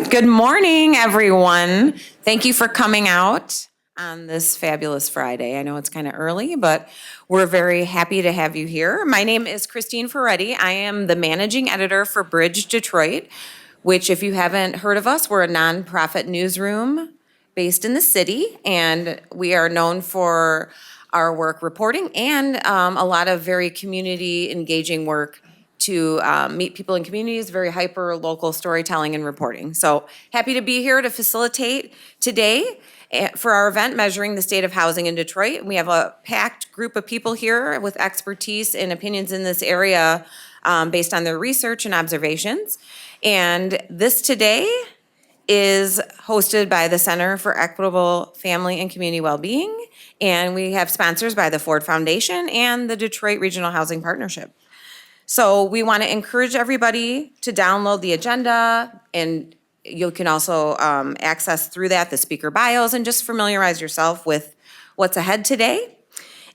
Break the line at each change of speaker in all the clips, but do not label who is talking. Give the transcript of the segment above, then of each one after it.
Good morning, everyone. Thank you for coming out on this fabulous Friday. I know it's kind of early, but we're very happy to have you here. My name is Christine Ferretti. I am the managing editor for Bridge Detroit, which, if you haven't heard of us, we're a nonprofit newsroom based in the city, and we are known for our work reporting and a lot of very community engaging work to meet people in communities, very hyper local storytelling and reporting. So happy to be here to facilitate today for our event measuring the state of housing in Detroit. We have a packed group of people here with expertise and opinions in this area based on their research and observations. And this today is hosted by the Center for Equitable Family and Community Wellbeing. And we have sponsors by the Ford Foundation and the Detroit Regional Housing Partnership. So we want to encourage everybody to download the agenda, and you can also access through that the speaker bios and just familiarize yourself with what's ahead today.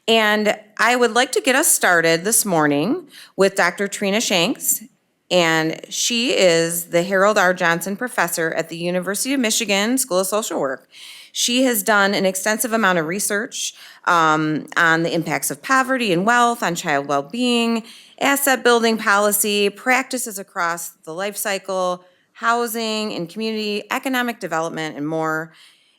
And I would like to get us started this morning with Dr. Trina Shanks, and she is the Harold R. Johnson Professor at the University of Michigan School of Social Work. She has done an extensive amount of research on the impacts of poverty and wealth on child well-being, asset building policy, practices across the life cycle, housing and community, economic development, and more.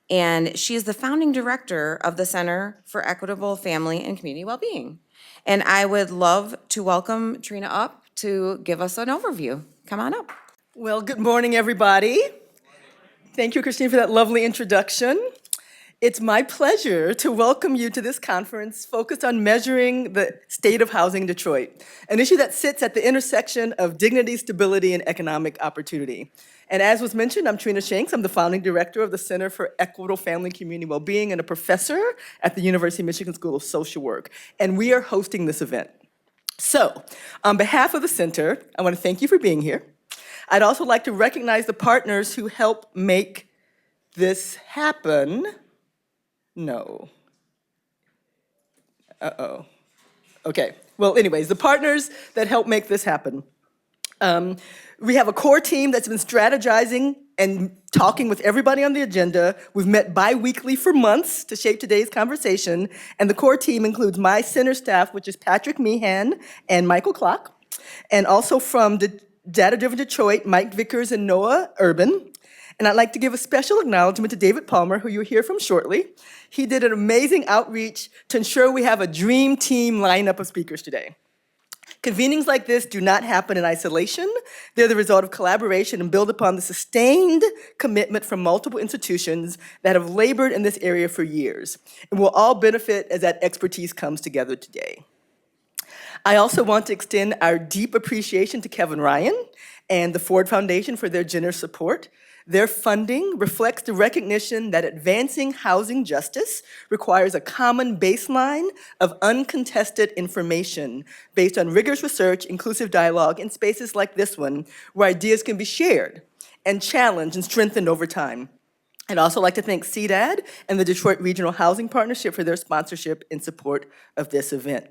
And she is the founding director of the Center for Equitable Family and Community Wellbeing. And I would love to welcome Trina up to give us an overview. Come on up.
Well, good morning, everybody. Thank you, Christine, for that lovely introduction. It's my pleasure to welcome you to this conference focused on measuring the state of housing in Detroit, an issue that sits at the intersection of dignity, stability, and economic opportunity. And as was mentioned, I'm Trina Shanks. I'm the founding director of the Center for Equitable Family and Community Wellbeing and a professor at the University of Michigan School of Social Work. And we are hosting this event. So, on behalf of the center, I want to thank you for being here. I'd also like to recognize the partners who help make this happen. No. Uh-oh. Okay. Well, anyways, the partners that help make this happen. We have a core team that's been strategizing and talking with everybody on the agenda. We've met bi-weekly for months to shape today's conversation. And the core team includes my center staff, which is Patrick Meehan and Michael Klock. And also from Data Driven Detroit, Mike Vickers and Noah Urban. And I'd like to give a special acknowledgement to David Palmer, who you'll hear from shortly. He did an amazing outreach to ensure we have a dream team lineup of speakers today. Convenings like this do not happen in isolation. They're the result of collaboration and build upon the sustained commitment from multiple institutions that have labored in this area for years. And we'll all benefit as that expertise comes together today. I also want to extend our deep appreciation to Kevin Ryan and the Ford Foundation for their generous support. Their funding reflects the recognition that advancing housing justice requires a common baseline of uncontested information based on rigorous research, inclusive dialogue, and spaces like this one where ideas can be shared and challenged and strengthened over time. I'd also like to thank CDAD and the Detroit Regional Housing Partnership for their sponsorship and support of this event.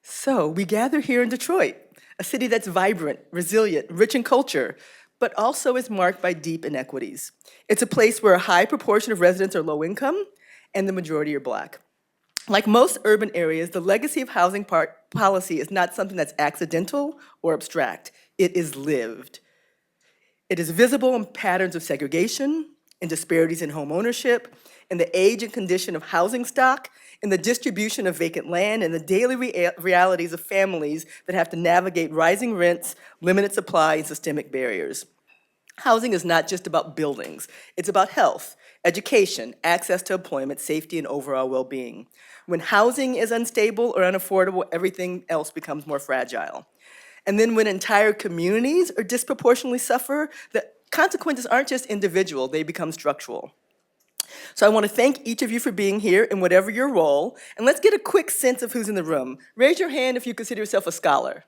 So we gather here in Detroit, a city that's vibrant, resilient, rich in culture, but also is marked by deep inequities. It's a place where a high proportion of residents are low income and the majority are Black. Like most urban areas, the legacy of housing policy is not something that's accidental or abstract. It is lived. It is visible in patterns of segregation, in disparities in home ownership, in the age and condition of housing stock, in the distribution of vacant land, and the daily realities of families that have to navigate rising rents, limited supply, and systemic barriers. Housing is not just about buildings. It's about health, education, access to employment, safety, and overall well-being. When housing is unstable or unaffordable, everything else becomes more fragile. And then when entire communities are disproportionately suffer, the consequences aren't just individual, they become structural. So I want to thank each of you for being here in whatever your role, and let's get a quick sense of who's in the room. Raise your hand if you consider yourself a scholar.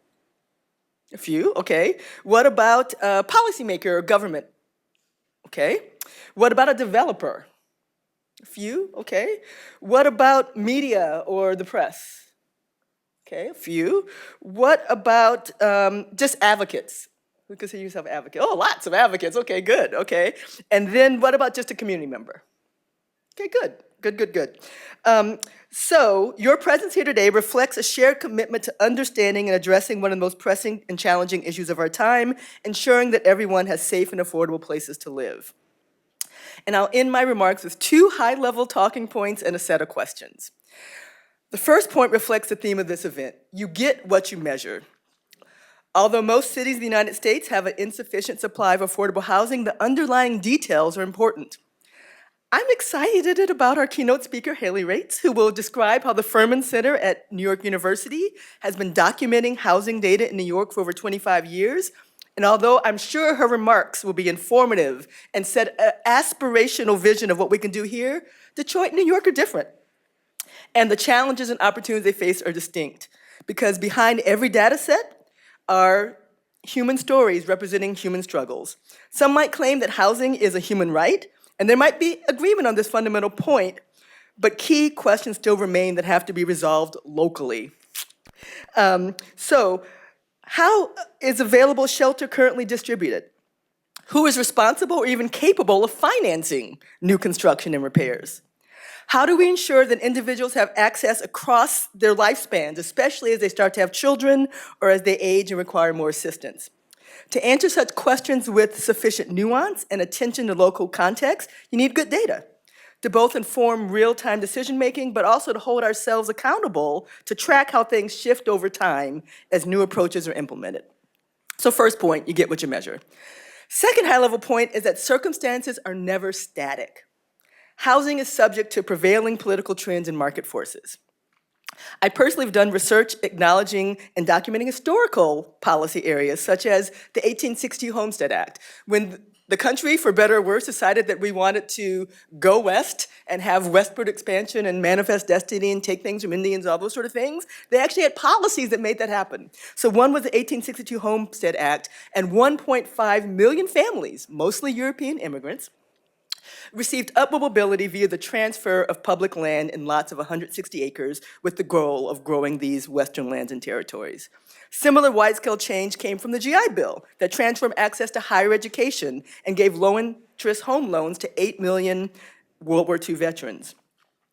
A few, okay. What about a policymaker or government? Okay. What about a developer? A few, okay. What about media or the press? Okay, a few. What about just advocates? Who considers yourself an advocate? Oh, lots of advocates. Okay, good. Okay. And then what about just a community member? Okay, good. Good. So your presence here today reflects a shared commitment to understanding and addressing one of the most pressing and challenging issues of our time, ensuring that everyone has safe and affordable places to live. And I'll end my remarks with 2 high-level talking points and a set of questions. The first point reflects the theme of this event. You get what you measure. Although most cities in the United States have an insufficient supply of affordable housing, the underlying details are important. I'm excited about our keynote speaker, Haley Rates, who will describe how the Furman Center at New York University has been documenting housing data in New York for over 25 years. And although I'm sure her remarks will be informative and set an aspirational vision of what we can do here, Detroit and New York are different. And the challenges and opportunities they face are distinct, because behind every data set are human stories representing human struggles. Some might claim that housing is a human right, and there might be agreement on this fundamental point, but key questions still remain that have to be resolved locally. So how is available shelter currently distributed? Who is responsible or even capable of financing new construction and repairs? How do we ensure that individuals have access across their lifespans, especially as they start to have children or as they age and require more assistance? To answer such questions with sufficient nuance and attention to local context, you need good data to both inform real-time decision-making, but also to hold ourselves accountable to track how things shift over time as new approaches are implemented. So first point, you get what you measure. Second high-level point is that circumstances are never static. Housing is subject to prevailing political trends and market forces. I personally have done research acknowledging and documenting historical policy areas, such as the 1860 Homestead Act. When the country, for better or worse, decided that we wanted to go west and have westward expansion and manifest destiny and take things from Indians, all those sort of things, they actually had policies that made that happen. So one was the 1862 Homestead Act, and 1.5 million families, mostly European immigrants, received upward mobility via the transfer of public land in lots of 160 acres with the goal of growing these Western lands and territories. Similar wide-scale change came from the GI Bill that transformed access to higher education and gave low-interest home loans to 8 million World War II veterans.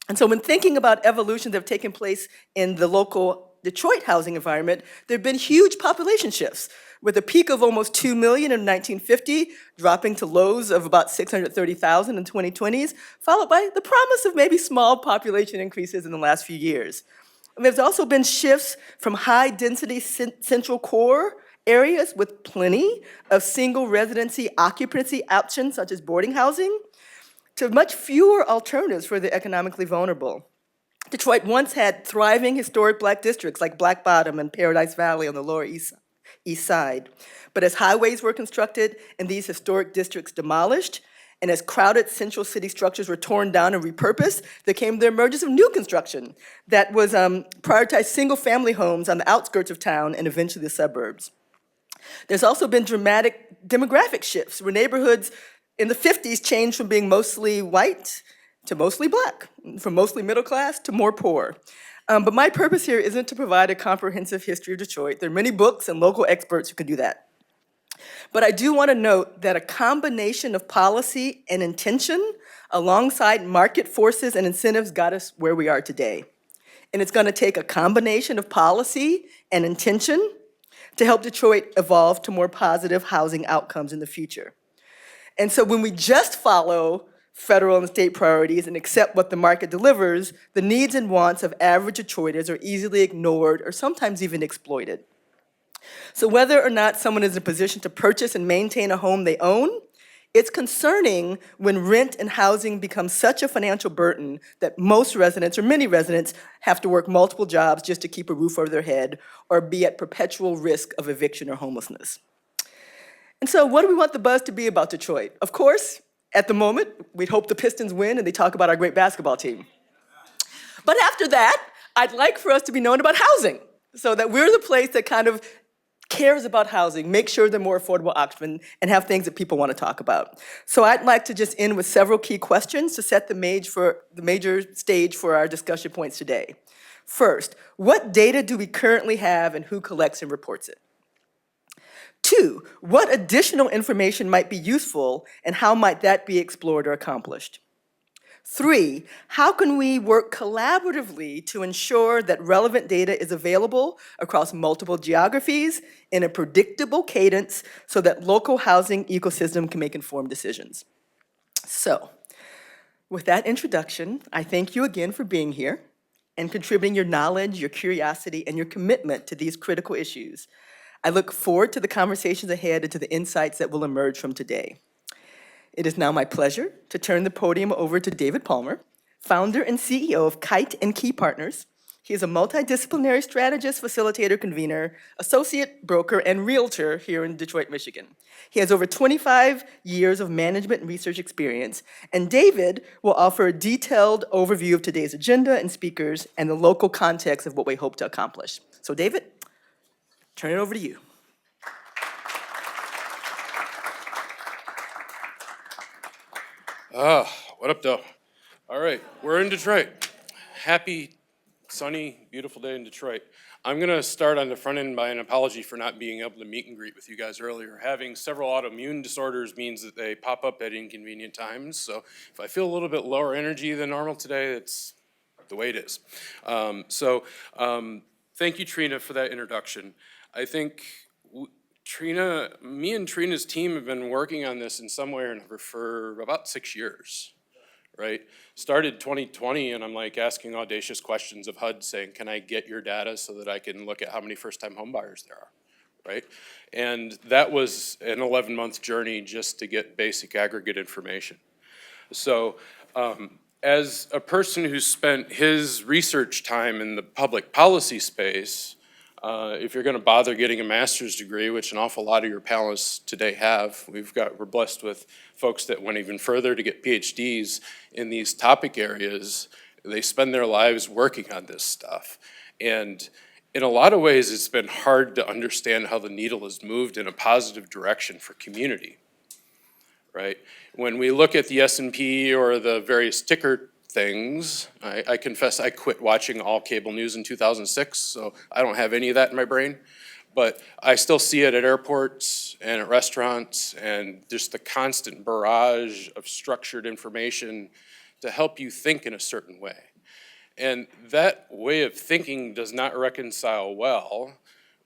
And so when thinking about evolutions that have taken place in the local Detroit housing environment, there have been huge population shifts, with a peak of almost 2 million in 1950, dropping to lows of about 630,000 in 2020s, followed by the promise of maybe small population increases in the last few years. And there's also been shifts from high-density central core areas with plenty of single residency occupancy options, such as boarding housing, to much fewer alternatives for the economically vulnerable. Detroit once had thriving historic Black districts like Black Bottom and Paradise Valley on the Lower East Side. But as highways were constructed and these historic districts demolished, and as crowded central city structures were torn down and repurposed, there came the emergence of new construction that was prioritized single-family homes on the outskirts of town and eventually the suburbs. There's also been dramatic demographic shifts where neighborhoods in the 50s changed from being mostly white to mostly Black, from mostly middle class to more poor. But my purpose here isn't to provide a comprehensive history of Detroit. There are many books and local experts who can do that. But I do want to note that a combination of policy and intention alongside market forces and incentives got us where we are today. And it's going to take a combination of policy and intention to help Detroit evolve to more positive housing outcomes in the future. And so when we just follow federal and state priorities and accept what the market delivers, the needs and wants of average Detroiters are easily ignored or sometimes even exploited. So whether or not someone is in a position to purchase and maintain a home they own, it's concerning when rent and housing become such a financial burden that most residents, or many residents, have to work multiple jobs just to keep a roof over their head or be at perpetual risk of eviction or homelessness. And so what do we want the buzz to be about Detroit? Of course, at the moment, we'd hope the Pistons win and they talk about our great basketball team. But after that, I'd like for us to be known about housing, so that we're the place that kind of cares about housing, make sure they're more affordable options, and have things that people want to talk about. So I'd like to just end with several key questions to set the major stage for our discussion points today. First, what data do we currently have and who collects and reports it? 2, what additional information might be useful and how might that be explored or accomplished? 3, how can we work collaboratively to ensure that relevant data is available across multiple geographies in a predictable cadence so that local housing ecosystem can make informed decisions? So, with that introduction, I thank you again for being here and contributing your knowledge, your curiosity, and your commitment to these critical issues. I look forward to the conversations ahead and to the insights that will emerge from today. It is now my pleasure to turn the podium over to David Palmer, founder and CEO of Kite and Key Partners. He is a multidisciplinary strategist, facilitator, convener, associate broker, and realtor here in Detroit, Michigan. He has over 25 years of management and research experience, and David will offer a detailed overview of today's agenda and speakers and the local context of what we hope to accomplish. So David, turn it over to you.
What up, though? All right, we're in Detroit. Happy, sunny, beautiful day in Detroit. I'm gonna start on the front end by an apology for not being able to meet and greet with you guys earlier. Having several autoimmune disorders means that they pop up at inconvenient times, so if I feel a little bit lower energy than normal today, it's the way it is. Thank you, Trina, for that introduction. I think me and Trina's team have been working on this in some way or another for about 6 years, right? Started 2020, and I'm like asking audacious questions of HUD saying, can I get your data so that I can look at how many first-time homebuyers there are, right? And that was an 11-month journey just to get basic aggregate information. So as a person who's spent his research time in the public policy space, if you're gonna bother getting a master's degree, which an awful lot of your panelists today have, we're blessed with folks that went even further to get PhDs in these topic areas. They spend their lives working on this stuff. And in a lot of ways, it's been hard to understand how the needle has moved in a positive direction for community, right? When we look at the S&P or the various ticker things, I confess I quit watching all cable news in 2006, so I don't have any of that in my brain. But I still see it at airports and at restaurants and just the constant barrage of structured information to help you think in a certain way. And that way of thinking does not reconcile well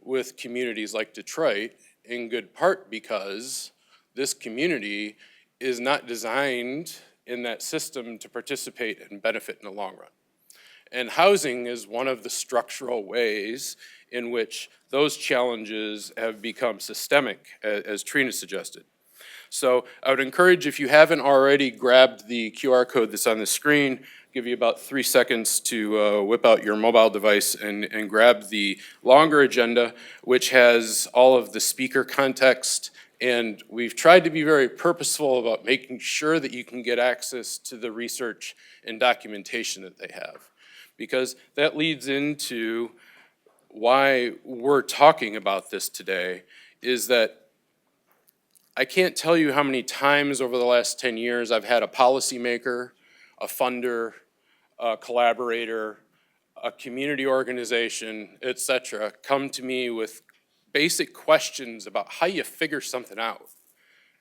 with communities like Detroit, in good part because this community is not designed in that system to participate and benefit in the long run. And housing is one of the structural ways in which those challenges have become systemic, as Trina suggested. So I would encourage, if you haven't already grabbed the QR code that's on the screen, give you about 3 seconds to whip out your mobile device and grab the longer agenda, which has all of the speaker context. And we've tried to be very purposeful about making sure that you can get access to the research and documentation that they have. Because that leads into why we're talking about this today, is that I can't tell you how many times over the last 10 years I've had a policymaker, a funder, a collaborator, a community organization, et cetera, come to me with basic questions about how you figure something out.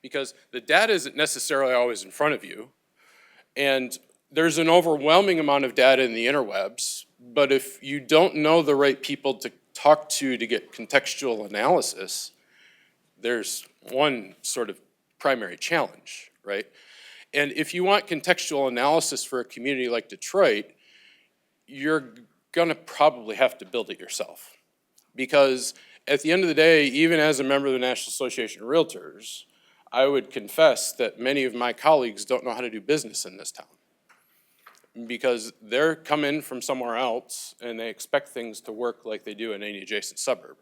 Because the data isn't necessarily always in front of you, and there's an overwhelming amount of data in the interwebs, but if you don't know the right people to talk to get contextual analysis, there's one sort of primary challenge, right? And if you want contextual analysis for a community like Detroit, you're gonna probably have to build it yourself. Because at the end of the day, even as a member of the National Association of Realtors, I would confess that many of my colleagues don't know how to do business in this town. Because they're come in from somewhere else and they expect things to work like they do in any adjacent suburb.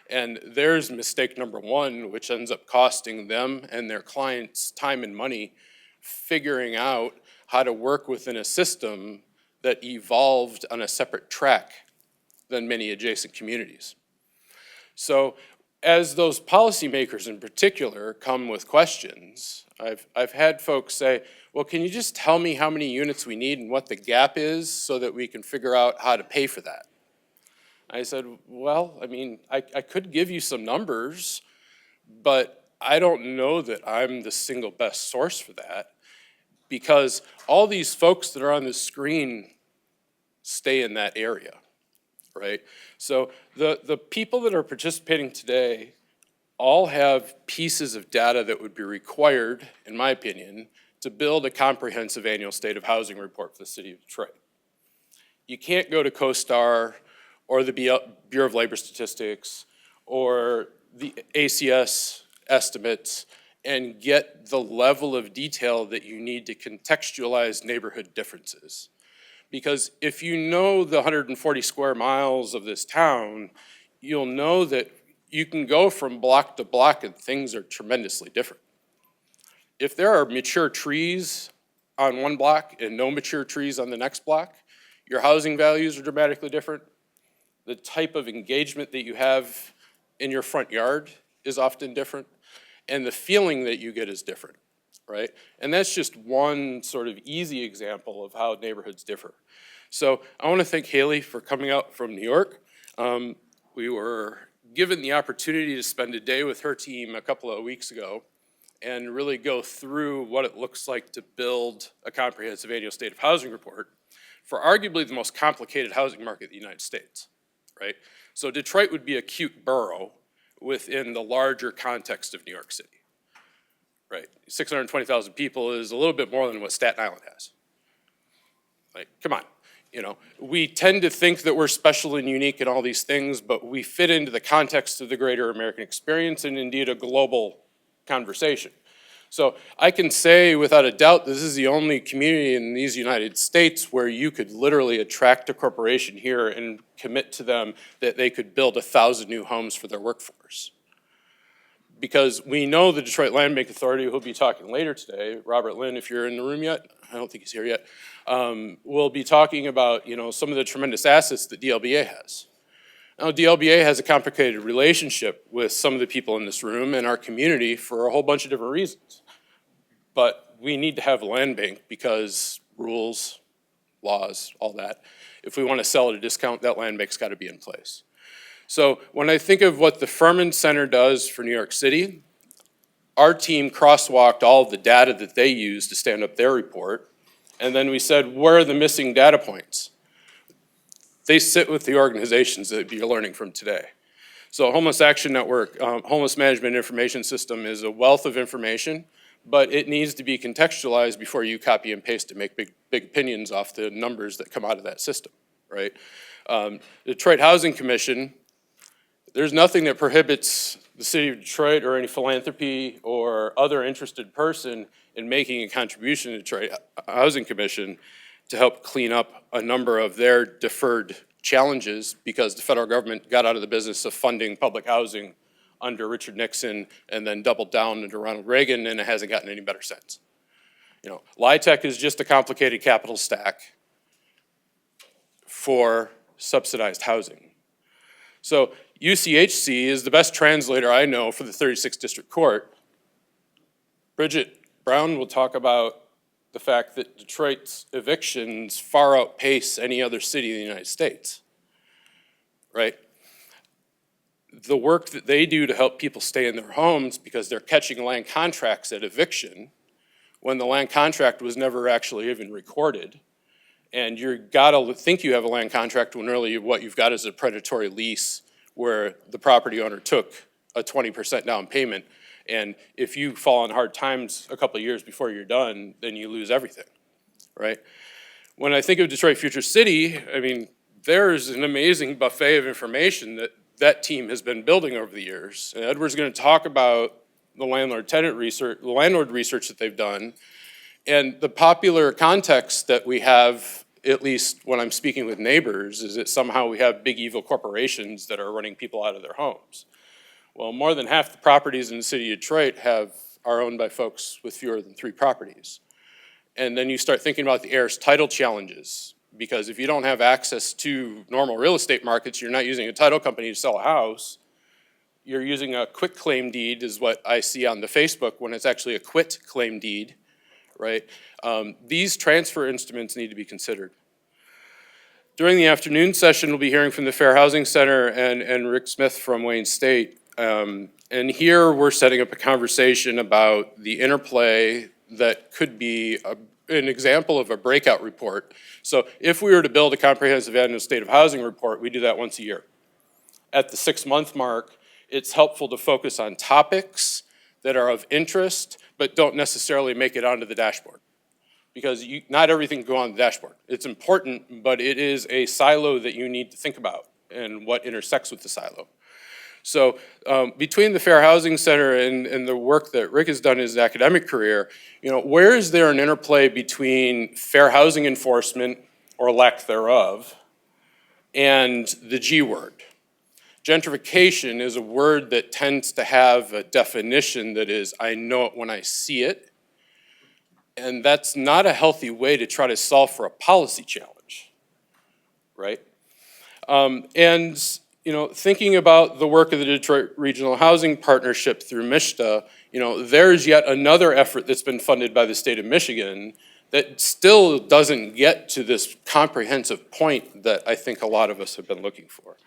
And there's mistake number one, which ends up costing them and their clients time and money figuring out how to work within a system that evolved on a separate track than many adjacent communities. So as those policymakers in particular come with questions, I've had folks say, well, can you just tell me how many units we need and what the gap is so that we can figure out how to pay for that? I said, well, I mean, I could give you some numbers, But I don't know that I'm the single best source for that, because all these folks that are on this screen stay in that area, right? So the people that are participating today all have pieces of data that would be required, in my opinion, to build a comprehensive annual state of housing report for the city of Detroit. You can't go to CoStar or the Bureau of Labor Statistics or the ACS estimates and get the level of detail that you need to contextualize neighborhood differences. Because if you know the 140 square miles of this town, you'll know that you can go from block to block and things are tremendously different. If there are mature trees on one block and no mature trees on the next block, your housing values are dramatically different. The type of engagement that you have in your front yard is often different, and the feeling that you get is different, right? And that's just one sort of easy example of how neighborhoods differ. So I want to thank Haley for coming out from New York. We were given the opportunity to spend a day with her team a couple of weeks ago and really go through what it looks like to build a comprehensive annual state of housing report for arguably the most complicated housing market in the United States, right? So Detroit would be a cute borough within the larger context of New York City, right? 620,000 people is a little bit more than what Staten Island has. Like, come on. You know, we tend to think that we're special and unique in all these things, but we fit into the context of the greater American experience and indeed a global conversation. So I can say without a doubt, this is the only community in these United States where you could literally attract a corporation here and commit to them that they could build 1,000 new homes for their workforce. Because we know the Detroit Land Bank Authority, who'll be talking later today, Robert Lynn, if you're in the room yet, I don't think he's here yet, we'll be talking about, you know, some of the tremendous assets that DLBA has. Now, DLBA has a complicated relationship with some of the people in this room and our community for a whole bunch of different reasons. But we need to have a land bank because rules, laws, all that. If we want to sell at a discount, that land bank's got to be in place. So when I think of what the Furman Center does for New York City, our team crosswalked all of the data that they used to stand up their report. And then we said, where are the missing data points? They sit with the organizations that you're learning from today. So Homeless Action Network, Homeless Management Information System is a wealth of information, but it needs to be contextualized before you copy and paste and make big opinions off the numbers that come out of that system, right? The Detroit Housing Commission, there's nothing that prohibits the city of Detroit or any philanthropy or other interested person in making a contribution to the Detroit Housing Commission to help clean up a number of their deferred challenges because the federal government got out of the business of funding public housing under Richard Nixon and then doubled down under Ronald Reagan, and it hasn't gotten any better since. You know, LIHTC is just a complicated capital stack for subsidized housing. So UCHC is the best translator I know for the 36th District Court. Bridget Brown will talk about the fact that Detroit's evictions far outpace any other city in the United States, right? The work that they do to help people stay in their homes because they're catching land contracts at eviction when the land contract was never actually even recorded. And you gotta think you have a land contract when really what you've got is a predatory lease where the property owner took a 20% down payment. And if you fall on hard times a couple of years before you're done, then you lose everything, right? When I think of Detroit Future City, I mean, there's an amazing buffet of information that team has been building over the years. And Edward's gonna talk about the landlord-tenant research, the landlord research that they've done, and the popular context that we have, at least when I'm speaking with neighbors, is that somehow we have big evil corporations that are running people out of their homes. Well, more than half the properties in the city of Detroit are owned by folks with fewer than 3 properties. And then you start thinking about the heirs title challenges, because if you don't have access to normal real estate markets, you're not using a title company to sell a house, you're using a quit claim deed is what I see on the Facebook when it's actually a quit claim deed, right? These transfer instruments need to be considered. During the afternoon session, we'll be hearing from the Fair Housing Center and Rick Smith from Wayne State. And here we're setting up a conversation about the interplay that could be an example of a breakout report. So if we were to build a comprehensive annual state of housing report, we do that once a year. At the 6-month mark, it's helpful to focus on topics that are of interest, but don't necessarily make it onto the dashboard. Because not everything can go on the dashboard. It's important, but it is a silo that you need to think about and what intersects with the silo. So between the Fair Housing Center and the work that Rick has done in his academic career, where is there an interplay between fair housing enforcement, or lack thereof, and the G word? Gentrification is a word that tends to have a definition that is, I know it when I see it, and that's not a healthy way to try to solve for a policy challenge, right? Thinking about the work of the Detroit Regional Housing Partnership through MISHDA, there's yet another effort that's been funded by the state of Michigan that still doesn't get to this comprehensive point that I think a lot of us have been looking for.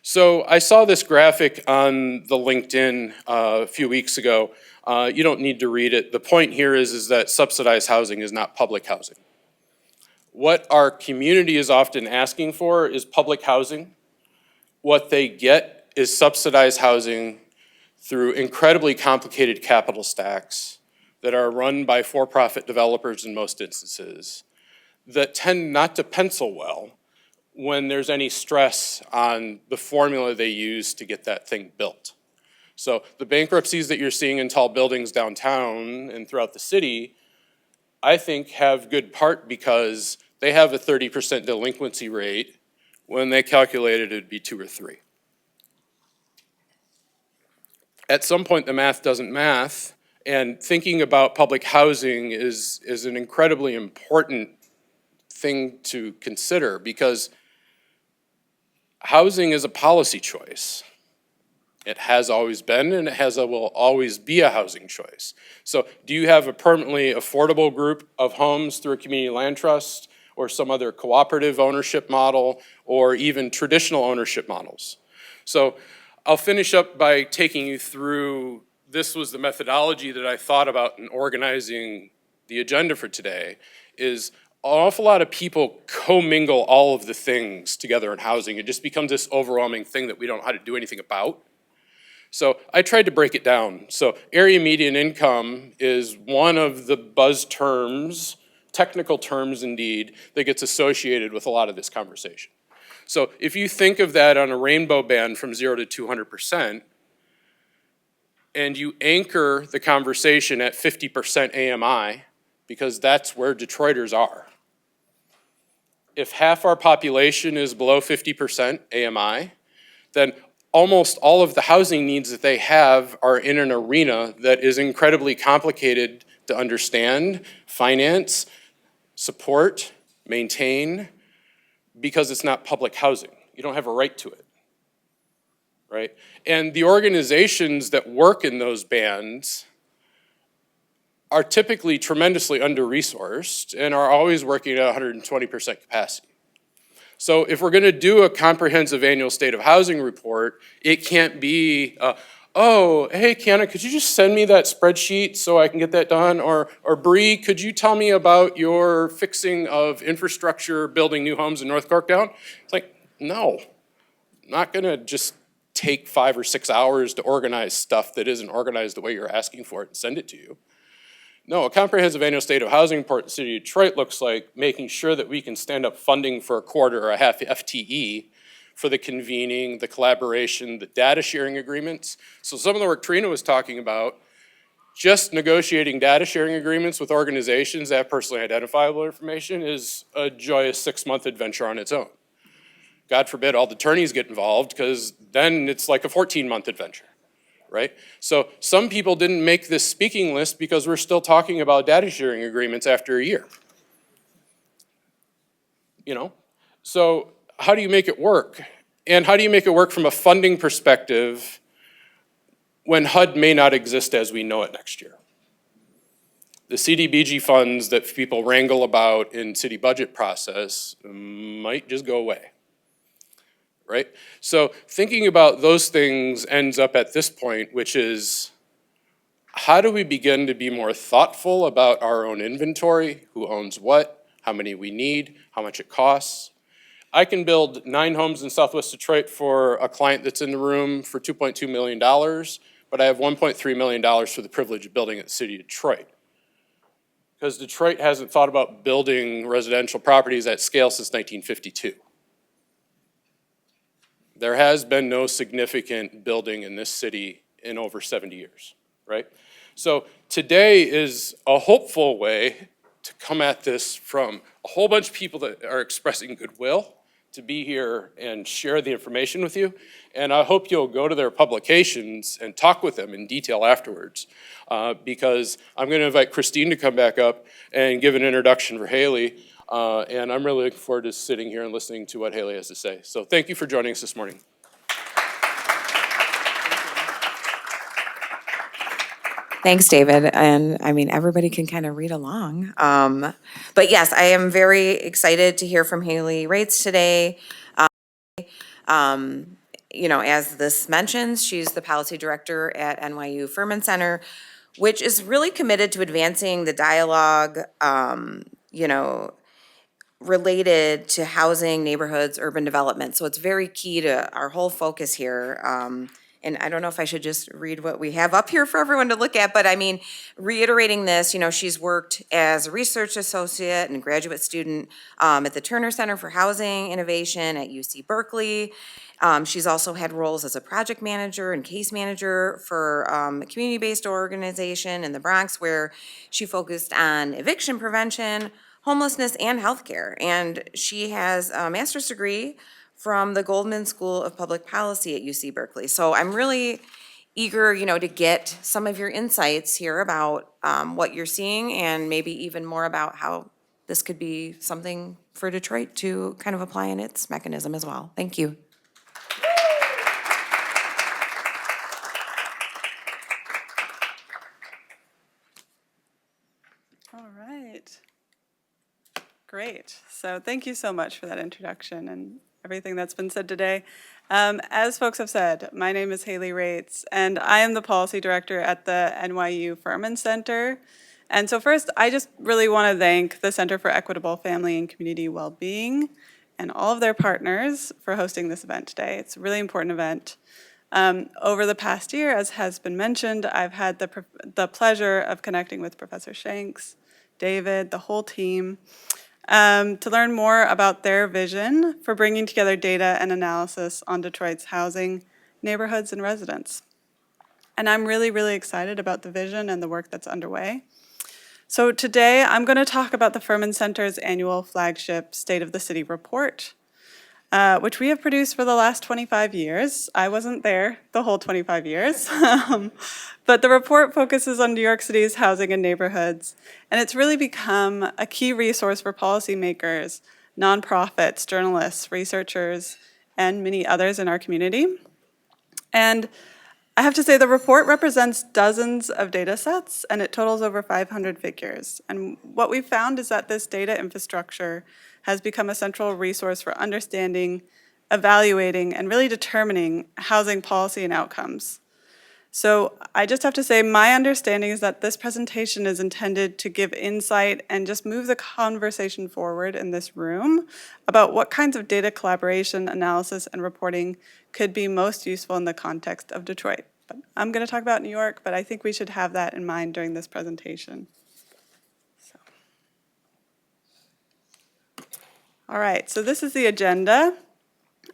So I saw this graphic on the LinkedIn a few weeks ago. You don't need to read it. The point here is that subsidized housing is not public housing. What our community is often asking for is public housing. What they get is subsidized housing through incredibly complicated capital stacks that are run by for-profit developers in most instances that tend not to pencil well when there's any stress on the formula they use to get that thing built. So the bankruptcies that you're seeing in tall buildings downtown and throughout the city, I think have good part because they have a 30% delinquency rate. When they calculated, it'd be 2 or 3. At some point, the math doesn't math, and thinking about public housing is an incredibly important thing to consider because housing is a policy choice. It has always been, and will always be a housing choice. So do you have a permanently affordable group of homes through a community land trust or some other cooperative ownership model or even traditional ownership models? So I'll finish up by taking you through, this was the methodology that I thought about in organizing the agenda for today, is an awful lot of people commingle all of the things together in housing. It just becomes this overwhelming thing that we don't know how to do anything about. So I tried to break it down. So area median income is one of the buzz terms, technical terms indeed, that gets associated with a lot of this conversation. So if you think of that on a rainbow band from 0 to 200%, and you anchor the conversation at 50% AMI, because that's where Detroiters are. If half our population is below 50% AMI, then almost all of the housing needs that they have are in an arena that is incredibly complicated to understand, finance, support, maintain, because it's not public housing. You don't have a right to it, right? And the organizations that work in those bands are typically tremendously under-resourced and are always working at 120% capacity. So if we're gonna do a comprehensive annual state of housing report, it can't be, oh, hey, Kiana, could you just send me that spreadsheet so I can get that done? Or Bree, could you tell me about your fixing of infrastructure, building new homes in North Corktown? It's like, no, I'm not gonna just take 5 or 6 hours to organize stuff that isn't organized the way you're asking for it and send it to you. No, a comprehensive annual state of housing report in the city of Detroit looks like making sure that we can stand up funding for a quarter or a half FTE for the convening, the collaboration, the data sharing agreements. So some of the work Trina was talking about, just negotiating data sharing agreements with organizations that have personally identifiable information is a joyous 6-month adventure on its own. God forbid all the attorneys get involved, because then it's like a 14-month adventure. Right? So some people didn't make this speaking list because we're still talking about data sharing agreements after a year. So how do you make it work? And how do you make it work from a funding perspective when HUD may not exist as we know it next year? The CDBG funds that people wrangle about in city budget process might just go away. right? So thinking about those things ends up at this point, which is, how do we begin to be more thoughtful about our own inventory, who owns what, how many we need, how much it costs? I can build 9 homes in Southwest Detroit for a client that's in the room for $2.2 million, but I have $1.3 million for the privilege of building at the city of Detroit. Because Detroit hasn't thought about building residential properties at scale since 1952. There has been no significant building in this city in over 70 years, right? So today is a hopeful way to come at this from a whole bunch of people that are expressing goodwill to be here and share the information with you. And I hope you'll go to their publications and talk with them in detail afterwards. Because I'm gonna invite Christine to come back up and give an introduction for Haley. And I'm really looking forward to sitting here and listening to what Haley has to say. So thank you for joining us this morning.
Thanks, David. And I mean, everybody can kind of read along. But yes, I am very excited to hear from Haley Rates today. You know, as this mentions, she's the policy director at NYU Furman Center, which is really committed to advancing the dialogue, you know, related to housing, neighborhoods, urban development. So it's very key to our whole focus here. And I don't know if I should just read what we have up here for everyone to look at, but I mean, reiterating this, you know, she's worked as a research associate and graduate student at the Turner Center for Housing Innovation at UC Berkeley. She's also had roles as a project manager and case manager for a community-based organization in the Bronx, where she focused on eviction prevention, homelessness, and healthcare. And she has a master's degree from the Goldman School of Public Policy at UC Berkeley. So I'm really eager, you know, to get some of your insights here about what you're seeing, and maybe even more about how this could be something for Detroit to kind of apply in its mechanism as well. Thank you.
All right. Great. So thank you so much for that introduction and everything that's been said today. As folks have said, my name is Haley Rates, and I am the policy director at the NYU Furman Center. And so first, I just really want to thank the Center for Equitable Family and Community Wellbeing and all of their partners for hosting this event today. It's a really important event. Over the past year, as has been mentioned, I've had the pleasure of connecting with Professor Shanks, David, the whole team, to learn more about their vision for bringing together data and analysis on Detroit's housing, neighborhoods, and residents. And I'm really, really excited about the vision and the work that's underway. So today, I'm going to talk about the Furman Center's annual flagship State of the City report, which we have produced for the last 25 years. I wasn't there the whole 25 years, but the report focuses on New York City's housing and neighborhoods, and it's really become a key resource for policymakers, nonprofits, journalists, researchers, and many others in our community. And I have to say, the report represents dozens of data sets, and it totals over 500 figures. And what we've found is that this data infrastructure has become a central resource for understanding, evaluating, and really determining housing policy and outcomes. So I just have to say, my understanding is that this presentation is intended to give insight and just move the conversation forward in this room about what kinds of data collaboration, analysis, and reporting could be most useful in the context of Detroit. But I'm going to talk about New York, but I think we should have that in mind during this presentation. All right, so this is the agenda.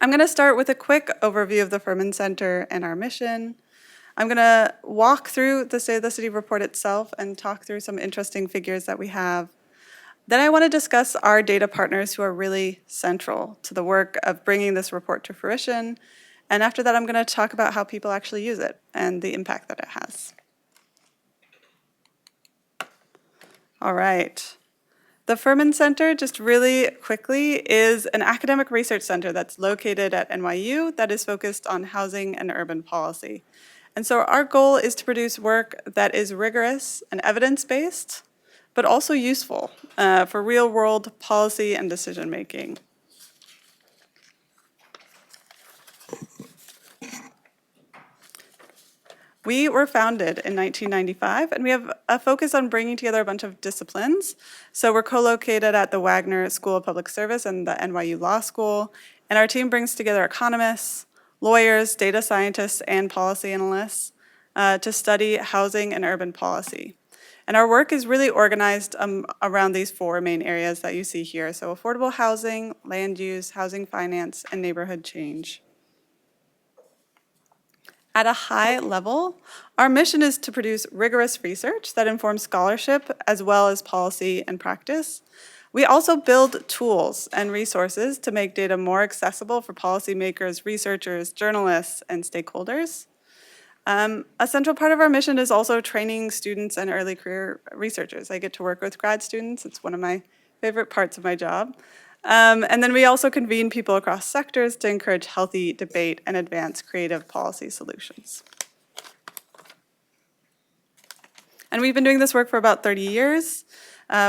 I'm going to start with a quick overview of the Furman Center and our mission. I'm going to walk through the State of the City report itself and talk through some interesting figures that we have. Then I want to discuss our data partners who are really central to the work of bringing this report to fruition. And after that, I'm going to talk about how people actually use it and the impact that it has. All right. The Furman Center, just really quickly, is an academic research center that's located at NYU that is focused on housing and urban policy. And so our goal is to produce work that is rigorous and evidence-based, but also useful for real-world policy and decision-making. We were founded in 1995, and we have a focus on bringing together a bunch of disciplines. So we're co-located at the Wagner School of Public Service and the NYU Law School, and our team brings together economists, lawyers, data scientists, and policy analysts to study housing and urban policy. And our work is really organized around these four main areas that you see here. So affordable housing, land use, housing finance, and neighborhood change. At a high level, our mission is to produce rigorous research that informs scholarship as well as policy and practice. We also build tools and resources to make data more accessible for policymakers, researchers, journalists, and stakeholders. A central part of our mission is also training students and early career researchers. I get to work with grad students. It's one of my favorite parts of my job. And then we also convene people across sectors to encourage healthy debate and advance creative policy solutions. And we've been doing this work for about 30 years.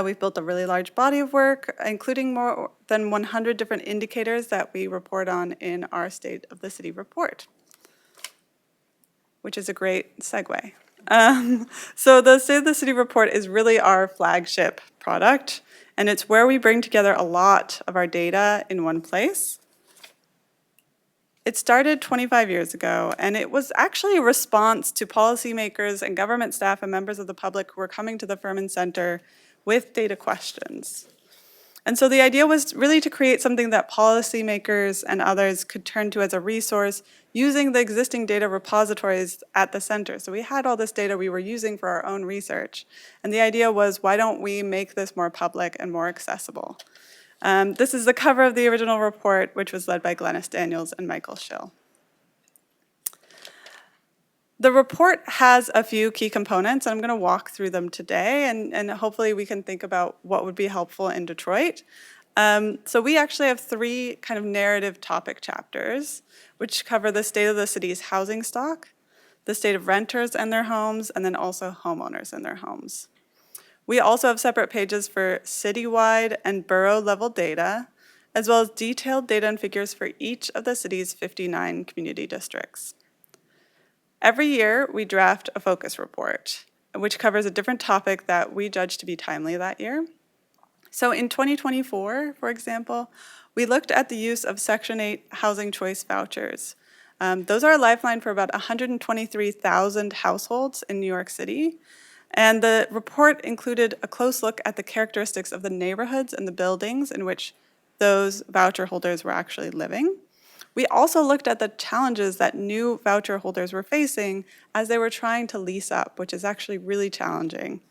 We've built a really large body of work, including more than 100 different indicators that we report on in our State of the City report, which is a great segue. So the State of the City report is really our flagship product, and it's where we bring together a lot of our data in one place. It started 25 years ago, and it was actually a response to policymakers and government staff and members of the public who were coming to the Furman Center with data questions. And so the idea was really to create something that policymakers and others could turn to as a resource using the existing data repositories at the center. So we had all this data we were using for our own research. And the idea was, why don't we make this more public and more accessible? This is the cover of the original report, which was led by Glennis Daniels and Michael Schill. The report has a few key components, and I'm going to walk through them today, and hopefully we can think about what would be helpful in Detroit. So we actually have three kind of narrative topic chapters, which cover the state of the city's housing stock, the state of renters and their homes, and then also homeowners and their homes. We also have separate pages for citywide and borough-level data, as well as detailed data and figures for each of the city's 59 community districts. Every year, we draft a focus report, which covers a different topic that we judge to be timely that year. So in 2024, for example, we looked at the use of Section 8 housing choice vouchers. Those are a lifeline for about 123,000 households in New York City. And the report included a close look at the characteristics of the neighborhoods and the buildings in which those voucher holders were actually living. We also looked at the challenges that new voucher holders were facing as they were trying to lease up, which is actually really challenging.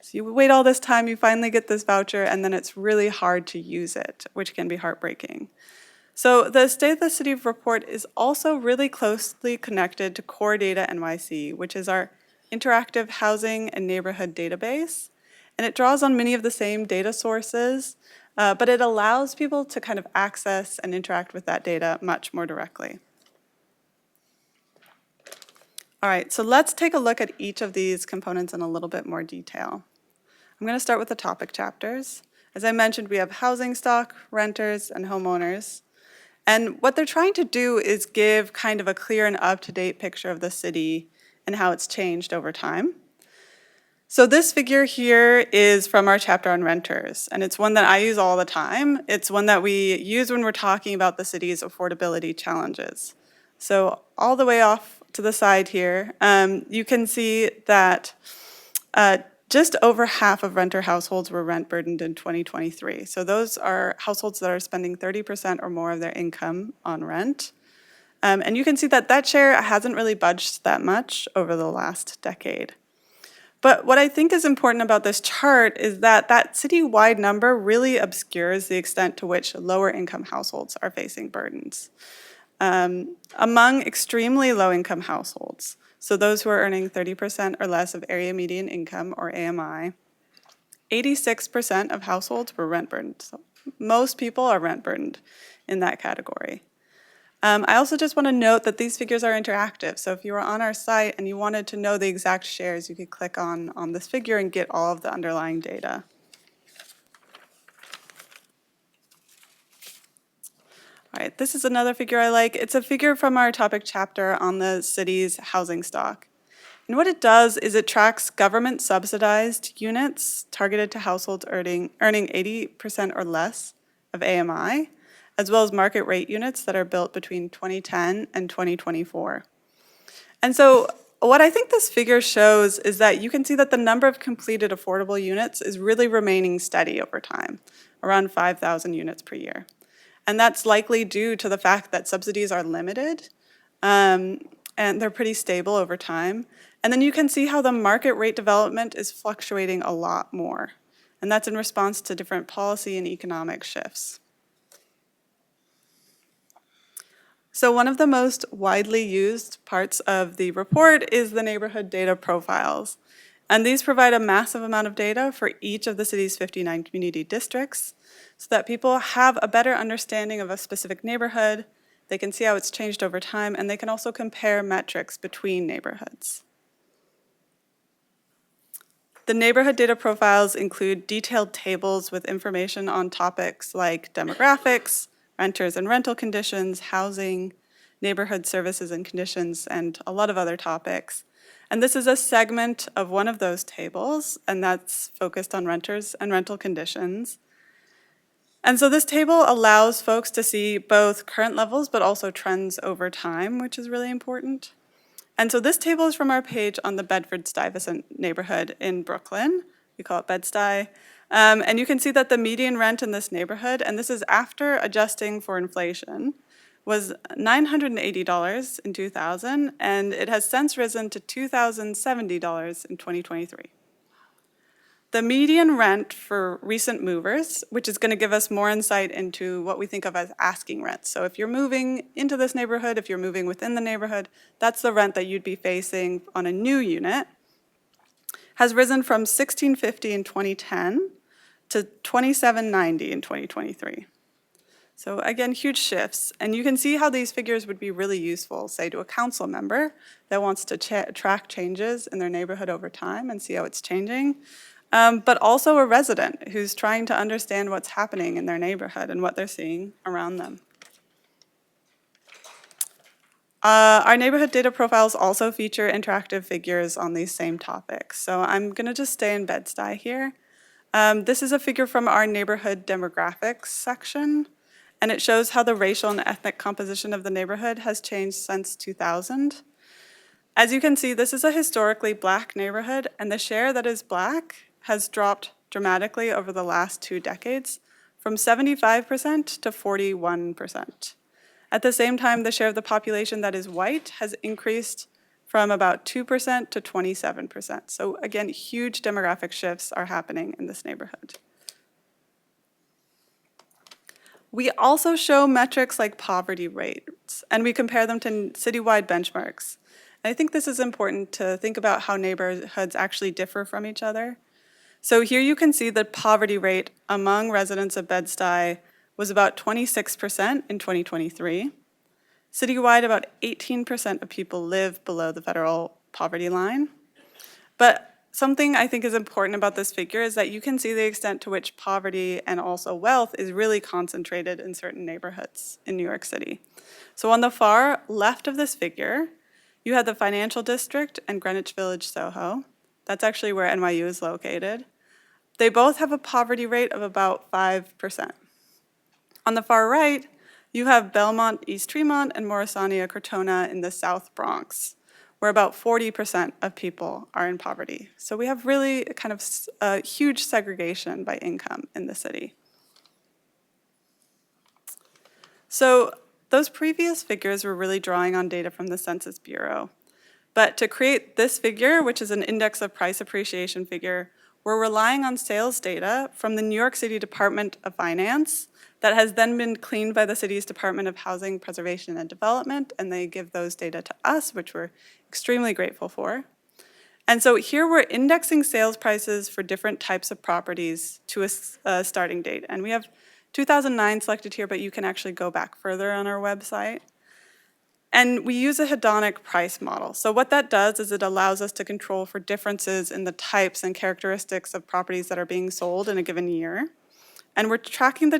So you wait all this time, you finally get this voucher, and then it's really hard to use it, which can be heartbreaking. So the State of the City report is also really closely connected to Core Data NYC, which is our interactive housing and neighborhood database. And it draws on many of the same data sources, but it allows people to kind of access and interact with that data much more directly. All right, so let's take a look at each of these components in a little bit more detail. I'm going to start with the topic chapters. As I mentioned, we have housing stock, renters, and homeowners. And what they're trying to do is give kind of a clear and up-to-date picture of the city and how it's changed over time. So this figure here is from our chapter on renters, and it's one that I use all the time. It's one that we use when we're talking about the city's affordability challenges. So all the way off to the side here, you can see that just over half of renter households were rent burdened in 2023. So those are households that are spending 30% or more of their income on rent. And you can see that that share hasn't really budged that much over the last decade. But what I think is important about this chart is that that citywide number really obscures the extent to which lower income households are facing burdens. Among extremely low income households, so those who are earning 30% or less of area median income, or AMI, 86% of households were rent burdened. So most people are rent burdened in that category. I also just want to note that these figures are interactive. So if you were on our site and you wanted to know the exact shares, you could click on this figure and get all of the underlying data. All right, this is another figure I like. It's a figure from our topic chapter on the city's housing stock. And what it does is it tracks government subsidized units targeted to households earning 80% or less of AMI, as well as market rate units that are built between 2010 and 2024. And so what I think this figure shows is that you can see that the number of completed affordable units is really remaining steady over time, around 5,000 units per year. And that's likely due to the fact that subsidies are limited, and they're pretty stable over time. And then you can see how the market rate development is fluctuating a lot more. And that's in response to different policy and economic shifts. So one of the most widely used parts of the report is the neighborhood data profiles. And these provide a massive amount of data for each of the city's 59 community districts so that people have a better understanding of a specific neighborhood, they can see how it's changed over time, and they can also compare metrics between neighborhoods. The neighborhood data profiles include detailed tables with information on topics like demographics, renters and rental conditions, housing, neighborhood services and conditions, and a lot of other topics. And this is a segment of one of those tables, and that's focused on renters and rental conditions. And so this table allows folks to see both current levels, but also trends over time, which is really important. And so this table is from our page on the Bedford-Stuyvesant neighborhood in Brooklyn. We call it Bed-Stuy. And you can see that the median rent in this neighborhood, and this is after adjusting for inflation, was $980 in 2000, and it has since risen to $2,070 in 2023. The median rent for recent movers, which is going to give us more insight into what we think of as asking rents. So if you're moving into this neighborhood, if you're moving within the neighborhood, that's the rent that you'd be facing on a new unit, has risen from $1,650 in 2010 to $2,790 in 2023. So again, huge shifts. And you can see how these figures would be really useful, say to a council member that wants to track changes in their neighborhood over time and see how it's changing. But also a resident who's trying to understand what's happening in their neighborhood and what they're seeing around them. Our neighborhood data profiles also feature interactive figures on these same topics. So I'm gonna just stay in Bed-Stuy here. This is a figure from our neighborhood demographics section, and it shows how the racial and ethnic composition of the neighborhood has changed since 2000. As you can see, this is a historically Black neighborhood, and the share that is Black has dropped dramatically over the last 2 decades, from 75% to 41%. At the same time, the share of the population that is white has increased from about 2% to 27%. So again, huge demographic shifts are happening in this neighborhood. We also show metrics like poverty rates, and we compare them to citywide benchmarks. And I think this is important to think about how neighborhoods actually differ from each other. So here you can see the poverty rate among residents of Bed-Stuy was about 26% in 2023. Citywide, about 18% of people live below the federal poverty line. But something I think is important about this figure is that you can see the extent to which poverty and also wealth is really concentrated in certain neighborhoods in New York City. So on the far left of this figure, you have the Financial District and Greenwich Village, Soho. That's actually where NYU is located. They both have a poverty rate of about 5%. On the far right, you have Belmont, East Tremont, and Morrisania, Crotona in the South Bronx, where about 40% of people are in poverty. So we have really kind of a huge segregation by income in the city. So those previous figures were really drawing on data from the Census Bureau. But to create this figure, which is an index of price appreciation figure, we're relying on sales data from the New York City Department of Finance that has then been cleaned by the city's Department of Housing, Preservation, and Development, and they give those data to us, which we're extremely grateful for. And so here we're indexing sales prices for different types of properties to a starting date. And we have 2009 selected here, but you can actually go back further on our website. And we use a hedonic price model. So what that does is it allows us to control for differences in the types and characteristics of properties that are being sold in a given year. And we're tracking the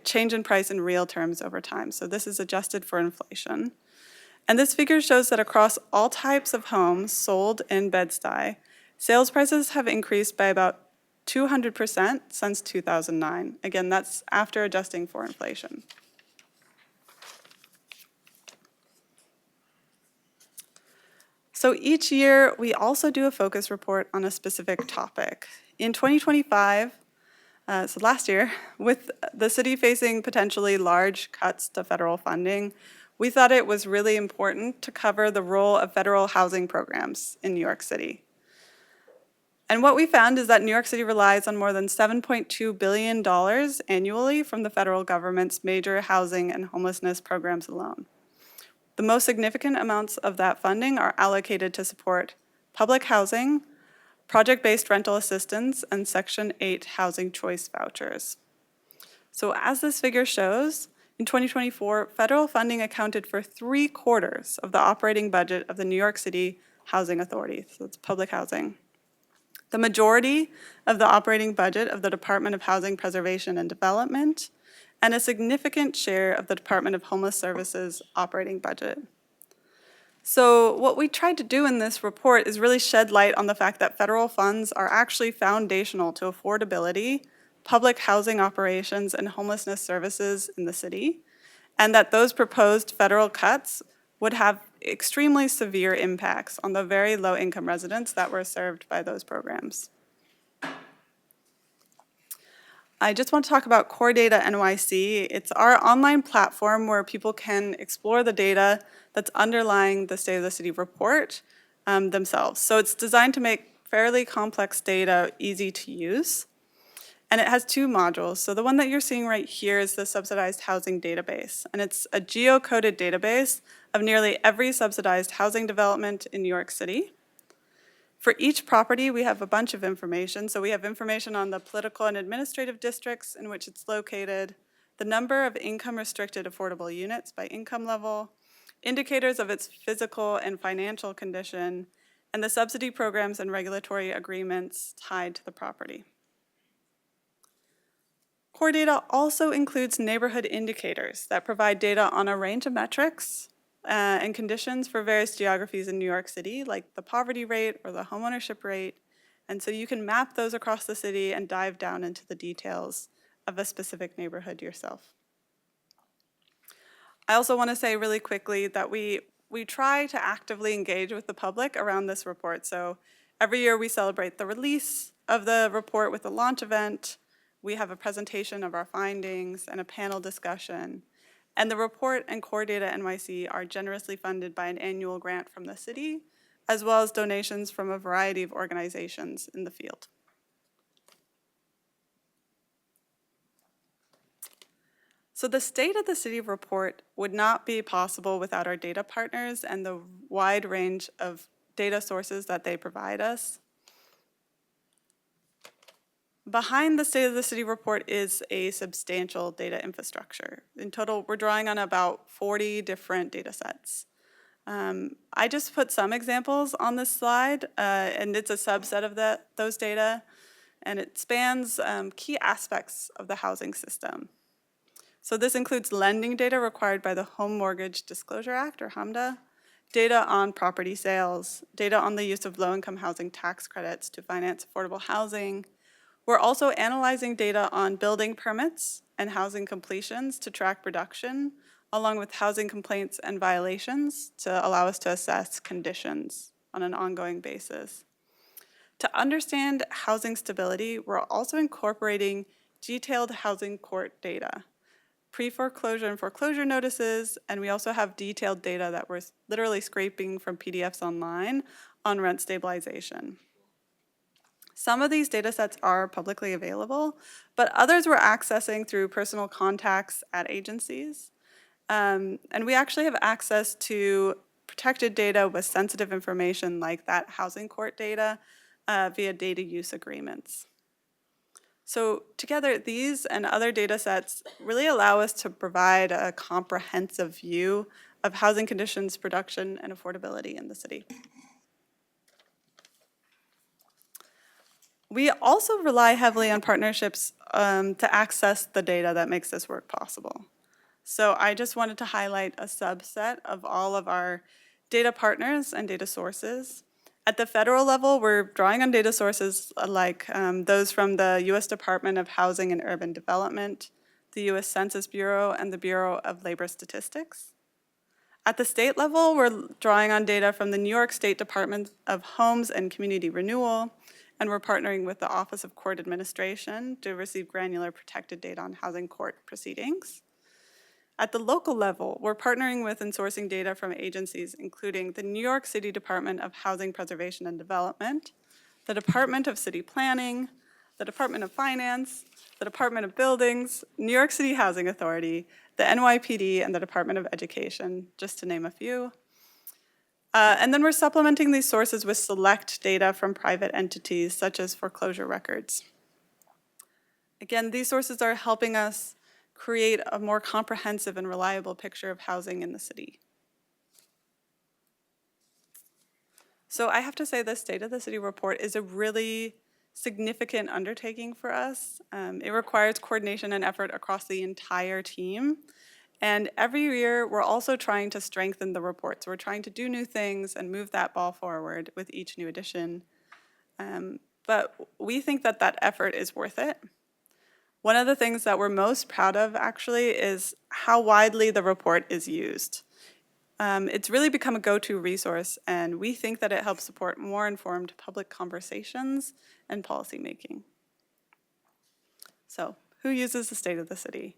change in price in real terms over time. So this is adjusted for inflation. And this figure shows that across all types of homes sold in Bed-Stuy, sales prices have increased by about 200% since 2009. Again, that's after adjusting for inflation. So each year, we also do a focus report on a specific topic. In 2025, so last year, with the city facing potentially large cuts to federal funding, we thought it was really important to cover the role of federal housing programs in New York City. And what we found is that New York City relies on more than $7.2 billion annually from the federal government's major housing and homelessness programs alone. The most significant amounts of that funding are allocated to support public housing, project-based rental assistance, and Section 8 housing choice vouchers. So as this figure shows, in 2024, federal funding accounted for 3/4 of the operating budget of the New York City Housing Authority, so it's public housing. The majority of the operating budget of the Department of Housing Preservation and Development, and a significant share of the Department of Homeless Services operating budget. So what we tried to do in this report is really shed light on the fact that federal funds are actually foundational to affordability, public housing operations, and homelessness services in the city, and that those proposed federal cuts would have extremely severe impacts on the very low-income residents that were served by those programs. I just want to talk about Core Data NYC. It's our online platform where people can explore the data that's underlying the State of the City report themselves. So it's designed to make fairly complex data easy to use. And it has two modules. So the one that you're seeing right here is the subsidized housing database. And it's a geocoded database of nearly every subsidized housing development in New York City. For each property, we have a bunch of information. So we have information on the political and administrative districts in which it's located, the number of income-restricted affordable units by income level, indicators of its physical and financial condition, and the subsidy programs and regulatory agreements tied to the property. Core Data also includes neighborhood indicators that provide data on a range of metrics and conditions for various geographies in New York City, like the poverty rate or the homeownership rate. And so you can map those across the city and dive down into the details of a specific neighborhood yourself. I also want to say really quickly that we try to actively engage with the public around this report. So every year we celebrate the release of the report with a launch event. We have a presentation of our findings and a panel discussion. And the report and Core Data NYC are generously funded by an annual grant from the city, as well as donations from a variety of organizations in the field. So the State of the City report would not be possible without our data partners and the wide range of data sources that they provide us. Behind the State of the City report is a substantial data infrastructure. In total, we're drawing on about 40 different data sets. I just put some examples on this slide, and it's a subset of those data, and it spans key aspects of the housing system. So this includes lending data required by the Home Mortgage Disclosure Act, or HMDA, data on property sales, data on the use of low-income housing tax credits to finance affordable housing. We're also analyzing data on building permits and housing completions to track production, along with housing complaints and violations to allow us to assess conditions on an ongoing basis. To understand housing stability, we're also incorporating detailed housing court data, pre-foreclosure and foreclosure notices, and we also have detailed data that we're literally scraping from PDFs online on rent stabilization. Some of these data sets are publicly available, but others we're accessing through personal contacts at agencies. And we actually have access to protected data with sensitive information like that housing court data via data use agreements. So together, these and other data sets really allow us to provide a comprehensive view of housing conditions, production, and affordability in the city. We also rely heavily on partnerships to access the data that makes this work possible. So I just wanted to highlight a subset of all of our data partners and data sources. At the federal level, we're drawing on data sources like those from the U.S. Department of Housing and Urban Development, the U.S. Census Bureau, and the Bureau of Labor Statistics. At the state level, we're drawing on data from the New York State Department of Homes and Community Renewal, and we're partnering with the Office of Court Administration to receive granular protected data on housing court proceedings. At the local level, we're partnering with and sourcing data from agencies including the New York City Department of Housing Preservation and Development, the Department of City Planning, the Department of Finance, the Department of Buildings, New York City Housing Authority, the NYPD, and the Department of Education, just to name a few. And then we're supplementing these sources with select data from private entities, such as foreclosure records. Again, these sources are helping us create a more comprehensive and reliable picture of housing in the city. So I have to say the State of the City report is a really significant undertaking for us. It requires coordination and effort across the entire team. And every year, we're also trying to strengthen the report. So we're trying to do new things and move that ball forward with each new edition. But we think that that effort is worth it. One of the things that we're most proud of, actually, is how widely the report is used. It's really become a go-to resource, and we think that it helps support more informed public conversations and policymaking. So, who uses the State of the City?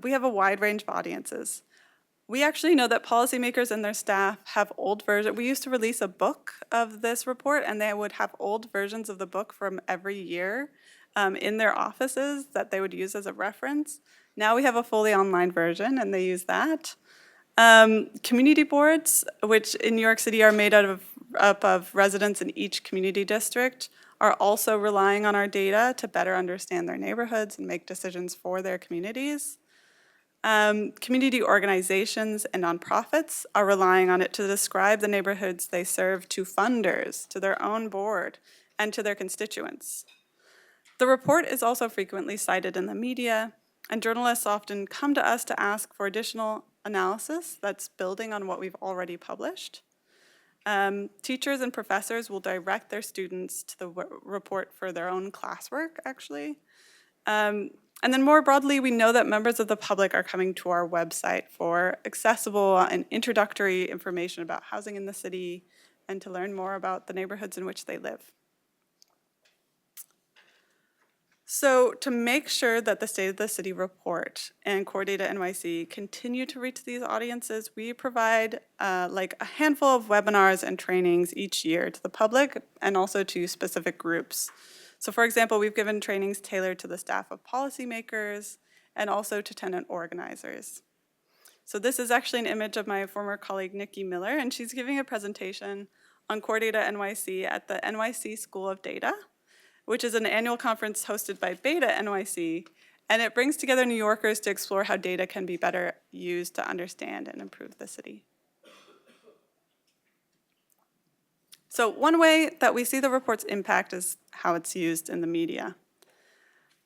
We have a wide range of audiences. We actually know that policymakers and their staff have old versions. We used to release a book of this report, and they would have old versions of the book from every year in their offices that they would use as a reference. Now we have a fully online version, and they use that. Community boards, which in New York City are made up of residents in each community district, are also relying on our data to better understand their neighborhoods and make decisions for their communities. Community organizations and nonprofits are relying on it to describe the neighborhoods they serve to funders, to their own board, and to their constituents. The report is also frequently cited in the media, and journalists often come to us to ask for additional analysis that's building on what we've already published. Teachers and professors will direct their students to the report for their own classwork, actually. And then more broadly, we know that members of the public are coming to our website for accessible and introductory information about housing in the city and to learn more about the neighborhoods in which they live. So to make sure that the State of the City report and Core Data NYC continue to reach these audiences, we provide like a handful of webinars and trainings each year to the public and also to specific groups. So for example, we've given trainings tailored to the staff of policymakers and also to tenant organizers. So this is actually an image of my former colleague, Nikki Miller, and she's giving a presentation on Core Data NYC at the NYC School of Data, which is an annual conference hosted by Beta NYC, and it brings together New Yorkers to explore how data can be better used to understand and improve the city. So one way that we see the report's impact is how it's used in the media.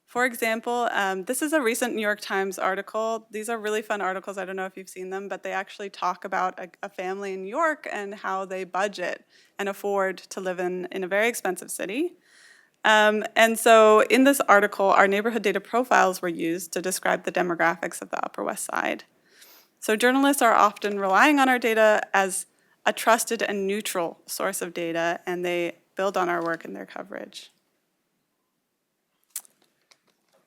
For example, this is a recent New York Times article. These are really fun articles. I don't know if you've seen them, but they actually talk about a family in New York and how they budget and afford to live in a very expensive city. And so in this article, our neighborhood data profiles were used to describe the demographics of the Upper West Side. So journalists are often relying on our data as a trusted and neutral source of data, and they build on our work in their coverage.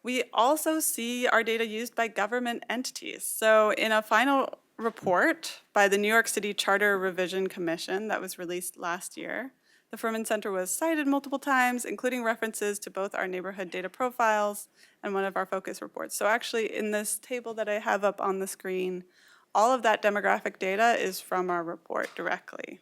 We also see our data used by government entities. So in a final report by the New York City Charter Revision Commission that was released last year, the Furman Center was cited multiple times, including references to both our neighborhood data profiles and one of our focus reports. So actually, in this table that I have up on the screen, all of that demographic data is from our report directly.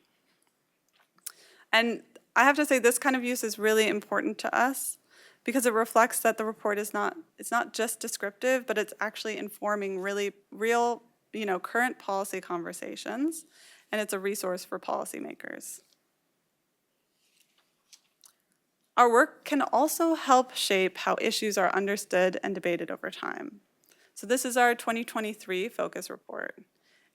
And I have to say, this kind of use is really important to us because it reflects that the report is it's not just descriptive, but it's actually informing real, current policy conversations, and it's a resource for policymakers. Our work can also help shape how issues are understood and debated over time. So this is our 2023 focus report,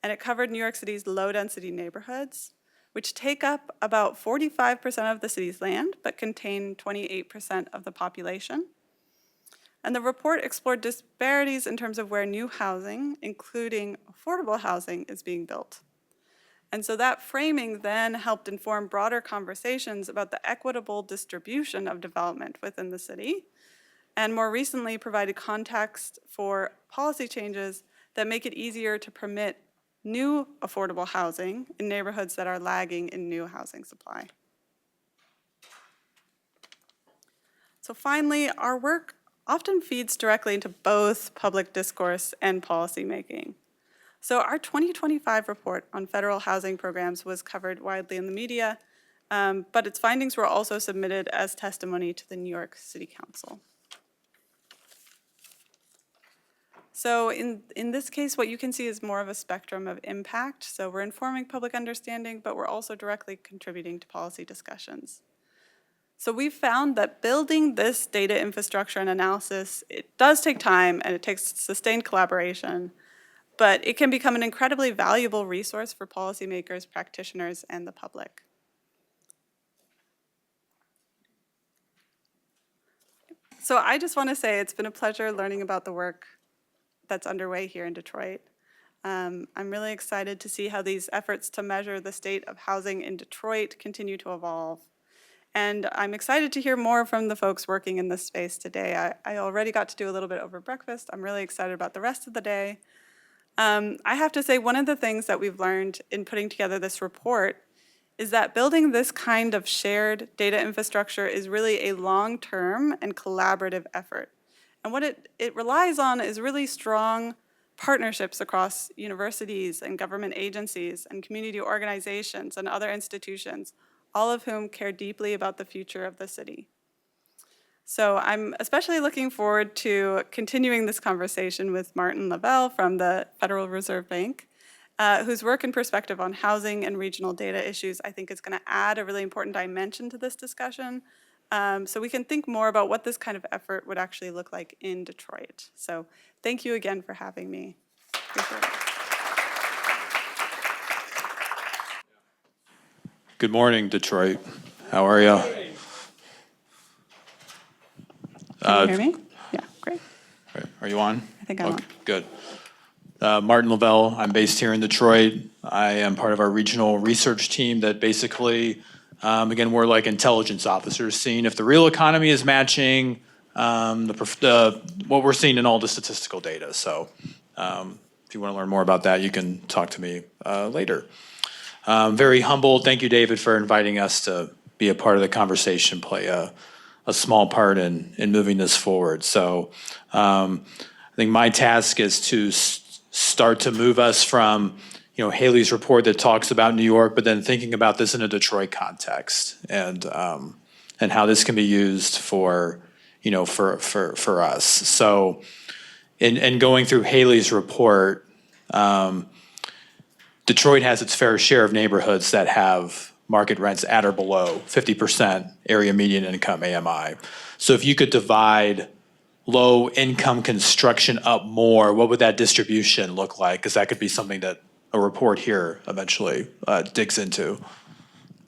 and it covered New York City's low-density neighborhoods, which take up about 45% of the city's land, but contain 28% of the population. And the report explored disparities in terms of where new housing, including affordable housing, is being built. And so that framing then helped inform broader conversations about the equitable distribution of development within the city, and more recently provided context for policy changes that make it easier to permit new affordable housing in neighborhoods that are lagging in new housing supply. So finally, our work often feeds directly into both public discourse and policy making. So our 2025 report on federal housing programs was covered widely in the media, but its findings were also submitted as testimony to the New York City Council. So in this case, what you can see is more of a spectrum of impact. So we're informing public understanding, but we're also directly contributing to policy discussions. So we've found that building this data infrastructure and analysis, it does take time and it takes sustained collaboration, but it can become an incredibly valuable resource for policymakers, practitioners, and the public. So I just want to say it's been a pleasure learning about the work that's underway here in Detroit. I'm really excited to see how these efforts to measure the state of housing in Detroit continue to evolve. And I'm excited to hear more from the folks working in this space today. I already got to do a little bit over breakfast. I'm really excited about the rest of the day. I have to say, one of the things that we've learned in putting together this report is that building this kind of shared data infrastructure is really a long-term and collaborative effort. And what it relies on is really strong partnerships across universities and government agencies and community organizations and other institutions, all of whom care deeply about the future of the city. So I'm especially looking forward to continuing this conversation with Martin Lavelle from the Federal Reserve Bank, whose work and perspective on housing and regional data issues I think is going to add a really important dimension to this discussion, so we can think more about what this kind of effort would actually look like in Detroit. So thank you again for having me. Appreciate it.
Good morning, Detroit. How are you?
Can you hear me? Yeah, great.
Are you on?
I think I'm on.
Good. Martin Lavelle. I'm based here in Detroit. I am part of our regional research team that basically, again, we're like intelligence officers, seeing if the real economy is matching what we're seeing in all the statistical data. So if you want to learn more about that, you can talk to me later. Very humbled. Thank you, David, for inviting us to be a part of the conversation, play a small part in moving this forward. So I think my task is to start to move us from, Haley's report that talks about New York, but then thinking about this in a Detroit context and how this can be used for us. So in going through Haley's report, Detroit has its fair share of neighborhoods that have market rents at or below 50% area median income AMI. So if you could divide low income construction up more, what would that distribution look like? Because that could be something that a report here eventually digs into.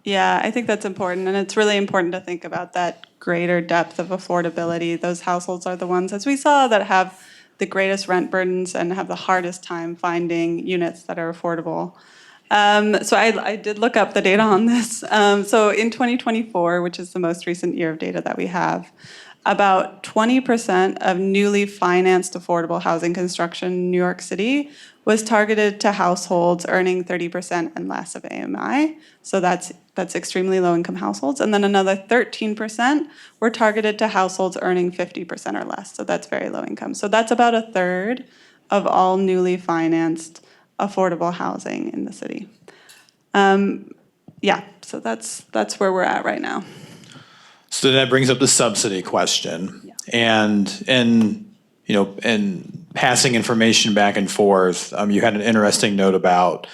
Yeah, I think that's important, and it's really important to think about that greater depth of affordability. Those households are the ones, as we saw, that have the greatest rent burdens and have the hardest time finding units that are affordable. So I did look up the data on this. So in 2024, which is the most recent year of data that we have, about 20% of newly financed affordable housing construction in New York City was targeted to households earning 30% and less of AMI. So that's extremely low income households. And then another 13% were targeted to households earning 50% or less. So that's very low income. So that's about a third of all newly financed affordable housing in the city. Yeah, so that's where we're at right now.
So that brings up the subsidy question. Yeah. And passing information back and forth, you had an interesting note about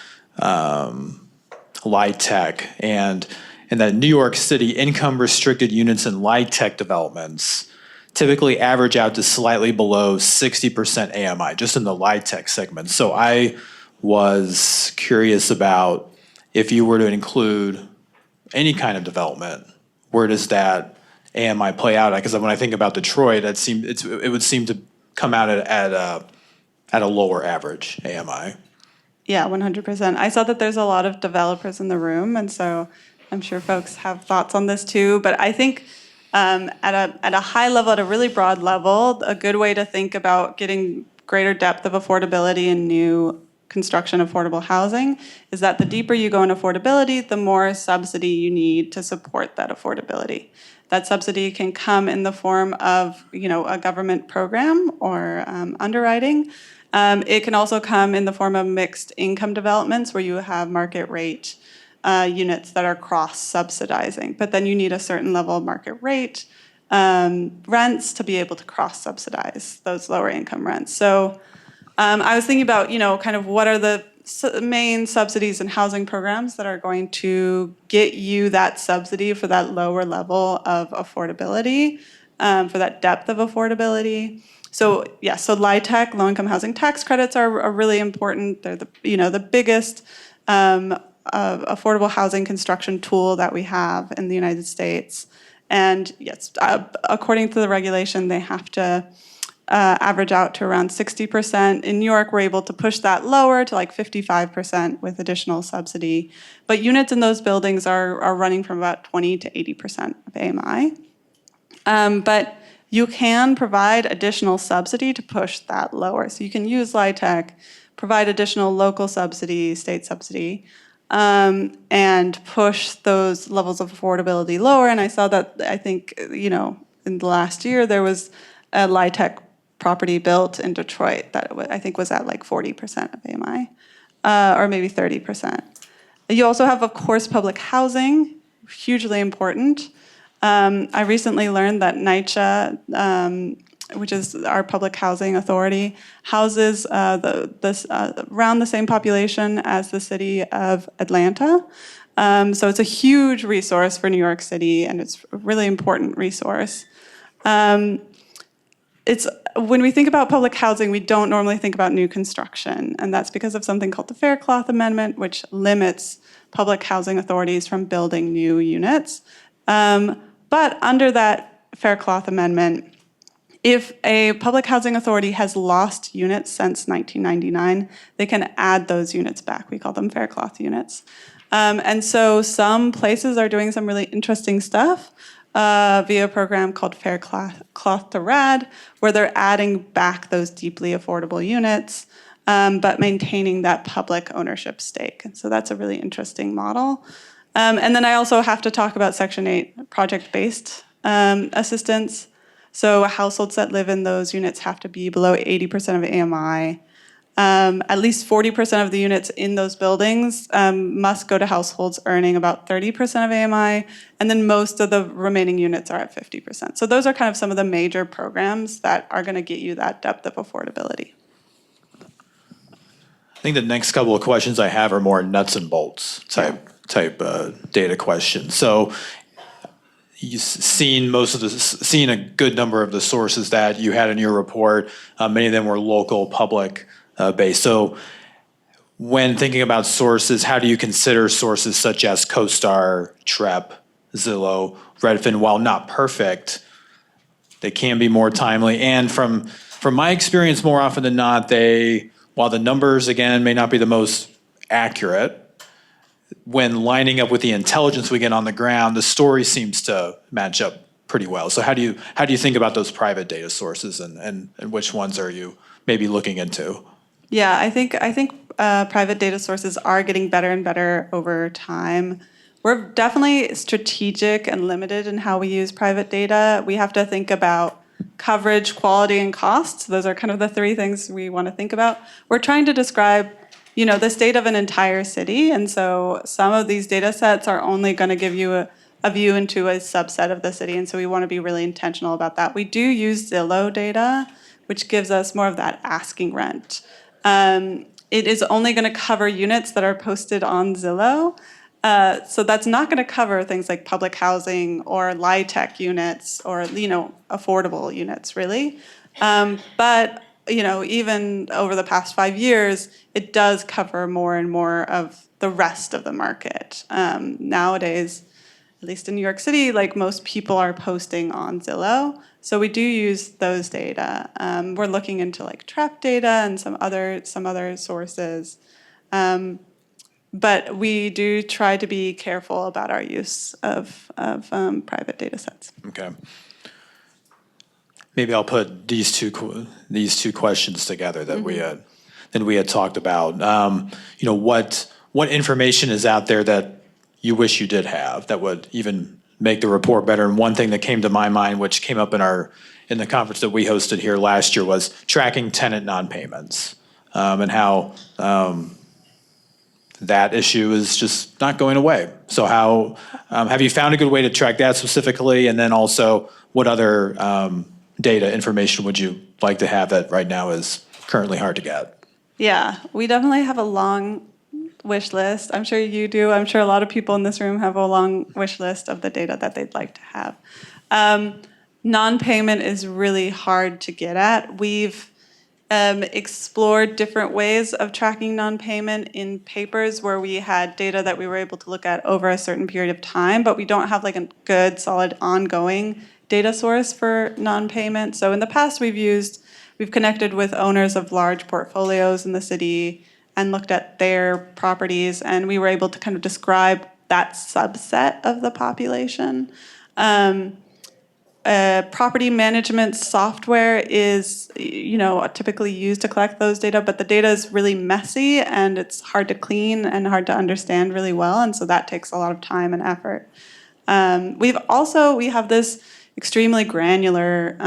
light tech and that New York City income restricted units in light tech developments typically average out to slightly below 60% AMI, just in the LIHTC segment. So I was curious about if you were to include any kind of development, where does that AMI play out? Because when I think about Detroit, it would seem to come out at a lower average AMI.
Yeah, 100%. I saw that there's a lot of developers in the room, and so I'm sure folks have thoughts on this too. But I think at a high level, at a really broad level, a good way to think about getting greater depth of affordability in new construction affordable housing is that the deeper you go in affordability, the more subsidy you need to support that affordability. That subsidy can come in the form of, a government program or underwriting. It can also come in the form of mixed income developments where you have market rate units that are cross-subsidizing. But then you need a certain level of market rate rents to be able to cross-subsidize those lower income rents. So I was thinking about, kind of what are the main subsidies and housing programs that are going to get you that subsidy for that lower level of affordability, for that depth of affordability. So yeah, so LIHTC, low-income housing tax credits are really important. They're the biggest affordable housing construction tool that we have in the United States. And yes, according to the regulation, they have to average out to around 60%. In New York, we're able to push that lower to like 55% with additional subsidy. But units in those buildings are running from about 20 to 80% of AMI. But you can provide additional subsidy to push that lower. So you can use LIHTC, provide additional local subsidy, state subsidy, and push those levels of affordability lower. And I saw that, I think, in the last year, there was a LIHTC property built in Detroit that I think was at like 40% of AMI, or maybe 30%. You also have, of course, public housing, hugely important. I recently learned that NYCHA, which is our public housing authority, houses around the same population as the city of Atlanta. So it's a huge resource for New York City, and it's a really important resource. When we think about public housing, we don't normally think about new construction, and that's because of something called the Faircloth Amendment, which limits public housing authorities from building new units. But under that Faircloth Amendment, if a public housing authority has lost units since 1999, they can add those units back. We call them Faircloth units. And so some places are doing some really interesting stuff via a program called Faircloth to RAD, where they're adding back those deeply affordable units, but maintaining that public ownership stake. And so that's a really interesting model. And then I also have to talk about Section 8 project-based assistance. So households that live in those units have to be below 80% of AMI. At least 40% of the units in those buildings must go to households earning about 30% of AMI, and then most of the remaining units are at 50%. So those are kind of some of the major programs that are going to get you that depth of affordability.
I think the next couple of questions I have are more nuts and bolts type data questions. So you've seen a good number of the sources that you had in your report. Many of them were local, public based. So when thinking about sources, how do you consider sources such as CoStar, TREP, Zillow, Redfin? While not perfect, they can be more timely. And from my experience, more often than not, while the numbers, again, may not be the most accurate, when lining up with the intelligence we get on the ground, the story seems to match up pretty well. So how do you think about those private data sources, and which ones are you maybe looking into?
Yeah, I think private data sources are getting better and better over time. We're definitely strategic and limited in how we use private data. We have to think about coverage, quality, and cost. Those are kind of the three things we want to think about. We're trying to describe, the state of an entire city, and so some of these data sets are only going to give you a view into a subset of the city, and so we want to be really intentional about that. We do use Zillow data, which gives us more of that asking rent. It is only going to cover units that are posted on Zillow, So that's not going to cover things like public housing or LIHTC units or, affordable units, really. But, even over the past 5 years, it does cover more and more of the rest of the market. Nowadays, at least in New York City, like most people are posting on Zillow. So we do use those data. We're looking into like trap data and some other sources. But we do try to be careful about our use of private data sets.
Okay. Maybe I'll put these two questions together that we had talked about. What information is out there that you wish you did have that would even make the report better? And one thing that came to my mind, which came up in the conference that we hosted here last year, was tracking tenant non-payments, and how that issue is just not going away. So how have you found a good way to track that specifically? And then also, what other data information would you like to have that right now is currently hard to get?
Yeah, we definitely have a long wish list. I'm sure you do. I'm sure a lot of people in this room have a long wish list of the data that they'd like to have. Non-payment is really hard to get at. We've explored different ways of tracking non-payment in papers where we had data that we were able to look at over a certain period of time, but we don't have like a good, solid, ongoing data source for non-payment. So in the past, we've connected with owners of large portfolios in the city and looked at their properties, and we were able to kind of describe that subset of the population. Property management software is, typically used to collect those data, but the data is really messy and it's hard to clean and hard to understand really well, and so that takes a lot of time and effort. We have this extremely granular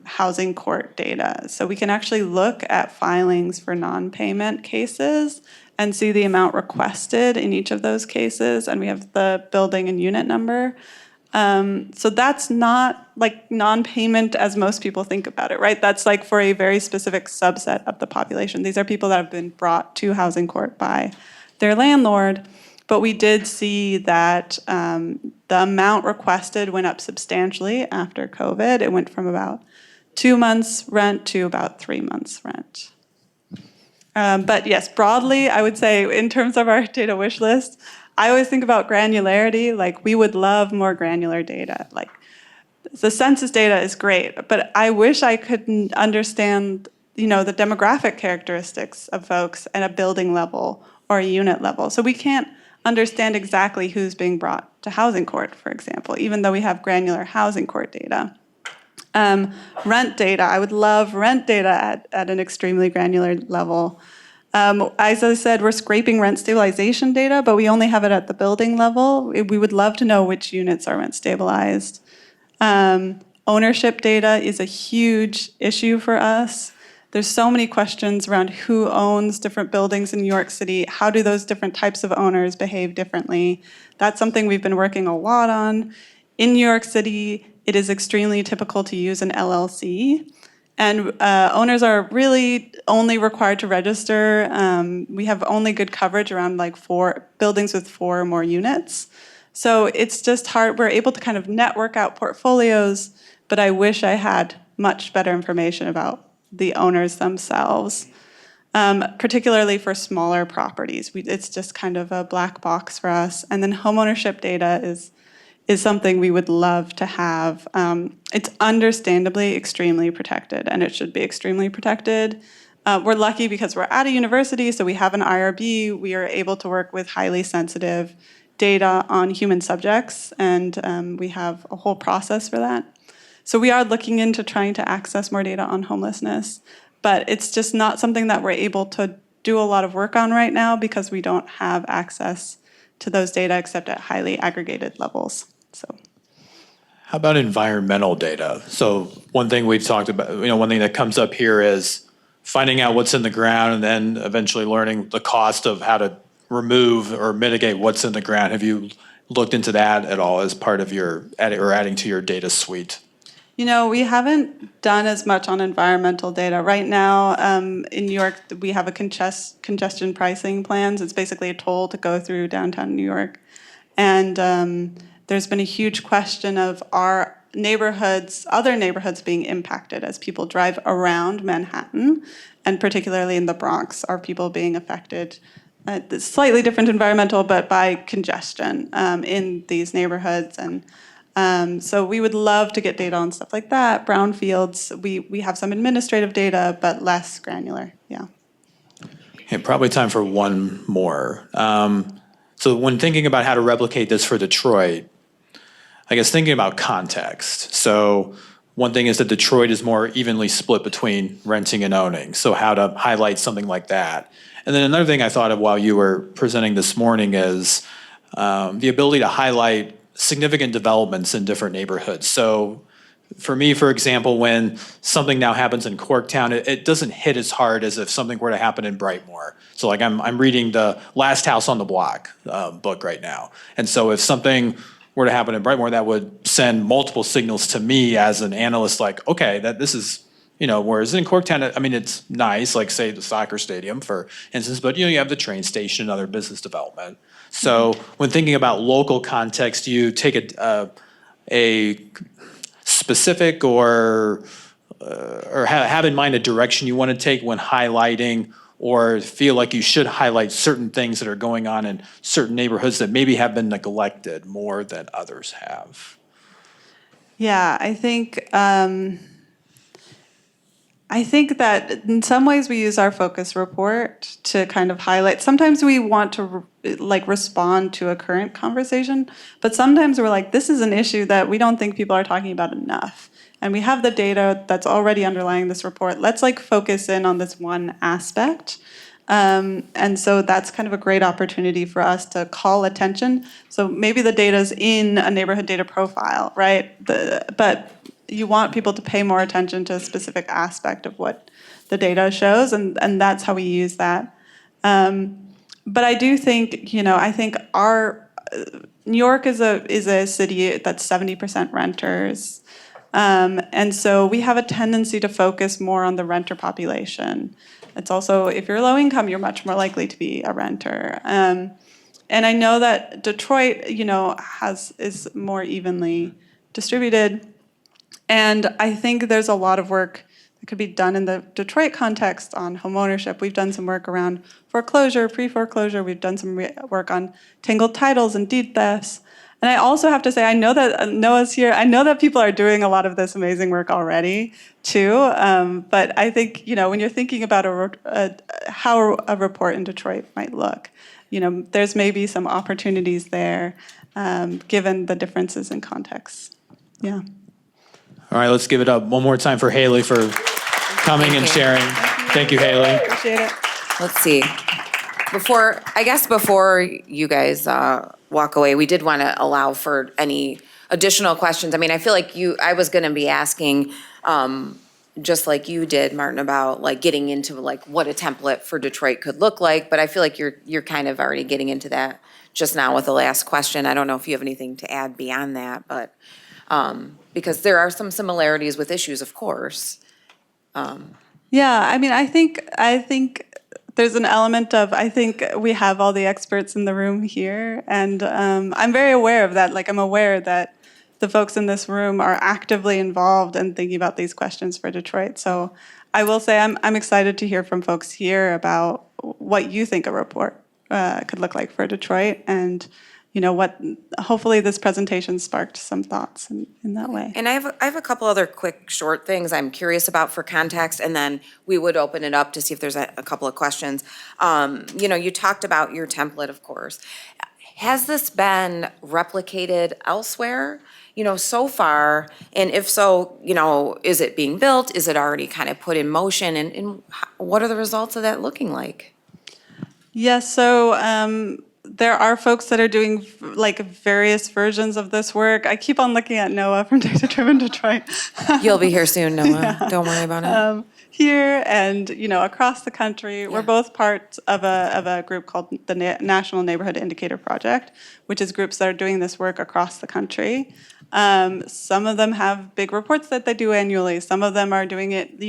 housing court data, so we can actually look at filings for non-payment cases and see the amount requested in each of those cases, and we have the building and unit number. So that's not like non-payment as most people think about it, right? That's like for a very specific subset of the population. These are people that have been brought to housing court by their landlord. But we did see that the amount requested went up substantially after COVID. It went from about 2 months' rent to about 3 months' rent. But yes, broadly, I would say in terms of our data wish list, I always think about granularity. Like, we would love more granular data. Like, the census data is great, but I wish I could understand, the demographic characteristics of folks at a building level or a unit level. So we can't understand exactly who's being brought to housing court, for example, even though we have granular housing court data. Rent data, I would love rent data at an extremely granular level. As I said, we're scraping rent stabilization data, but we only have it at the building level. We would love to know which units are rent stabilized. Ownership data is a huge issue for us. There's so many questions around who owns different buildings in New York City. How do those different types of owners behave differently? That's something we've been working a lot on. In New York City, it is extremely typical to use an LLC. And owners are really only required to register. We have only good coverage around like 4 buildings with 4 or more units. So it's just hard. We're able to kind of network out portfolios, but I wish I had much better information about the owners themselves, particularly for smaller properties. It's just kind of a black box for us. And then homeownership data is something we would love to have. It's understandably extremely protected, and it should be extremely protected. We're lucky because we're at a university, so we have an IRB. We are able to work with highly sensitive data on human subjects, and we have a whole process for that. So we are looking into trying to access more data on homelessness, but it's just not something that we're able to do a lot of work on right now because we don't have access to those data except at highly aggregated levels. So,
How about environmental data? So one thing we've talked about, one thing that comes up here is finding out what's in the ground and then eventually learning the cost of how to remove or mitigate what's in the ground. Have you looked into that at all as part of your, or adding to your data suite?
we haven't done as much on environmental data. Right now, in New York, we have a congestion pricing plans. It's basically a toll to go through downtown New York. And there's been a huge question of are other neighborhoods being impacted as people drive around Manhattan, and particularly in the Bronx, are people being affected, slightly different environmental, but by congestion in these neighborhoods. And so we would love to get data on stuff like that. Brownfields, we have some administrative data, but less granular, yeah.
Okay, probably time for one more. So when thinking about how to replicate this for Detroit, I guess thinking about context. So one thing is that Detroit is more evenly split between renting and owning. So how to highlight something like that. And then another thing I thought of while you were presenting this morning is the ability to highlight significant developments in different neighborhoods. So for me, for example, when something now happens in Corktown, it doesn't hit as hard as if something were to happen in Brightmoor. So like I'm reading the Last House on the Block book right now. And so if something were to happen in Brightmoor, that would send multiple signals to me as an analyst, like, okay, that this is, whereas in Corktown, I mean, it's nice, like say the soccer stadium, for instance, but you have the train station and other business development. So when thinking about local context, do you take a specific or have in mind a direction you want to take when highlighting, or feel like you should highlight certain things that are going on in certain neighborhoods that maybe have been neglected more than others have?
Yeah, I think that in some ways we use our focus report to kind of highlight. Sometimes we want to respond to a current conversation, but sometimes we're like, this is an issue that we don't think people are talking about enough. And we have the data that's already underlying this report. Let's focus in on this one aspect. And so that's kind of a great opportunity for us to call attention. So maybe the data's in a neighborhood data profile, right? But you want people to pay more attention to a specific aspect of what the data shows, and that's how we use that. But I do think, I think New York is a city that's 70% renters. And so we have a tendency to focus more on the renter population. It's also, if you're low income, you're much more likely to be a renter. And I know that Detroit, is more evenly distributed. And I think there's a lot of work that could be done in the Detroit context on home ownership. We've done some work around foreclosure, pre-foreclosure. We've done some work on tangled titles and deed thefts. And I also have to say, I know that Noah's here. I know that people are doing a lot of this amazing work already, too. But I think, when you're thinking about how a report in Detroit might look, there's maybe some opportunities there, given the differences in context. Yeah.
All right, let's give it up one more time for Haley for coming and sharing. Thank you, Haley.
Appreciate it.
Let's see. Before you guys walk away, we did want to allow for any additional questions. I mean, I feel like I was going to be asking, just like you did, Martin, about getting into what a template for Detroit could look like, but I feel like you're kind of already getting into that just now with the last question. I don't know if you have anything to add beyond that, but because there are some similarities with issues, of course.
Yeah, I mean, I think there's an element of, I think we have all the experts in the room here, and I'm very aware of that. I'm aware that the folks in this room are actively involved in thinking about these questions for Detroit. So I will say I'm excited to hear from folks here about what you think a report could look like for Detroit, and what hopefully this presentation sparked some thoughts in that way.
And I have a couple other quick short things I'm curious about for context, and then we would open it up to see if there's a couple of questions. You talked about your template, of course. Has this been replicated elsewhere, so far? And if so, is it being built? Is it already kind of put in motion? And what are the results of that looking like?
Yes, so there are folks that are doing various versions of this work. I keep on looking at Noah from Data Driven Detroit.
You'll be here soon, Noah. Don't worry about it.
Here and across the country, we're both part of a group called the National Neighborhood Indicator Project, which is groups that are doing this work across the country. Some of them have big reports that they do annually. Some of them are doing it,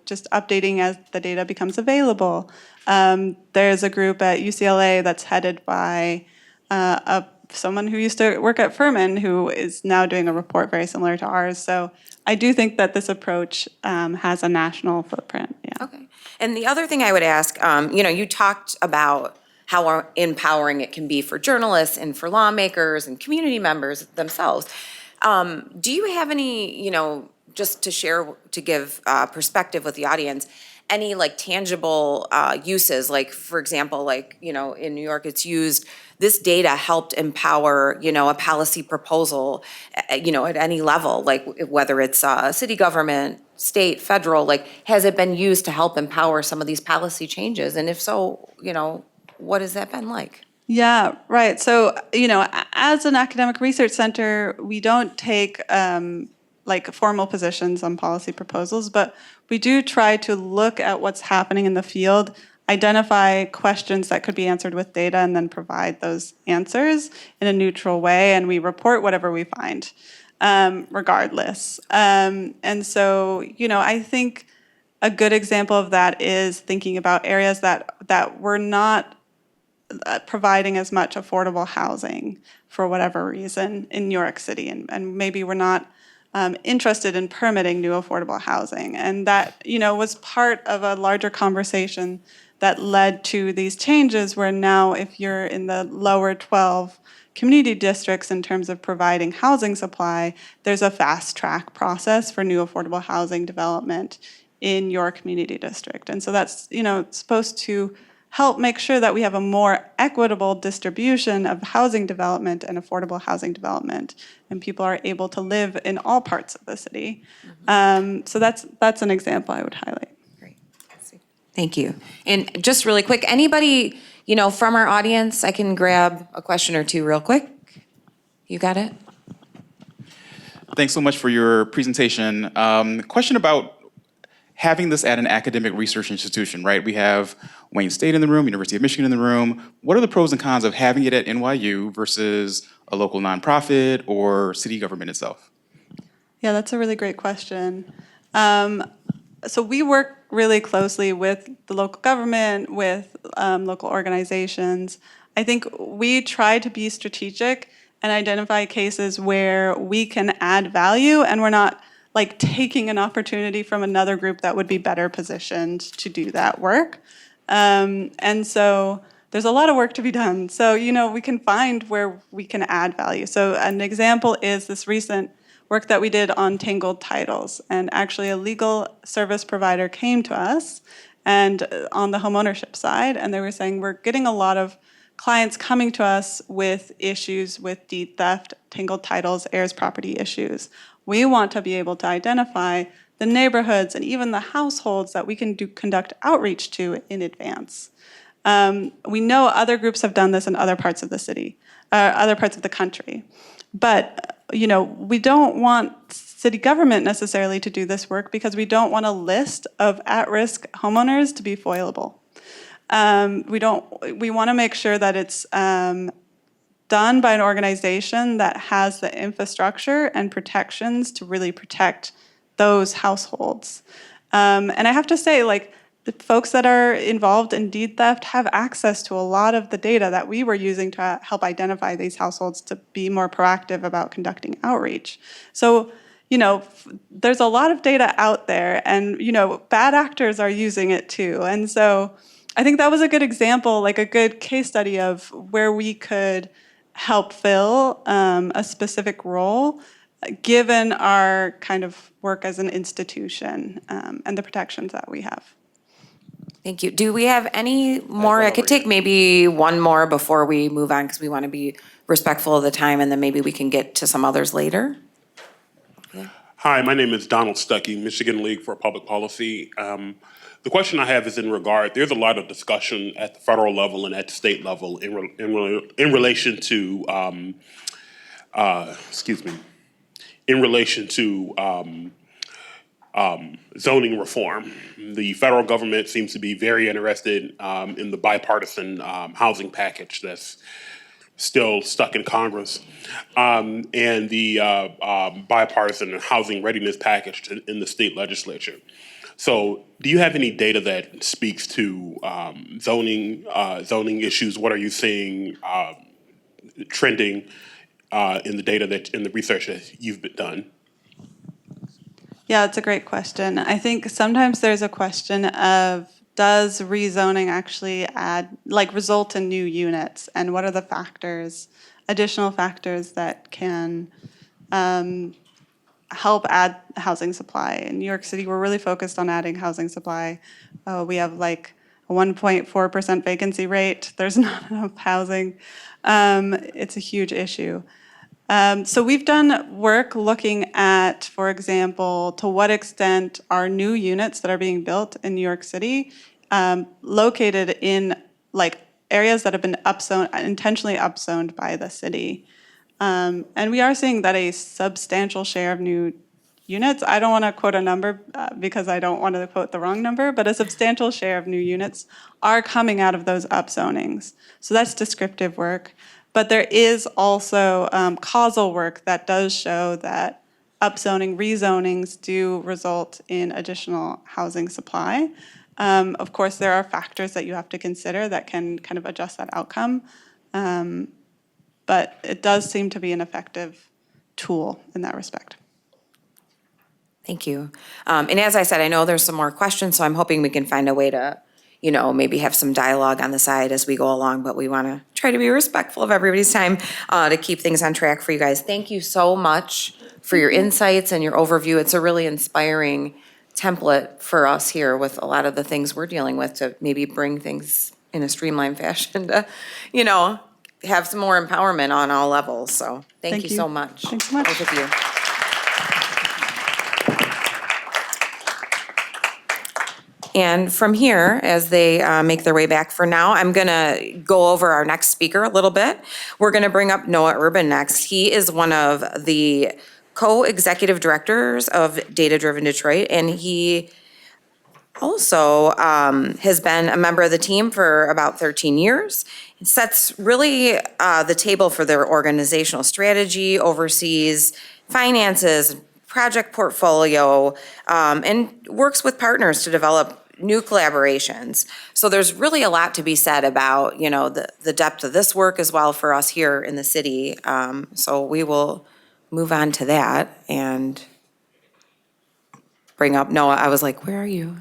just updating as the data becomes available. There's a group at UCLA that's headed by a someone who used to work at Furman who is now doing a report very similar to ours. So I do think that this approach has a national footprint. Yeah.
Okay. And the other thing I would ask, you talked about how empowering it can be for journalists and for lawmakers and community members themselves. Do you have any, just to share, to give perspective with the audience, any like tangible uses? Like, for example, in New York, it's used, this data helped empower, a policy proposal, at any level, like whether it's city government, state, federal, like, has it been used to help empower some of these policy changes? And if so, what has that been like?
Yeah, right. So, as an academic research center, we don't take formal positions on policy proposals, but we do try to look at what's happening in the field, identify questions that could be answered with data, and then provide those answers in a neutral way, and we report whatever we find, regardless. And so, I think a good example of that is thinking about areas that were not providing as much affordable housing for whatever reason in New York City, and maybe we're not interested in permitting new affordable housing. And that, was part of a larger conversation that led to these changes where now if you're in the lower 12 community districts in terms of providing housing supply, there's a fast track process for new affordable housing development in your community district. And so that's, supposed to help make sure that we have a more equitable distribution of housing development and affordable housing development, and people are able to live in all parts of the city. So that's an example I would highlight.
Great. Thank you. And just really quick, anybody, from our audience, I can grab a question or two real quick. You got it?
Thanks so much for your presentation. Question about having this at an academic research institution, right? We have Wayne State in the room, University of Michigan in the room. What are the pros and cons of having it at NYU versus a local nonprofit or city government itself?
Yeah, that's a really great question. So we work really closely with the local government, with local organizations. I think we try to be strategic and identify cases where we can add value and we're not taking an opportunity from another group that would be better positioned to do that work. And so there's a lot of work to be done. So, we can find where we can add value. So an example is this recent work that we did on tangled titles. And actually a legal service provider came to us and on the homeownership side, and they were saying, we're getting a lot of clients coming to us with issues with deed theft, tangled titles, heirs property issues. We want to be able to identify the neighborhoods and even the households that we can conduct outreach to in advance. We know other groups have done this in other parts of the city, other parts of the country. But, we don't want city government necessarily to do this work because we don't want a list of at-risk homeowners to be foilable. We want to make sure that it's done by an organization that has the infrastructure and protections to really protect those households. And I have to say, the folks that are involved in deed theft have access to a lot of the data that we were using to help identify these households to be more proactive about conducting outreach. So, there's a lot of data out there, and, bad actors are using it too. And so I think that was a good example, a good case study of where we could help fill a specific role given our kind of work as an institution and the protections that we have.
Thank you. Do we have any more? I could take maybe one more before we move on because we want to be respectful of the time, and then maybe we can get to some others later.
Hi, my name is Donald Stuckey, Michigan League for Public Policy. The question I have is there's a lot of discussion at the federal level and at the state level in relation to, zoning reform. The federal government seems to be very interested in the bipartisan housing package that's still stuck in Congress, and the bipartisan housing readiness package in the state legislature. So do you have any data that speaks to zoning issues? What are you seeing trending in the data in the research that you've done?
Yeah, it's a great question. I think sometimes there's a question of, does rezoning actually result in new units? And what are the factors, additional factors that can help add housing supply? In New York City, we're really focused on adding housing supply. We have like a 1.4% vacancy rate. There's not enough housing. It's a huge issue. So we've done work looking at, for example, to what extent are new units that are being built in New York City located in areas that have been intentionally upzoned by the city. And we are seeing that a substantial share of new units, I don't want to quote a number because I don't want to quote the wrong number, but a substantial share of new units are coming out of those upzonings. So that's descriptive work. But there is also causal work that does show that upzoning, rezonings do result in additional housing supply. Of course, there are factors that you have to consider that can kind of adjust that outcome. But it does seem to be an effective tool in that respect.
Thank you. And as I said, I know there's some more questions, so I'm hoping we can find a way to, maybe have some dialogue on the side as we go along, but we want to try to be respectful of everybody's time to keep things on track for you guys. Thank you so much for your insights and your overview. It's a really inspiring template for us here with a lot of the things we're dealing with to maybe bring things in a streamlined fashion to, have some more empowerment on all levels. So thank you so much.
Thanks so much.
Both of you. And from here, as they make their way back for now, I'm going to go over our next speaker a little bit. We're going to bring up Noah Urban next. He is one of the co-executive directors of Data Driven Detroit, and he also has been a member of the team for about 13 years. It sets really the table for their organizational strategy, oversees finances, project portfolio, and works with partners to develop new collaborations. So there's really a lot to be said about, the depth of this work as well for us here in the city. So we will move on to that and bring up Noah. I was like, where are you?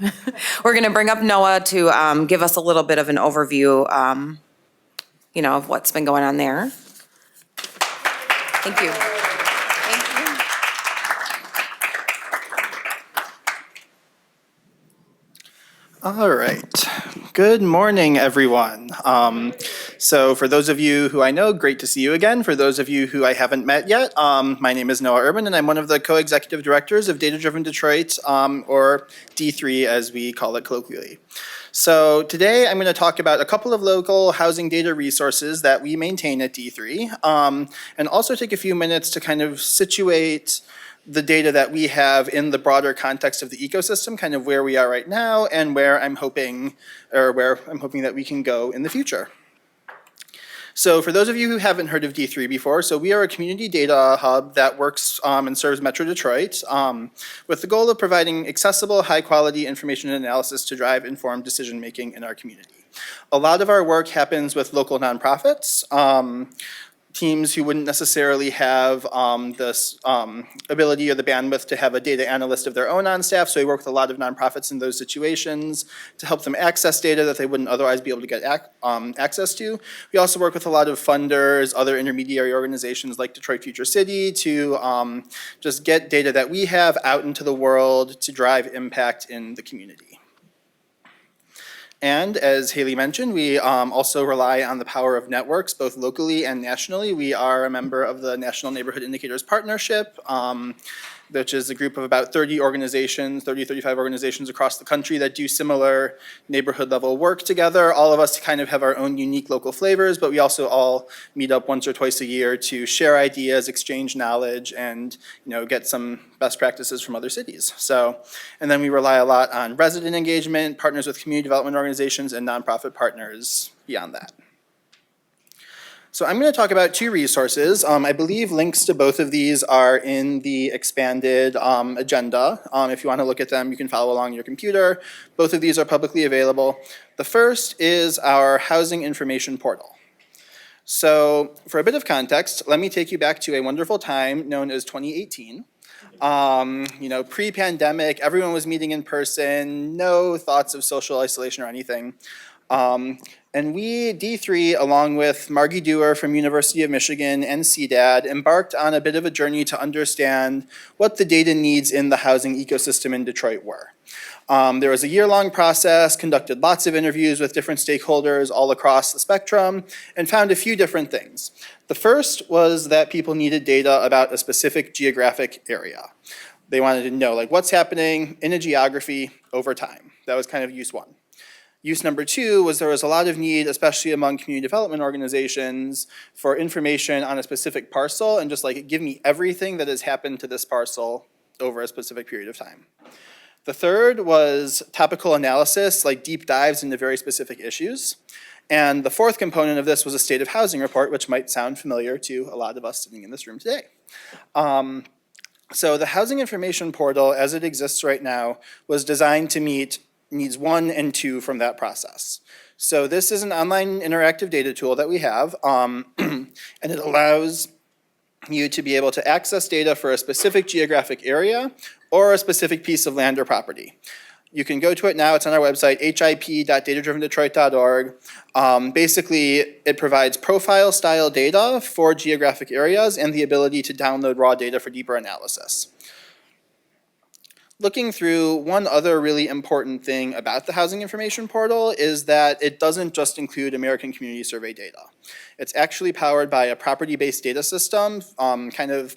We're going to bring up Noah to give us a little bit of an overview, of what's been going on there. Thank you.
All right. Good morning, everyone. So for those of you who I know, great to see you again. For those of you who I haven't met yet, my name is Noah Urban, and I'm one of the co-executive directors of Data Driven Detroit, or D3 as we call it colloquially. So today I'm going to talk about a couple of local housing data resources that we maintain at D3, and also take a few minutes to kind of situate the data that we have in the broader context of the ecosystem, kind of where we are right now and where I'm hoping that we can go in the future. So for those of you who haven't heard of D3 before, so we are a community data hub that works and serves Metro Detroit with the goal of providing accessible, high-quality information and analysis to drive informed decision-making in our community. A lot of our work happens with local nonprofits, teams who wouldn't necessarily have this ability or the bandwidth to have a data analyst of their own on staff. So we work with a lot of nonprofits in those situations to help them access data that they wouldn't otherwise be able to get access to. We also work with a lot of funders, other intermediary organizations like Detroit Future City to just get data that we have out into the world to drive impact in the community. And as Haley mentioned, we also rely on the power of networks, both locally and nationally. We are a member of the National Neighborhood Indicators Partnership, which is a group of about 35 organizations across the country that do similar neighborhood level work together. All of us kind of have our own unique local flavors, but we also all meet up once or twice a year to share ideas, exchange knowledge, and get some best practices from other cities. So, and then we rely a lot on resident engagement, partners with community development organizations, and nonprofit partners beyond that. So I'm going to talk about two resources. I believe links to both of these are in the expanded agenda. If you want to look at them, you can follow along on your computer. Both of these are publicly available. The first is our housing information portal. So for a bit of context, let me take you back to a wonderful time known as 2018. Pre-pandemic, everyone was meeting in person, no thoughts of social isolation or anything. And we, D3, along with Margie Dewar from University of Michigan and CDAD, embarked on a bit of a journey to understand what the data needs in the housing ecosystem in Detroit were. There was a year-long process, conducted lots of interviews with different stakeholders all across the spectrum, and found a few different things. The first was that people needed data about a specific geographic area. They wanted to know, like, what's happening in a geography over time. That was kind of use one. Use number two was there was a lot of need, especially among community development organizations, for information on a specific parcel and just like, give me everything that has happened to this parcel over a specific period of time. The third was topical analysis, like deep dives into very specific issues. And the fourth component of this was a state of housing report, which might sound familiar to a lot of us sitting in this room today. So the Housing Information Portal, as it exists right now, was designed to meet needs 1 and 2 from that process. So this is an online interactive data tool that we have, and it allows you to be able to access data for a specific geographic area or a specific piece of land or property. You can go to it now, it's on our website, hip.datadrivendetroit.org. Basically, it provides profile-style data for geographic areas and the ability to download raw data for deeper analysis. Looking through, one other really important thing about the Housing Information Portal is that it doesn't just include American Community Survey data. It's actually powered by a property-based data system, kind of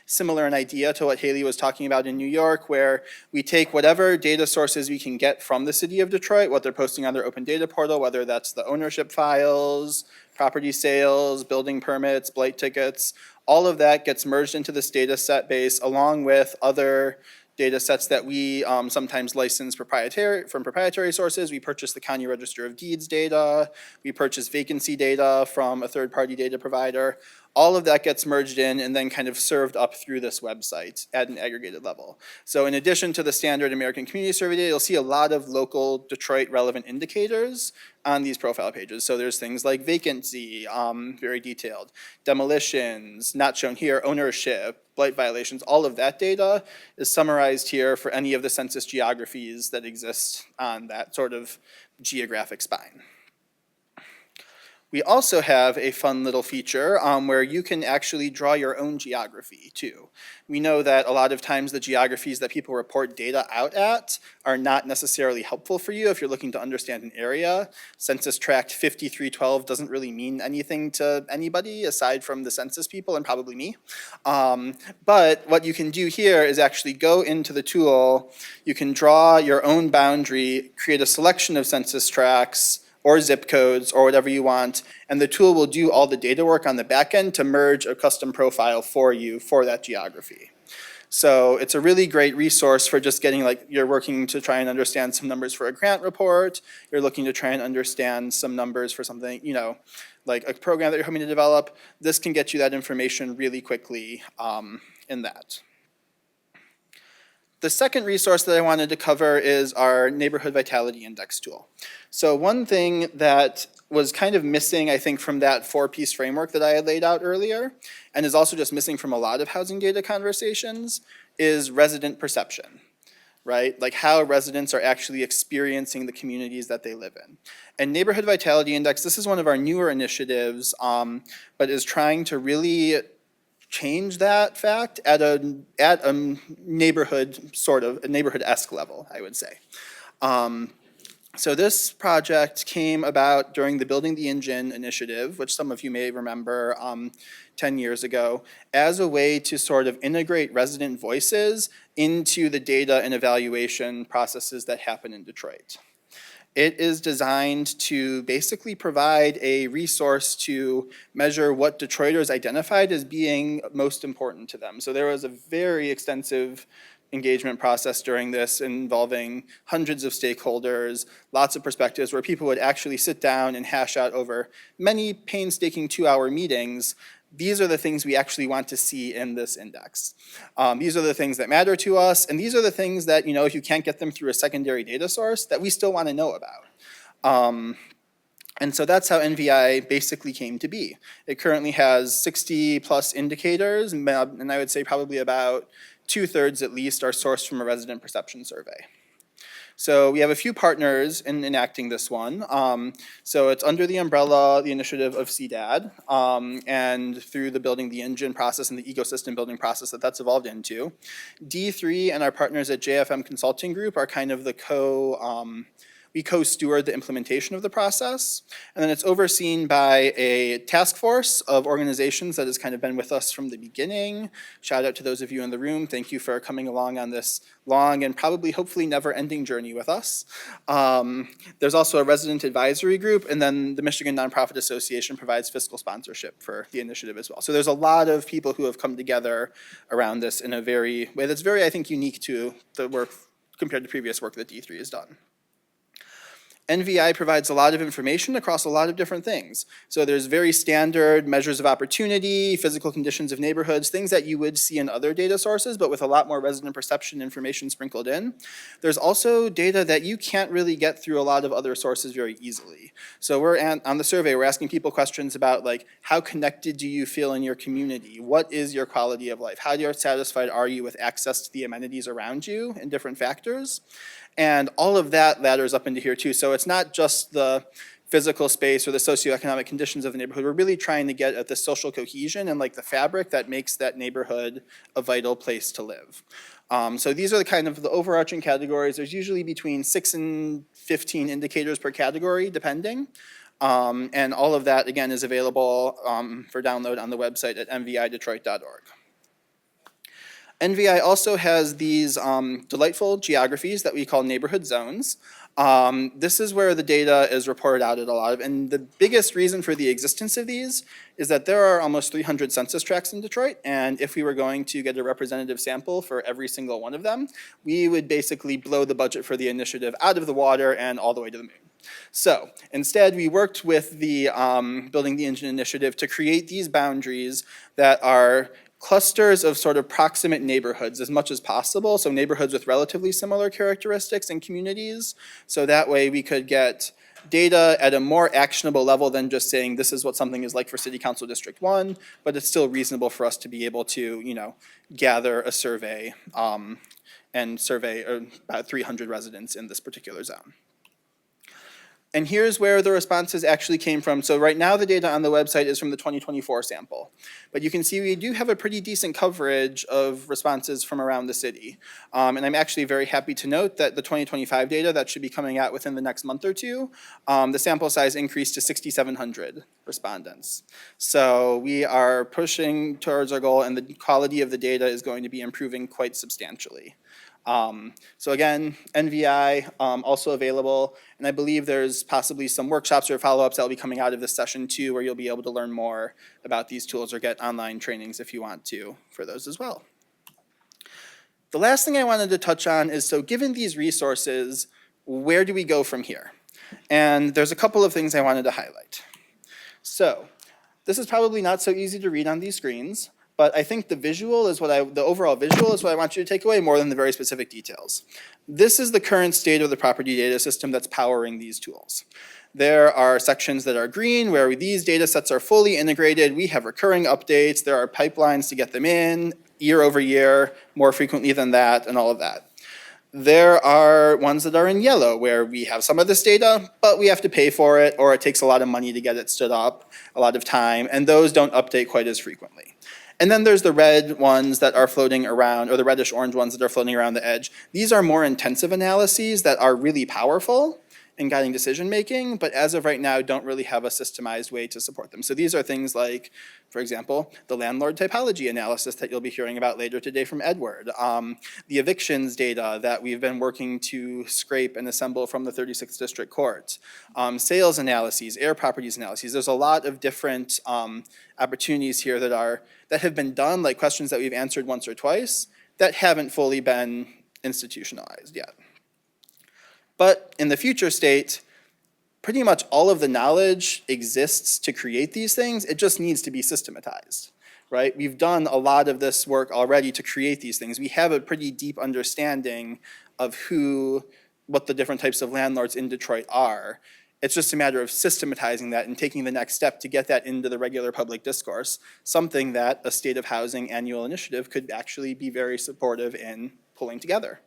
similar in idea to what Haley was talking about in New York, where we take whatever data sources we can get from the city of Detroit, what they're posting on their open data portal, whether that's the ownership files, property sales, building permits, blight tickets, all of that gets merged into this data set base along with other data sets that we sometimes license from proprietary sources. We purchase the County Register of Deeds data. We purchase vacancy data from a third-party data provider. All of that gets merged in and then kind of served up through this website at an aggregated level. So in addition to the standard American Community Survey data, you'll see a lot of local Detroit relevant indicators on these profile pages. So there's things like vacancy, very detailed, demolitions, not shown here, ownership, blight violations, all of that data is summarized here for any of the census geographies that exist on that sort of geographic spine. We also have a fun little feature where you can actually draw your own geography too. We know that a lot of times the geographies that people report data out at are not necessarily helpful for you if you're looking to understand an area. Census Tract 5312 doesn't really mean anything to anybody aside from the census people and probably me. But what you can do here is actually go into the tool, you can draw your own boundary, create a selection of census tracts, or zip codes, or whatever you want, and the tool will do all the data work on the back end to merge a custom profile for you for that geography. So it's a really great resource for just getting, like, you're working to try and understand some numbers for a grant report, you're looking to try and understand some numbers for something, you know, like a program that you're hoping to develop. This can get you that information really quickly in that. The second resource that I wanted to cover is our Neighborhood Vitality Index tool. So one thing that was kind of missing, I think, from that 4-piece framework that I had laid out earlier, and is also just missing from a lot of housing data conversations, is resident perception, right? Like how residents are actually experiencing the communities that they live in. And Neighborhood Vitality Index, this is one of our newer initiatives, but is trying to really change that fact at a neighborhood, sort of, a neighborhood-esque level, I would say. So this project came about during the Building the Engine initiative, which some of you may remember 10 years ago, as a way to sort of integrate resident voices into the data and evaluation processes that happen in Detroit. It is designed to basically provide a resource to measure what Detroiters identified as being most important to them. So there was a very extensive engagement process during this involving hundreds of stakeholders, lots of perspectives where people would actually sit down and hash out over many painstaking 2-hour meetings. These are the things we actually want to see in this index. These are the things that matter to us, and these are the things that, you know, if you can't get them through a secondary data source, that we still want to know about. And so that's how NVI basically came to be. It currently has 60+ indicators, and I would say probably about 2/3 at least are sourced from a resident perception survey. So we have a few partners in enacting this one. So it's under the umbrella, the initiative of CDAD, and through the Building the Engine process and the ecosystem building process that's evolved into. D3 and our partners at JFM Consulting Group are kind of the we co-steward the implementation of the process. And then it's overseen by a task force of organizations that has kind of been with us from the beginning. Shout out to those of you in the room. Thank you for coming along on this long and probably hopefully never-ending journey with us. There's also a resident advisory group, and then the Michigan Nonprofit Association provides fiscal sponsorship for the initiative as well. So there's a lot of people who have come together around this in a way that's very, I think, unique to the work compared to previous work that D3 has done. NVI provides a lot of information across a lot of different things. So there's very standard measures of opportunity, physical conditions of neighborhoods, things that you would see in other data sources, but with a lot more resident perception information sprinkled in. There's also data that you can't really get through a lot of other sources very easily. So on the survey, we're asking people questions about like, how connected do you feel in your community? What is your quality of life? How satisfied are you with access to the amenities around you and different factors? And all of that ladders up into here too. So it's not just the physical space or the socioeconomic conditions of the neighborhood. We're really trying to get at the social cohesion and like the fabric that makes that neighborhood a vital place to live. So these are the kind of the overarching categories. There's usually between 6 and 15 indicators per category, depending. And all of that, again, is available for download on the website at nvidetroit.org. NVI also has these delightful geographies that we call neighborhood zones. This is where the data is reported out at a lot of, and the biggest reason for the existence of these is that there are almost 300 census tracts in Detroit, and if we were going to get a representative sample for every single one of them, we would basically blow the budget for the initiative out of the water and all the way to the moon. So instead, we worked with the Building the Engine initiative to create these boundaries that are clusters of sort of proximate neighborhoods as much as possible, so neighborhoods with relatively similar characteristics and communities, so that way we could get data at a more actionable level than just saying this is what something is like for City Council District 1, but it's still reasonable for us to be able to, gather a survey and survey about 300 residents in this particular zone. And here's where the responses actually came from. So right now the data on the website is from the 2024 sample. But you can see we do have a pretty decent coverage of responses from around the city. And I'm actually very happy to note that the 2025 data that should be coming out within the next month or two, the sample size increased to 6,700 respondents. So we are pushing towards our goal, and the quality of the data is going to be improving quite substantially. So again, NVI also available, and I believe there's possibly some workshops or follow-ups that will be coming out of this session too, where you'll be able to learn more about these tools or get online trainings if you want to for those as well. The last thing I wanted to touch on is, so given these resources, where do we go from here? And there's a couple of things I wanted to highlight. So this is probably not so easy to read on these screens, but I think the overall visual is what I want you to take away more than the very specific details. This is the current state of the property data system that's powering these tools. There are sections that are green where these data sets are fully integrated. We have recurring updates. There are pipelines to get them in year over year, more frequently than that, and all of that. There are ones that are in yellow where we have some of this data, but we have to pay for it, or it takes a lot of money to get it stood up, a lot of time, and those don't update quite as frequently. And then there's the red ones that are floating around, or the reddish-orange ones that are floating around the edge. These are more intensive analyses that are really powerful in guiding decision-making, but as of right now, don't really have a systemized way to support them. So these are things like, for example, the landlord typology analysis that you'll be hearing about later today from Edward, the evictions data that we've been working to scrape and assemble from the 36th District Court, sales analyses, air properties analyses. There's a lot of different opportunities here that have been done, like questions that we've answered once or twice, that haven't fully been institutionalized yet. But in the future state, pretty much all of the knowledge exists to create these things. It just needs to be systematized, right? We've done a lot of this work already to create these things. We have a pretty deep understanding of what the different types of landlords in Detroit are. It's just a matter of systematizing that and taking the next step to get that into the regular public discourse, something that a State of Housing annual initiative could actually be very supportive in pulling together.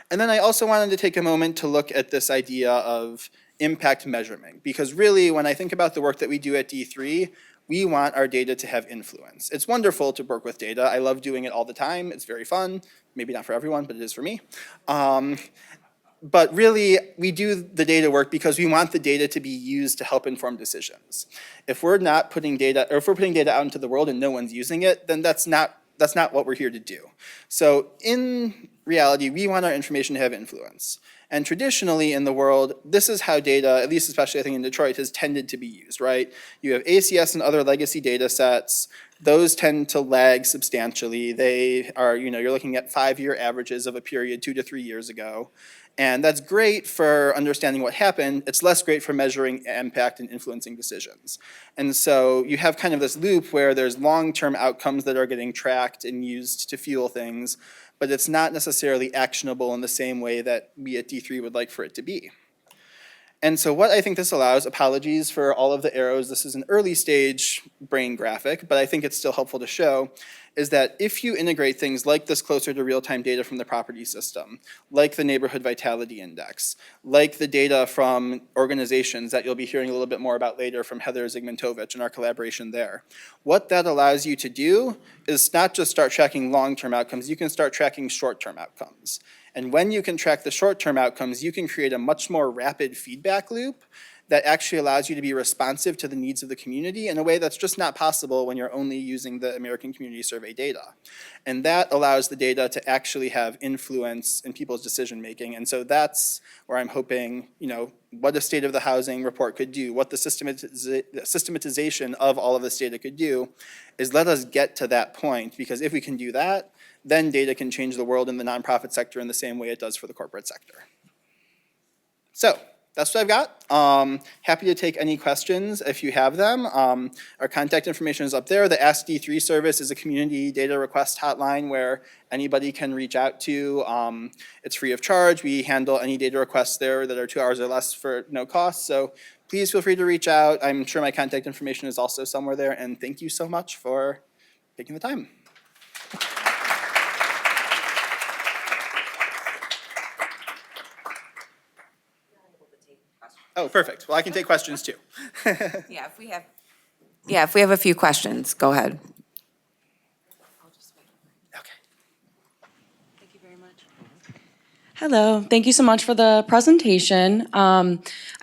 And then I also wanted to take a moment to look at this idea of impact measurement, because really, when I think about the work that we do at D3, we want our data to have influence. It's wonderful to work with data. I love doing it all the time. It's very fun. Maybe not for everyone, but it is for me. But really, we do the data work because we want the data to be used to help inform decisions. If we're not putting data, or if we're putting data out into the world and no one's using it, then that's not what we're here to do. So in reality, we want our information to have influence. And traditionally in the world, this is how data, at least especially I think in Detroit, has tended to be used, right? You have ACS and other legacy data sets. Those tend to lag substantially. They are, you're looking at 5-year averages of a period 2 to 3 years ago. And that's great for understanding what happened. It's less great for measuring impact and influencing decisions. And so you have kind of this loop where there's long-term outcomes that are getting tracked and used to fuel things, but it's not necessarily actionable in the same way that we at D3 would like for it to be. And so what I think this allows, apologies for all of the arrows, this is an early stage brain graphic, but I think it's still helpful to show, is that if you integrate things like this closer to real-time data from the property system, like the Neighborhood Vitality Index, like the data from organizations that you'll be hearing a little bit more about later from Heather Zygmuntovich and our collaboration there, what that allows you to do is not just start tracking long-term outcomes, you can start tracking short-term outcomes. And when you can track the short-term outcomes, you can create a much more rapid feedback loop that actually allows you to be responsive to the needs of the community in a way that's just not possible when you're only using the American Community Survey data. And that allows the data to actually have influence in people's decision-making. And so that's where I'm hoping, what a State of the Housing report could do, what the systematization of all of this data could do, is let us get to that point. Because if we can do that, then data can change the world in the nonprofit sector in the same way it does for the corporate sector. So that's what I've got. Happy to take any questions if you have them. Our contact information is up there. The Ask D3 service is a community data request hotline where anybody can reach out to. It's free of charge. We handle any data requests there that are 2 hours or less for no cost. So please feel free to reach out. I'm sure my contact information is also somewhere there. And thank you so much for taking the time. Oh, perfect. Well, I can take questions too.
Yeah, if we have a few questions, go ahead.
Okay.
Thank you very much. Hello, thank you so much for the presentation. I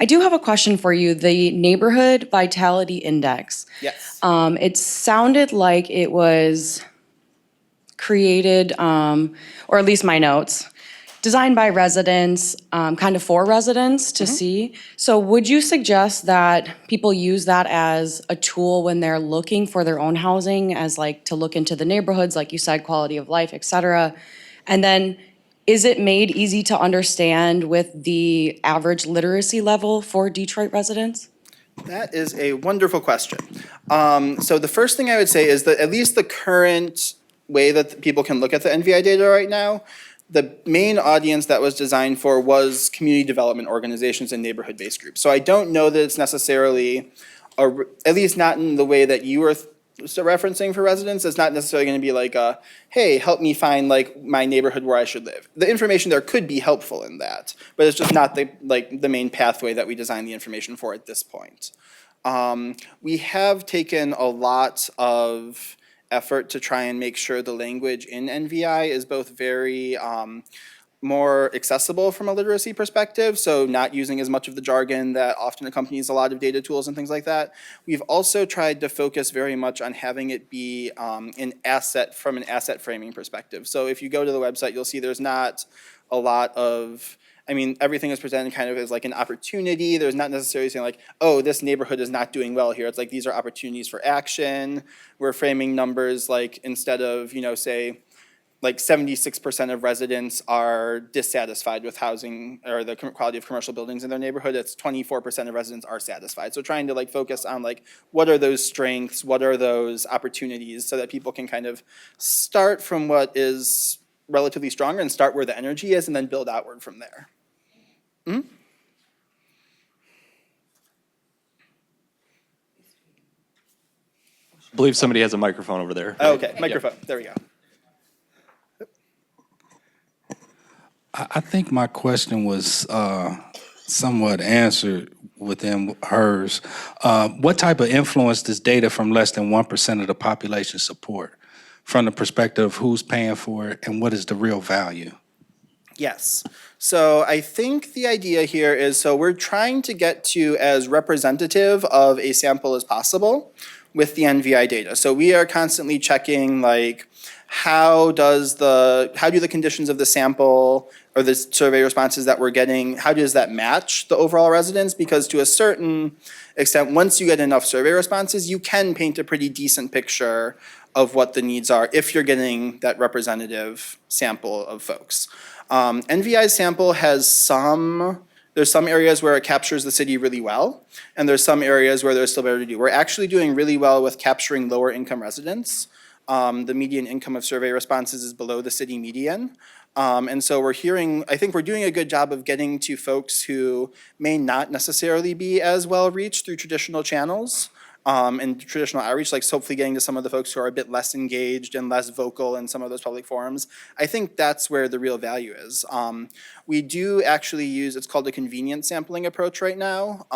do have a question for you, the Neighborhood Vitality Index.
Yes.
It sounded like it was created, or at least my notes, designed by residents, kind of for residents to see. So would you suggest that people use that as a tool when they're looking for their own housing, as like to look into the neighborhoods, like you said, quality of life, et cetera? And then is it made easy to understand with the average literacy level for Detroit residents?
That is a wonderful question. So the first thing I would say is that at least the current way that people can look at the NVI data right now, the main audience that was designed for was community development organizations and neighborhood-based groups. So I don't know that it's necessarily, at least not in the way that you were referencing for residents. It's not necessarily going to be like, hey, help me find like my neighborhood where I should live. The information there could be helpful in that, but it's just not the main pathway that we designed the information for at this point. We have taken a lot of effort to try and make sure the language in NVI is both very more accessible from a literacy perspective, so not using as much of the jargon that often accompanies a lot of data tools and things like that. We've also tried to focus very much on having it be an asset from an asset framing perspective. So if you go to the website, you'll see there's not a lot of, everything is presented kind of as like an opportunity. There's not necessarily saying like, oh, this neighborhood is not doing well here. It's like, these are opportunities for action. We're framing numbers like, instead of, say, like 76% of residents are dissatisfied with housing or the quality of commercial buildings in their neighborhood, it's 24% of residents are satisfied. So trying to like focus on like, what are those strengths? What are those opportunities so that people can kind of start from what is relatively stronger and start where the energy is and then build outward from there.
I believe somebody has a microphone over there.
Okay, microphone, there we go.
I think my question was somewhat answered within hers. What type of influence does data from less than 1% of the population support? From the perspective of who's paying for it and what is the real value?
Yes. So I think the idea here is, so we're trying to get to as representative of a sample as possible with the NVI data. So we are constantly checking, like, how do the conditions of the sample or the survey responses that we're getting, how does that match the overall residence? Because to a certain extent, once you get enough survey responses, you can paint a pretty decent picture of what the needs are if you're getting that representative sample of folks. NVI's sample has there's some areas where it captures the city really well, and there's some areas where there's still better to do. We're actually doing really well with capturing lower income residents. The median income of survey responses is below the city median. And so I think we're doing a good job of getting to folks who may not necessarily be as well reached through traditional channels. And traditional outreach, like hopefully getting to some of the folks who are a bit less engaged and less vocal in some of those public forums. I think that's where the real value is. We do actually use, it's called a convenient sampling approach right now.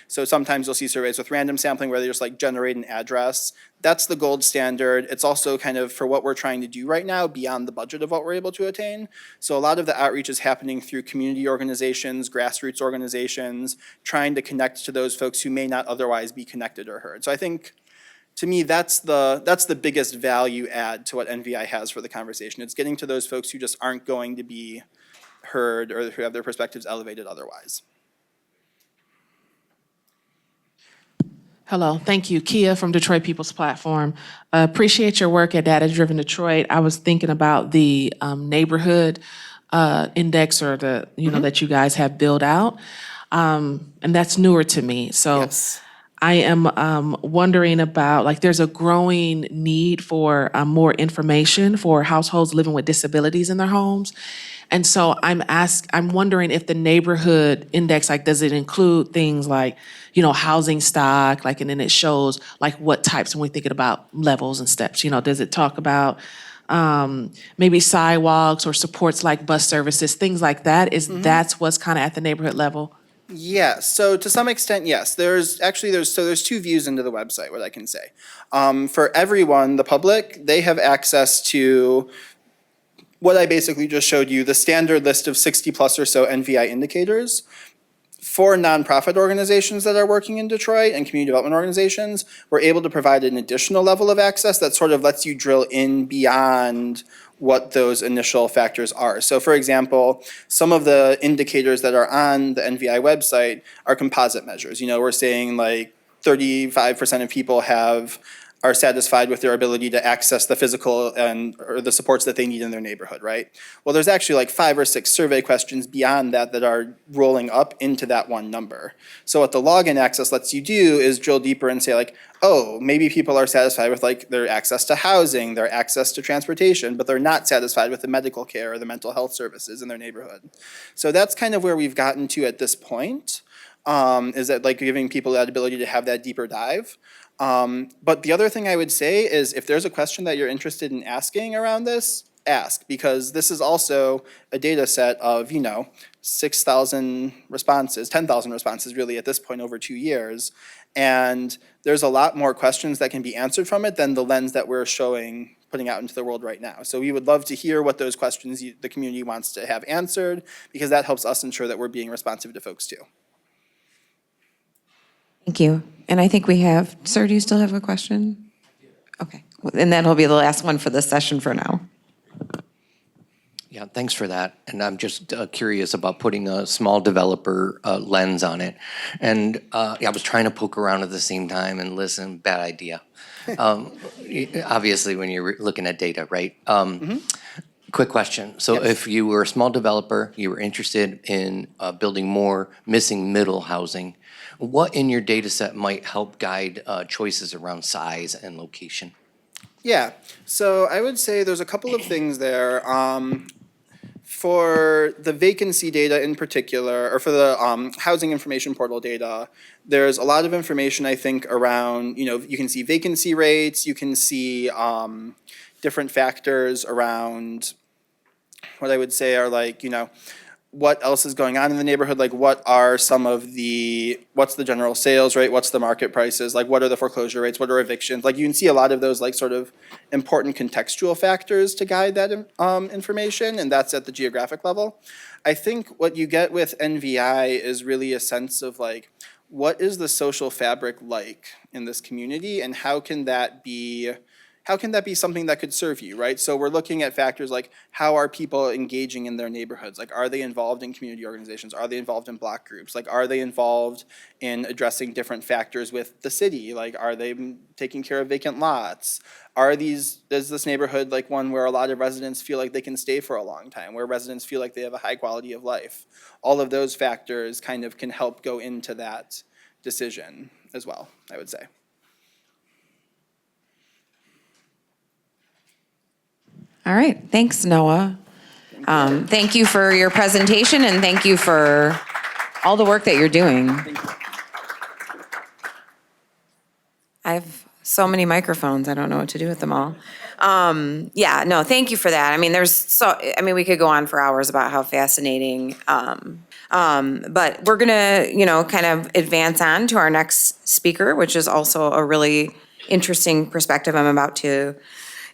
So sometimes you'll see surveys with random sampling where they just like generate an address. That's the gold standard. It's also kind of for what we're trying to do right now beyond the budget of what we're able to attain. So a lot of the outreach is happening through community organizations, grassroots organizations, trying to connect to those folks who may not otherwise be connected or heard. So I think, to me, that's the biggest value add to what NVI has for the conversation. It's getting to those folks who just aren't going to be heard or who have their perspectives elevated otherwise.
Hello, thank you. Kia from Detroit People's Platform. Appreciate your work at Data Driven Detroit. I was thinking about the neighborhood index or the, that you guys have built out. And that's newer to me. So
Yes.
I am wondering about, like, there's a growing need for more information for households living with disabilities in their homes. And so I'm wondering if the neighborhood index, like, does it include things like, housing stock, like, and then it shows like what types when we're thinking about levels and steps, does it talk about maybe sidewalks or supports like bus services, things like that? That's what's kind of at the neighborhood level?
Yes, so to some extent, yes. There's two views into the website, what I can say. For everyone, the public, they have access to what I basically just showed you, the standard list of 60 plus or so NVI indicators. For nonprofit organizations that are working in Detroit and community development organizations, we're able to provide an additional level of access that sort of lets you drill in beyond what those initial factors are. So for example, some of the indicators that are on the NVI website are composite measures. We're saying like 35% of people are satisfied with their ability to access the physical or the supports that they need in their neighborhood, right? Well, there's actually like 5 or 6 survey questions beyond that are rolling up into that one number. So what the login access lets you do is drill deeper and say like, oh, maybe people are satisfied with like their access to housing, their access to transportation, but they're not satisfied with the medical care or the mental health services in their neighborhood. So that's kind of where we've gotten to at this point, is that like giving people that ability to have that deeper dive. But the other thing I would say is if there's a question that you're interested in asking around this, ask, because this is also a data set of, 6,000 responses, 10,000 responses really at this point over 2 years. And there's a lot more questions that can be answered from it than the lens that we're putting out into the world right now. So we would love to hear what those questions the community wants to have answered, because that helps us ensure that we're being responsive to folks too.
Thank you. And I think we have, sir, do you still have a question? Okay. And that'll be the last one for this session for now.
Yeah, thanks for that. And I'm just curious about putting a small developer lens on it. And I was trying to poke around at the same time and listen, bad idea. Obviously, when you're looking at data, right? Quick question. So
Yes.
if you were a small developer, you were interested in building more missing middle housing, what in your data set might help guide choices around size and location?
Yeah, so I would say there's a couple of things there. for the vacancy data in particular, or for the housing information portal data, there's a lot of information, I think, around, you can see vacancy rates, you can see different factors around what I would say are like, what else is going on in the neighborhood, like what are what's the general sales rate, what's the market prices, like what are the foreclosure rates, what are evictions, like you can see a lot of those like sort of important contextual factors to guide that information, and that's at the geographic level. I think what you get with NVI is really a sense of like, what is the social fabric like in this community, and how can that be something that could serve you, right? So we're looking at factors like, how are people engaging in their neighborhoods? Like, are they involved in community organizations? Are they involved in block groups? Like, are they involved in addressing different factors with the city? Like, are they taking care of vacant lots? Is this neighborhood like one where a lot of residents feel like they can stay for a long time, where residents feel like they have a high quality of life? All of those factors kind of can help go into that decision as well, I would say.
All right, thanks, Noah. Thank you for your presentation, and thank you for all the work that you're doing. I have so many microphones, I don't know what to do with them all. Yeah, no, thank you for that. I mean, we could go on for hours about how fascinating, but we're gonna, kind of advance on to our next speaker, which is also a really interesting perspective I'm about to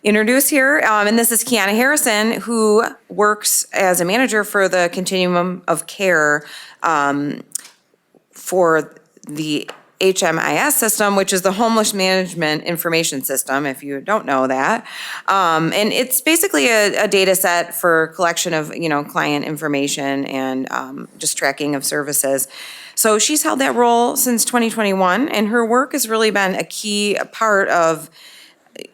introduce here. And this is Kiana Harrison, who works as a manager for the Continuum of Care for the HMIS system, which is the Homeless Management Information System, if you don't know that. And it's basically a data set for collection of, client information and just tracking of services. So she's held that role since 2021, and her work has really been a key part of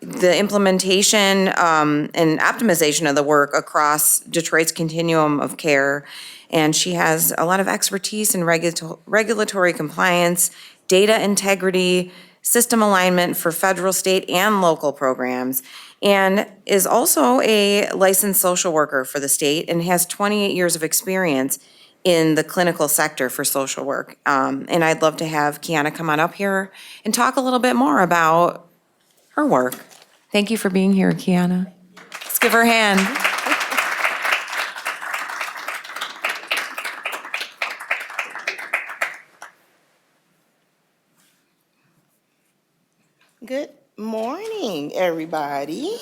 the implementation and optimization of the work across Detroit's continuum of care. And she has a lot of expertise in regulatory compliance, data integrity, system alignment for federal, state, and local programs, and is also a licensed social worker for the state and has 28 years of experience in the clinical sector for social work. And I'd love to have Kiana come on up here and talk a little bit more about her work. Thank you for being here, Kiana. Let's give her a hand.
Good morning, everybody.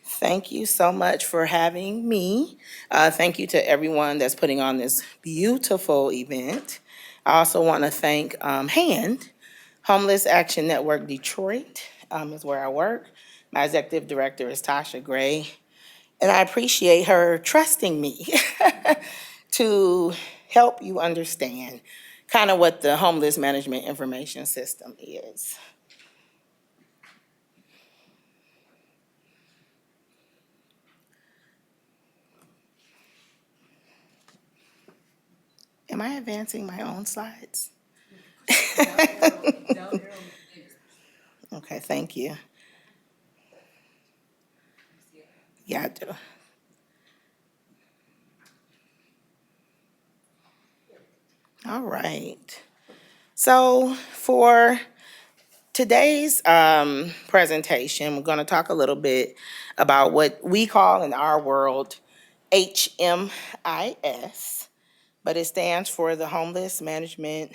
Thank you so much for having me. Thank you to everyone that's putting on this beautiful event. I also want to thank HAND, Homeless Action Network Detroit, is where I work. My executive director is Tasha Gray, and I appreciate her trusting me to help you understand kind of what the Homeless Management Information System is. Am I advancing my own slides? Okay, thank you. Yeah, I do. All right. So for today's presentation, we're going to talk a little bit about what we call in our world HMIS, but it stands for the Homeless Management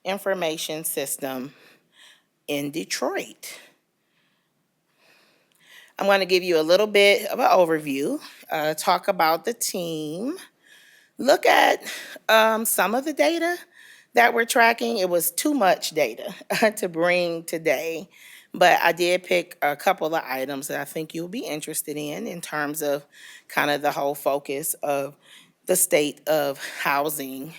Information System in Detroit. I'm going to give you a little bit of an overview, talk about the team, look at some of the data that we're tracking. It was too much data to bring today, but I did pick a couple of items that I think you'll be interested in terms of kind of the whole focus of the state of housing.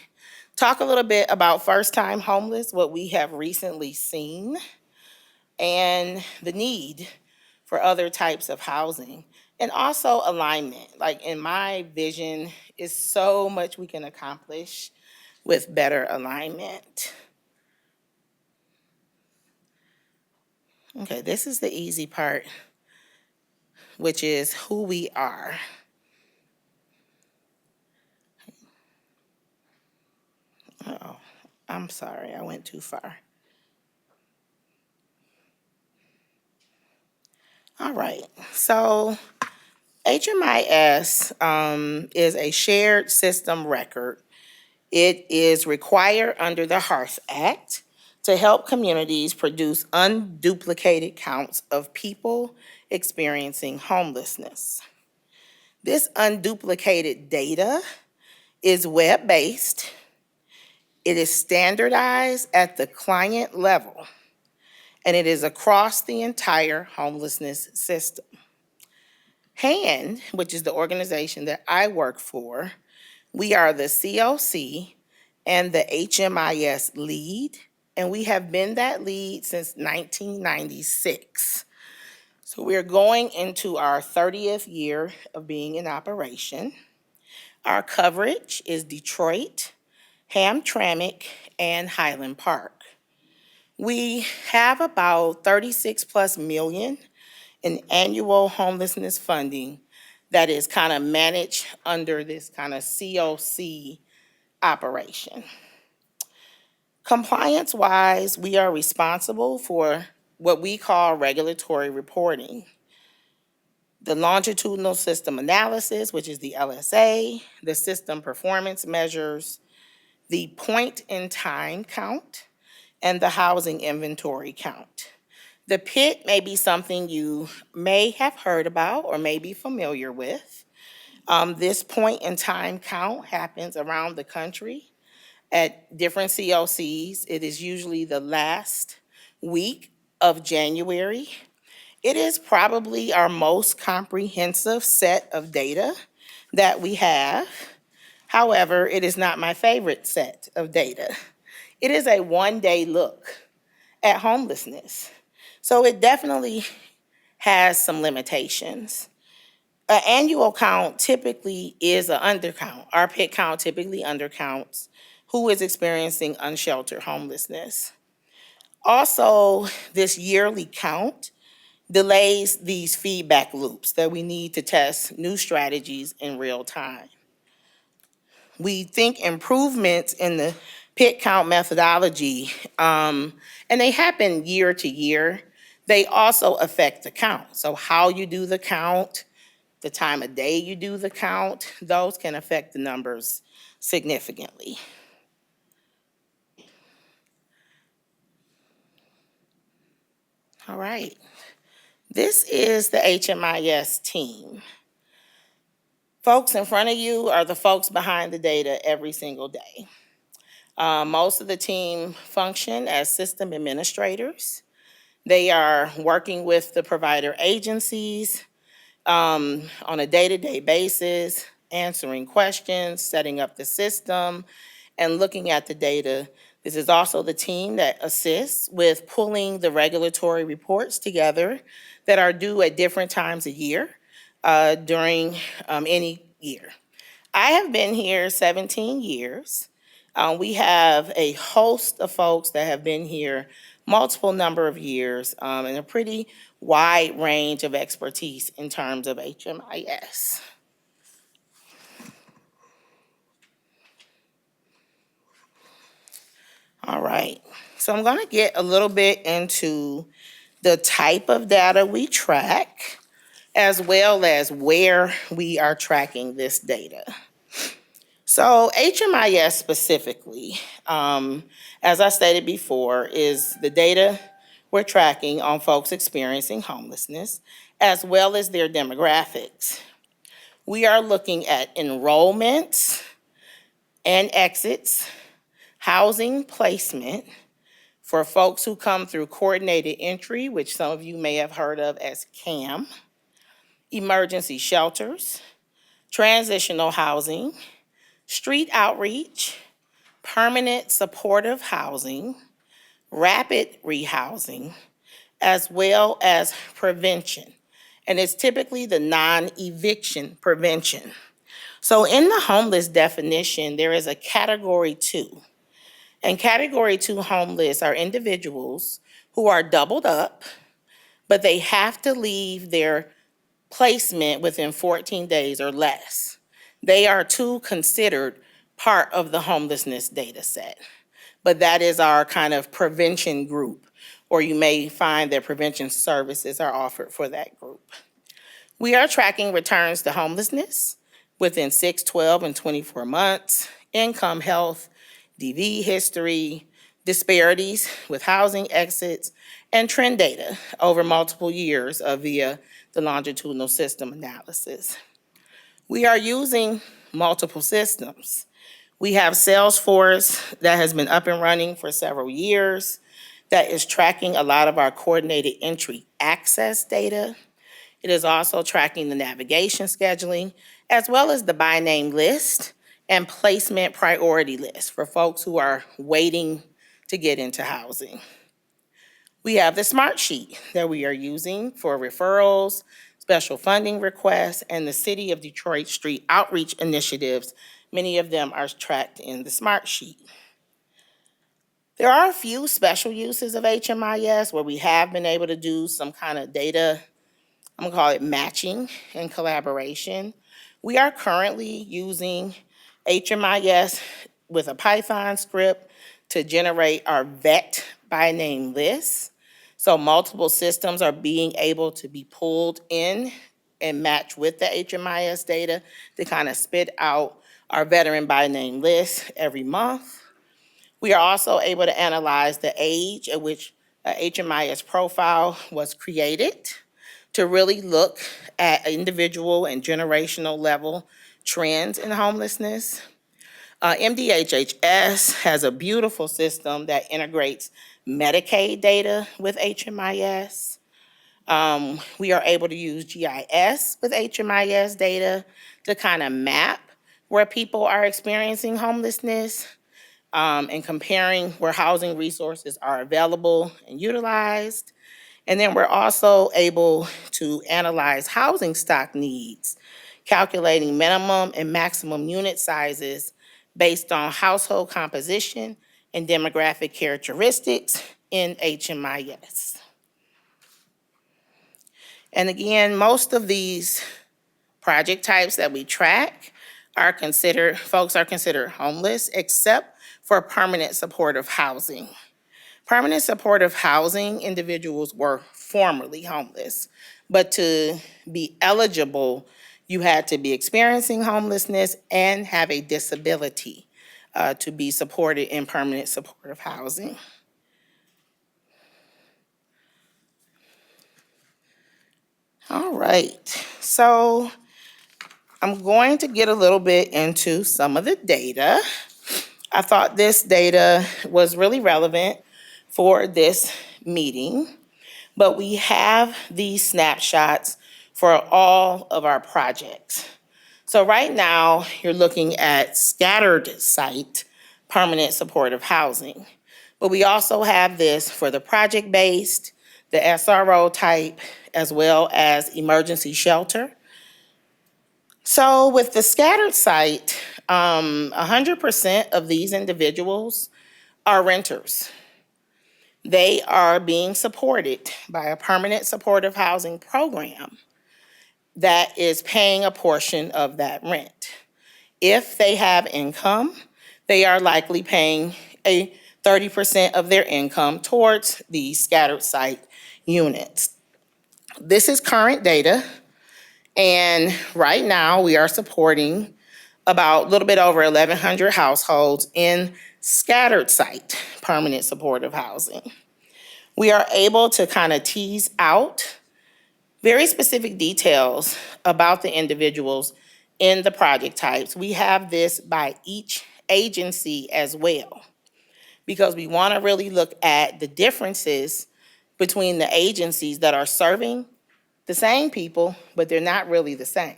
Talk a little bit about first-time homeless, what we have recently seen, and the need for other types of housing, and also alignment. Like in my vision, is so much we can accomplish with better alignment. Okay, this is the easy part, which is who we are. Uh-oh, I'm sorry, I went too far. All right, so HMIS is a shared system record. It is required under the Hearth Act to help communities produce unduplicated counts of people experiencing homelessness. This unduplicated data is web-based. It is standardized at the client level, and it is across the entire homelessness system. HAND, which is the organization that I work for, we are the COC and the HMIS lead, and we have been that lead since 1996. So we're going into our 30th year of being in operation. Our coverage is Detroit, Hamtramck, and Highland Park. We have about 36 plus million in annual homelessness funding that is kind of managed under this kind of COC operation. Compliance-wise, we are responsible for what we call regulatory reporting. The longitudinal system analysis, which is the LSA, the system performance measures, the point-in-time count, and the housing inventory count. The PIT may be something you may have heard about or may be familiar with. This point-in-time count happens around the country at different COCs. It is usually the last week of January. It is probably our most comprehensive set of data that we have. However, it is not my favorite set of data. It is a one-day look at homelessness. So it definitely has some limitations. An annual count typically is an undercount. Our PIT count typically undercounts who is experiencing unsheltered homelessness. Also, this yearly count delays these feedback loops that we need to test new strategies in real time. We think improvements in the PIT count methodology, and they happen year to year. They also affect the count. So how you do the count, the time of day you do the count, those can affect the numbers significantly. All right. This is the HMIS team. Folks in front of you are the folks behind the data every single day. Most of the team function as system administrators. They are working with the provider agencies on a day-to-day basis, answering questions, setting up the system, and looking at the data. This is also the team that assists with pulling the regulatory reports together that are due at different times a year during any year. I have been here 17 years. We have a host of folks that have been here multiple number of years and a pretty wide range of expertise in terms of HMIS. All right, so I'm gonna get a little bit into the type of data we track, as well as where we are tracking this data. So HMIS specifically, as I stated before, is the data we're tracking on folks experiencing homelessness, as well as their demographics. We are looking at enrollments and exits, housing placement for folks who come through coordinated entry, which some of you may have heard of as CAM, emergency shelters, transitional housing, street outreach, permanent supportive housing, rapid rehousing, as well as prevention. And it's typically the non-eviction prevention. So in the homeless definition, there is a category 2. And category 2 homeless are individuals who are doubled up, but they have to leave their placement within 14 days or less. They are considered part of the homelessness data set. But that is our kind of prevention group, or you may find that prevention services are offered for that group. We are tracking returns to homelessness within 6, 12, and 24 months, income, health, DV history, disparities with housing exits, and trend data over multiple years via the longitudinal system analysis. We are using multiple systems. We have Salesforce that has been up and running for several years that is tracking a lot of our coordinated entry access data. It is also tracking the navigation scheduling, as well as the by name list and placement priority list for folks who are waiting to get into housing. We have the Smart Sheet that we are using for referrals, special funding requests, and the City of Detroit Street outreach initiatives. Many of them are tracked in the Smart Sheet. There are a few special uses of HMIS where we have been able to do some kind of data, I'm gonna call it matching and collaboration. We are currently using HMIS with a Python script to generate our vet by name list. So multiple systems are being able to be pulled in and match with the HMIS data to kind of spit out our veteran by name list every month. We are also able to analyze the age at which a HMIS profile was created to really look at individual and generational level trends in homelessness. MDHHS has a beautiful system that integrates Medicaid data with HMIS. We are able to use GIS with HMIS data to kind of map where people are experiencing homelessness and comparing where housing resources are available and utilized. And then we're also able to analyze housing stock needs, calculating minimum and maximum unit sizes based on household composition and demographic characteristics in HMIS. And again, most of these project types that we track are considered, folks are considered homeless except for permanent supportive housing. Permanent supportive housing individuals were formerly homeless, but to be eligible, you had to be experiencing homelessness and have a disability to be supported in permanent supportive housing. All right, so I'm going to get a little bit into some of the data. I thought this data was really relevant for this meeting, but we have these snapshots for all of our projects. So right now, you're looking at scattered site permanent supportive housing, but we also have this for the project-based, the SRO type, as well as emergency shelter. So with the scattered site, 100% of these individuals are renters. They are being supported by a permanent supportive housing program that is paying a portion of that rent. If they have income, they are likely paying a 30% of their income towards these scattered site units. This is current data, and right now we are supporting about a little bit over 1,100 households in scattered site permanent supportive housing. We are able to kind of tease out very specific details about the individuals in the project types. We have this by each agency as well, because we want to really look at the differences between the agencies that are serving the same people, but they're not really the same.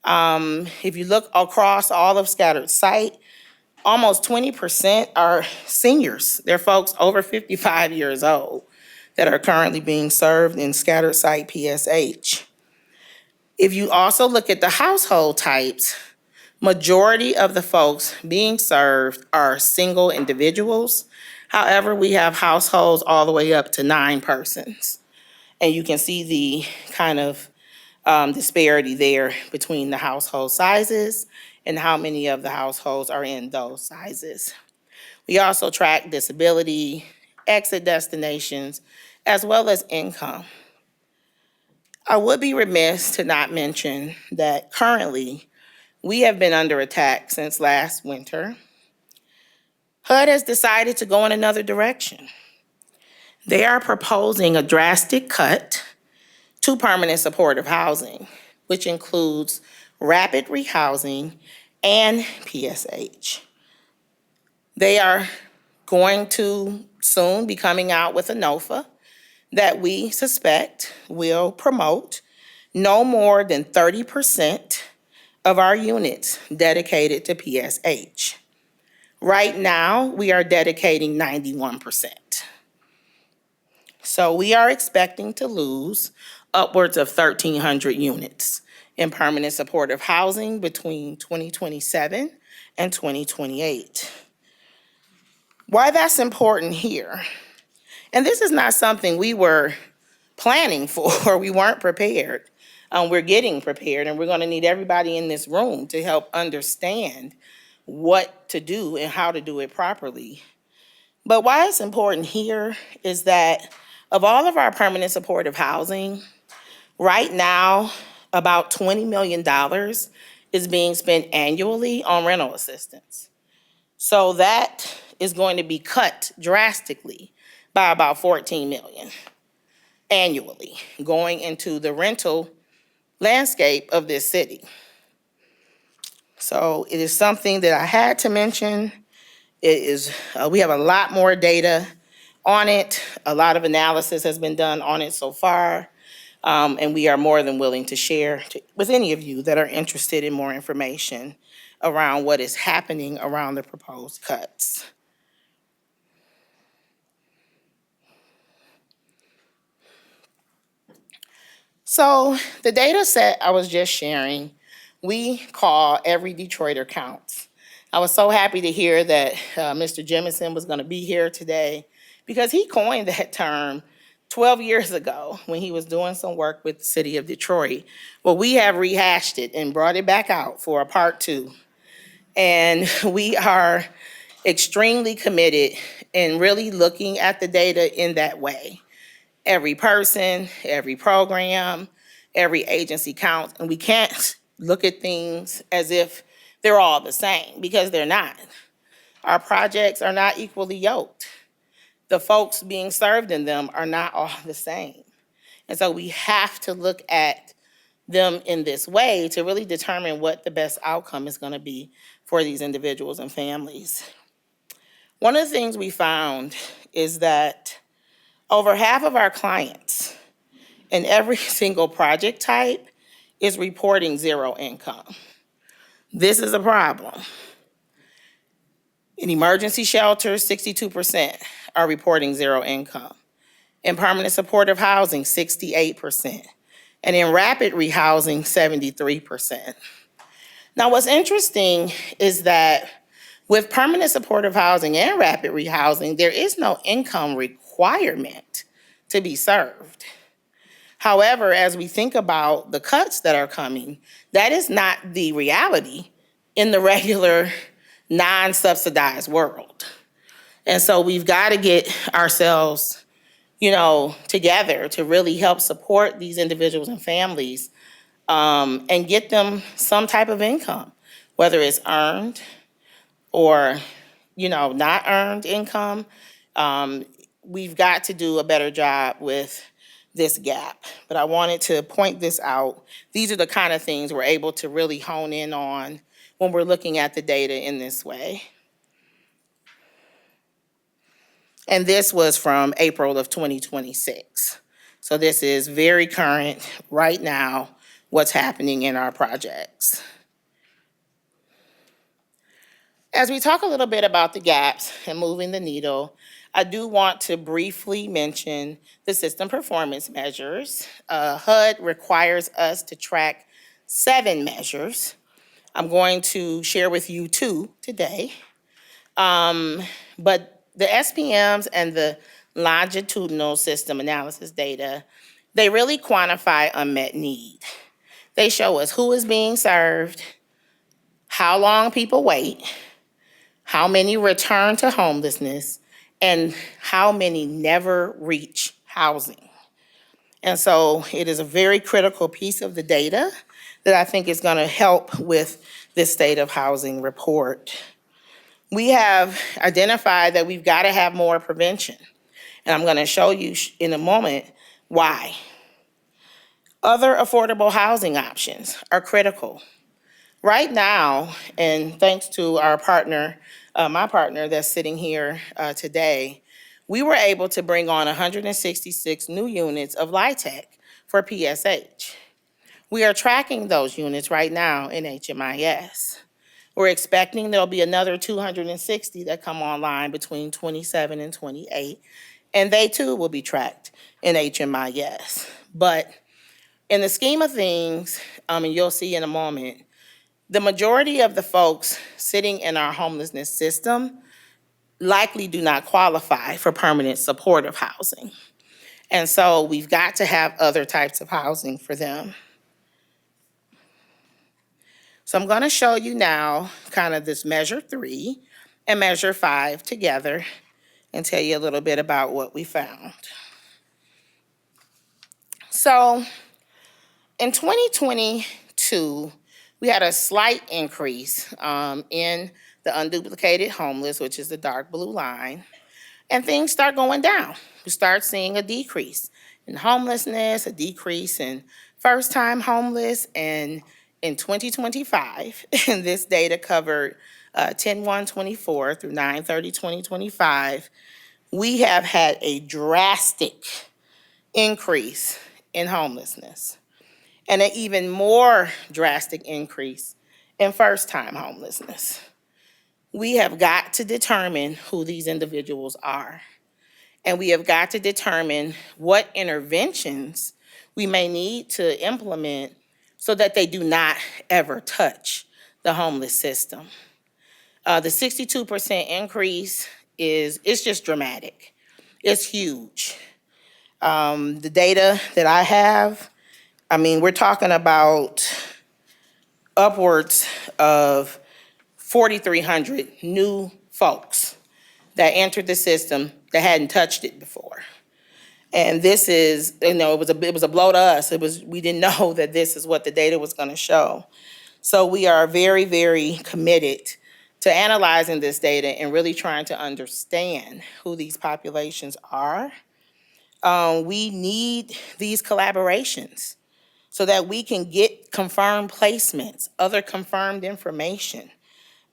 If you look across all of scattered site, almost 20% are seniors. They're folks over 55 years old that are currently being served in scattered site PSH. If you also look at the household types, majority of the folks being served are single individuals. However, we have households all the way up to 9 persons. And you can see the kind of disparity there between the household sizes and how many of the households are in those sizes. We also track disability, exit destinations, as well as income. I would be remiss to not mention that currently we have been under attack since last winter. HUD has decided to go in another direction. They are proposing a drastic cut to permanent supportive housing, which includes rapid rehousing and PSH. They are going to soon be coming out with a NOFA that we suspect will promote no more than 30% of our units dedicated to PSH. Right now, we are dedicating 91%. So we are expecting to lose upwards of 1,300 units in permanent supportive housing between 2027 and 2028. Why that's important here, and this is not something we were planning for, we weren't prepared. We're getting prepared, and we're gonna need everybody in this room to help understand what to do and how to do it properly. But why it's important here is that of all of our permanent supportive housing, right now, about $20 million is being spent annually on rental assistance. So that is going to be cut drastically by about 14 million annually, going into the rental landscape of this city. So it is something that I had to mention. It is, we have a lot more data on it. A lot of analysis has been done on it so far. And we are more than willing to share with any of you that are interested in more information around what is happening around the proposed cuts. So the data set I was just sharing, we call Every Detroiter Counts. I was so happy to hear that Mr. Jemison was gonna be here today because he coined that term 12 years ago when he was doing some work with the city of Detroit. Well, we have rehashed it and brought it back out for a part 2. And we are extremely committed in really looking at the data in that way. Every person, every program, every agency counts, and we can't look at things as if they're all the same, because they're not. Our projects are not equally yoked. The folks being served in them are not all the same. And so we have to look at them in this way to really determine what the best outcome is gonna be for these individuals and families. One of the things we found is that over half of our clients in every single project type is reporting zero income. This is a problem. In emergency shelters, 62% are reporting zero income. In permanent supportive housing, 68%. And in rapid rehousing, 73%. Now, what's interesting is that with permanent supportive housing and rapid rehousing, there is no income requirement to be served. However, as we think about the cuts that are coming, that is not the reality in the regular non-subsidized world. And so we've got to get ourselves, together to really help support these individuals and families and get them some type of income, whether it's earned or, not earned income. We've got to do a better job with this gap. But I wanted to point this out. These are the kind of things we're able to really hone in on when we're looking at the data in this way. And this was from April of 2026. So this is very current right now, what's happening in our projects. As we talk a little bit about the gaps and moving the needle, I do want to briefly mention the system performance measures. HUD requires us to track 7 measures. I'm going to share with you 2 today. But the SPMs and the longitudinal system analysis data, they really quantify unmet need. They show us who is being served, how long people wait, how many return to homelessness, and how many never reach housing. And so it is a very critical piece of the data that I think is going to help with this state of housing report. We have identified that we've got to have more prevention. And I'm going to show you in a moment why. Other affordable housing options are critical. Right now, and thanks to our partner, my partner that's sitting here today, we were able to bring on 166 new units of LIHTC for PSH. We are tracking those units right now in HMIS. We're expecting there'll be another 260 that come online between 27 and 28, and they too will be tracked in HMIS. But in the scheme of things, and you'll see in a moment, the majority of the folks sitting in our homelessness system likely do not qualify for permanent supportive housing. And so we've got to have other types of housing for them. So I'm going to show you now kind of this measure 3 and measure 5 together and tell you a little bit about what we found. So in 2022, we had a slight increase in the unduplicated homeless, which is the dark blue line, and things start going down. We start seeing a decrease in homelessness, a decrease in first-time homeless, and in 2025, and this data covered 10/1/24 through 9/30/2025, we have had a drastic increase in homelessness and an even more drastic increase in first-time homelessness. We have got to determine who these individuals are, and we have got to determine what interventions we may need to implement so that they do not ever touch the homeless system. The 62% increase it's just dramatic. It's huge. The data that I have, I mean, we're talking about upwards of 4,300 new folks that entered the system that hadn't touched it before. And this is, it was a blow to us. We didn't know that this is what the data was going to show. So we are very, very committed to analyzing this data and really trying to understand who these populations are. We need these collaborations so that we can get confirmed placements, other confirmed information,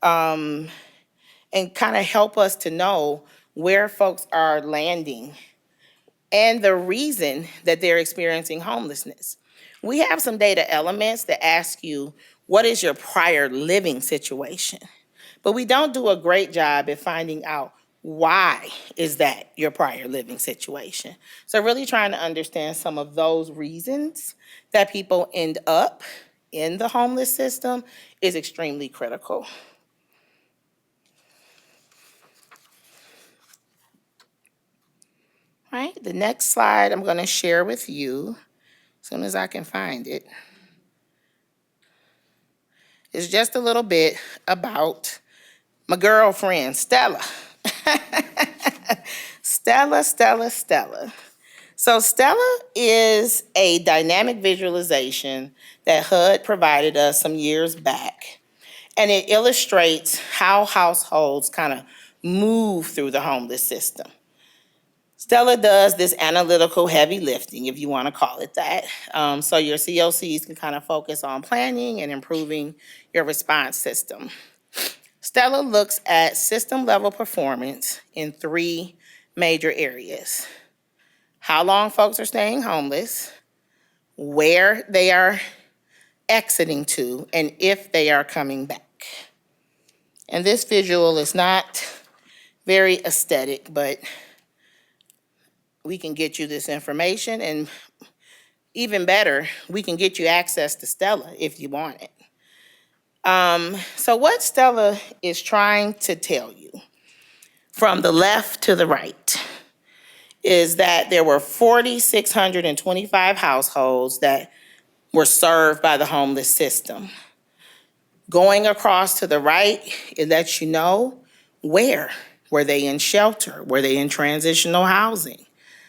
and kind of help us to know where folks are landing and the reason that they're experiencing homelessness. We have some data elements that ask you, what is your prior living situation? But we don't do a great job at finding out why is that your prior living situation. So really trying to understand some of those reasons that people end up in the homeless system is extremely critical. All right, the next slide I'm going to share with you, as soon as I can find it, is just a little bit about my girlfriend, Stella. Stella. So Stella is a dynamic visualization that HUD provided us some years back. And it illustrates how households kind of move through the homeless system. Stella does this analytical heavy lifting, if you want to call it that. So your COCs can kind of focus on planning and improving your response system. Stella looks at system level performance in 3 major areas: how long folks are staying homeless, where they are exiting to, and if they are coming back. And this visual is not very aesthetic, but we can get you this information, and even better, we can get you access to Stella if you want it. So what Stella is trying to tell you from the left to the right is that there were 4,625 households that were served by the homeless system. Going across to the right, it lets you know where. Were they in shelter? Were they in transitional housing?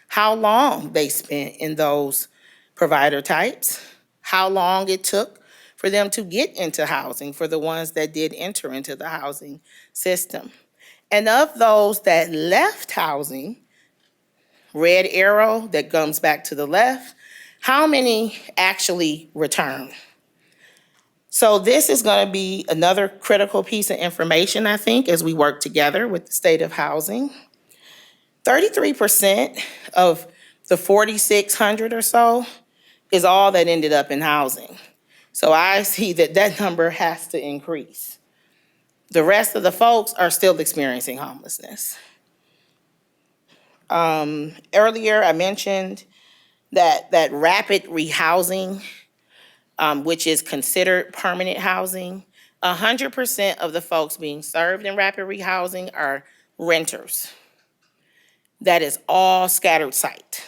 How long they spent in those provider types? How long it took for them to get into housing for the ones that did enter into the housing system. And of those that left housing, red arrow that comes back to the left, how many actually returned? So this is going to be another critical piece of information, I think, as we work together with the State of Housing. 33% of the 4,600 or so is all that ended up in housing. So I see that that number has to increase. The rest of the folks are still experiencing homelessness. Earlier, I mentioned that rapid rehousing, which is considered permanent housing, 100% of the folks being served in rapid rehousing are renters. That is all scattered site.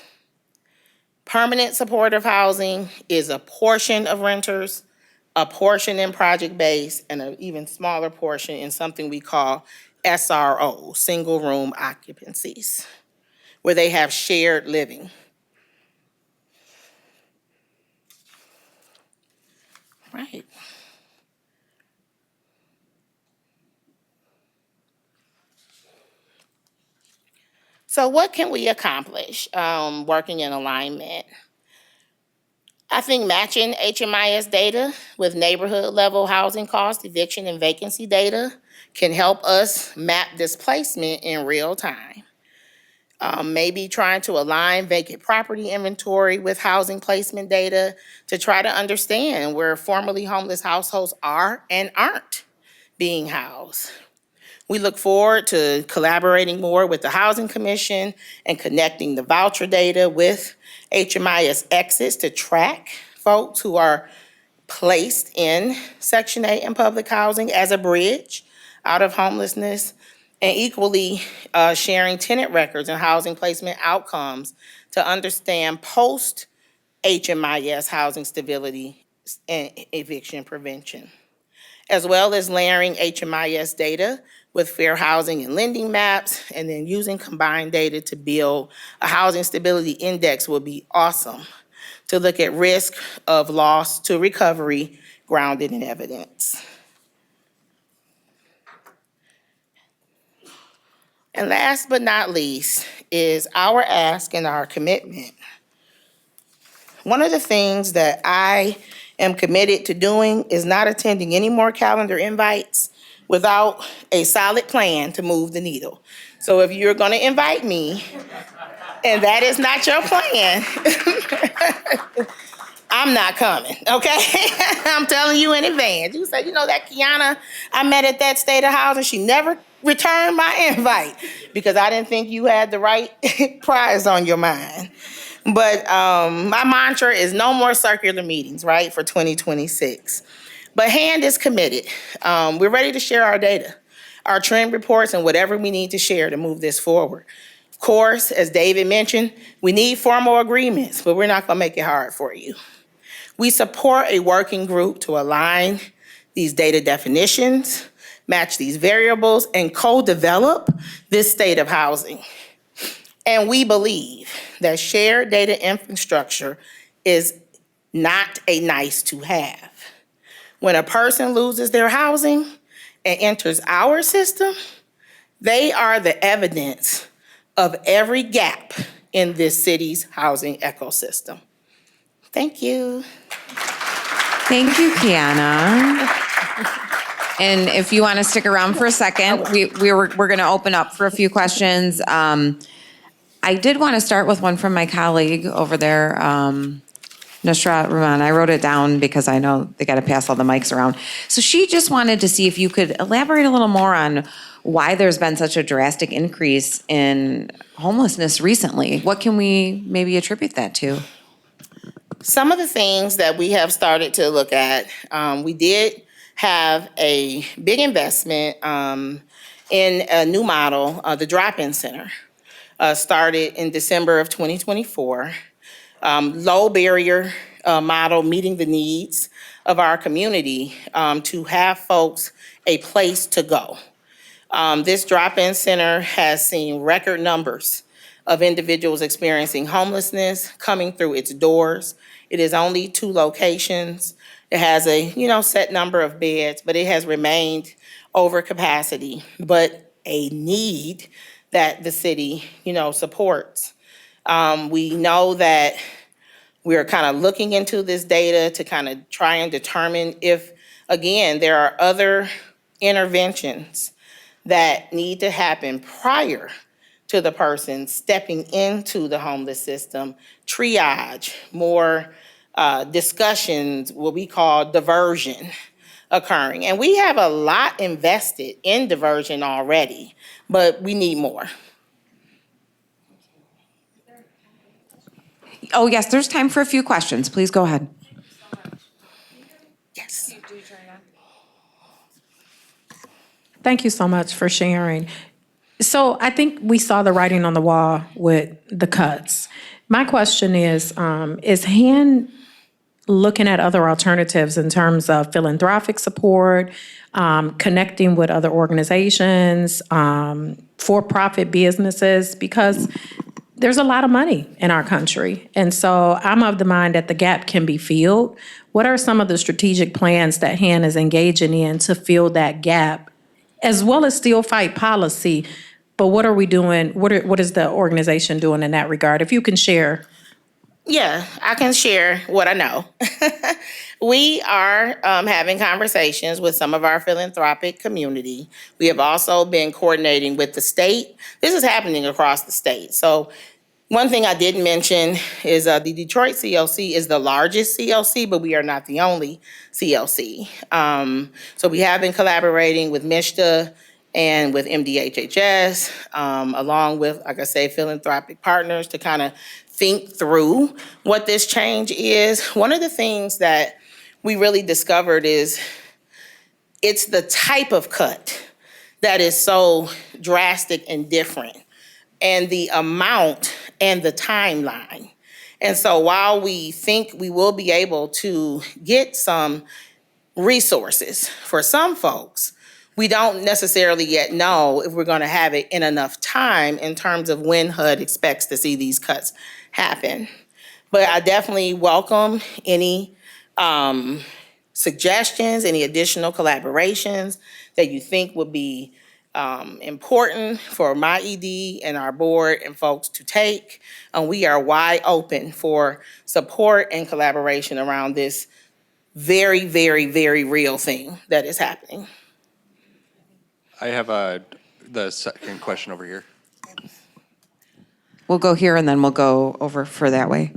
Permanent supportive housing is a portion of renters, a portion in project-based, and an even smaller portion in something we call SRO, single room occupancies, where they have shared living. Right. So what can we accomplish working in alignment? I think matching HMIS data with neighborhood level housing cost, eviction, and vacancy data can help us map displacement in real time. Maybe trying to align vacant property inventory with housing placement data to try to understand where formerly homeless households are and aren't being housed. We look forward to collaborating more with the Housing Commission and connecting the voucher data with HMIS exits to track folks who are placed in Section 8 and public housing as a bridge out of homelessness, and equally sharing tenant records and housing placement outcomes to understand post-HMIS housing stability and eviction prevention, as well as layering HMIS data with fair housing and lending maps, and then using combined data to build a housing stability index would be awesome to look at risk of loss to recovery grounded in evidence. And last but not least is our ask and our commitment. One of the things that I am committed to doing is not attending any more calendar invites without a solid plan to move the needle. So if you're gonna invite me, and that is not your plan, I'm not coming, okay? I'm telling you in advance. You say, you know that Kiana I met at that State of Housing, she never returned my invite because I didn't think you had the right prize on your mind. But my mantra is no more circular meetings, right, for 2026. But HAND is committed. We're ready to share our data, our trend reports, and whatever we need to share to move this forward. Of course, as David mentioned, we need formal agreements, but we're not gonna make it hard for you. We support a working group to align these data definitions, match these variables, and co-develop this state of housing. And we believe that shared data infrastructure is not a nice to have. When a person loses their housing and enters our system, they are the evidence of every gap in this city's housing ecosystem. Thank you.
Thank you, Kiana. And if you want to stick around for a second, we're going to open up for a few questions. I did want to start with one from my colleague over there, Nusrat Rahman. I wrote it down because I know they got to pass all the mics around. So she just wanted to see if you could elaborate a little more on why there's been such a drastic increase in homelessness recently. What can we maybe attribute that to?
Some of the things that we have started to look at, we did have a big investment in a new model, the drop-in center. Started in December of 2024. Low barrier model, meeting the needs of our community, to have folks a place to go. This drop-in center has seen record numbers of individuals experiencing homelessness coming through its doors. It is only 2 locations. It has a, set number of beds, but it has remained over capacity, but a need that the city, supports. We know that we're kind of looking into this data to kind of try and determine if, again, there are other interventions that need to happen prior to the person stepping into the homeless system, triage, more discussions, what we call diversion occurring. And we have a lot invested in diversion already, but we need more.
Oh, yes, there's time for a few questions. Please go ahead.
Yes.
Thank you so much for sharing. So I think we saw the writing on the wall with the cuts. My question is HAN looking at other alternatives in terms of philanthropic support, connecting with other organizations, for-profit businesses, because there's a lot of money in our country. And so I'm of the mind that the gap can be filled. What are some of the strategic plans that HAN is engaging in to fill that gap, as well as still fight policy? But what are we doing? What is the organization doing in that regard? If you can share.
Yeah, I can share what I know. We are having conversations with some of our philanthropic community. We have also been coordinating with the state. This is happening across the state. So one thing I didn't mention is the Detroit CLC is the largest CLC, but we are not the only CLC. So we have been collaborating with MSHDA and with MDHHS, along with, like I say, philanthropic partners to kind of think through what this change is. One of the things that we really discovered is it's the type of cut that is so drastic and different, and the amount and the timeline. And so while we think we will be able to get some resources for some folks, we don't necessarily yet know if we're going to have it in enough time in terms of when HUD expects to see these cuts happen. But I definitely welcome any suggestions, any additional collaborations that you think would be important for my ED and our board and folks to take. And we are wide open for support and collaboration around this very, very, very real thing that is happening.
I have the second question over here.
We'll go here and then we'll go over for that way.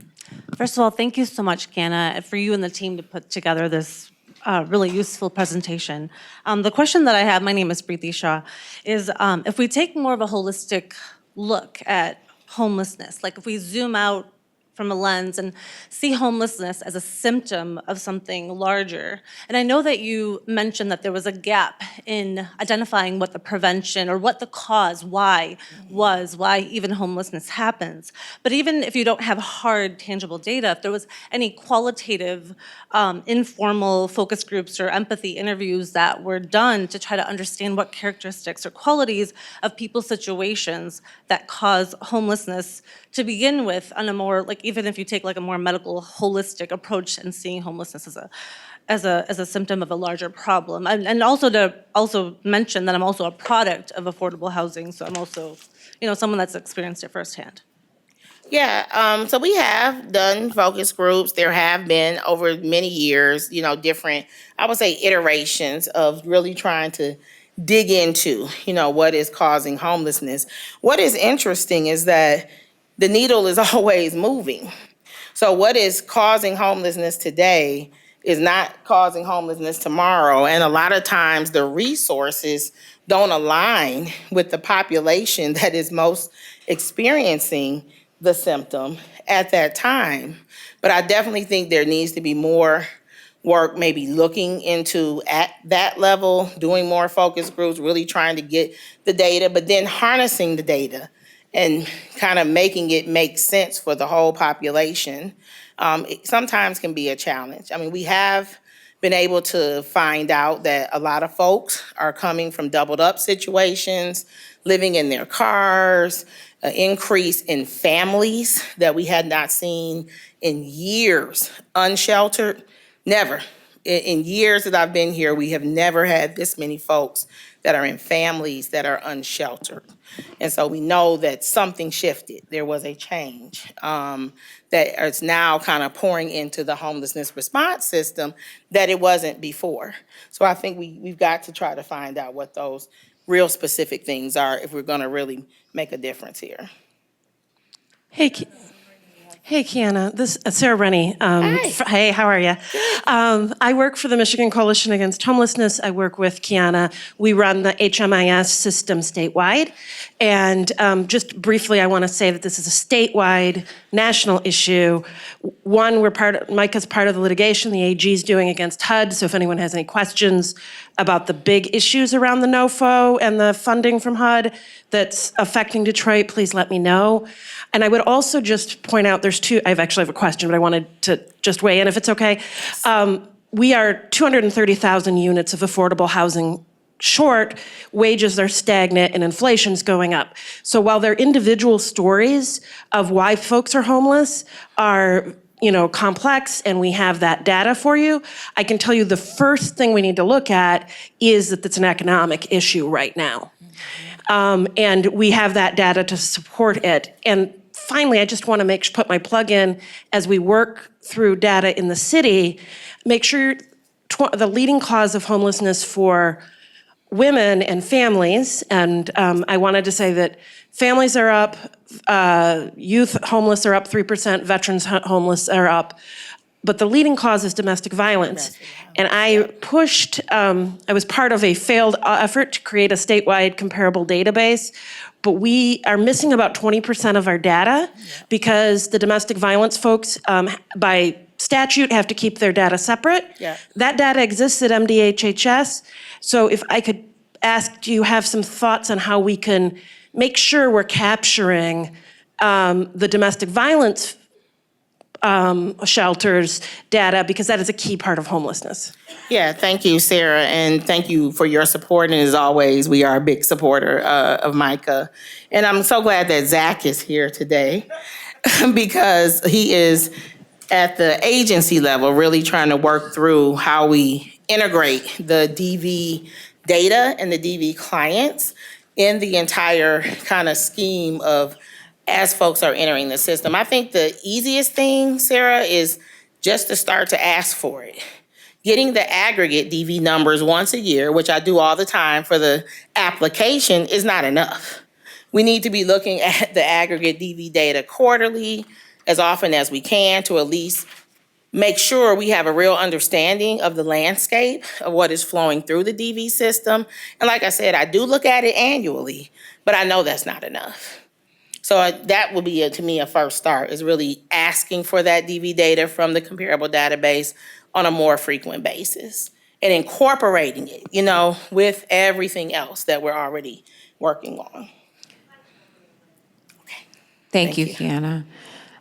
First of all, thank you so much, Kiana, for you and the team to put together this really useful presentation. The question that I have, my name is Preeti Shah, is if we take more of a holistic look at homelessness, like if we zoom out from a lens and see homelessness as a symptom of something larger. And I know that you mentioned that there was a gap in identifying what the prevention or what the cause, why even homelessness happens. But even if you don't have hard, tangible data, if there was any qualitative, informal focus groups or empathy interviews that were done to try to understand what characteristics or qualities of people's situations that cause homelessness to begin with on a more, like even if you take like a more medical holistic approach and seeing homelessness as a symptom of a larger problem. And also to mention that I'm also a product of affordable housing, so I'm also, someone that's experienced it firsthand.
Yeah, so we have done focus groups. There have been over many years, different, I would say, iterations of really trying to dig into, what is causing homelessness. What is interesting is that the needle is always moving. So what is causing homelessness today is not causing homelessness tomorrow. And a lot of times the resources don't align with the population that is most experiencing the symptom at that time. But I definitely think there needs to be more work, maybe looking into at that level, doing more focus groups, really trying to get the data, but then harnessing the data and kind of making it make sense for the whole population. it sometimes can be a challenge. I mean, we have been able to find out that a lot of folks are coming from doubled up situations, living in their cars, an increase in families that we had not seen in years, unsheltered, never. In years that I've been here, we have never had this many folks that are in families that are unsheltered. And so we know that something shifted. There was a change that is now kind of pouring into the homelessness response system that it wasn't before. So I think we've got to try to find out what those real specific things are if we're going to really make a difference here.
Hey, Kiana, this is Sarah Rennie. Hey, how are you? I work for the Michigan Coalition Against Homelessness. I work with Kiana. We run the HMIS system statewide. And just briefly, I want to say that this is a statewide national issue. One, Micah's part of the litigation the AG is doing against HUD. So if anyone has any questions about the big issues around the NOFO and the funding from HUD that's affecting Detroit, please let me know. And I would also just point out, I actually have a question, but I wanted to just weigh in if it's okay. We are 230,000 units of affordable housing short, wages are stagnant, and inflation's going up. So while their individual stories of why folks are homeless are complex, and we have that data for you, I can tell you the first thing we need to look at is that it's an economic issue right now. And we have that data to support it. And finally, I just want to put my plug in as we work through data in the city, make sure the leading cause of homelessness for women and families, and I wanted to say that families are up, youth homeless are up 3%, veterans homeless are up, but the leading cause is domestic violence. And I was part of a failed effort to create a statewide comparable database, but we are missing about 20% of our data because the domestic violence folks, by statute, have to keep their data separate.
Yeah.
That data exists at MDHHS. So if I could ask, do you have some thoughts on how we can make sure we're capturing the domestic violence shelters data, because that is a key part of homelessness.
Yeah, thank you, Sarah, and thank you for your support. And as always, we are a big supporter of Micah. And I'm so glad that Zach is here today because he is at the agency level really trying to work through how we integrate the DV data and the DV clients in the entire kind of scheme of as folks are entering the system. I think the easiest thing, Sarah, is just to start to ask for it. Getting the aggregate DV numbers once a year, which I do all the time for the application, is not enough. We need to be looking at the aggregate DV data quarterly, as often as we can, to at least make sure we have a real understanding of the landscape of what is flowing through the DV system. And like I said, I do look at it annually, but I know that's not enough. So that would be, to me, a first start, is really asking for that DV data from the comparable database on a more frequent basis and incorporating it, with everything else that we're already working on. Okay.
Thank you, Kiana.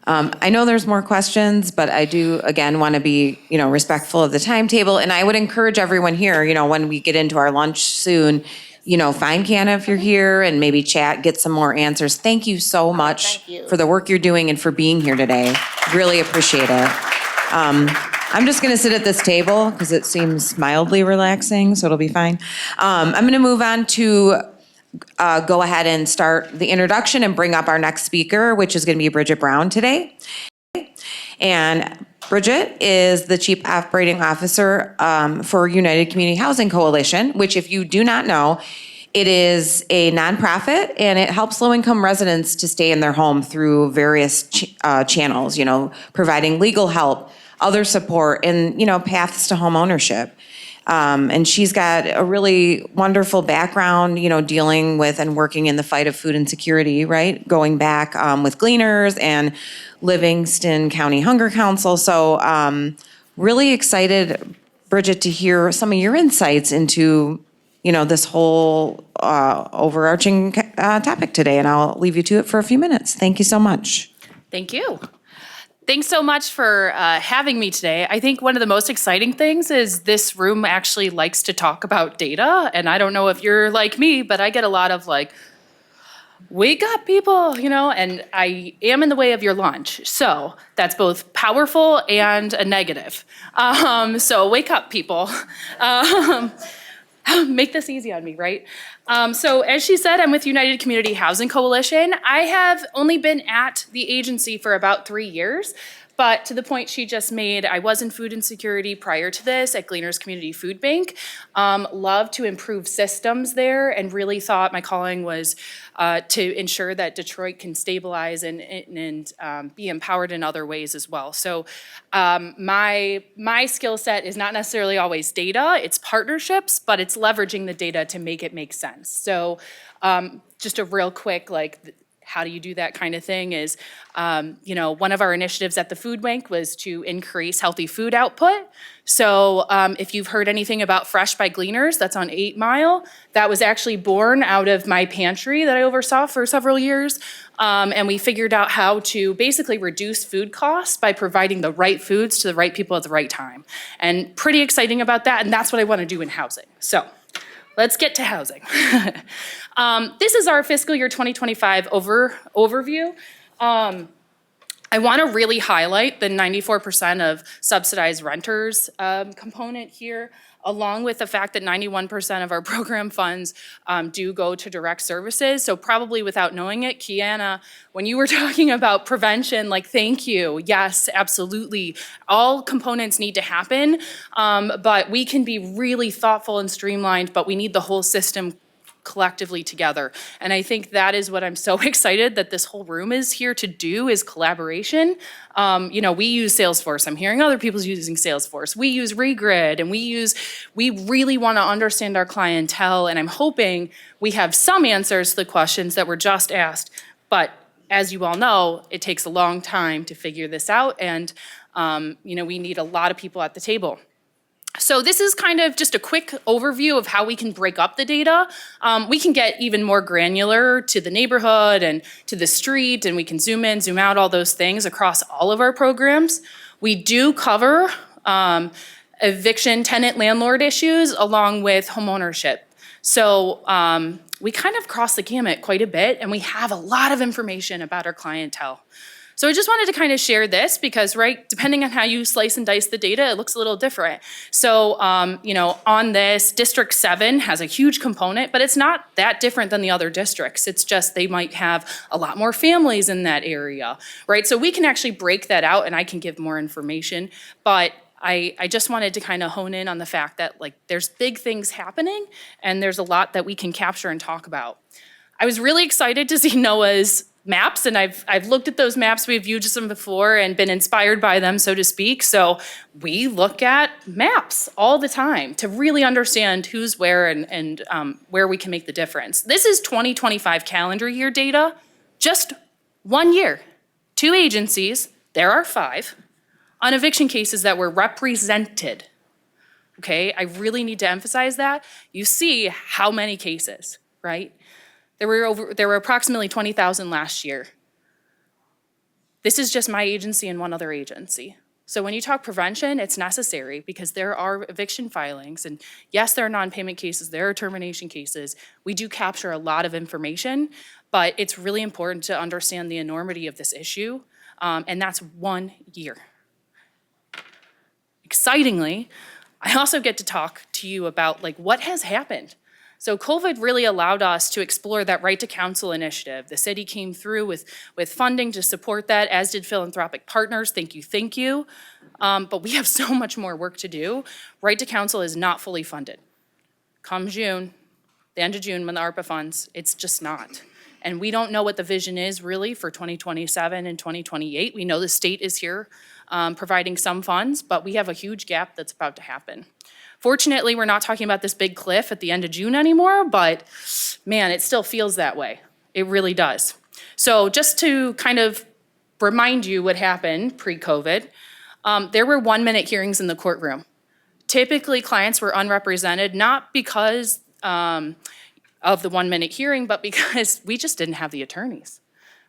I know there's more questions, but I do, again, want to be, respectful of the timetable. And I would encourage everyone here, when we get into our lunch soon, find Kiana if you're here and maybe chat, get some more answers. Thank you so much for the work you're doing and for being here today. Really appreciate it. I'm just going to sit at this table because it seems mildly relaxing, so it'll be fine. I'm going to move on to go ahead and start the introduction and bring up our next speaker, which is going to be Bridget Brown today. And Bridget is the Chief Operating Officer for United Community Housing Coalition, which, if you do not know, it is a nonprofit and it helps low-income residents to stay in their home through various channels, providing legal help, other support, and, paths to home ownership. And she's got a really wonderful background, dealing with and working in the fight of food insecurity, right? Going back with Gleaners and Livingston County Hunger Council. So really excited, Bridget, to hear some of your insights into, this whole overarching topic today. And I'll leave you to it for a few minutes. Thank you so much.
Thank you. Thanks so much for having me today. I think one of the most exciting things is this room actually likes to talk about data. And I don't know if you're like me, but I get a lot of like, wake up people, you know, and I am in the way of your lunch. So that's both powerful and a negative. So wake up people. Make this easy on me, right? So as she said, I'm with United Community Housing Coalition. I have only been at the agency for about 3 years, but to the point she just made, I was in food insecurity prior to this at Gleaners Community Food Bank. Loved to improve systems there and really thought my calling was to ensure that Detroit can stabilize and be empowered in other ways as well. So my skill set is not necessarily always data, it's partnerships, but it's leveraging the data to make it make sense. So just a real quick, like, how do you do that kind of thing is, you know, one of our initiatives at the food bank was to increase healthy food output. So if you've heard anything about Fresh by Gleaners, that's on 8 Mile, that was actually born out of my pantry that I oversaw for several years. And we figured out how to basically reduce food costs by providing the right foods to the right people at the right time. And pretty exciting about that, and that's what I want to do in housing. So let's get to housing. This is our fiscal year 2025 overview. I want to really highlight the 94% of subsidized renters component here, along with the fact that 91% of our program funds do go to direct services. So probably without knowing it, Kiana, when you were talking about prevention, like, thank you. Yes, absolutely. All components need to happen, but we can be really thoughtful and streamlined, but we need the whole system collectively together. And I think that is what I'm so excited that this whole room is here to do, is collaboration. You know, we use Salesforce. I'm hearing other people's using Salesforce. We use Regrid, and we really want to understand our clientele, and I'm hoping we have some answers to the questions that were just asked. But as you all know, it takes a long time to figure this out, and you know, we need a lot of people at the table. So this is kind of just a quick overview of how we can break up the data. We can get even more granular to the neighborhood and to the street, and we can zoom in, zoom out, all those things across all of our programs. We do cover eviction, tenant, landlord issues along with homeownership. So we kind of cross the gamut quite a bit, and we have a lot of information about our clientele. So I just wanted to kind of share this because, right, depending on how you slice and dice the data, it looks a little different. So, you know, on this, District 7 has a huge component, but it's not that different than the other districts. It's just they might have a lot more families in that area, right? So we can actually break that out, and I can give more information, but I just wanted to kind of hone in on the fact that, like, there's big things happening, and there's a lot that we can capture and talk about. I was really excited to see Noah's maps, and I've looked at those maps, we've used them before and been inspired by them, so to speak. So we look at maps all the time to really understand who's where and where we can make the difference. This is 2025 calendar year data, just 1 year. 2 agencies, there are 5, on eviction cases that were represented. Okay, I really need to emphasize that. You see how many cases, right? There were approximately 20,000 last year. This is just my agency and one other agency. So when you talk prevention, it's necessary because there are eviction filings, and yes, there are non-payment cases, there are termination cases. We do capture a lot of information, but it's really important to understand the enormity of this issue, and that's 1 year. Excitingly, I also get to talk to you about, like, what has happened. So COVID really allowed us to explore that Right to Counsel initiative. The city came through with funding to support that, as did philanthropic partners. Thank you. But we have so much more work to do. Right to Counsel is not fully funded. Come June, the end of June, when the ARPA funds, it's just not. And we don't know what the vision is really for 2027 and 2028. We know the state is here providing some funds, but we have a huge gap that's about to happen. Fortunately, we're not talking about this big cliff at the end of June anymore, but man, it still feels that way. It really does. So just to kind of remind you what happened pre-COVID, there were 1-minute hearings in the courtroom. Typically, clients were unrepresented, not because of the 1-minute hearing, but because we just didn't have the attorneys.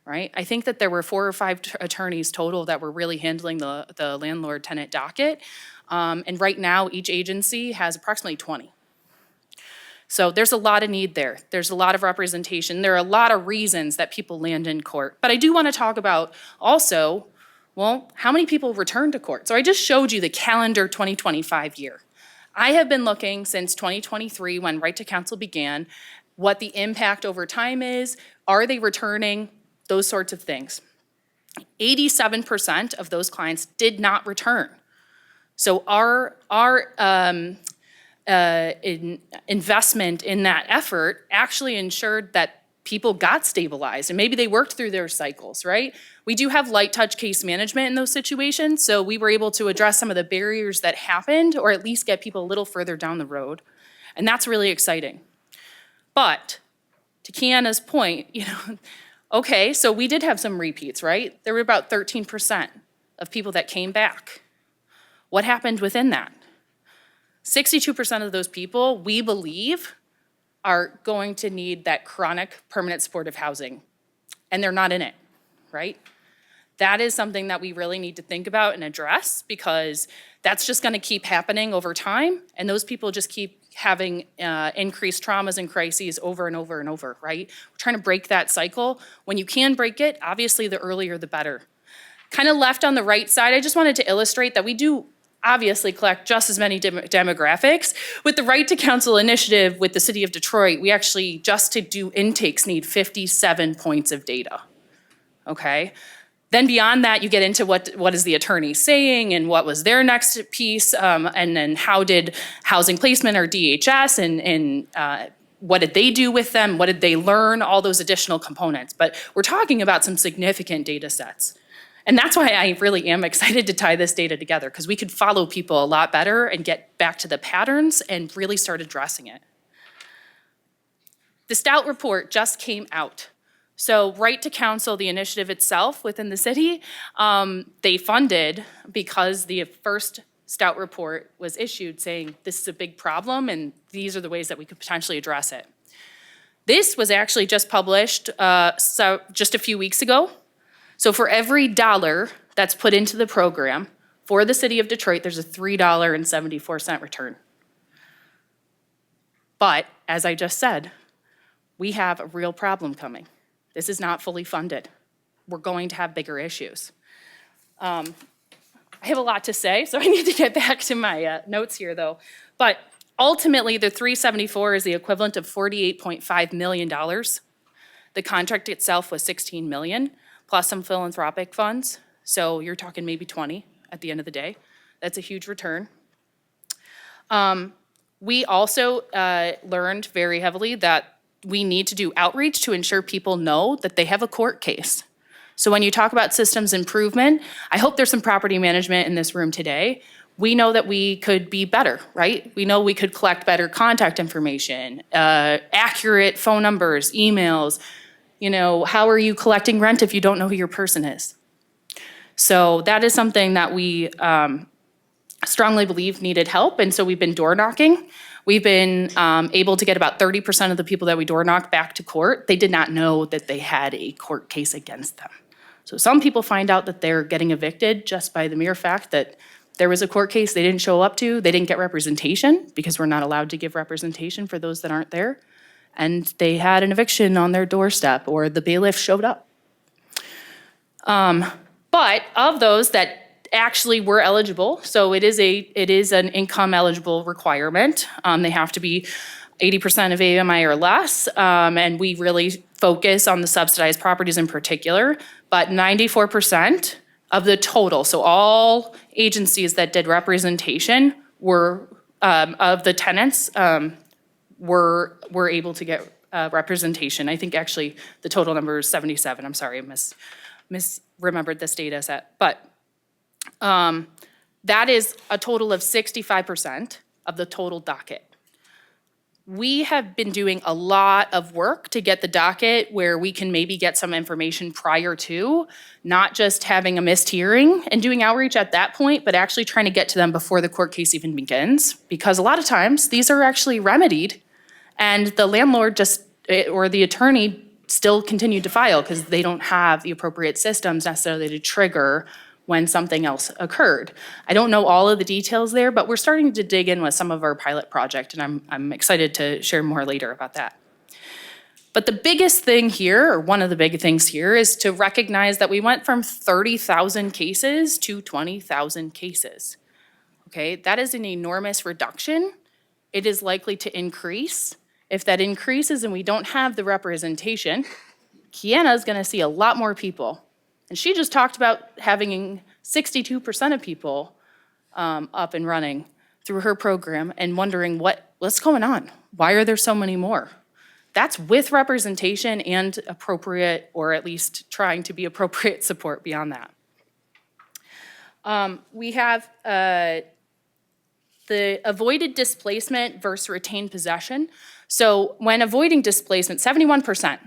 right? I think that there were 4 or 5 attorneys total that were really handling the landlord-tenant docket. And right now, each agency has approximately 20. So there's a lot of need there. There's a lot of representation. There are a lot of reasons that people land in court. But I do want to talk about also, well, how many people return to court? So I just showed you the calendar 2025 year. I have been looking since 2023, when Right to Counsel began, what the impact over time is. Are they returning? Those sorts of things. 87% of those clients did not return. So our investment in that effort actually ensured that people got stabilized and maybe they worked through their cycles, right? We do have light touch case management in those situations, so we were able to address some of the barriers that happened, or at least get people a little further down the road. And that's really exciting. But to Kiana's point, okay, so we did have some repeats, right? There were about 13% of people that came back. What happened within that? 62% of those people, we believe, are going to need that chronic permanent supportive housing, and they're not in it, right? That is something that we really need to think about and address, because that's just gonna keep happening over time, and those people just keep having increased traumas and crises over and over and over, right? We're trying to break that cycle. When you can break it, obviously the earlier the better. Kind of left on the right side, I just wanted to illustrate that we do obviously collect just as many demographics. With the Right to Counsel initiative with the City of Detroit, we actually, just to do intakes, need 57 points of data, okay? Then beyond that, you get into what is the attorney saying and what was their next piece, and then how did Housing Placement or DHS and what did they do with them? What did they learn? All those additional components. But we're talking about some significant data sets. And that's why I really am excited to tie this data together, because we could follow people a lot better and get back to the patterns and really start addressing it. The Stout report just came out. So Right to Counsel, the initiative itself within the city, they funded because the first Stout report was issued saying this is a big problem and these are the ways that we could potentially address it. This was actually just published just a few weeks ago. So for every dollar that's put into the program for the City of Detroit, there's a $3.74 return. But as I just said, we have a real problem coming. This is not fully funded. We're going to have bigger issues. I have a lot to say, so I need to get back to my notes here though. But ultimately, the $3.74 is the equivalent of $48.5 million. The contract itself was $16 million, plus some philanthropic funds. So you're talking maybe 20 at the end of the day. That's a huge return. We also learned very heavily that we need to do outreach to ensure people know that they have a court case. So when you talk about systems improvement, I hope there's some property management in this room today. We know that we could be better, right? We know we could collect better contact information, accurate phone numbers, emails. How are you collecting rent if you don't know who your person is? So that is something that we strongly believe needed help, and so we've been door knocking. We've been able to get about 30% of the people that we door knocked back to court. They did not know that they had a court case against them. So some people find out that they're getting evicted just by the mere fact that there was a court case they didn't show up to, they didn't get representation, because we're not allowed to give representation for those that aren't there. And they had an eviction on their doorstep, or the bailiff showed up. But of those that actually were eligible, so it is an income eligible requirement. They have to be 80% of AMI or less, and we really focus on the subsidized properties in particular. But 94% of the total, so all agencies that did representation were of the tenants. Were able to get representation. I think actually the total number is 77. I'm sorry, I misremembered this data set. But that is a total of 65% of the total docket. We have been doing a lot of work to get the docket where we can maybe get some information prior to, not just having a missed hearing and doing outreach at that point, but actually trying to get to them before the court case even begins. Because a lot of times, these are actually remedied, and the landlord or the attorney still continued to file because they don't have the appropriate systems necessarily to trigger when something else occurred. I don't know all of the details there, but we're starting to dig in with some of our pilot project, and I'm excited to share more later about that. But the biggest thing here, or one of the big things here, is to recognize that we went from 30,000 cases to 20,000 cases. Okay, that is an enormous reduction. It is likely to increase. If that increases and we don't have the representation, Kiana is gonna see a lot more people. And she just talked about having 62% of people up and running through her program and wondering what's going on? Why are there so many more? That's with representation and appropriate, or at least trying to be appropriate support beyond that. We have the avoided displacement versus retained possession. So when avoiding displacement, 71%.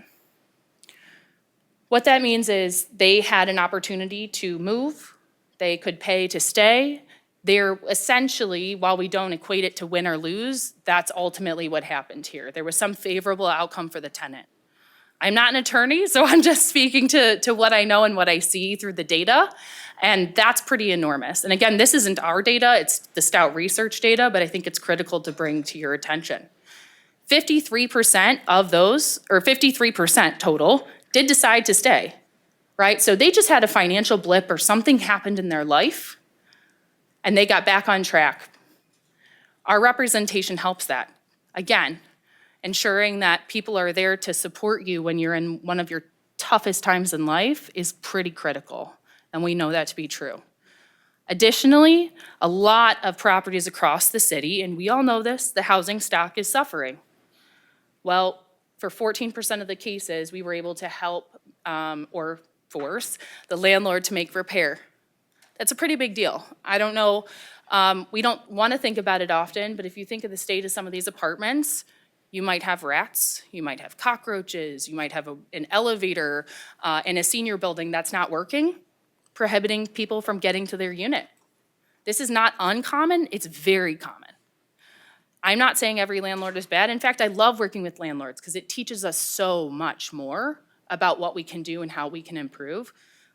What that means is they had an opportunity to move, they could pay to stay. They're essentially, while we don't equate it to win or lose, that's ultimately what happened here. There was some favorable outcome for the tenant. I'm not an attorney, so I'm just speaking to what I know and what I see through the data, and that's pretty enormous. And again, this isn't our data, it's the Stout research data, but I think it's critical to bring to your attention. 53% of those, or 53% total, did decide to stay, right? So they just had a financial blip or something happened in their life, and they got back on track. Our representation helps that. Again, ensuring that people are there to support you when you're in one of your toughest times in life is pretty critical, and we know that to be true. Additionally, a lot of properties across the city, and we all know this, the housing stock is suffering. Well, for 14% of the cases, we were able to help or force the landlord to make repair. That's a pretty big deal. I don't know, we don't want to think about it often, but if you think of the state of some of these apartments, you might have rats, you might have cockroaches, you might have an elevator in a senior building that's not working, prohibiting people from getting to their unit. This is not uncommon, it's very common. I'm not saying every landlord is bad. In fact, I love working with landlords because it teaches us so much more about what we can do and how we can improve.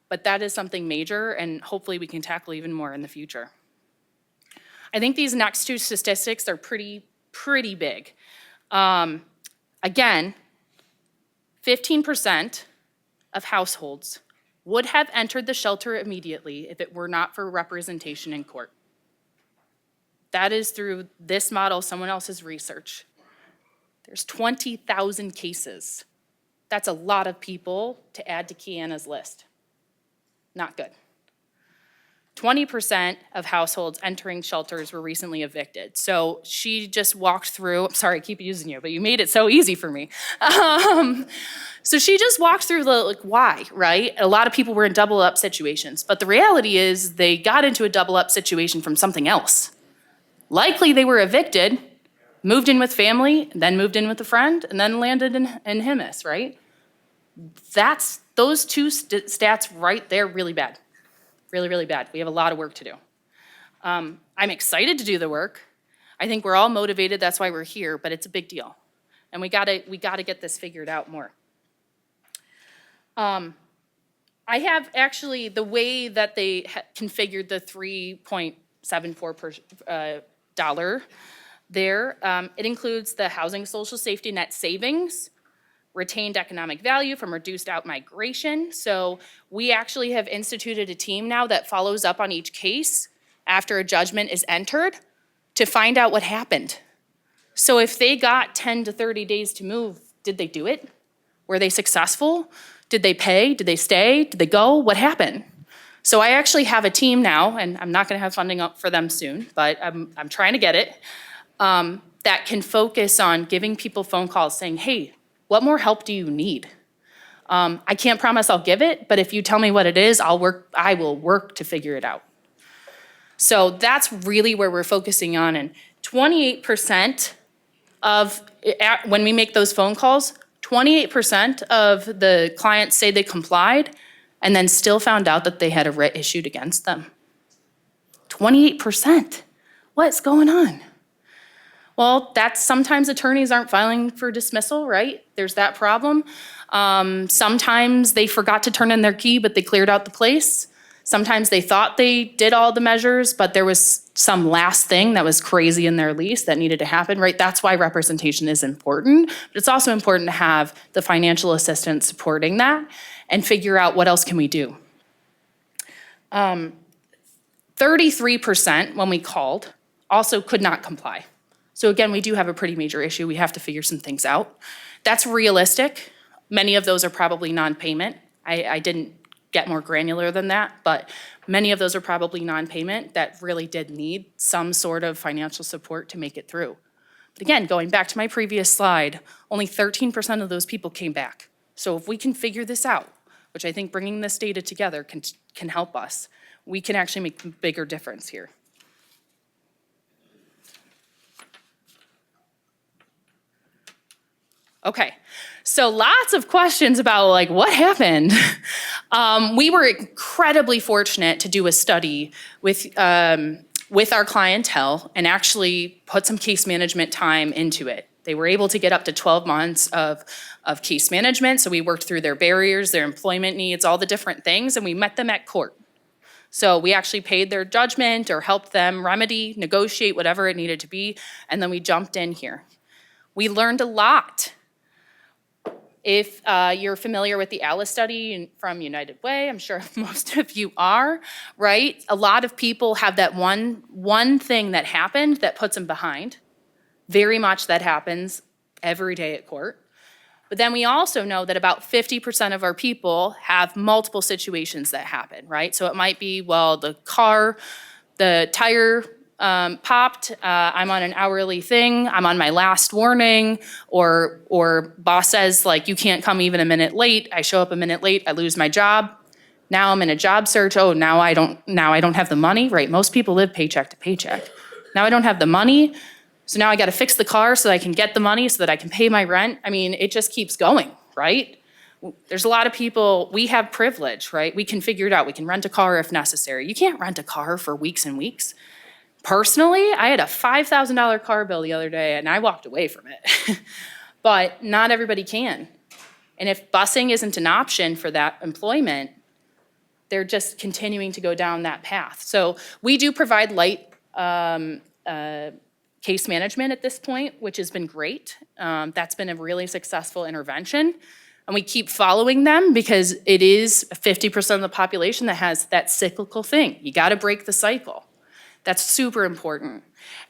But that is something major, and hopefully we can tackle even more in the future. I think these next two statistics are pretty big. Again, 15% of households would have entered the shelter immediately if it were not for representation in court. That is through this model, someone else's research. There's 20,000 cases. That's a lot of people to add to Kiana's list. Not good. 20% of households entering shelters were recently evicted. So she just walked through, I'm sorry, I keep using you, but you made it so easy for me. So she just walked through the why, right? A lot of people were in double up situations, but the reality is they got into a double up situation from something else. Likely they were evicted, moved in with family, then moved in with a friend, and then landed in Himis, right? That's those two stats right there, really bad. Really, really bad. We have a lot of work to do. I'm excited to do the work. I think we're all motivated, that's why we're here, but it's a big deal. And we gotta get this figured out more. I have actually, the way that they configured the 3.74 dollar there, it includes the housing social safety net savings, retained economic value from reduced out-migration. So we actually have instituted a team now that follows up on each case after a judgment is entered to find out what happened. So if they got 10 to 30 days to move, did they do it? Were they successful? Did they pay? Did they stay? Did they go? What happened? So I actually have a team now, and I'm not gonna have funding up for them soon, but I'm trying to get it, that can focus on giving people phone calls saying, hey, what more help do you need? I can't promise I'll give it, but if you tell me what it is, I will work to figure it out. So that's really where we're focusing on, and 28% of, when we make those phone calls, 28% of the clients say they complied and then still found out that they had a writ issued against them. 28%. What's going on? Well, that's sometimes attorneys aren't filing for dismissal, right? There's that problem. Sometimes they forgot to turn in their key, but they cleared out the place. Sometimes they thought they did all the measures, but there was some last thing that was crazy in their lease that needed to happen, right? That's why representation is important. But it's also important to have the financial assistance supporting that and figure out what else can we do. 33% when we called also could not comply. So again, we do have a pretty major issue. We have to figure some things out. That's realistic. Many of those are probably non-payment. I didn't get more granular than that, but many of those are probably non-payment that really did need some sort of financial support to make it through. But again, going back to my previous slide, only 13% of those people came back. So if we can figure this out, which I think bringing this data together can help us, we can actually make a bigger difference here. Okay, so lots of questions about like what happened. We were incredibly fortunate to do a study with our clientele and actually put some case management time into it. They were able to get up to 12 months of case management, so we worked through their barriers, their employment needs, all the different things, and we met them at court. So we actually paid their judgment or helped them remedy, negotiate, whatever it needed to be, and then we jumped in here. We learned a lot. If you're familiar with the ALICE study from United Way, I'm sure most of you are, right? A lot of people have that one thing that happened that puts them behind. Very much that happens every day at court. But then we also know that about 50% of our people have multiple situations that happen, right? So it might be, well, the tire popped, I'm on an hourly thing, I'm on my last warning, or boss says like, you can't come even a minute late, I show up a minute late, I lose my job. Now I'm in a job search, oh, now I don't have the money, right? Most people live paycheck to paycheck. Now I don't have the money, so now I gotta fix the car so that I can get the money so that I can pay my rent. I mean, it just keeps going, right? There's a lot of people, we have privilege, right? We can figure it out, we can rent a car if necessary. You can't rent a car for weeks and weeks. Personally, I had a $5,000 car bill the other day and I walked away from it. But not everybody can. And if busing isn't an option for that employment, they're just continuing to go down that path. So we do provide light case management at this point, which has been great. That's been a really successful intervention. And we keep following them because it is 50% of the population that has that cyclical thing. You gotta break the cycle. That's super important.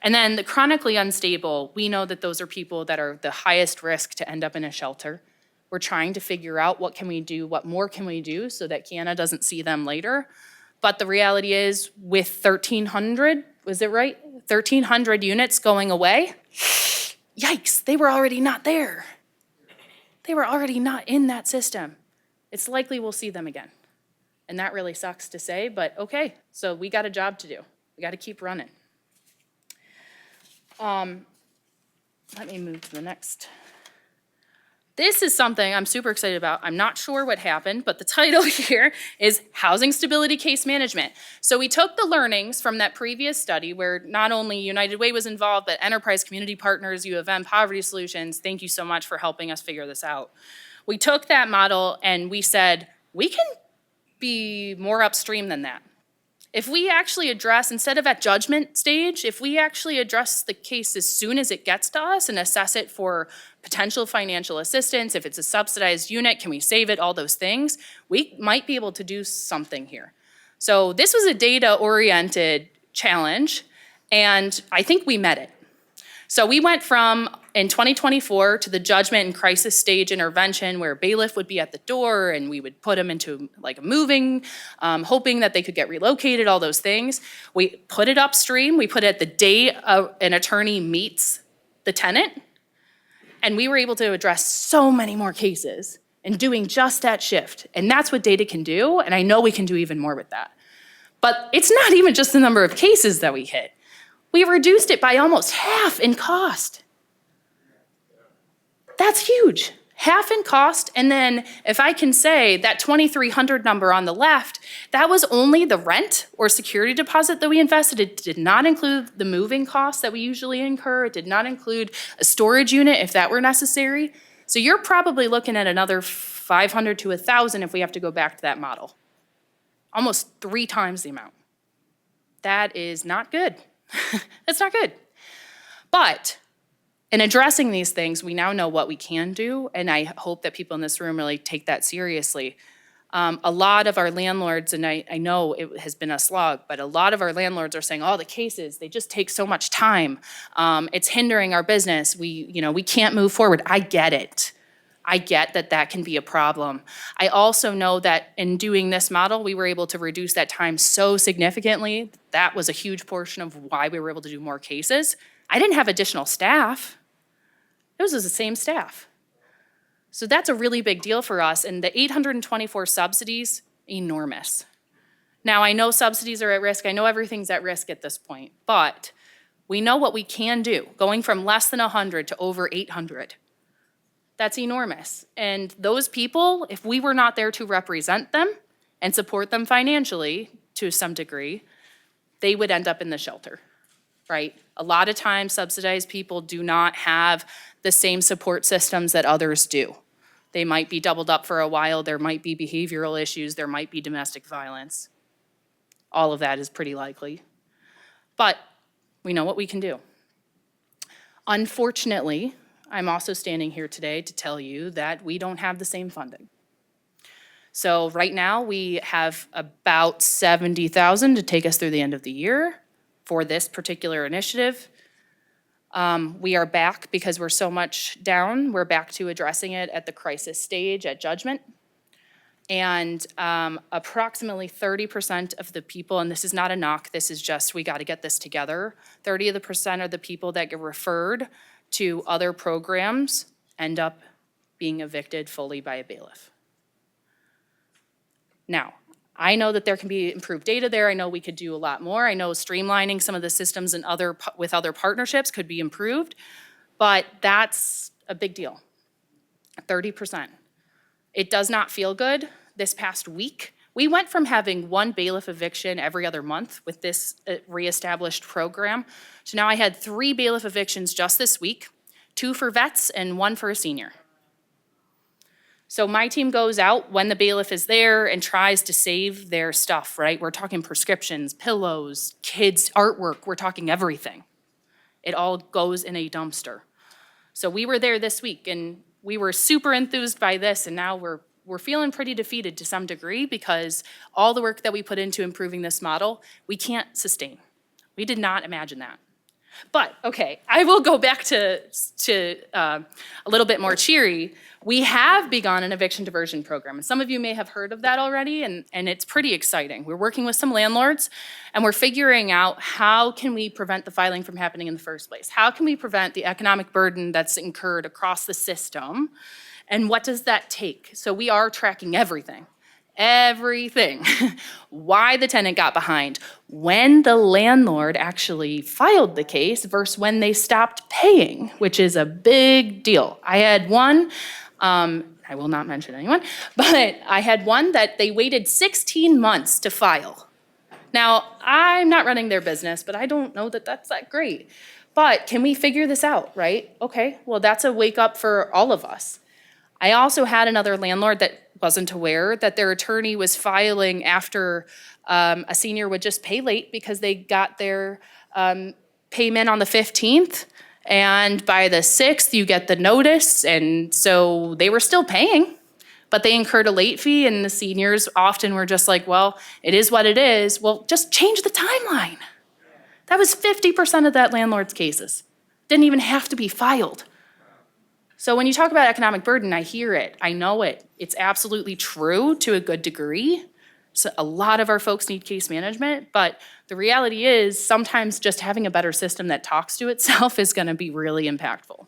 And then the chronically unstable, we know that those are people that are the highest risk to end up in a shelter. We're trying to figure out what can we do, what more can we do so that Kiana doesn't see them later. But the reality is with 1,300, was it right? 1,300 units going away, yikes, they were already not there. They were already not in that system. It's likely we'll see them again. And that really sucks to say, but okay, so we got a job to do. We got to keep running. Let me move to the next. This is something I'm super excited about. I'm not sure what happened, but the title here is Housing Stability Case Management. So we took the learnings from that previous study where not only United Way was involved, but Enterprise Community Partners, U of M Poverty Solutions, thank you so much for helping us figure this out. We took that model and we said, we can be more upstream than that. If we actually address, instead of at judgment stage, if we actually address the case as soon as it gets to us and assess it for potential financial assistance, if it's a subsidized unit, can we save it, all those things, we might be able to do something here. So this was a data-oriented challenge, and I think we met it. So we went from, in 2024, to the judgment and crisis stage intervention where bailiff would be at the door and we would put them into like a moving, hoping that they could get relocated, all those things. We put it upstream. We put it at the day an attorney meets the tenant. And we were able to address so many more cases in doing just that shift. And that's what data can do. And I know we can do even more with that. But it's not even just the number of cases that we hit. We reduced it by almost half in cost. That's huge. half in cost, and then if I can say that 2,300 number on the left, that was only the rent or security deposit that we invested. It did not include the moving costs that we usually incur. It did not include a storage unit if that were necessary. So you're probably looking at another 500 to 1,000 if we have to go back to that model. Almost 3 times the amount. That is not good. That's not good. But in addressing these things, we now know what we can do, and I hope that people in this room really take that seriously. A lot of our landlords, and I know it has been a slog, but a lot of our landlords are saying, oh, the cases, they just take so much time. It's hindering our business. We can't move forward. I get it. I get that that can be a problem. I also know that in doing this model, we were able to reduce that time so significantly. That was a huge portion of why we were able to do more cases. I didn't have additional staff. It was the same staff. So that's a really big deal for us. And the 824 subsidies, enormous. Now, I know subsidies are at risk. I know everything's at risk at this point. But we know what we can do, going from less than 100 to over 800. That's enormous. And those people, if we were not there to represent them and support them financially to some degree, they would end up in the shelter, right? A lot of times subsidized people do not have the same support systems that others do. They might be doubled up for a while, there might be behavioral issues, there might be domestic violence. All of that is pretty likely. But we know what we can do. Unfortunately, I'm also standing here today to tell you that we don't have the same funding. So right now we have about $70,000 to take us through the end of the year for this particular initiative. We are back because we're so much down. We're back to addressing it at the crisis stage at judgment. And approximately 30% of the people, and this is not a knock, this is just we got to get this together. 30% of the people that get referred to other programs end up being evicted fully by a bailiff. Now, I know that there can be improved data there. I know we could do a lot more. I know streamlining some of the systems and with other partnerships could be improved, but that's a big deal. 30%. It does not feel good. This past week, we went from having 1 bailiff eviction every other month with this reestablished program to now I had 3 bailiff evictions just this week, 2 for vets and 1 for a senior. So my team goes out when the bailiff is there and tries to save their stuff, right? We're talking prescriptions, pillows, kids' artwork, we're talking everything. It all goes in a dumpster. So we were there this week and we were super enthused by this, and now we're feeling pretty defeated to some degree because all the work that we put into improving this model, we can't sustain. We did not imagine that. But, okay, I will go back to a little bit more cheery. We have begun an eviction diversion program, and some of you may have heard of that already, and it's pretty exciting. We're working with some landlords, and we're figuring out how can we prevent the filing from happening in the first place? How can we prevent the economic burden that's incurred across the system, and what does that take? So we are tracking everything. Why the tenant got behind, when the landlord actually filed the case versus when they stopped paying, which is a big deal. I had one, I will not mention anyone, but I had one that they waited 16 months to file. Now, I'm not running their business, but I don't know that that's that great. But can we figure this out, right? Okay, well, that's a wake up for all of us. I also had another landlord that wasn't aware that their attorney was filing after a senior would just pay late because they got their payment on the 15th, and by the 6th you get the notice, and so they were still paying, but they incurred a late fee, and the seniors often were just like, well, it is what it is. Well, just change the timeline. That was 50% of that landlord's cases. Didn't even have to be filed. So when you talk about economic burden, I hear it, I know it. It's absolutely true to a good degree. So a lot of our folks need case management, but the reality is sometimes just having a better system that talks to itself is gonna be really impactful.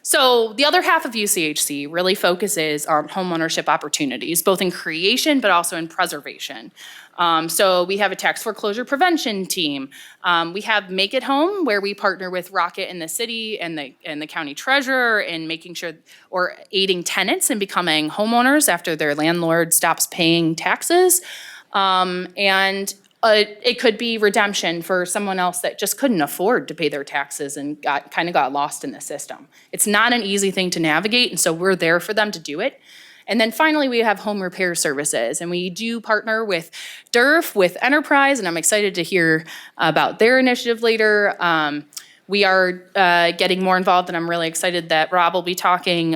So the other half of UCHC really focuses on homeownership opportunities, both in creation but also in preservation. So we have a tax foreclosure prevention team. We have Make It Home, where we partner with Rocket in the city and the county treasurer in making sure or aiding tenants in becoming homeowners after their landlord stops paying taxes. It could be redemption for someone else that just couldn't afford to pay their taxes and got lost in the system. It's not an easy thing to navigate, and so we're there for them to do it. And then finally, we have home repair services, and we do partner with DERF, with Enterprise, and I'm excited to hear about their initiative later. We are getting more involved, and I'm really excited that Rob will be talking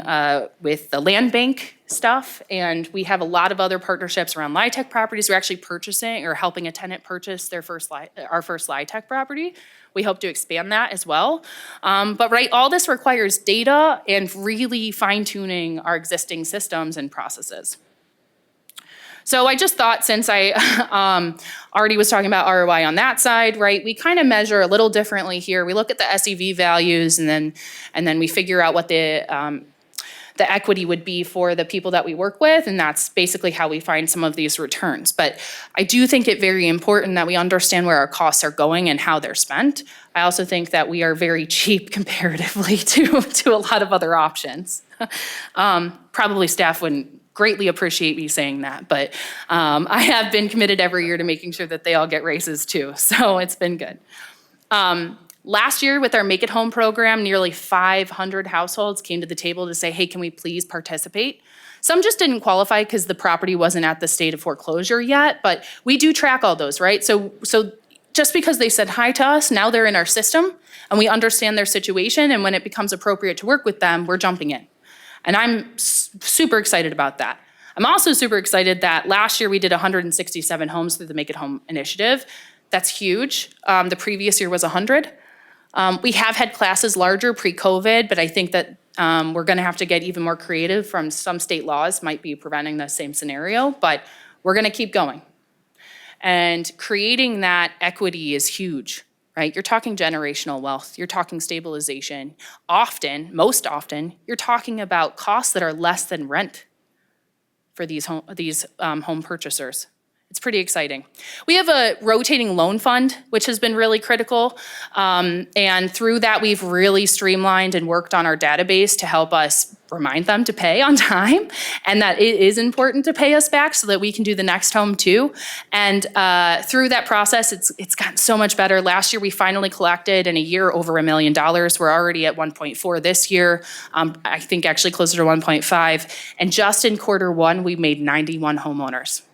with the land bank stuff, and we have a lot of other partnerships around LIHTC properties. We're actually purchasing or helping a tenant purchase our first LIHTC property. We hope to expand that as well. But right, all this requires data and really fine-tuning our existing systems and processes. So I just thought, since I already was talking about ROI on that side, right, we kind of measure a little differently here. We look at the SEV values, and then we figure out what the equity would be for the people that we work with, and that's basically how we find some of these returns. But I do think it very important that we understand where our costs are going and how they're spent. I also think that we are very cheap comparatively to a lot of other options. Probably staff wouldn't greatly appreciate me saying that, but I have been committed every year to making sure that they all get raises too, so it's been good. Last year with our Make It Home program, nearly 500 households came to the table to say, hey, can we please participate? Some just didn't qualify because the property wasn't at the state of foreclosure yet, but we do track all those, right? So just because they said hi to us, now they're in our system and we understand their situation, and when it becomes appropriate to work with them, we're jumping in. And I'm super excited about that. I'm also super excited that last year we did 167 homes through the Make It Home initiative. That's huge. The previous year was 100. We have had classes larger pre-COVID, but I think that we're gonna have to get even more creative from some state laws might be preventing the same scenario, but we're gonna keep going. And creating that equity is huge, right? You're talking generational wealth, you're talking stabilization. Most often, you're talking about costs that are less than rent for these home purchasers. It's pretty exciting. We have a rotating loan fund, which has been really critical. And through that, we've really streamlined and worked on our database to help us remind them to pay on time, and that it is important to pay us back so that we can do the next home too. And through that process, it's gotten so much better. Last year, we finally collected in a year over $1 million. We're already at 1.4 this year. I think actually closer to 1.5. And just in Q1, we made 91 homeowners.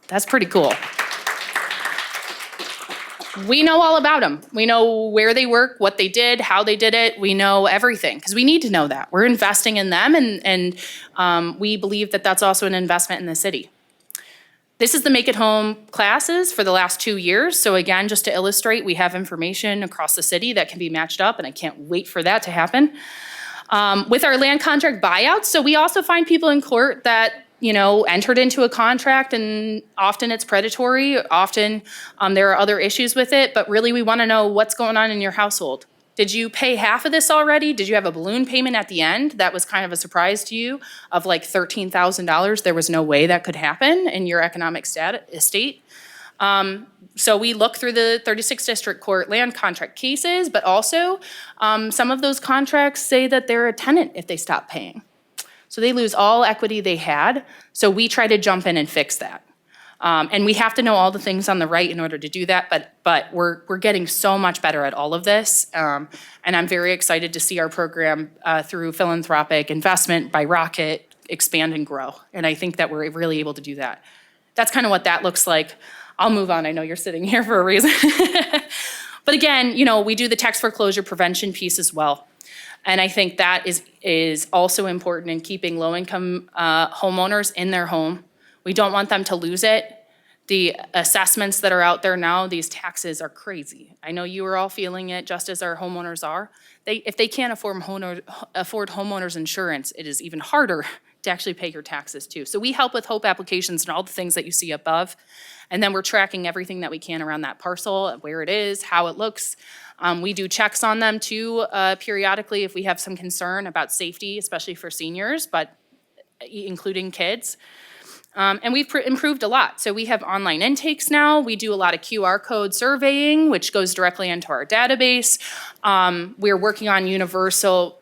That's pretty cool. We know all about them. We know where they work, what they did, how they did it. We know everything because we need to know that. We're investing in them, and we believe that that's also an investment in the city. This is the Make It Home classes for the last 2 years. So again, just to illustrate, we have information across the city that can be matched up, and I can't wait for that to happen. With our land contract buyouts, so we also find people in court that entered into a contract, and often it's predatory, often there are other issues with it, but really we wanna know what's going on in your household. Did you pay half of this already? Did you have a balloon payment at the end? That was kind of a surprise to you of like $13,000. There was no way that could happen in your economic estate. So we look through the 36th District Court land contract cases, but also some of those contracts say that they're a tenant if they stop paying. So they lose all equity they had. So we try to jump in and fix that. And we have to know all the things on the right in order to do that, but we're getting so much better at all of this. And I'm very excited to see our program through philanthropic investment by Rocket expand and grow. And I think that we're really able to do that. That's kind of what that looks like. I'll move on. I know you're sitting here for a reason. But again, we do the tax foreclosure prevention piece as well. And I think that is also important in keeping low-income homeowners in their home. We don't want them to lose it. The assessments that are out there now, these taxes are crazy. I know you are all feeling it just as our homeowners are. If they can't afford homeowners insurance, it is even harder to actually pay your taxes too. So we help with HOPE applications and all the things that you see above. And then we're tracking everything that we can around that parcel, where it is, how it looks. We do checks on them too, periodically if we have some concern about safety, especially for seniors, but including kids. And we've improved a lot. So we have online intakes now. We do a lot of QR code surveying, which goes directly into our database. We're working on universal,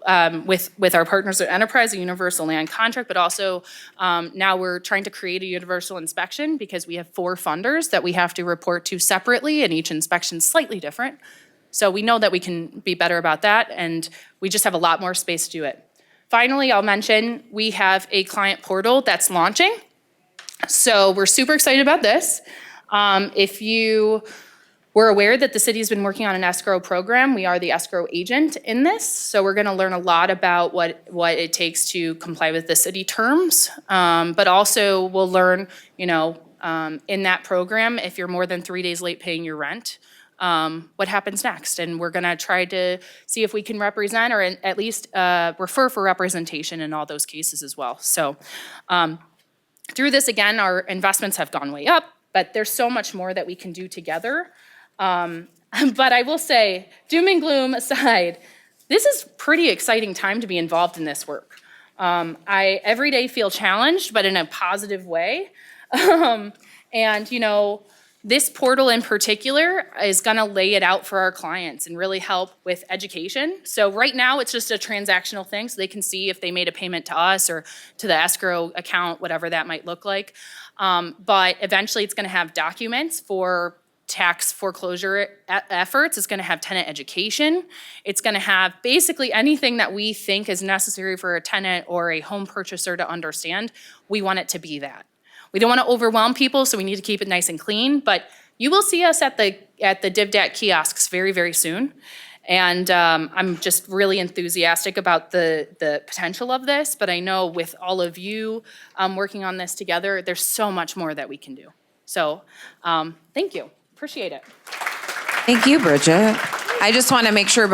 with our partners at Enterprise, a universal land contract, but also now we're trying to create a universal inspection because we have 4 funders that we have to report to separately, and each inspection is slightly different. So we know that we can be better about that, and we just have a lot more space to do it. Finally, I'll mention we have a client portal that's launching. So we're super excited about this. If you were aware that the city's been working on an escrow program, we are the escrow agent in this. So we're gonna learn a lot about what it takes to comply with the city terms. But also we'll learn, in that program, if you're more than 3 days late paying your rent, what happens next. And we're gonna try to see if we can represent or at least refer for representation in all those cases as well. So through this, again, our investments have gone way up, but there's so much more that we can do together. But I will say, doom and gloom aside, this is a pretty exciting time to be involved in this work. I every day feel challenged, but in a positive way. This portal in particular is gonna lay it out for our clients and really help with education. So right now, it's just a transactional thing, so they can see if they made a payment to us or to the escrow account, whatever that might look like. But eventually, it's gonna have documents for tax foreclosure efforts. It's gonna have tenant education. It's gonna have basically anything that we think is necessary for a tenant or a home purchaser to understand. We want it to be that. We don't want to overwhelm people, so we need to keep it nice and clean, but you will see us at the DivDat kiosks very, very soon. And I'm just really enthusiastic about the potential of this, but I know with all of you working on this together, there's so much more that we can do. So thank you, appreciate it.
Thank you, Bridget. I just want to make sure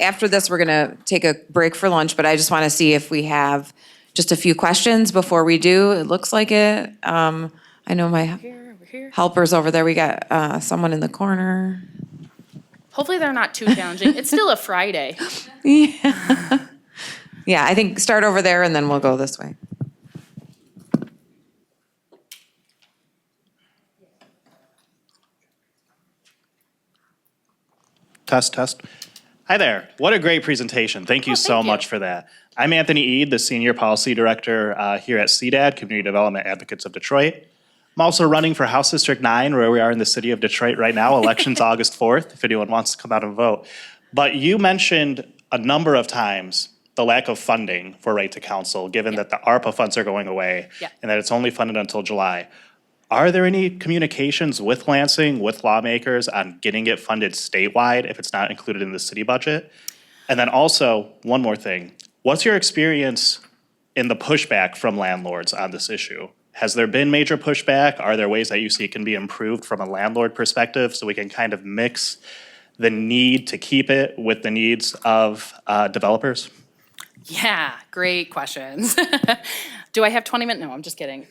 after this, we're gonna take a break for lunch, but I just want to see if we have just a few questions before we do. It looks like it. I know my helpers over there. We got someone in the corner.
Hopefully they're not too challenging. It's still a Friday.
Yeah. Yeah, I think start over there and then we'll go this way.
Test, test. Hi there. What a great presentation. Thank you so much for that. I'm Anthony Eade, the Senior Policy Director here at CDAD, Community Development Advocates of Detroit. I'm also running for House District 9, where we are in the city of Detroit right now. Election's August 4th, if anyone wants to come out and vote. But you mentioned a number of times the lack of funding for Right to Counsel, given that the ARPA funds are going away and that it's only funded until July. Are there any communications with Lansing, with lawmakers on getting it funded statewide if it's not included in the city budget? And then also, one more thing. What's your experience in the pushback from landlords on this issue? Has there been major pushback? Are there ways that you see it can be improved from a landlord perspective so we can kind of mix the need to keep it with the needs of developers?
Yeah, great questions. Do I have 20 minutes? No, I'm just kidding.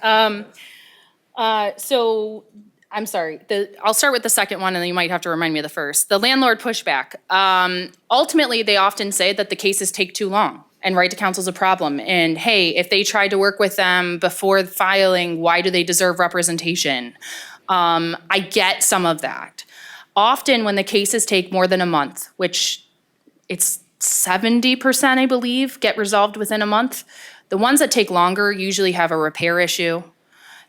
So I'm sorry. I'll start with the second one, and then you might have to remind me of the first. The landlord pushback. Ultimately, they often say that the cases take too long, and Right to Counsel is a problem. And hey, if they tried to work with them before filing, why do they deserve representation? I get some of that. Often, when the cases take more than a month, which it's 70%, I believe, get resolved within a month. The ones that take longer usually have a repair issue.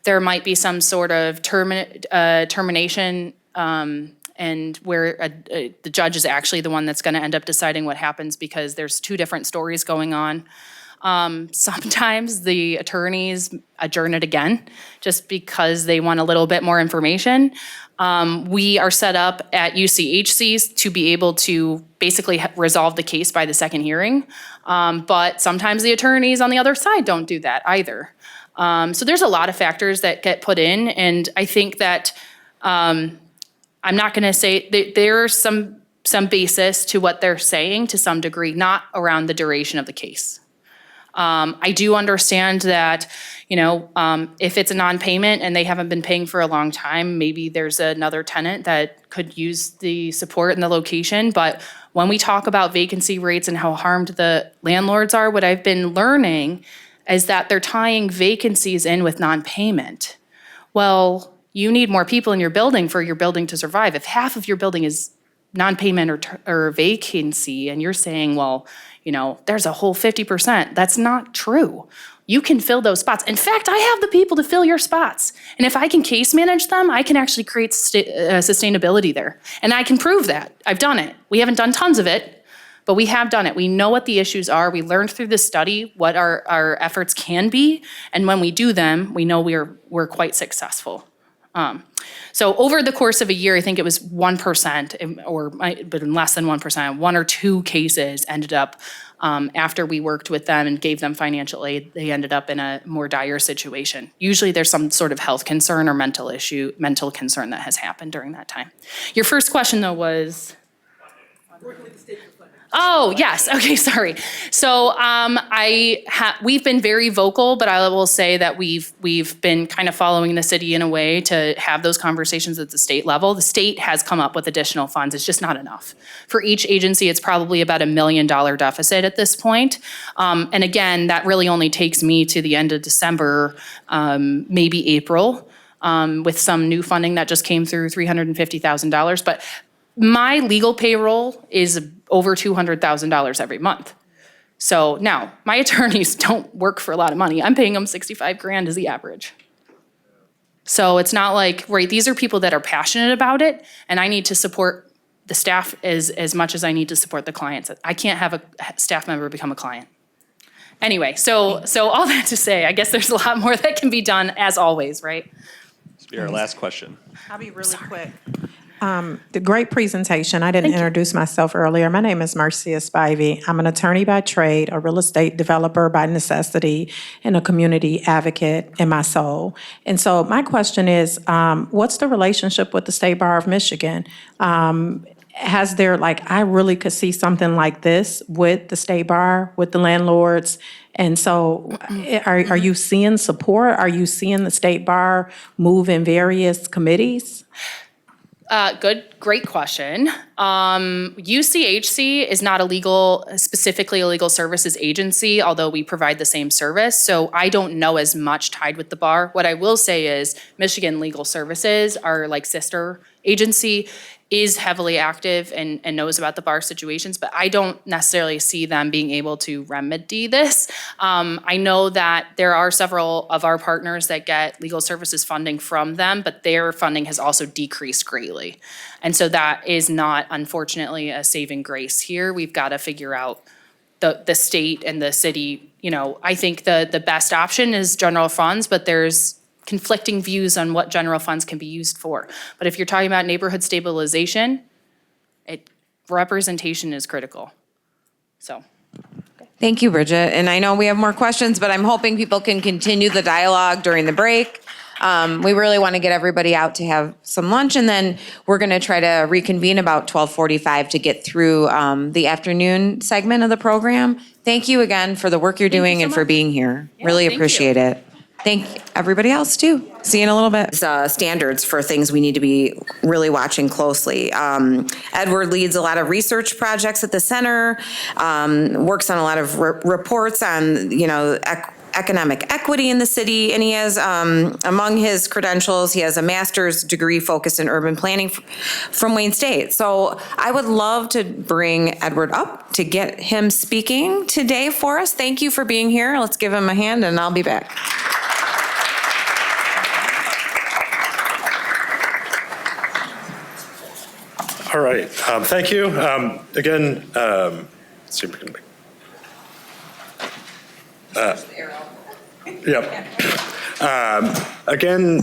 There might be some sort of termination, and where the judge is actually the one that's going to end up deciding what happens because there's 2 different stories going on. Sometimes the attorneys adjourn it again just because they want a little bit more information. We are set up at UCHCs to be able to basically resolve the case by the second hearing. But sometimes the attorneys on the other side don't do that either. So there's a lot of factors that get put in, and I think that I'm not going to say there's some basis to what they're saying to some degree, not around the duration of the case. I do understand that, if it's a non-payment and they haven't been paying for a long time, maybe there's another tenant that could use the support in the location. But when we talk about vacancy rates and how harmed the landlords are, what I've been learning is that they're tying vacancies in with non-payment. Well, you need more people in your building for your building to survive. If half of your building is non-payment or vacancy, and you're saying, well, there's a whole 50%, that's not true. You can fill those spots. In fact, I have the people to fill your spots. And if I can case manage them, I can actually create sustainability there. And I can prove that. I've done it. We haven't done tons of it, but we have done it. We know what the issues are. We learned through this study what our efforts can be. And when we do them, we know we're quite successful. So over the course of a year, I think it was 1%, but less than 1%, 1 or 2 cases ended up, after we worked with them and gave them financial aid, they ended up in a more dire situation. Usually there's some sort of health concern or mental concern that has happened during that time. Your first question though was? Oh, yes. Okay, sorry. So we've been very vocal, but I will say that we've been kind of following the city in a way to have those conversations at the state level. The state has come up with additional funds. It's just not enough. For each agency, it's probably about $1 million deficit at this point. And again, that really only takes me to the end of December, maybe April, with some new funding that just came through, $350,000. But my legal payroll is over $200,000 every month. So now, my attorneys don't work for a lot of money. I'm paying them $65,000 is the average. So it's not like, right, these are people that are passionate about it, and I need to support the staff as much as I need to support the clients. I can't have a staff member become a client. Anyway, so all that to say, I guess there's a lot more that can be done, as always, right?
This will be our last question.
I'll be really quick. The great presentation. I didn't introduce myself earlier. My name is Marcia Spivey. I'm an attorney by trade, a real estate developer by necessity, and a community advocate in my soul. And so my question is, what's the relationship with the State Bar of Michigan? Has there, I really could see something like this with the State Bar, with the landlords. And so are you seeing support? Are you seeing the State Bar move in various committees?
Great question. UCHC is not specifically a legal services agency, although we provide the same service. So I don't know as much tied with the bar. What I will say is Michigan Legal Services, our sister agency, is heavily active and knows about the bar situations, but I don't necessarily see them being able to remedy this. I know that there are several of our partners that get legal services funding from them, but their funding has also decreased greatly. And so that is not, unfortunately, a saving grace here. We've got to figure out the state and the city. I think the best option is general funds, but there's conflicting views on what general funds can be used for. But if you're talking about neighborhood stabilization, representation is critical. So.
Thank you, Bridget. And I know we have more questions, but I'm hoping people can continue the dialogue during the break. We really want to get everybody out to have some lunch, and then we're going to try to reconvene about 12:45 to get through the afternoon segment of the program. Thank you again for the work you're doing and for being here. Really appreciate it. Thank everybody else too. See you in a little bit. Standards for things we need to be really watching closely. Edward leads a lot of research projects at the center, works on a lot of reports on, economic equity in the city, and he has, among his credentials, he has a master's degree focused in urban planning from Wayne State. So I would love to bring Edward up to get him speaking today for us. Thank you for being here. Let's give him a hand and I'll be back.
All right, thank you. Again, let's see if we can Yep. Again,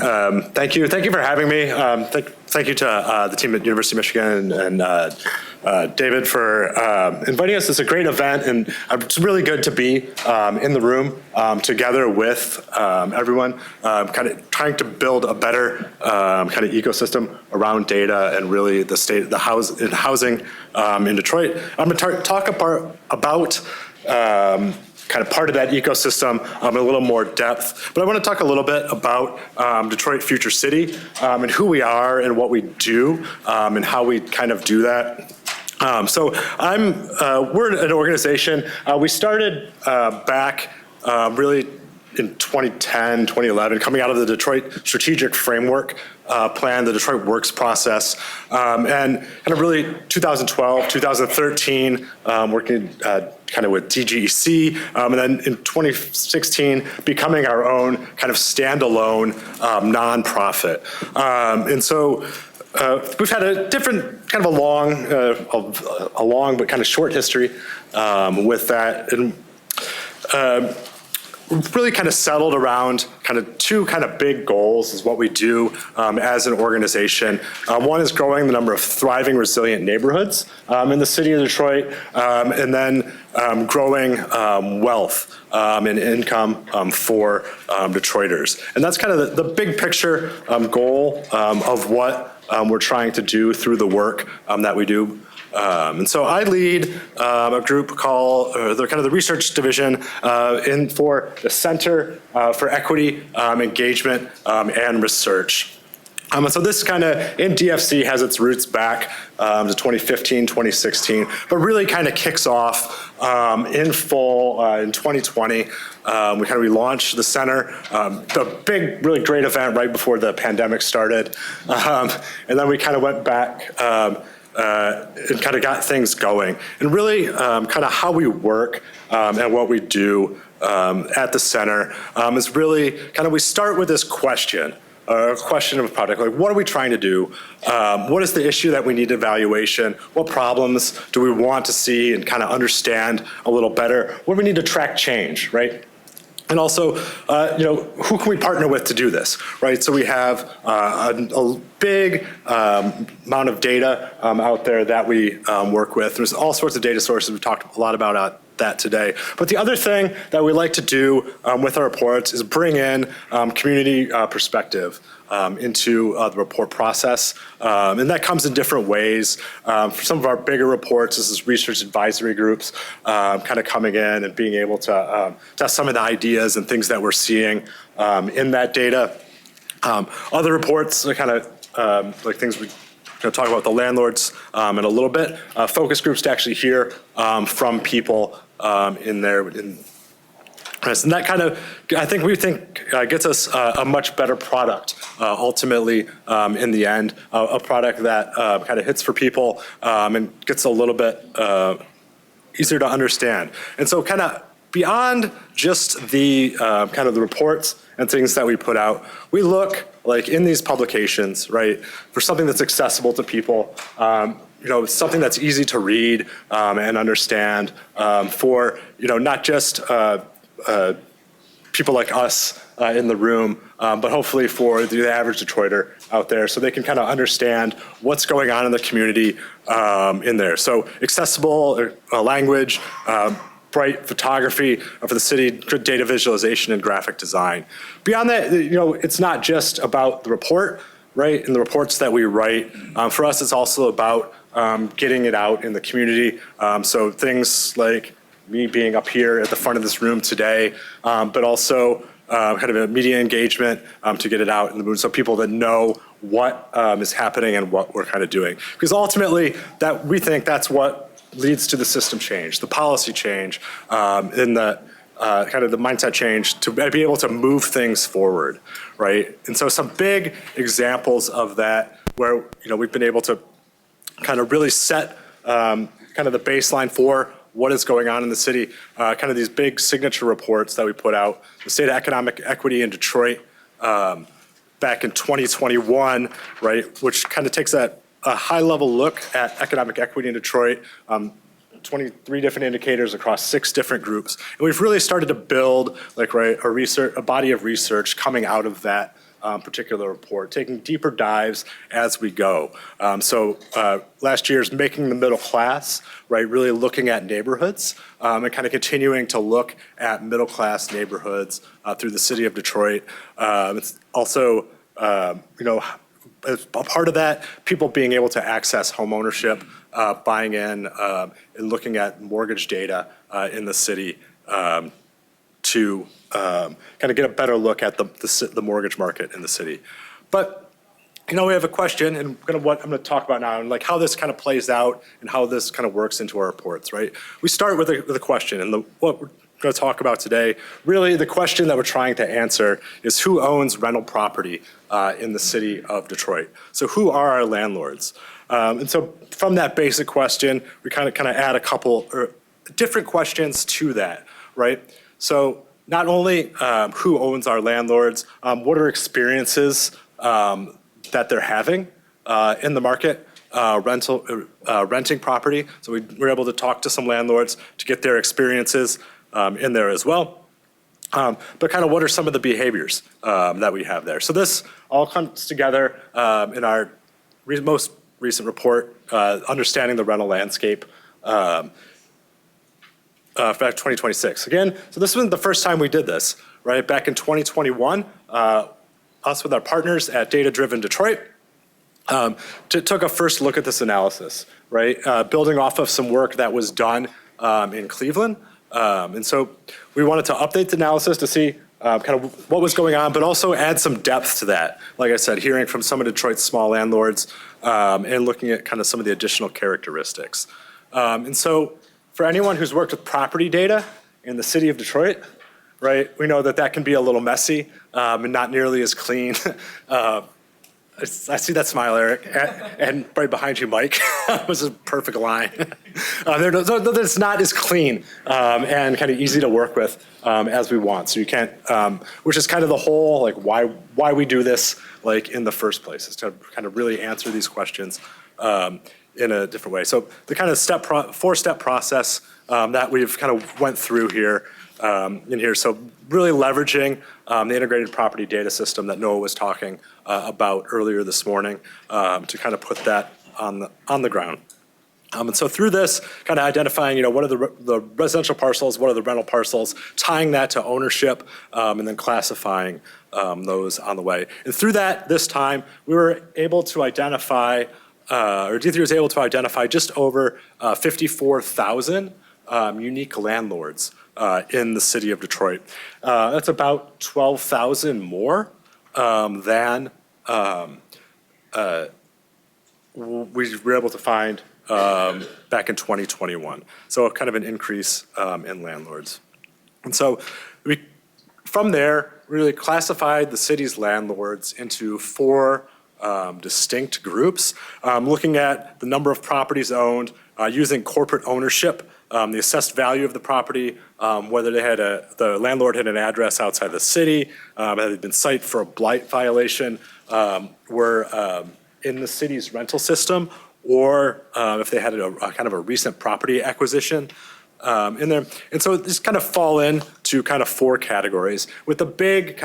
thank you. Thank you for having me. Thank you to the team at University of Michigan and David for inviting us. It's a great event, and it's really good to be in the room together with everyone, kind of trying to build a better kind of ecosystem around data and really the state of the housing in Detroit. I'm going to talk about kind of part of that ecosystem in a little more depth. But I want to talk a little bit about Detroit Future City and who we are and what we do and how we kind of do that. So we're an organization, we started back really in 2010, 2011, coming out of the Detroit Strategic Framework Plan, the Detroit Works process, and kind of really 2012, 2013, working kind of with DGEC, and then in 2016, becoming our own kind of standalone nonprofit. And so we've had a different, kind of a long but kind of short history with that. And really kind of settled around kind of two kind of big goals is what we do as an organization. One is growing the number of thriving, resilient neighborhoods in the city of Detroit, and then growing wealth and income for Detroiters. And that's kind of the big picture goal of what we're trying to do through the work that we do. And so I lead a group called, they're kind of the research division for the Center for Equity, Engagement, and Research. And so this kind of in DFC has its roots back to 2015, 2016, but really kind of kicks off in full in 2020. We launched the center, the big, really great event right before the pandemic started. And then we kind of went back and kind of got things going. And really kind of how we work and what we do at the center is really kind of, we start with this question. A question of a project, like what are we trying to do? What is the issue that we need evaluation? What problems do we want to see and kind of understand a little better? What do we need to track change, right? And also, who can we partner with to do this, right? So we have a big amount of data out there that we work with. There's all sorts of data sources. We've talked a lot about that today. But the other thing that we like to do with our reports is bring in community perspective into the report process. And that comes in different ways. For some of our bigger reports, this is research advisory groups kind of coming in and being able to test some of the ideas and things that we're seeing in that data. Other reports are kind of like things we talk about the landlords in a little bit. Focus groups to actually hear from people in there. And that kind of, we think gets us a much better product ultimately in the end, a product that kind of hits for people and gets a little bit easier to understand. And so kind of beyond just the kind of the reports and things that we put out, we look like in these publications, right, for something that's accessible to people, something that's easy to read and understand for, not just people like us in the room, but hopefully for the average Detroiter out there so they can kind of understand what's going on in the community in there. So accessible language, bright photography for the city, good data visualization and graphic design. Beyond that, it's not just about the report, right, and the reports that we write. For us, it's also about getting it out in the community. So things like me being up here at the front of this room today, but also kind of a media engagement to get it out in the mood so people that know what is happening and what we're kind of doing. Because ultimately, that we think that's what leads to the system change, the policy change, in the kind of the mindset change to be able to move things forward, right? And so some big examples of that where, we've been able to kind of really set kind of the baseline for what is going on in the city, kind of these big signature reports that we put out, the State of Economic Equity in Detroit back in 2021, right, which kind of takes a high-level look at economic equity in Detroit, 23 different indicators across 6 different groups. And we've really started to build a body of research coming out of that particular report, taking deeper dives as we go. So last year's Making the Middle Class, right, really looking at neighborhoods and kind of continuing to look at middle-class neighborhoods through the city of Detroit. It's also, as a part of that, people being able to access home ownership, buying in, and looking at mortgage data in the city to kind of get a better look at the mortgage market in the city. But we have a question, and what I'm going to talk about now, and like how this kind of plays out and how this kind of works into our reports, right? We start with a question, and what we're going to talk about today, really the question that we're trying to answer is who owns rental property in the city of Detroit? So who are our landlords? And so from that basic question, we kind of add a couple different questions to that, right? So not only who owns our landlords, what are experiences that they're having in the market, renting property. So we were able to talk to some landlords to get their experiences in there as well. But kind of what are some of the behaviors that we have there? So this all comes together in our most recent report, Understanding the Rental Landscape for 2026. Again, so this wasn't the first time we did this, right? Back in 2021, us with our partners at Data Driven Detroit took a first look at this analysis, right? Building off of some work that was done in Cleveland. And so we wanted to update the analysis to see kind of what was going on, but also add some depth to that. Like I said, hearing from some of Detroit's small landlords and looking at kind of some of the additional characteristics. And so for anyone who's worked with property data in the city of Detroit, right, we know that that can be a little messy and not nearly as clean. I see that smile, Eric, and right behind you, Mike. That was a perfect line. It's not as clean and kind of easy to work with as we want. So you can't, which is kind of the whole, like, why we do this, like, in the first place, is to kind of really answer these questions in a different way. So the kind of four-step process that we've kind of went through here in here. So really leveraging the integrated property data system that Noah was talking about earlier this morning to kind of put that on the ground. And so through this, kind of identifying, what are the residential parcels, what are the rental parcels, tying that to ownership, and then classifying those on the way. And through that, this time, we were able to identify, or D3 was able to identify just over 54,000 unique landlords in the city of Detroit. That's about 12,000 more than we were able to find back in 2021. So kind of an increase in landlords. And so we, from there, really classified the city's landlords into four distinct groups, looking at the number of properties owned, using corporate ownership, the assessed value of the property, whether they had the landlord had an address outside the city, had been cited for a blight violation, were in the city's rental system, or if they had a kind of a recent property acquisition in there. And so these kind of fall into kind of four categories, with the big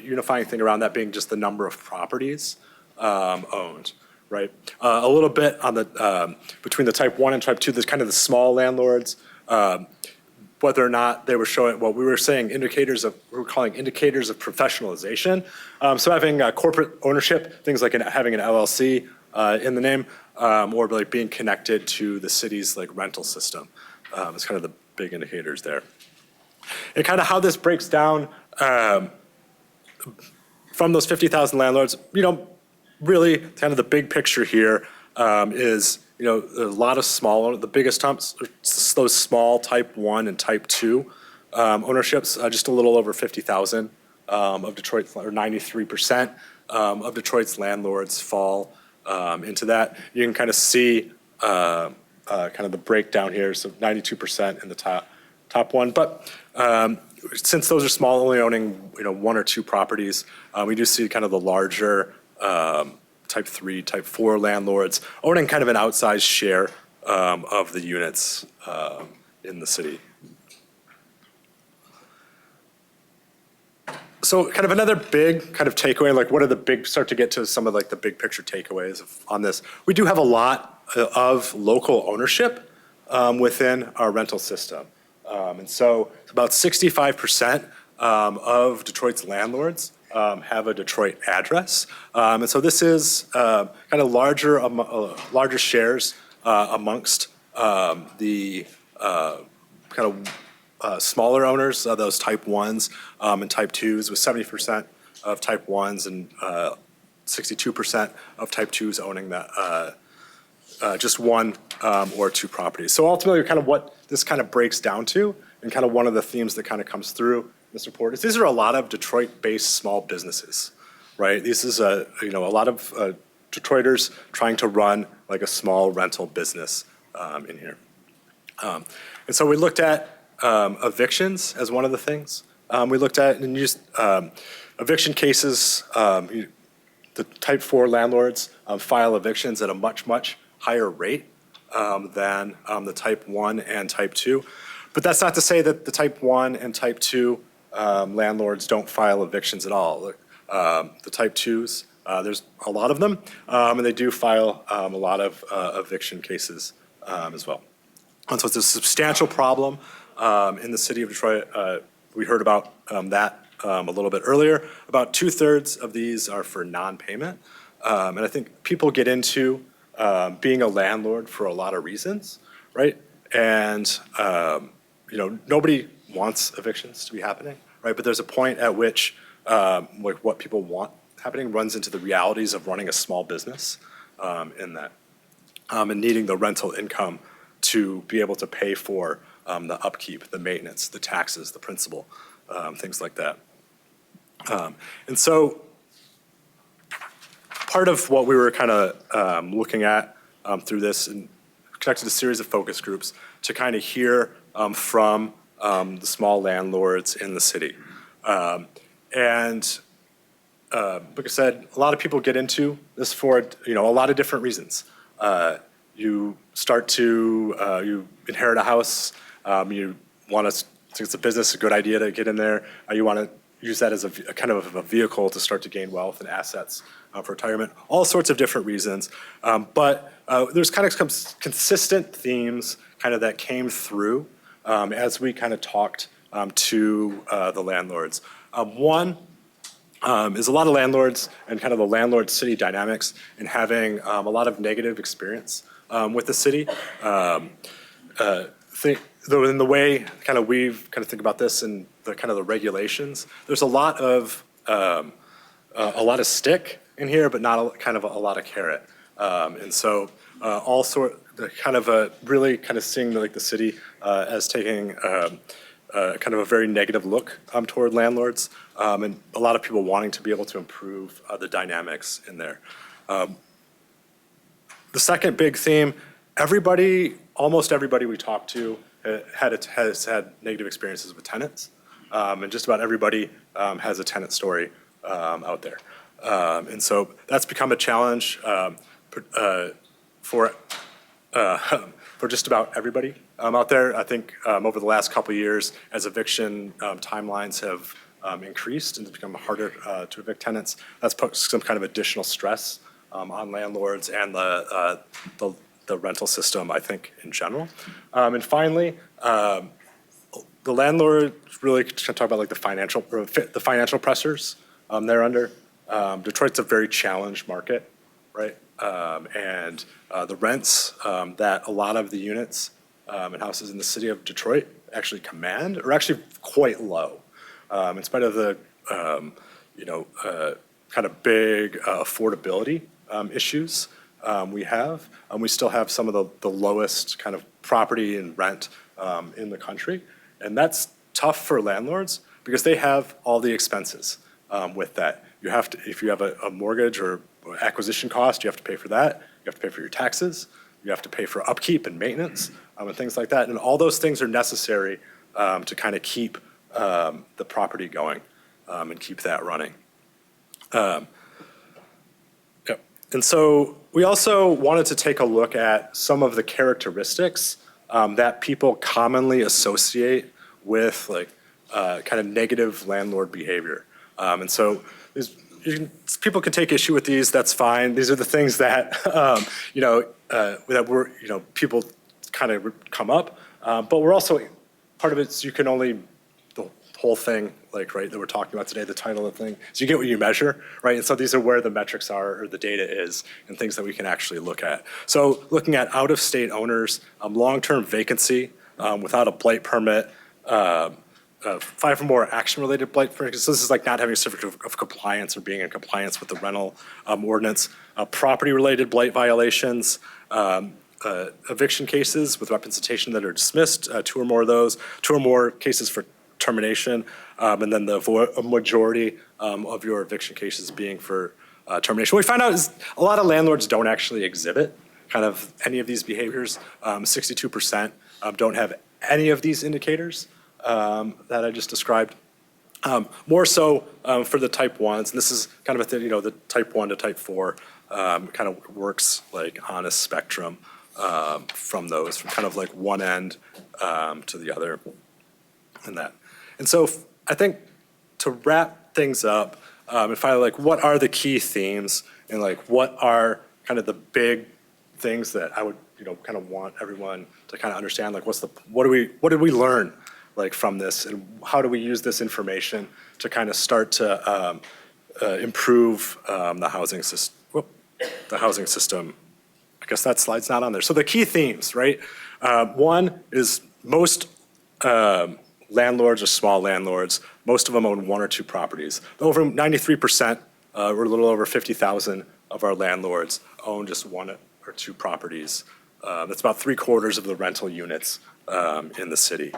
unifying thing around that being just the number of properties owned. Right, a little bit on the between the type 1 and type 2. There's kind of the small landlords, whether or not they were showing what we were saying we're calling indicators of professionalization. So having corporate ownership, things like having an LLC in the name, or like being connected to the city's like rental system, is kind of the big indicators there. And kind of how this breaks down from those 50,000 landlords, really kind of the big picture here is, a lot of smaller, the biggest times, those small type 1 and type 2 ownerships, just a little over 50,000 of Detroit, or 93% of Detroit's landlords fall into that. You can kind of see kind of the breakdown here, so 92% in the top one. But since those are small, only owning, 1 or 2 properties, we do see kind of the larger type 3, type 4 landlords owning kind of an outsized share of the units in the city. So kind of another big kind of takeaway, like what are start to get to some of like the big picture takeaways on this. We do have a lot of local ownership within our rental system. And so about 65% of Detroit's landlords have a Detroit address. And so this is kind of larger shares amongst the kind of smaller owners, those type 1s and type 2s, with 70% of type 1s and 62% of type 2s owning that, just one or two properties. So ultimately, kind of what this kind of breaks down to, and kind of one of the themes that kind of comes through in this report, is these are a lot of Detroit-based small businesses, right? This is a lot of Detroiters trying to run like a small rental business in here. And so we looked at evictions as one of the things. We looked at and used eviction cases. The type 4 landlords file evictions at a much higher rate than the type 1 and type 2. But that's not to say that the type 1 and type 2 landlords don't file evictions at all. The type 2s, there's a lot of them, and they do file a lot of eviction cases as well. And so it's a substantial problem in the city of Detroit. We heard about that a little bit earlier. About 2/3 of these are for non-payment. And I think people get into being a landlord for a lot of reasons, right? And, nobody wants evictions to be happening, right? But there's a point at which like what people want happening runs into the realities of running a small business in that, and needing the rental income to be able to pay for the upkeep, the maintenance, the taxes, the principal, things like that. And so part of what we were kind of looking at through this, and conducted a series of focus groups to kind of hear from the small landlords in the city. And like I said, a lot of people get into this for a lot of different reasons. You start to you inherit a house. You want to think it's a business, a good idea to get in there. You want to use that as a kind of a vehicle to start to gain wealth and assets for retirement. All sorts of different reasons, but there's kind of some consistent themes kind of that came through as we kind of talked to the landlords. One is a lot of landlords and kind of the landlord-city dynamics and having a lot of negative experience with the city. In the way kind of we've kind of think about this and the kind of the regulations, there's a lot of stick in here, but not a lot of carrot. And so kind of really kind of seeing like the city as taking kind of a very negative look toward landlords, and a lot of people wanting to be able to improve the dynamics in there. The second big theme, almost everybody we talked to has had negative experiences with tenants, and just about everybody has a tenant story out there. And so that's become a challenge for just about everybody out there. I think over the last couple of years, as eviction timelines have increased and it's become harder to evict tenants, that's put some kind of additional stress on landlords and the rental system, I think, in general. And finally, the landlord really talk about like the financial pressures they're under. Detroit's a very challenged market, right? And the rents that a lot of the units and houses in the city of Detroit actually command are actually quite low. In spite of the kind of big affordability issues we have, we still have some of the lowest kind of property and rent in the country. And that's tough for landlords because they have all the expenses with that. You have to, if you have a mortgage or acquisition cost, you have to pay for that. You have to pay for your taxes. You have to pay for upkeep and maintenance and things like that. And all those things are necessary to kind of keep the property going and keep that running. And so we also wanted to take a look at some of the characteristics that people commonly associate with like kind of negative landlord behavior. And so people can take issue with these, that's fine. These are the things that, that people kind of come up. But we're also, part of it's you can only, the whole thing, like, right, that we're talking about today, the title of the thing, so you get what you measure, right? And so these are where the metrics are, or the data is, and things that we can actually look at. So looking at out-of-state owners, long-term vacancy without a blight permit, 5 or more action-related blight, for instance, this is like not having a certificate of compliance or being in compliance with the rental ordinance, property-related blight violations, eviction cases with representation that are dismissed, 2 or more of those, 2 or more cases for termination, and then a majority of your eviction cases being for termination. What we find out is a lot of landlords don't actually exhibit kind of any of these behaviors. 62% don't have any of these indicators that I just described. More so for the type 1s, and this is kind of the type 1 to type 4 kind of works like on a spectrum from those, from kind of like one end to the other and that. And so I think to wrap things up and finally, like, what are the key themes and like what are kind of the big things that I would kind of want everyone to kind of understand, like what did we learn like from this, and how do we use this information to kind of start to improve the housing system. I guess that slide's not on there. So the key themes, right? One is most landlords are small landlords. Most of them own 1 or 2 properties. Over 93%, or a little over 50,000 of our landlords own just 1 or 2 properties. That's about 3/4 of the rental units in the city.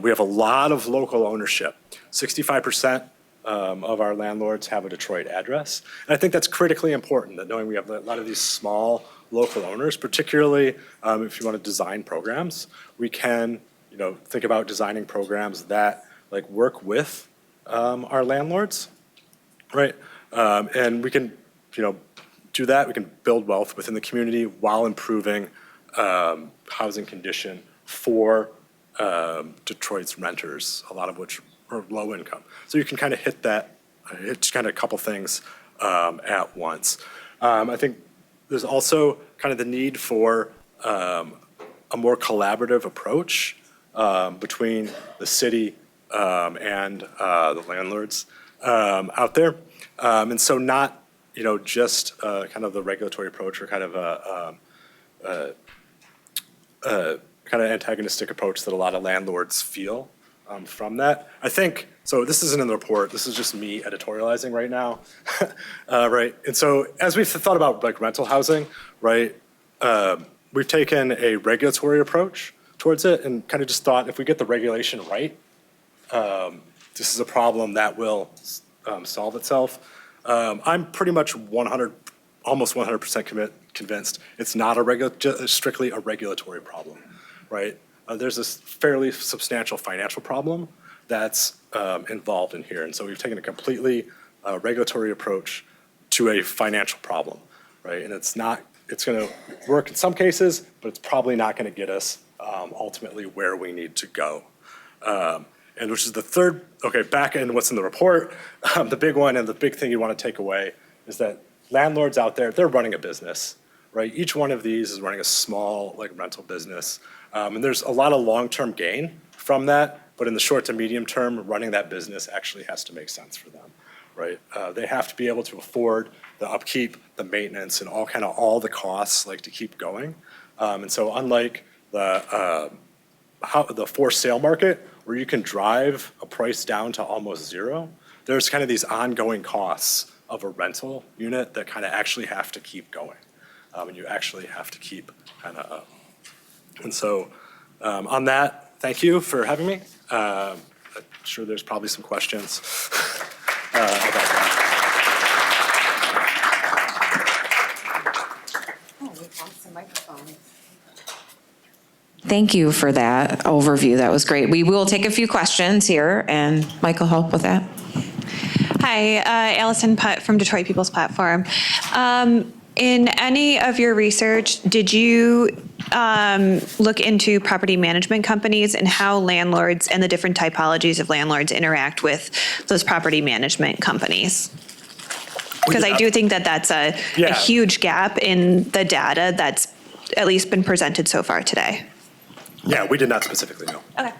We have a lot of local ownership. 65% of our landlords have a Detroit address. And I think that's critically important, that knowing we have a lot of these small local owners, particularly if you want to design programs, we can think about designing programs that like work with our landlords, right? And we can do that. We can build wealth within the community while improving housing condition for Detroit's renters, a lot of which are low income. So you can kind of hit kind of a couple things at once. I think there's also kind of the need for a more collaborative approach between the city and the landlords out there. And so not, just kind of the regulatory approach or kind of a kind of antagonistic approach that a lot of landlords feel from that. I think, so this isn't in the report, this is just me editorializing right now, right? And so as we've thought about like rental housing, right, we've taken a regulatory approach towards it and kind of just thought if we get the regulation right, this is a problem that will solve itself. I'm pretty much almost 100% convinced it's not strictly a regulatory problem. Right? There's this fairly substantial financial problem that's involved in here. And so we've taken a completely regulatory approach to a financial problem, right? And it's going to work in some cases, but it's probably not going to get us ultimately where we need to go. And which is the third, back in what's in the report, the big one and the big thing you want to take away is that landlords out there, they're running a business, right? Each one of these is running a small like rental business. And there's a lot of long-term gain from that, but in the short to medium term, running that business actually has to make sense for them, right? They have to be able to afford the upkeep, the maintenance, and all the costs like to keep going. And so unlike the for sale market, where you can drive a price down to almost zero, there's kind of these ongoing costs of a rental unit that kind of actually have to keep going. And you actually have to keep kind of up. And so on that, thank you for having me. I'm sure there's probably some questions about that.
Thank you for that overview. That was great. We will take a few questions here, and Mike will help with that.
Hi, Allison Putt from Detroit People's Platform. In any of your research, did you look into property management companies and how landlords and the different typologies of landlords interact with those property management companies? Because I do think that that's a huge gap in the data that's at least been presented so far today.
Yeah, we did not specifically know.
Okay.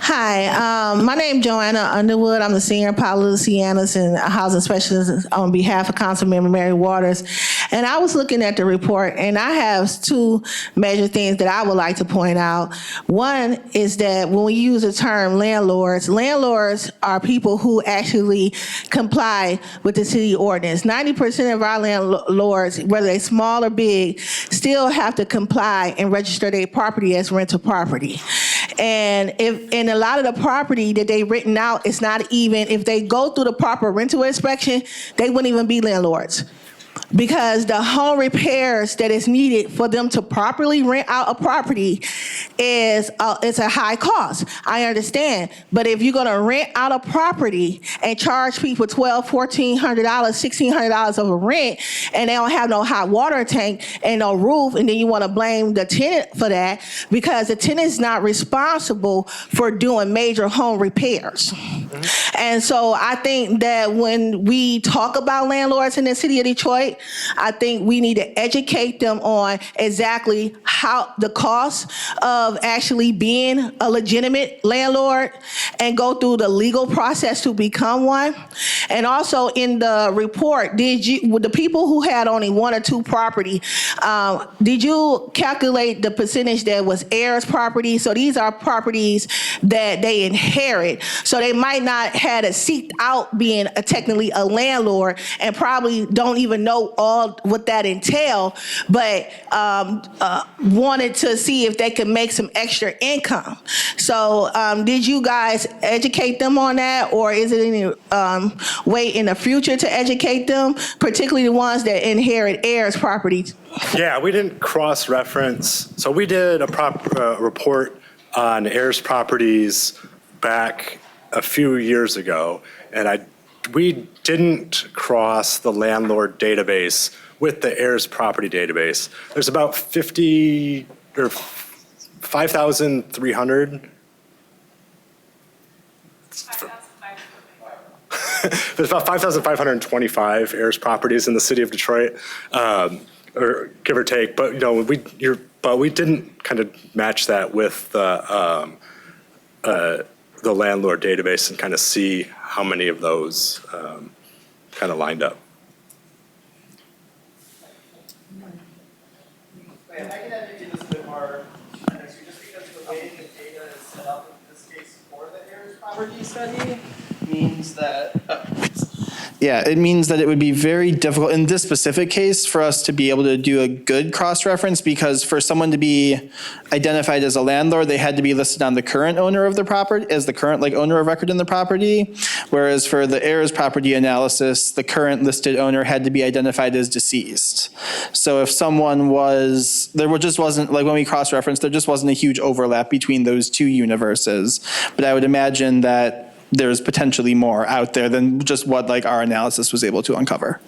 Hi, my name is Joanna Underwood. I'm the senior policy analyst and housing specialist on behalf of Councilmember Mary Waters. And I was looking at the report, and I have two major things that I would like to point out. One is that when we use the term landlords are people who actually comply with the city ordinance. 90% of our landlords, whether they're small or big, still have to comply and register their property as rental property. And a lot of the property that they written out, it's not even, if they go through the proper rental inspection, they wouldn't even be landlords. Because the home repairs that is needed for them to properly rent out a property is it's a high cost. I understand, but if you're gonna rent out a property and charge people $1,200, $1,400, $1,600 of a rent, and they don't have no hot water tank and no roof, and then you want to blame the tenant for that because the tenant is not responsible for doing major home repairs. And so I think that when we talk about landlords in the city of Detroit, I think we need to educate them on exactly how the cost of actually being a legitimate landlord and go through the legal process to become one. And also in the report, with the people who had only one or two property, did you calculate the percentage that was heirs property? So these are properties that they inherit. So they might not had to seek out being technically a landlord and probably don't even know all what that entail, but wanted to see if they could make some extra income. So did you guys educate them on that, or is it any way in the future to educate them, particularly the ones that inherit heirs properties?
Yeah, we didn't cross-reference. So we did a report on heirs properties back a few years ago, and we didn't cross the landlord database with the heirs property database. There's about 50 or 5,300. There's about 5,525 heirs properties in the city of Detroit, or give or take. But we didn't kind of match that with the landlord database and kind of see how many of those kind of lined up.
I can educate this a bit more, just because the way the data is set up in this case for the heirs property study means that it means that it would be very difficult in this specific case for us to be able to do a good cross-reference, because for someone to be identified as a landlord, they had to be listed on the current owner of the property as the current owner of record in the property, whereas for the heirs property analysis, the current listed owner had to be identified as deceased. So if someone wasn't, like when we cross-referenced, there just wasn't a huge overlap between those two universes. But I would imagine that there's potentially more out there than just what our analysis was able to uncover.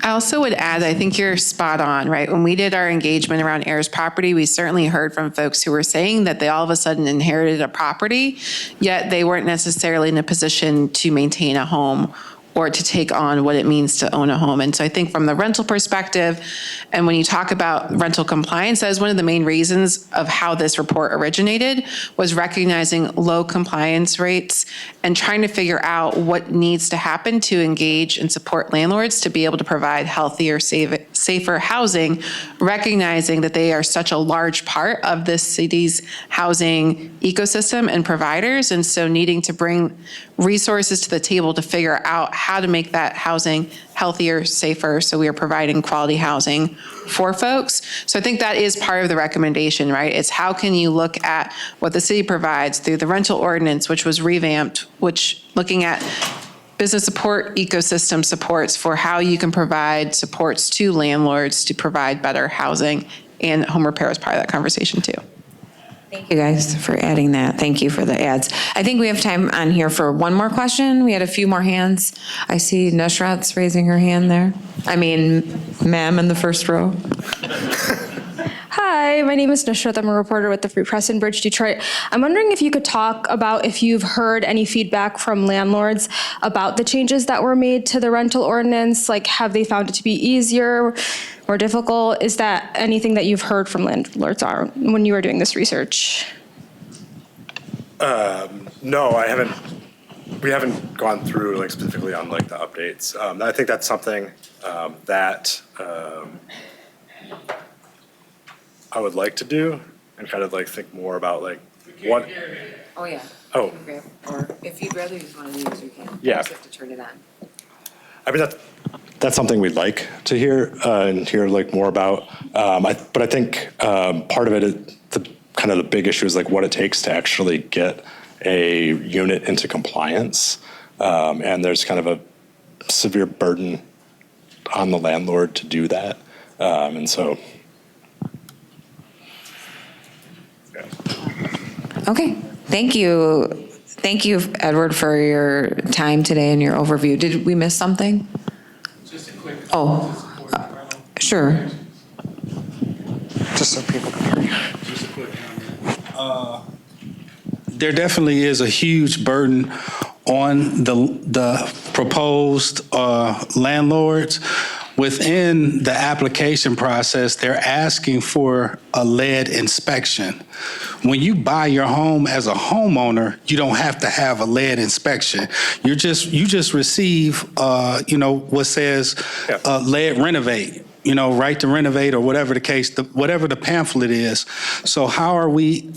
I also would add, I think you're spot on, right? When we did our engagement around heirs property, we certainly heard from folks who were saying that they all of a sudden inherited a property, yet they weren't necessarily in a position to maintain a home or to take on what it means to own a home. And so I think from the rental perspective, and when you talk about rental compliance, that is one of the main reasons of how this report originated, was recognizing low compliance rates and trying to figure out what needs to happen to engage and support landlords to be able to provide healthier, safer housing, recognizing that they are such a large part of this city's housing ecosystem and providers. And so needing to bring resources to the table to figure out how to make that housing healthier, safer, so we are providing quality housing for folks. So I think that is part of the recommendation, right? It's how can you look at what the city provides through the rental ordinance, which was revamped, which looking at business support ecosystem supports for how you can provide supports to landlords to provide better housing, and home repair is part of that conversation too.
Thank you guys for adding that. Thank you for the ads. I think we have time on here for one more question. We had a few more hands. I see Nusrat's raising her hand there. Ma'am in the first row.
Hi, my name is Nusrat. I'm a reporter with the Free Press in Bridge, Detroit. I'm wondering if you could talk about if you've heard any feedback from landlords about the changes that were made to the rental ordinance. Have they found it to be easier or difficult? Is that anything that you've heard from landlords when you were doing this research?
No, I haven't we haven't gone through like specifically on like the updates. I think that's something that I would like to do and kind of like think more about like what.
Oh, yeah.
Oh.
Or if you'd rather use one of these, you can.
Yeah.
You just have to turn it on.
I mean, that's something we'd like to hear and hear like more about. But I think part of it is the kind of the big issue is like what it takes to actually get a unit into compliance. And there's kind of a severe burden on the landlord to do that. And so. Yeah.
Okay, thank you. Thank you, Edward, for your time today and your overview. Did we miss something?
Just a quick.
Sure.
Just so people can hear you. Just a quick comment. There definitely is a huge burden on the proposed landlords. Within the application process, they're asking for a lead inspection. When you buy your home as a homeowner, you don't have to have a lead inspection. You just receive, what says lead renovate. Right to renovate or whatever the case, whatever the pamphlet is. So how are we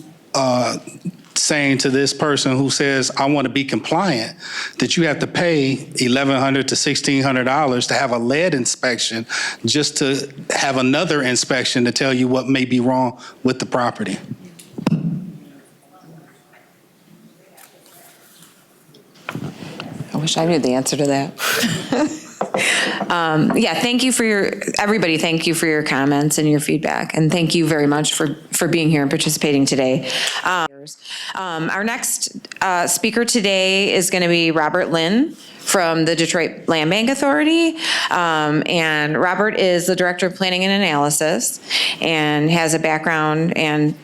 saying to this person who says, I want to be compliant, that you have to pay $1,100 to $1,600 to have a lead inspection just to have another inspection to tell you what may be wrong with the property?
I wish I knew the answer to that. Thank you for everybody, thank you for your comments and your feedback. And thank you very much for being here and participating today. Our next speaker today is going to be Robert Lynn from the Detroit Land Bank Authority. And Robert is the Director of Planning and Analysis and has a background and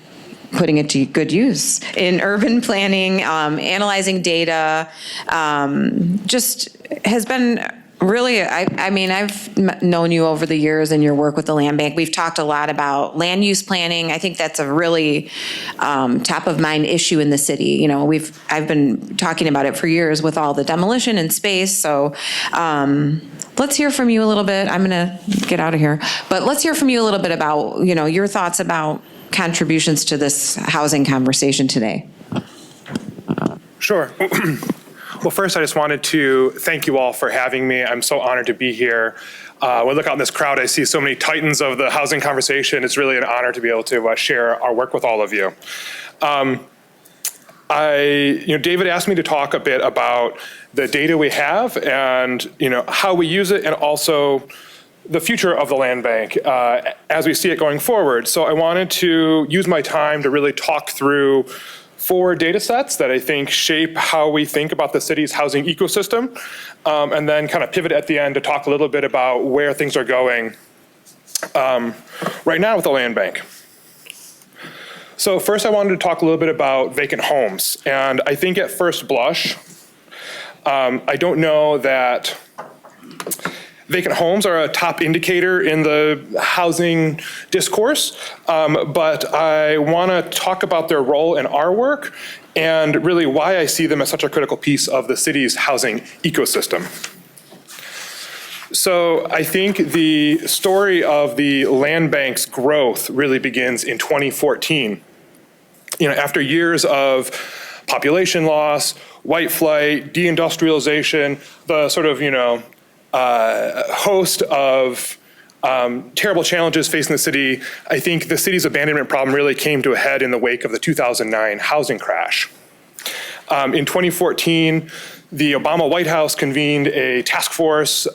putting it to good use in urban planning, analyzing data, just has been really, I've known you over the years in your work with the Land Bank. We've talked a lot about land use planning. I think that's a really top of mind issue in the city. I've been talking about it for years with all the demolition and space. So let's hear from you a little bit. I'm going to get out of here, but let's hear from you a little bit about, your thoughts about contributions to this housing conversation today.
Sure. Well, first, I just wanted to thank you all for having me. I'm so honored to be here. When I look out in this crowd, I see so many titans of the housing conversation. It's really an honor to be able to share our work with all of you. David asked me to talk a bit about the data we have and, how we use it and also the future of the land bank as we see it going forward. So I wanted to use my time to really talk through 4 data sets that I think shape how we think about the city's housing ecosystem, and then kind of pivot at the end to talk a little bit about where things are going right now with the land bank. So first I wanted to talk a little bit about vacant homes. And I think at first blush, I don't know that vacant homes are a top indicator in the housing discourse, but I want to talk about their role in our work and really why I see them as such a critical piece of the city's housing ecosystem. So I think the story of the land bank's growth really begins in 2014. After years of population loss, white flight, deindustrialization, the sort of, host of terrible challenges facing the city, I think the city's abandonment problem really came to a head in the wake of the 2009 housing crash. In 2014, the Obama White House convened a task force,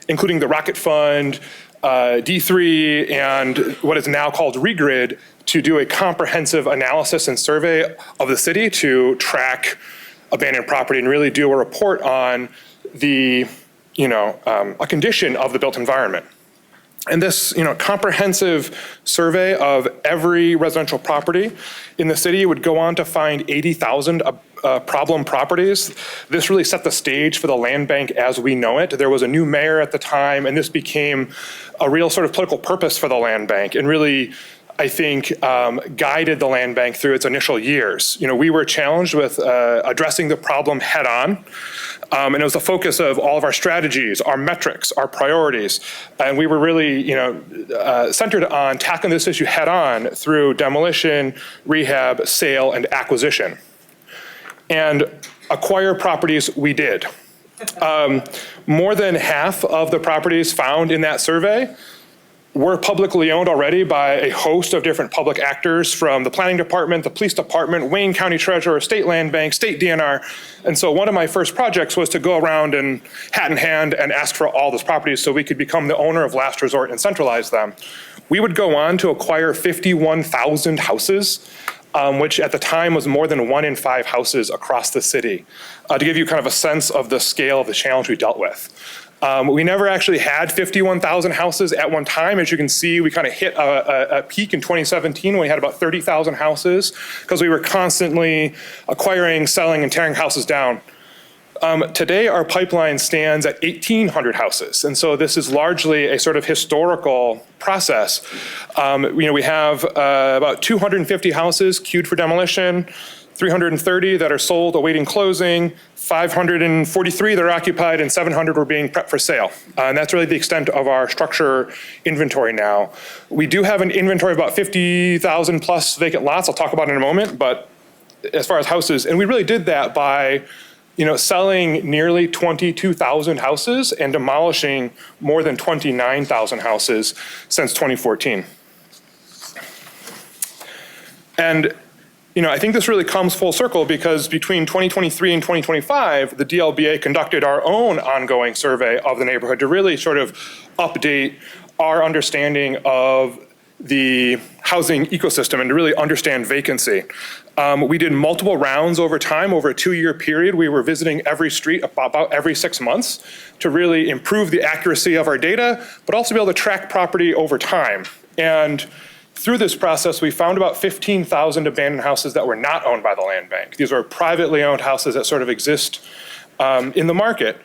including the Rocket Fund, D3, and what is now called ReGrid, to do a comprehensive analysis and survey of the city to track abandoned property and really do a report on the, a condition of the built environment. And this, comprehensive survey of every residential property in the city would go on to find 80,000 problem properties. This really set the stage for the land bank as we know it. There was a new mayor at the time, and this became a real sort of political purpose for the land bank and really I think, guided the land bank through its initial years. We were challenged with addressing the problem head on. And it was the focus of all of our strategies, our metrics, our priorities. And we were really, centered on tackling this issue head on through demolition, rehab, sale, and acquisition. And acquire properties we did. More than half of the properties found in that survey were publicly owned already by a host of different public actors, from the planning department, the police department, Wayne County Treasurer, state land bank, state DNR. And so one of my first projects was to go around and hat in hand and ask for all those properties so we could become the owner of last resort and centralize them. We would go on to acquire 51,000 houses, which at the time was more than 1 in 5 houses across the city, to give you kind of a sense of the scale of the challenge we dealt with. We never actually had 51,000 houses at one time. As you can see, we kind of hit a peak in 2017 when we had about 30,000 houses, because we were constantly acquiring, selling, and tearing houses down. Today, our pipeline stands at 1,800 houses. And so this is largely a sort of historical process. We have about 250 houses queued for demolition, 330 that are sold awaiting closing, 543 that are occupied, and 700 were being prepped for sale. And that's really the extent of our structure inventory now. We do have an inventory of about 50,000 plus vacant lots I'll talk about in a moment, but as far as houses, and we really did that by selling nearly 22,000 houses and demolishing more than 29,000 houses since 2014. And I think this really comes full circle, because between 2023 and 2025, the DLBA conducted our own ongoing survey of the neighborhood to really sort of update our understanding of the housing ecosystem and to really understand vacancy. We did multiple rounds over time, over a 2-year period. We were visiting every street about every 6 months to really improve the accuracy of our data, but also be able to track property over time. And through this process, we found about 15,000 abandoned houses that were not owned by the land bank. These are privately owned houses that sort of exist in the market.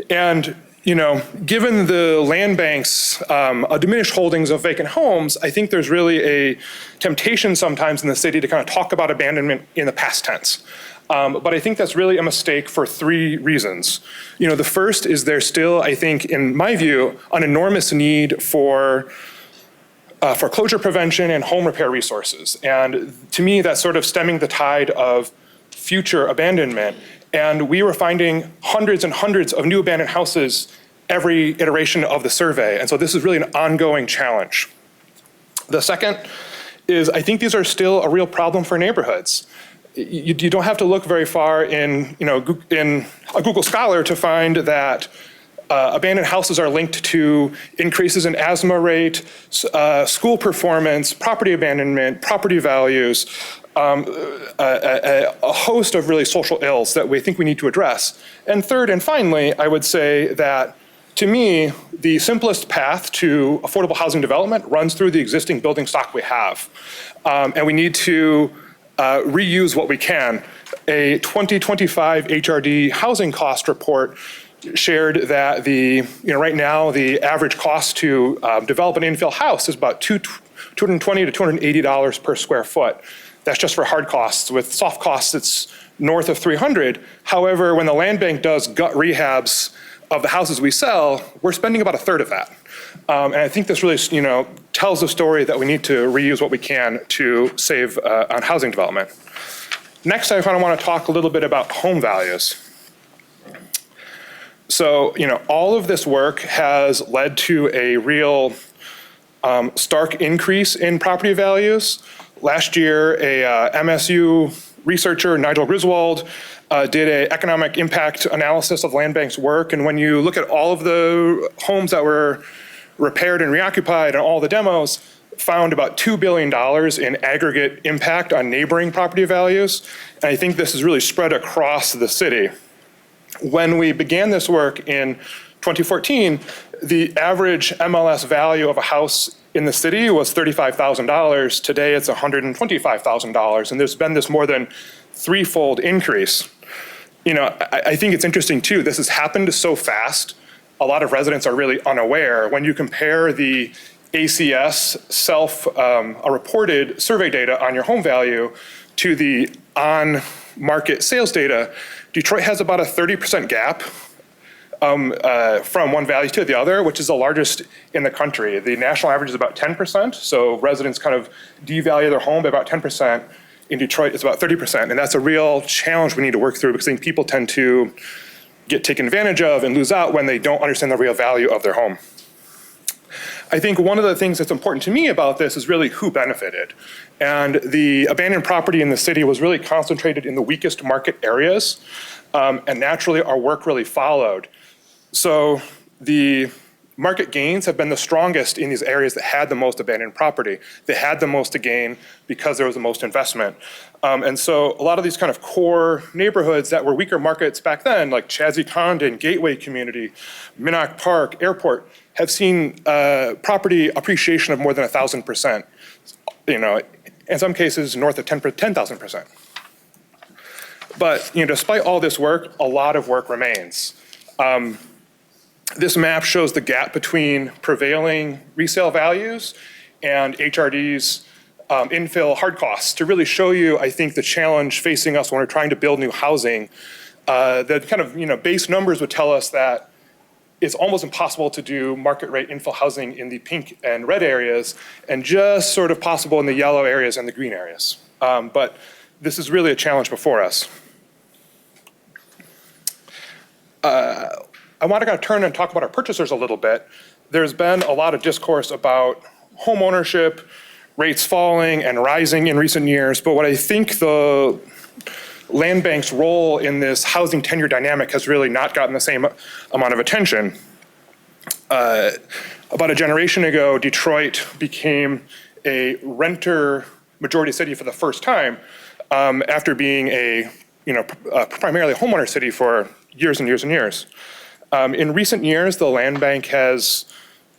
And given the land bank's diminished holdings of vacant homes, I think there's really a temptation sometimes in the city to kind of talk about abandonment in the past tense. But I think that's really a mistake for 3 reasons. The first is there's still, I think, in my view, an enormous need for foreclosure prevention and home repair resources. And to me, that's sort of stemming the tide of future abandonment. And we were finding hundreds and hundreds of new abandoned houses every iteration of the survey. And so this is really an ongoing challenge. The second is, I think these are still a real problem for neighborhoods. You don't have to look very far in a Google Scholar to find that abandoned houses are linked to increases in asthma rate, school performance, property abandonment, property values, a host of really social ills that we think we need to address. And third and finally, I would say that, to me, the simplest path to affordable housing development runs through the existing building stock we have. And we need to reuse what we can. A 2025 HRD housing cost report shared that right now the average cost to develop an infill house is about $220 to $280 per square foot. That's just for hard costs. With soft costs, it's north of $300. However, when the land bank does gut rehabs of the houses we sell, we're spending about 1/3 of that. And I think this really, tells the story that we need to reuse what we can to save on housing development. Next, I kind of want to talk a little bit about home values. So, all of this work has led to a real stark increase in property values. Last year, a MSU researcher, Nigel Griswold, did an economic impact analysis of land bank's work. And when you look at all of the homes that were repaired and reoccupied and all the demos, found about $2 billion in aggregate impact on neighboring property values. And I think this is really spread across the city. When we began this work in 2014, the average MLS value of a house in the city was $35,000. Today, it's $125,000. And there's been this more than 3-fold increase. I think it's interesting too, this has happened so fast. A lot of residents are really unaware. When you compare the ACS reported survey data on your home value to the on-market sales data, Detroit has about a 30% gap from one value to the other, which is the largest in the country. The national average is about 10%, so residents kind of devalue their home by about 10%. In Detroit, it's about 30%, and that's a real challenge we need to work through because I think people tend to get taken advantage of and lose out when they don't understand the real value of their home. I think one of the things that's important to me about this is really who benefited. And the abandoned property in the city was really concentrated in the weakest market areas, and naturally our work really followed. So the market gains have been the strongest in these areas that had the most abandoned property. They had the most to gain because there was the most investment. And so a lot of these kind of core neighborhoods that were weaker markets back then, like Chadsey Condon, Gateway Community, Minnock Park, Airport, have seen property appreciation of more than 1,000%. You know, in some cases north of 10,000%. But you know, despite all this work, a lot of work remains. This map shows the gap between prevailing resale values and HRD's infill hard costs to really show you, I think, the challenge facing us when we're trying to build new housing. The kind of base numbers would tell us that it's almost impossible to do market rate infill housing in the pink and red areas and just sort of possible in the yellow areas and the green areas. But this is really a challenge before us. I want to kind of turn and talk about our purchasers a little bit. There's been a lot of discourse about home ownership, rates falling and rising in recent years, but what I think the land bank's role in this housing tenure dynamic has really not gotten the same amount of attention. About a generation ago, Detroit became a renter majority city for the first time after being a primarily a homeowner city for years and years and years. In recent years, the land bank has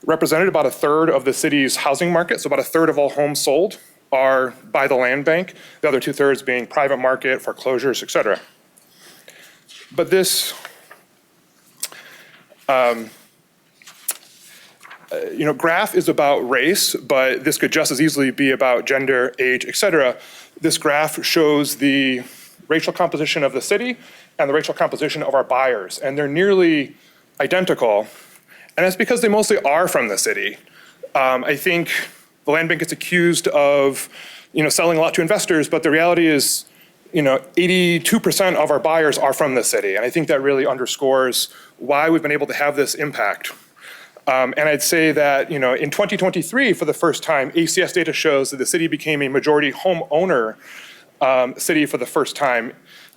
represented about a third of the city's housing market, so about a third of all homes sold are by the land bank, the other 2/3 being private market, foreclosures, et cetera. But this graph is about race, but this could just as easily be about gender, age, et cetera. This graph shows the racial composition of the city and the racial composition of our buyers, and they're nearly identical. And that's because they mostly are from the city. I think the land bank gets accused of, selling a lot to investors, but the reality is, 82% of our buyers are from the city. And I think that really underscores why we've been able to have this impact. And I'd say that, in 2023, for the first time, ACS data shows that the city became a majority homeowner city for the first time.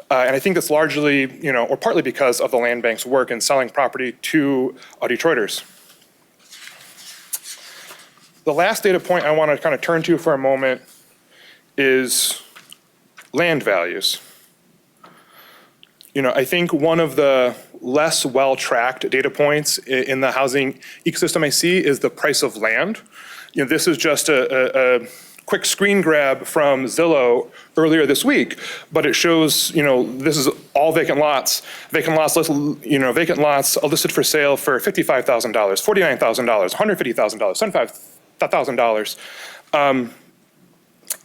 And I think that's largely, or partly because of the land bank's work in selling property to Detroiters. The last data point I want to kind of turn to for a moment is land values. I think one of the less well-tracked data points in the housing ecosystem I see is the price of land. This is just a quick screen grab from Zillow earlier this week, but it shows, this is all vacant lots. Vacant lots are listed for sale for $55,000, $49,000, $150,000, $75,000.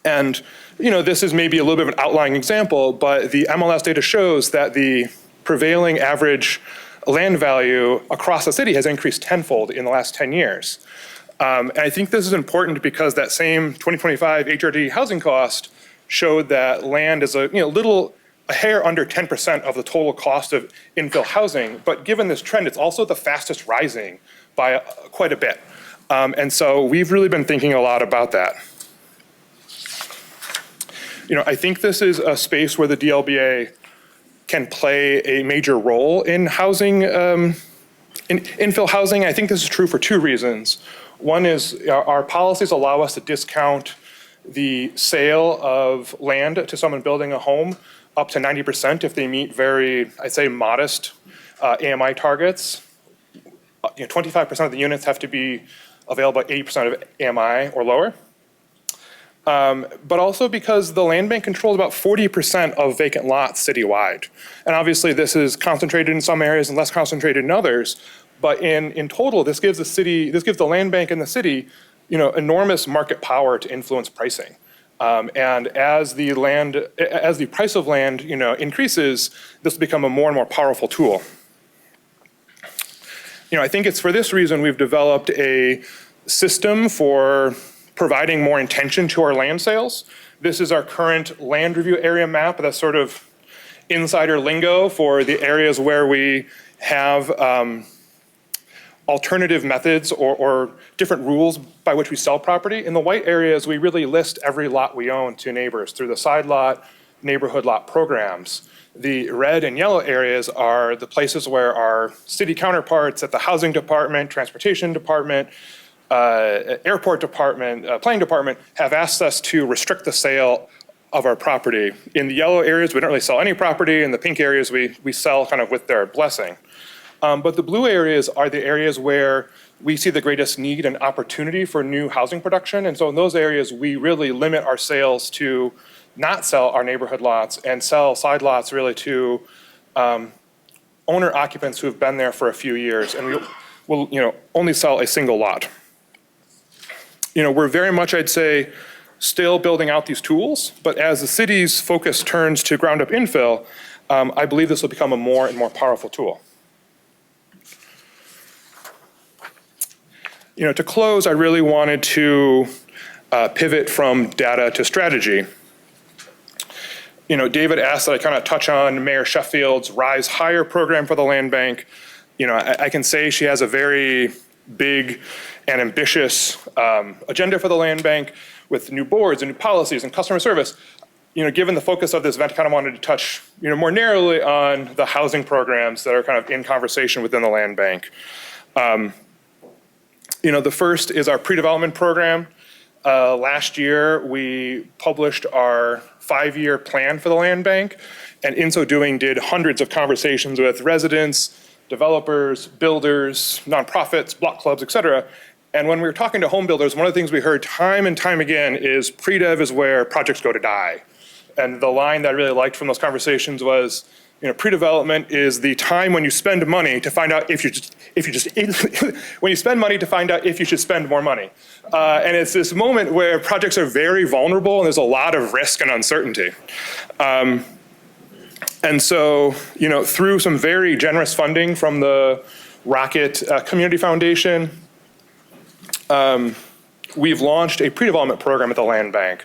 And this is maybe a little bit of an outlying example, but the MLS data shows that the prevailing average land value across the city has increased tenfold in the last 10 years. And I think this is important because that same 2025 HRD housing cost showed that land is a hair under 10% of the total cost of infill housing. But given this trend, it's also the fastest rising by quite a bit. And so we've really been thinking a lot about that. I think this is a space where the DLBA can play a major role in housing, in infill housing. I think this is true for two reasons. One is our policies allow us to discount the sale of land to someone building a home up to 90% if they meet very, I'd say, modest AMI targets. 25% of the units have to be available at 80% of AMI or lower. But also because the land bank controls about 40% of vacant lots citywide. And obviously this is concentrated in some areas and less concentrated in others. But in total, this gives the land bank and the city enormous market power to influence pricing. And as the price of land, increases, this will become a more and more powerful tool. I think it's for this reason we've developed a system for providing more intention to our land sales. This is our current land review area map. That's sort of insider lingo for the areas where we have alternative methods or different rules by which we sell property. In the white areas, we really list every lot we own to neighbors through the side lot, neighborhood lot programs. The red and yellow areas are the places where our city counterparts at the housing department, transportation department, airport department, planning department have asked us to restrict the sale of our property. In the yellow areas, we don't really sell any property. In the pink areas, we sell kind of with their blessing. But the blue areas are the areas where we see the greatest need and opportunity for new housing production. And so in those areas, we really limit our sales to not sell our neighborhood lots and sell side lots really to owner occupants who have been there for a few years. And we will only sell a single lot. We're very much, I'd say, still building out these tools, but as the city's focus turns to ground up infill, I believe this will become a more and more powerful tool. To close, I really wanted to pivot from data to strategy. David asked that I kind of touch on Mayor Sheffield's Rise Higher program for the land bank. I can say she has a very big and ambitious agenda for the land bank with new boards and new policies and customer service. Given the focus of this event, I kind of wanted to touch more narrowly on the housing programs that are kind of in conversation within the land bank. The first is our pre-development program. Last year, we published our 5-year plan for the land bank, and in so doing did hundreds of conversations with residents, developers, builders, nonprofits, block clubs, et cetera. And when we were talking to home builders, one of the things we heard time and time again is pre-dev is where projects go to die. And the line that I really liked from those conversations was, pre-development is the time when you spend money to find out when you spend money to find out if you should spend more money. And it's this moment where projects are very vulnerable and there's a lot of risk and uncertainty. And so, through some very generous funding from the Rocket Community Foundation, we've launched a pre-development program at the land bank.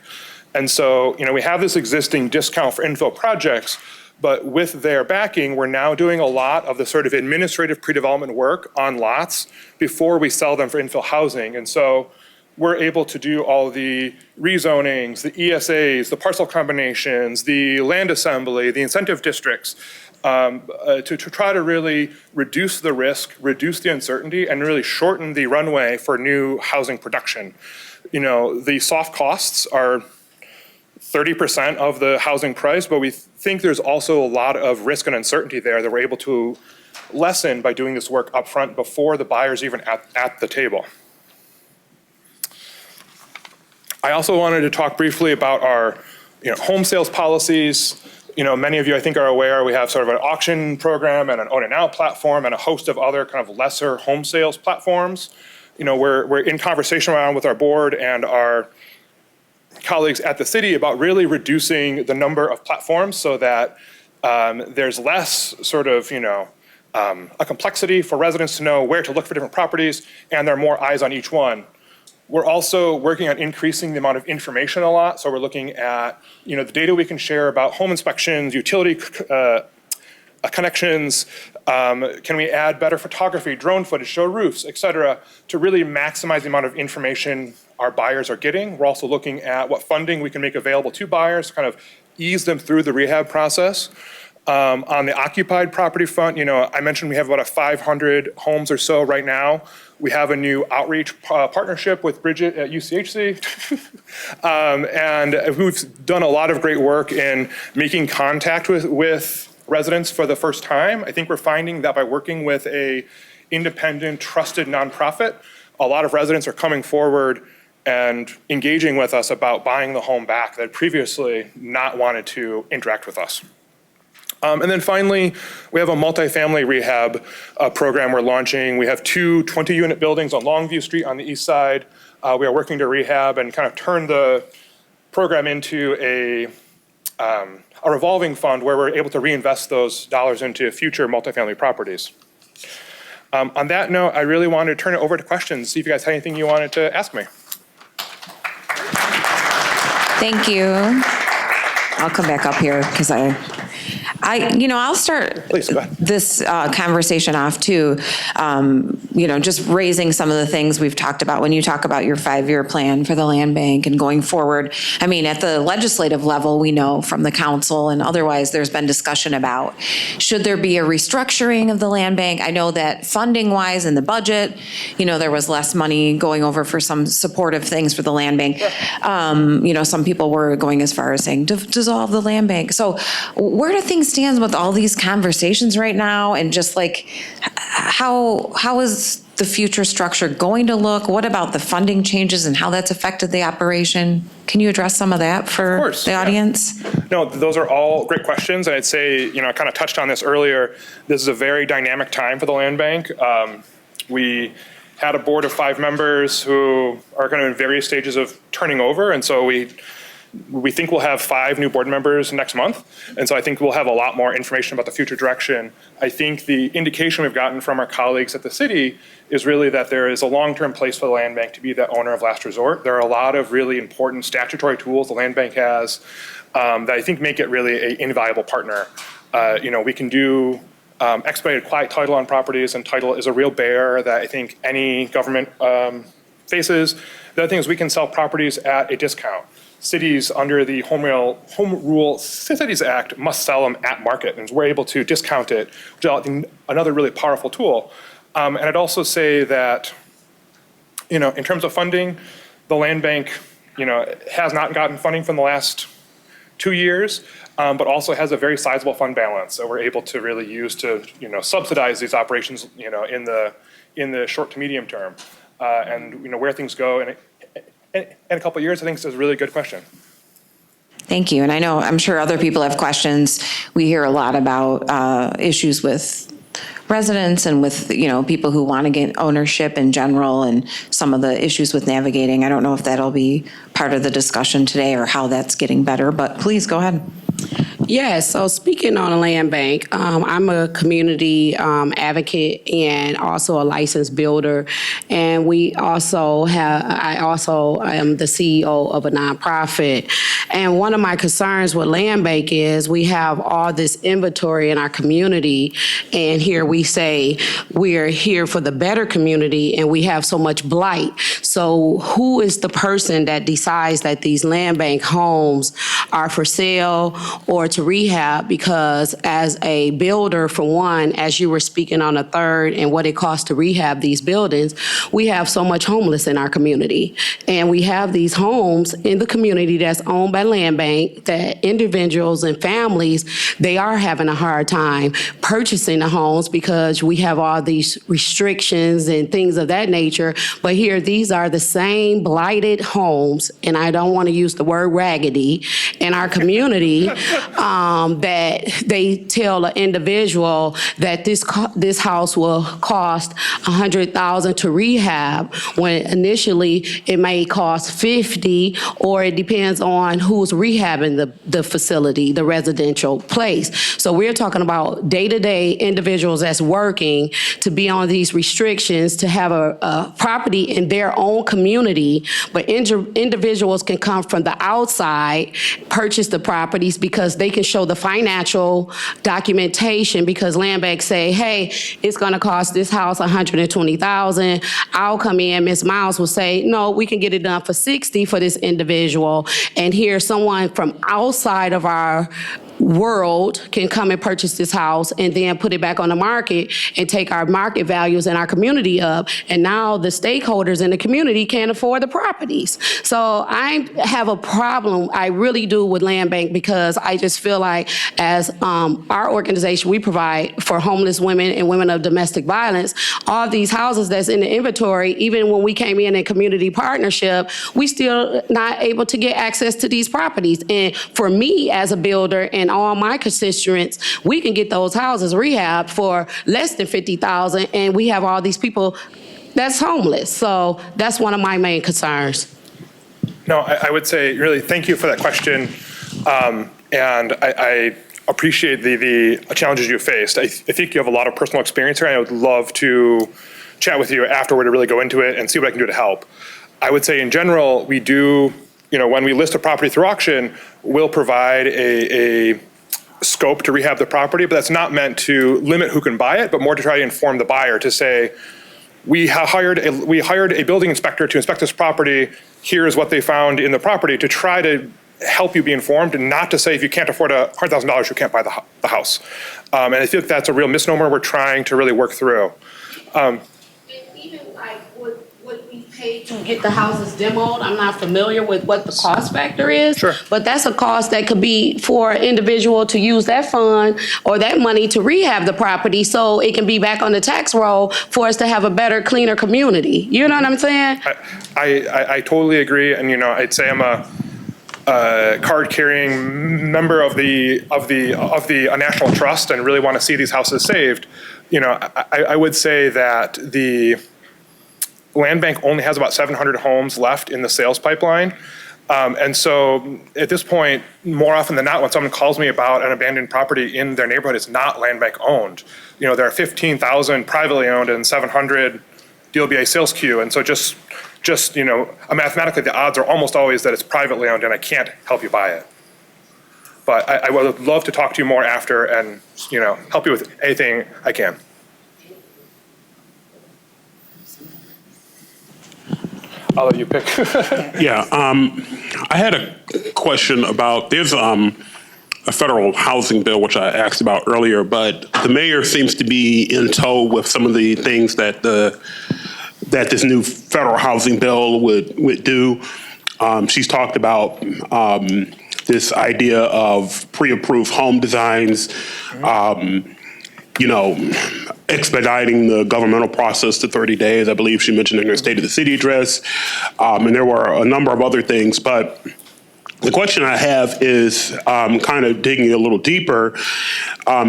And so, we have this existing discount for infill projects, but with their backing, we're now doing a lot of the sort of administrative pre-development work on lots before we sell them for infill housing. And so we're able to do all the rezonings, the ESAs, the parcel combinations, the land assembly, the incentive districts, to try to really reduce the risk, reduce the uncertainty, and really shorten the runway for new housing production. The soft costs are 30% of the housing price, but we think there's also a lot of risk and uncertainty there that we're able to lessen by doing this work upfront before the buyer's even at the table. I also wanted to talk briefly about our home sales policies. Many of you, I think, are aware we have sort of an auction program and an own and out platform and a host of other kind of lesser home sales platforms. We're in conversation around with our board and our colleagues at the city about really reducing the number of platforms so that there's less sort of, a complexity for residents to know where to look for different properties, and there are more eyes on each one. We're also working on increasing the amount of information a lot. So we're looking at, the data we can share about home inspections, utility connections. Can we add better photography, drone footage, show roofs, et cetera, to really maximize the amount of information our buyers are getting. We're also looking at what funding we can make available to buyers to kind of ease them through the rehab process. On the occupied property front, I mentioned we have about 500 homes or so right now. We have a new outreach partnership with Bridget at UCHC. And who've done a lot of great work in making contact with residents for the first time. I think we're finding that by working with a independent, trusted nonprofit, a lot of residents are coming forward and engaging with us about buying the home back that previously not wanted to interact with us. And then finally, we have a multifamily rehab program we're launching. We have 2 20-unit buildings on Longview Street on the east side. We are working to rehab and kind of turn the program into a revolving fund where we're able to reinvest those dollars into future multifamily properties. On that note, I really wanted to turn it over to questions, see if you guys had anything you wanted to ask me.
Thank you. I'll come back up here because I'll start this conversation off too, just raising some of the things we've talked about when you talk about your 5-year plan for the land bank and going forward. I mean, at the legislative level, we know from the council and otherwise there's been discussion about, should there be a restructuring of the land bank? I know that funding wise in the budget, there was less money going over for some supportive things for the land bank. Some people were going as far as saying dissolve the land bank. So where do things stand with all these conversations right now, and just like how is the future structure going to look? What about the funding changes and how that's affected the operation? Can you address some of that for the audience?
No, those are all great questions. And I'd say, I kind of touched on this earlier. This is a very dynamic time for the land bank. We had a board of 5 members who are kind of in various stages of turning over. And so we think we'll have 5 new board members next month. And so I think we'll have a lot more information about the future direction. I think the indication we've gotten from our colleagues at the city is really that there is a long-term place for the land bank to be the owner of last resort. There are a lot of really important statutory tools the land bank has that I think make it really an invaluable partner. We can do expedited quiet title on properties, and title is a real bear that I think any government faces. The other thing is we can sell properties at a discount. Cities under the Home Rule Cities Act must sell them at market, and we're able to discount it, which is another really powerful tool. And I'd also say that, in terms of funding, the land bank, has not gotten funding from the last 2 years, but also has a very sizable fund balance that we're able to really use to, subsidize these operations, in the short to medium term. And where things go in a couple of years, I think this is a really good question.
Thank you. And I'm sure other people have questions. We hear a lot about issues with residents and with, people who want to get ownership in general, and some of the issues with navigating. I don't know if that'll be part of the discussion today or how that's getting better, but please go ahead.
Yes, so speaking on a land bank, I'm a community advocate and also a licensed builder. And I also am the CEO of a nonprofit. And one of my concerns with land bank is we have all this inventory in our community, and here we say we're here for the better community, and we have so much blight. So who is the person that decides that these land bank homes are for sale or to rehab? Because as a builder, for one, as you were speaking on a third and what it costs to rehab these buildings, we have so much homeless in our community. And we have these homes in the community that's owned by land bank that individuals and families, they are having a hard time purchasing the homes because we have all these restrictions and things of that nature. But here, these are the same blighted homes, and I don't want to use the word raggedy, in our community, that they tell an individual that this house will cost $100,000 to rehab, when initially it may cost $50,000, or it depends on who's rehabbing the facility, the residential place. So we're talking about day-to-day individuals that's working to be on these restrictions to have a property in their own community, but individuals can come from the outside, purchase the properties because they can show the financial documentation, because land banks say, hey, it's going to cost this house $120,000. I'll come in, Ms. Miles will say, no, we can get it done for $60,000 for this individual. And here someone from outside of our world can come and purchase this house and then put it back on the market and take our market values and our community up. And now the stakeholders in the community can't afford the properties. So I have a problem, I really do, with land bank, because I just feel like as our organization, we provide for homeless women and women of domestic violence, all these houses that's in the inventory, even when we came in community partnership, we still not able to get access to these properties. And for me as a builder and all my constituents, we can get those houses rehabbed for less than $50,000, and we have all these people that's homeless. So that's one of my main concerns.
No, I would say really thank you for that question. And I appreciate the challenges you faced. I think you have a lot of personal experience here, and I would love to chat with you afterward to really go into it and see what I can do to help. I would say in general, we do, when we list a property through auction, we'll provide a scope to rehab the property, but that's not meant to limit who can buy it, but more to try to inform the buyer to say, we hired a building inspector to inspect this property. Here's what they found in the property, to try to help you be informed, and not to say if you can't afford $100,000, you can't buy the house. And I feel like that's a real misnomer we're trying to really work through.
Even like what we pay to get the houses demoed, I'm not familiar with what the cost factor is.
Sure.
But that's a cost that could be for an individual to use that fund or that money to rehab the property so it can be back on the tax roll for us to have a better, cleaner community. You know what I'm saying?
I totally agree, and I'd say I'm a card-carrying member of the National Trust and really want to see these houses saved. I would say that the land bank only has about 700 homes left in the sales pipeline. And so at this point, more often than not, when someone calls me about an abandoned property in their neighborhood, it's not land bank owned. There are 15,000 privately owned and 700 DLBA sales queue. And so just mathematically, the odds are almost always that it's privately owned and I can't help you buy it. But I would love to talk to you more after and, help you with anything I can. I'll let you pick.
Yeah, I had a question about, there's a federal housing bill, which I asked about earlier, but the mayor seems to be in tow with some of the things that this new federal housing bill would do. She's talked about this idea of pre-approved home designs, expediting the governmental process to 30 days, I believe she mentioned in her State of the City address. And there were a number of other things, but the question I have is kind of digging a little deeper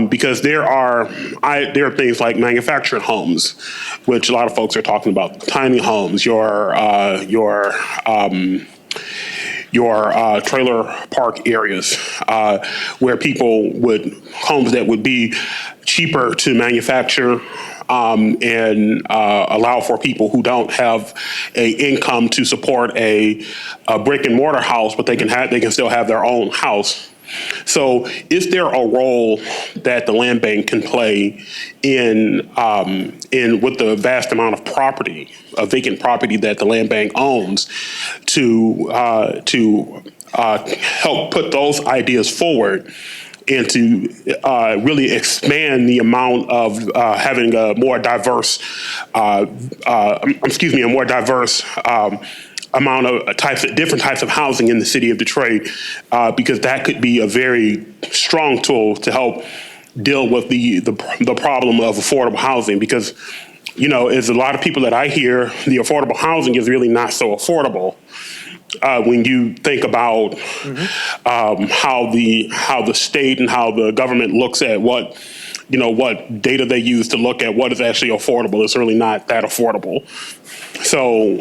because there are things like manufactured homes, which a lot of folks are talking about, tiny homes, your trailer park areas where homes that would be cheaper to manufacture and allow for people who don't have a income to support a brick and mortar house, but they can still have their own house. So is there a role that the land bank can play in with the vast amount of property, vacant property that the land bank owns, to help put those ideas forward and to really expand the amount of having a more diverse, amount of different types of housing in the city of Detroit, because that could be a very strong tool to help deal with the problem of affordable housing. Because, as a lot of people that I hear, the affordable housing is really not so affordable. When you think about how the state and how the government looks at what data they use to look at what is actually affordable, it's really not that affordable. So,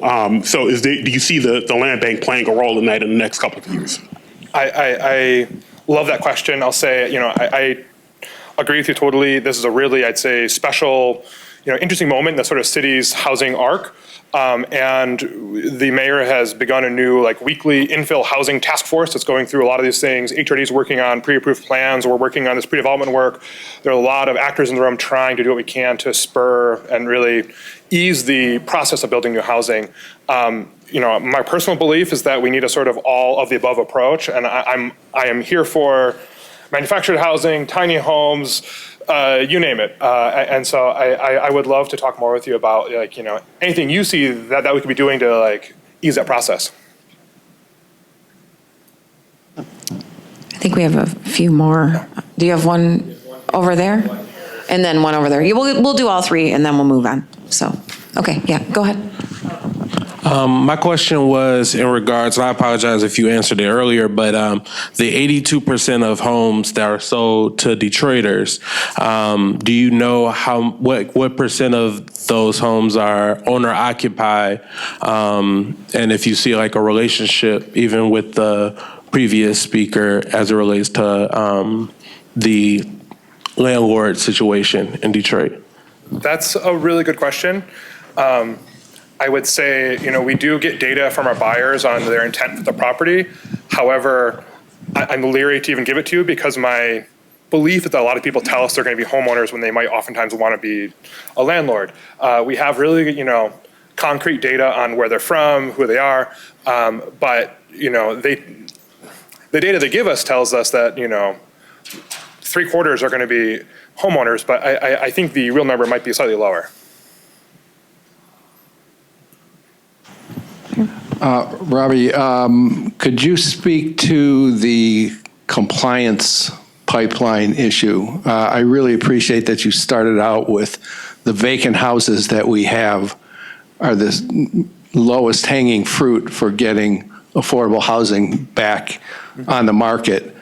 do you see the land bank playing a role in that in the next couple of years?
I love that question. I'll say, I agree with you totally. This is a really, I'd say, special, interesting moment in the sort of city's housing arc. And the mayor has begun a new weekly infill housing task force that's going through a lot of these things. HRD is working on pre-approved plans. We're working on this pre-development work. There are a lot of actors in the room trying to do what we can to spur and really ease the process of building new housing. My personal belief is that we need a sort of all of the above approach. And I am here for manufactured housing, tiny homes, you name it. And so I would love to talk more with you about anything you see that we could be doing to ease that process.
I think we have a few more. Do you have one over there? And then one over there. We'll do all three and then we'll move on. So, okay, yeah, go ahead.
My question was in regards, and I apologize if you answered it earlier, but the 82% of homes that are sold to Detroiters, do you know what percent of those homes are owner occupied? And if you see like a relationship even with the previous speaker as it relates to the landlord situation in Detroit?
That's a really good question. I would say, we do get data from our buyers on their intent for the property. However, I'm leery to even give it to you because my belief is that a lot of people tell us they're going to be homeowners when they might oftentimes want to be a landlord. We have really, concrete data on where they're from, who they are, but, the data they give us tells us that, 3/4 are going to be homeowners, but I think the real number might be slightly lower.
Robbie, could you speak to the compliance pipeline issue? I really appreciate that you started out with the vacant houses that we have are the lowest hanging fruit for getting affordable housing back on the market.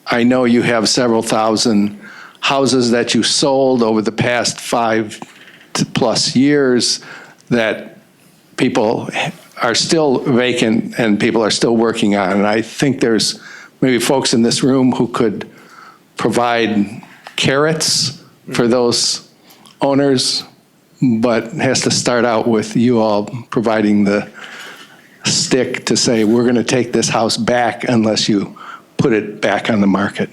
I know you have several thousand houses that you sold over the past 5+ years that people are still vacant and people are still working on. And I think there's maybe folks in this room who could provide carrots for those owners, but has to start out with you all providing the stick to say, we're going to take this house back unless you put it back on the market.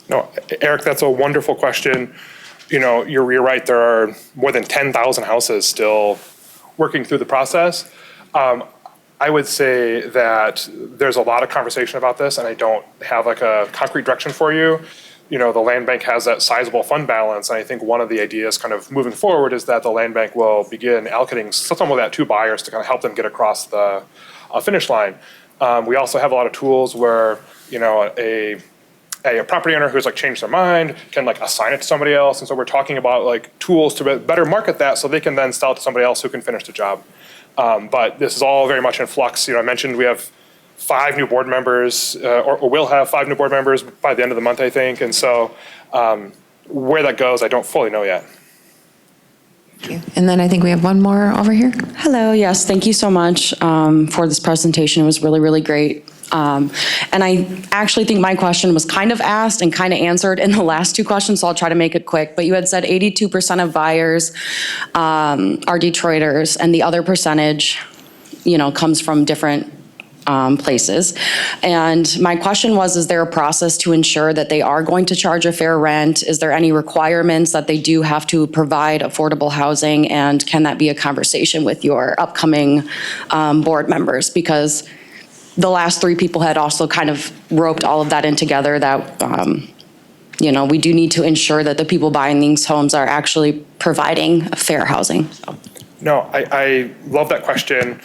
No, Eric, that's a wonderful question. You're right. There are more than 10,000 houses still working through the process. I would say that there's a lot of conversation about this, and I don't have like a concrete direction for you. The land bank has that sizable fund balance, and I think one of the ideas kind of moving forward is that the land bank will begin allocating some of that to buyers to kind of help them get across the finish line. We also have a lot of tools where, a property owner who's like changed their mind can like assign it to somebody else. And so we're talking about like tools to better market that so they can then sell it to somebody else who can finish the job. But this is all very much in flux. I mentioned we have 5 new board members, or will have 5 new board members by the end of the month, I think. And so where that goes, I don't fully know yet.
And then I think we have one more over here.
Hello, yes, thank you so much for this presentation. It was really, really great. And I actually think my question was kind of asked and kind of answered in the last 2 questions, so I'll try to make it quick. But you had said 82% of buyers are Detroiters, and the other percentage, comes from different places. And my question was, is there a process to ensure that they are going to charge a fair rent? Is there any requirements that they do have to provide affordable housing? And can that be a conversation with your upcoming board members? Because the last 3 people had also kind of roped all of that in together that, we do need to ensure that the people buying these homes are actually providing fair housing. So.
No, I love that question.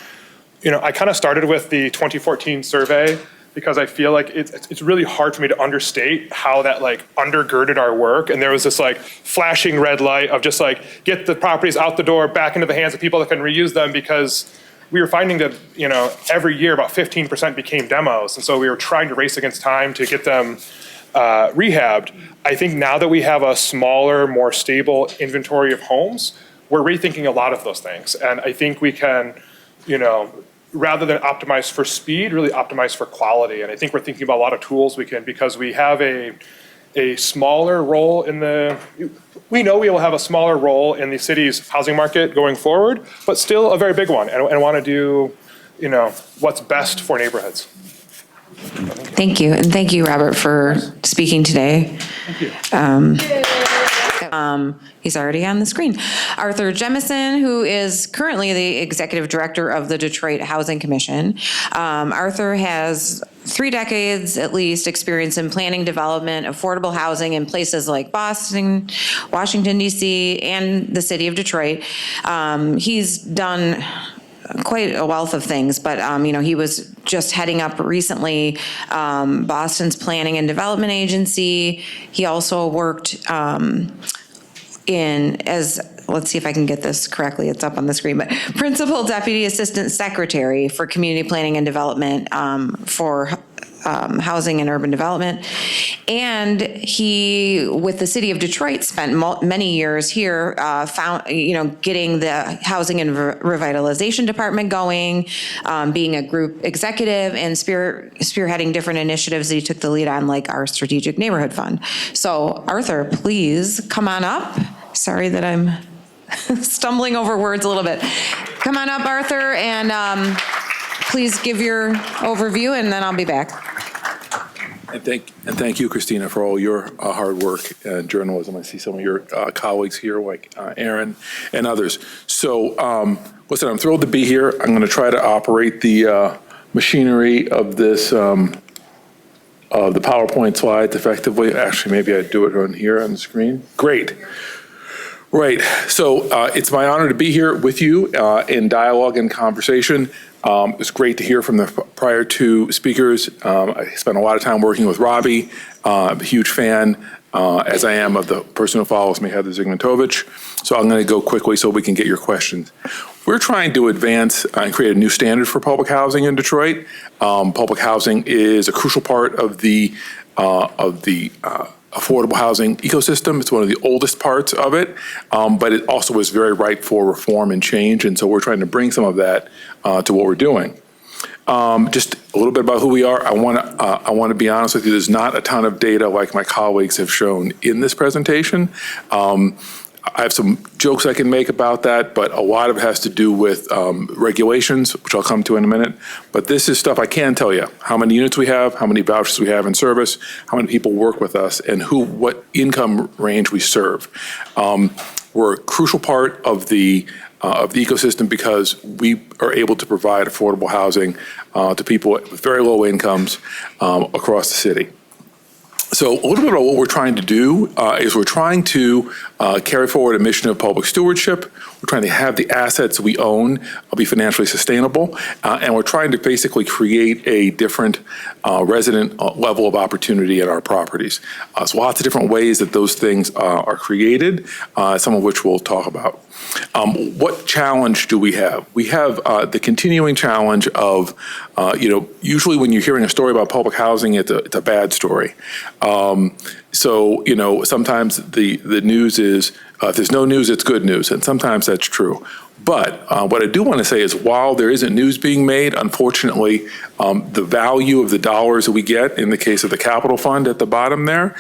I kind of started with the 2014 survey because I feel like it's really hard for me to understate how that like undergirded our work. And there was this like flashing red light of just like, get the properties out the door, back into the hands of people that can reuse them, because we were finding that, every year about 15% became demos. And so we were trying to race against time to get them rehabbed. I think now that we have a smaller, more stable inventory of homes, we're rethinking a lot of those things. And I think we can, rather than optimize for speed, really optimize for quality. And I think we're thinking about a lot of tools we can, because we have a smaller role we know we will have a smaller role in the city's housing market going forward, but still a very big one, and want to do, what's best for neighborhoods.
Thank you. And thank you, Robert, for speaking today.
Thank you.
He's already on the screen. Arthur Jemison, who is currently the executive director of the Detroit Housing Commission. Arthur has 3 decades at least experience in planning, development, affordable housing in places like Boston, Washington, D.C., and the city of Detroit. He's done quite a wealth of things, but he was just heading up recently Boston's Planning and Development Agency. He also worked as let's see if I can get this correctly. It's up on the screen, but Principal Deputy Assistant Secretary for Community Planning and Development for Housing and Urban Development. And he, with the city of Detroit, spent many years here, getting the Housing and Revitalization Department going, being a group executive and spearheading different initiatives that he took the lead on, like our Strategic Neighborhood Fund. So Arthur, please come on up. Sorry that I'm stumbling over words a little bit. Come on up, Arthur, and please give your overview, and then I'll be back.
And thank you, Christina, for all your hard work and journalism. I see some of your colleagues here, like Aaron and others. So, listen, I'm thrilled to be here. I'm going to try to operate the machinery of this, of the PowerPoint slides effectively. Actually, maybe I'd do it on here on the screen. Great. Right. So it's my honor to be here with you in dialogue and conversation. It's great to hear from the prior two speakers. I spent a lot of time working with Robbie. I'm a huge fan, as I am of the person who follows me, Heather Zygmuntovich. So I'm going to go quickly so we can get your questions. We're trying to advance and create a new standard for public housing in Detroit. Public housing is a crucial part of the affordable housing ecosystem. It's one of the oldest parts of it, but it also is very ripe for reform and change. And so we're trying to bring some of that to what we're doing. Just a little bit about who we are. I want to be honest with you. There's not a ton of data like my colleagues have shown in this presentation. I have some jokes I can make about that, but a lot of it has to do with regulations, which I'll come to in a minute. But this is stuff I can tell you: how many units we have, how many vouchers we have in service, how many people work with us, and what income range we serve. We're a crucial part of the ecosystem because we are able to provide affordable housing to people with very low incomes across the city. So a little bit about what we're trying to do is we're trying to carry forward a mission of public stewardship. We're trying to have the assets we own be financially sustainable, and we're trying to basically create a different resident level of opportunity at our properties. So lots of different ways that those things are created, some of which we'll talk about. What challenge do we have? We have the continuing challenge of, usually when you're hearing a story about public housing, it's a bad story. So, sometimes the news is, if there's no news, it's good news, and sometimes that's true. But what I do want to say is while there isn't news being made, unfortunately, the value of the dollars that we get, in the case of the capital fund at the bottom there,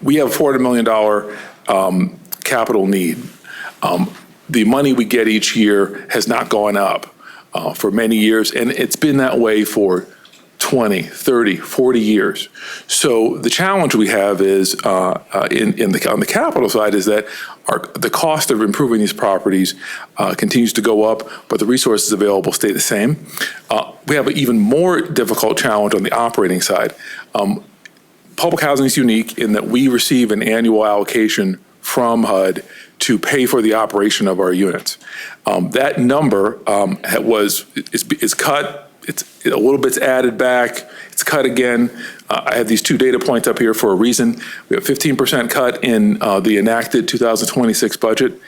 we have a $400 million capital need. The money we get each year has not gone up for many years, and it's been that way for 20, 30, 40 years. So the challenge we have is on the capital side is that the cost of improving these properties continues to go up, but the resources available stay the same. We have an even more difficult challenge on the operating side. Public housing is unique in that we receive an annual allocation from HUD to pay for the operation of our units. That number is cut. It's a little bit's added back. It's cut again. I have these two data points up here for a reason. We have 15% cut in the enacted 2026 budget.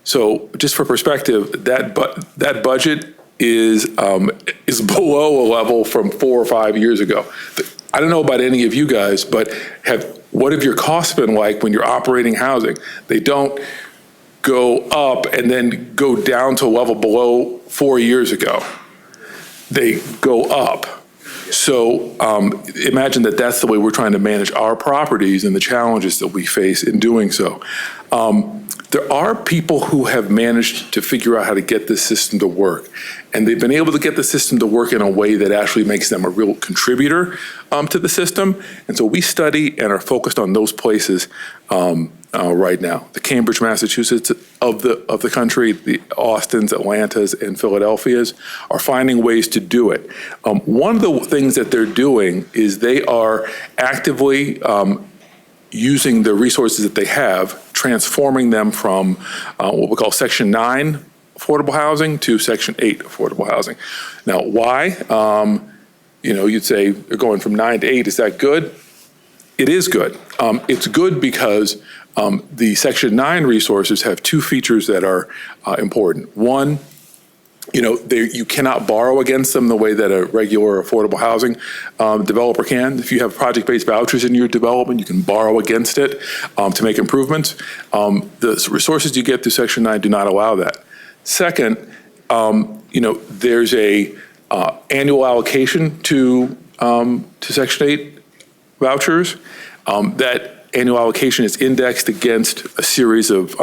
So just for perspective, that budget is below a level from 4 or 5 years ago. I don't know about any of you guys, but what have your costs been like when you're operating housing? They don't go up and then go down to a level below 4 years ago. They go up. So imagine that's the way we're trying to manage our properties and the challenges that we face in doing so. There are people who have managed to figure out how to get this system to work. And they've been able to get the system to work in a way that actually makes them a real contributor to the system. And so we study and are focused on those places right now. The Cambridge, Massachusetts of the country, the Austins, Atlantas, and Philadelphias are finding ways to do it. One of the things that they're doing is they are actively using the resources that they have, transforming them from what we call Section 9 affordable housing to Section 8 affordable housing. Now, why? You'd say they're going from 9 to 8. Is that good? It is good. It's good because The Section 9 resources have two features that are important. One, you cannot borrow against them the way that a regular affordable housing developer can. If you have project-based vouchers in your development, you can borrow against it to make improvements. The resources you get through Section 9 do not allow that. Second, there's a annual allocation to Section 8 vouchers. That annual allocation is indexed against a series of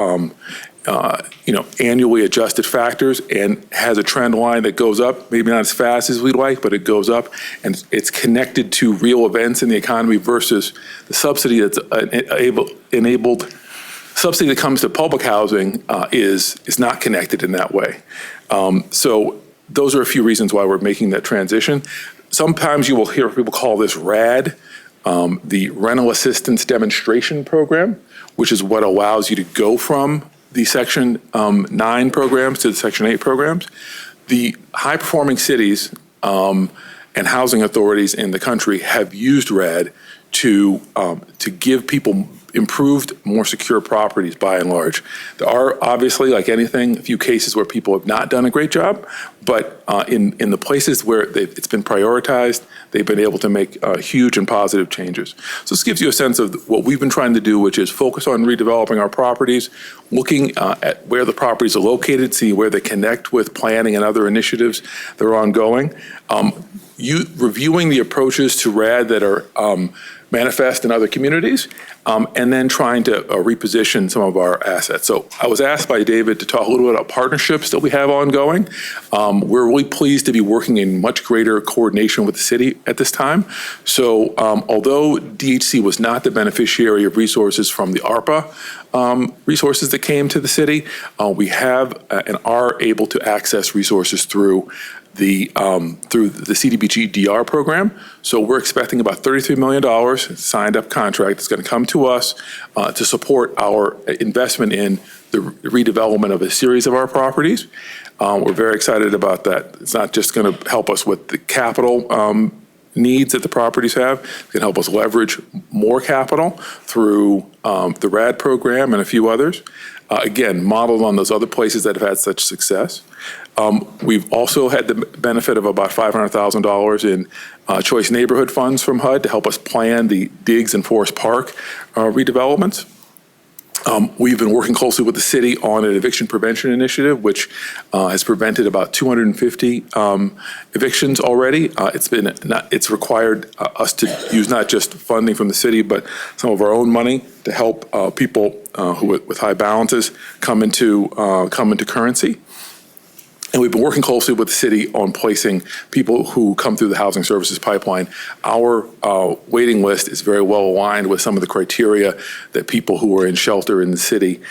annually adjusted factors and has a trend line that goes up, maybe not as fast as we'd like, but it goes up, and it's connected to real events in the economy versus the subsidy that's enabled. Subsidy that comes to public housing is not connected in that way. So those are a few reasons why we're making that transition. Sometimes you will hear people call this RAD, the Rental Assistance Demonstration Program, which is what allows you to go from the Section 9 programs to the Section 8 programs. The high-performing cities and housing authorities in the country have used RAD to give people improved, more secure properties by and large. There are obviously, like anything, a few cases where people have not done a great job, but in the places where it's been prioritized, they've been able to make huge and positive changes. So this gives you a sense of what we've been trying to do, which is focus on redeveloping our properties, looking at where the properties are located, see where they connect with planning and other initiatives that are ongoing. Reviewing the approaches to RAD that are manifest in other communities, and then trying to reposition some of our assets. So I was asked by David to talk a little bit about partnerships that we have ongoing. We're really pleased to be working in much greater coordination with the city at this time. So although DHC was not the beneficiary of resources from the ARPA resources that came to the city, we have and are able to access resources through the CDBG DR program. So we're expecting about $33 million signed up contract that's going to come to us to support our investment in the redevelopment of a series of our properties. We're very excited about that. It's not just going to help us with the capital needs that the properties have. It can help us leverage more capital through the RAD program and a few others. Again, modeled on those other places that have had such success. We've also had the benefit of about $500,000 in choice neighborhood funds from HUD to help us plan the Diggs and Forest Park redevelopments. We've been working closely with the city on an eviction prevention initiative, which has prevented about 250 evictions already. It's required us to use not just funding from the city, but some of our own money to help people who with high balances come into currency. And we've been working closely with the city on placing people who come through the housing services pipeline. Our waiting list is very well aligned with some of the criteria that people who are in shelter in the city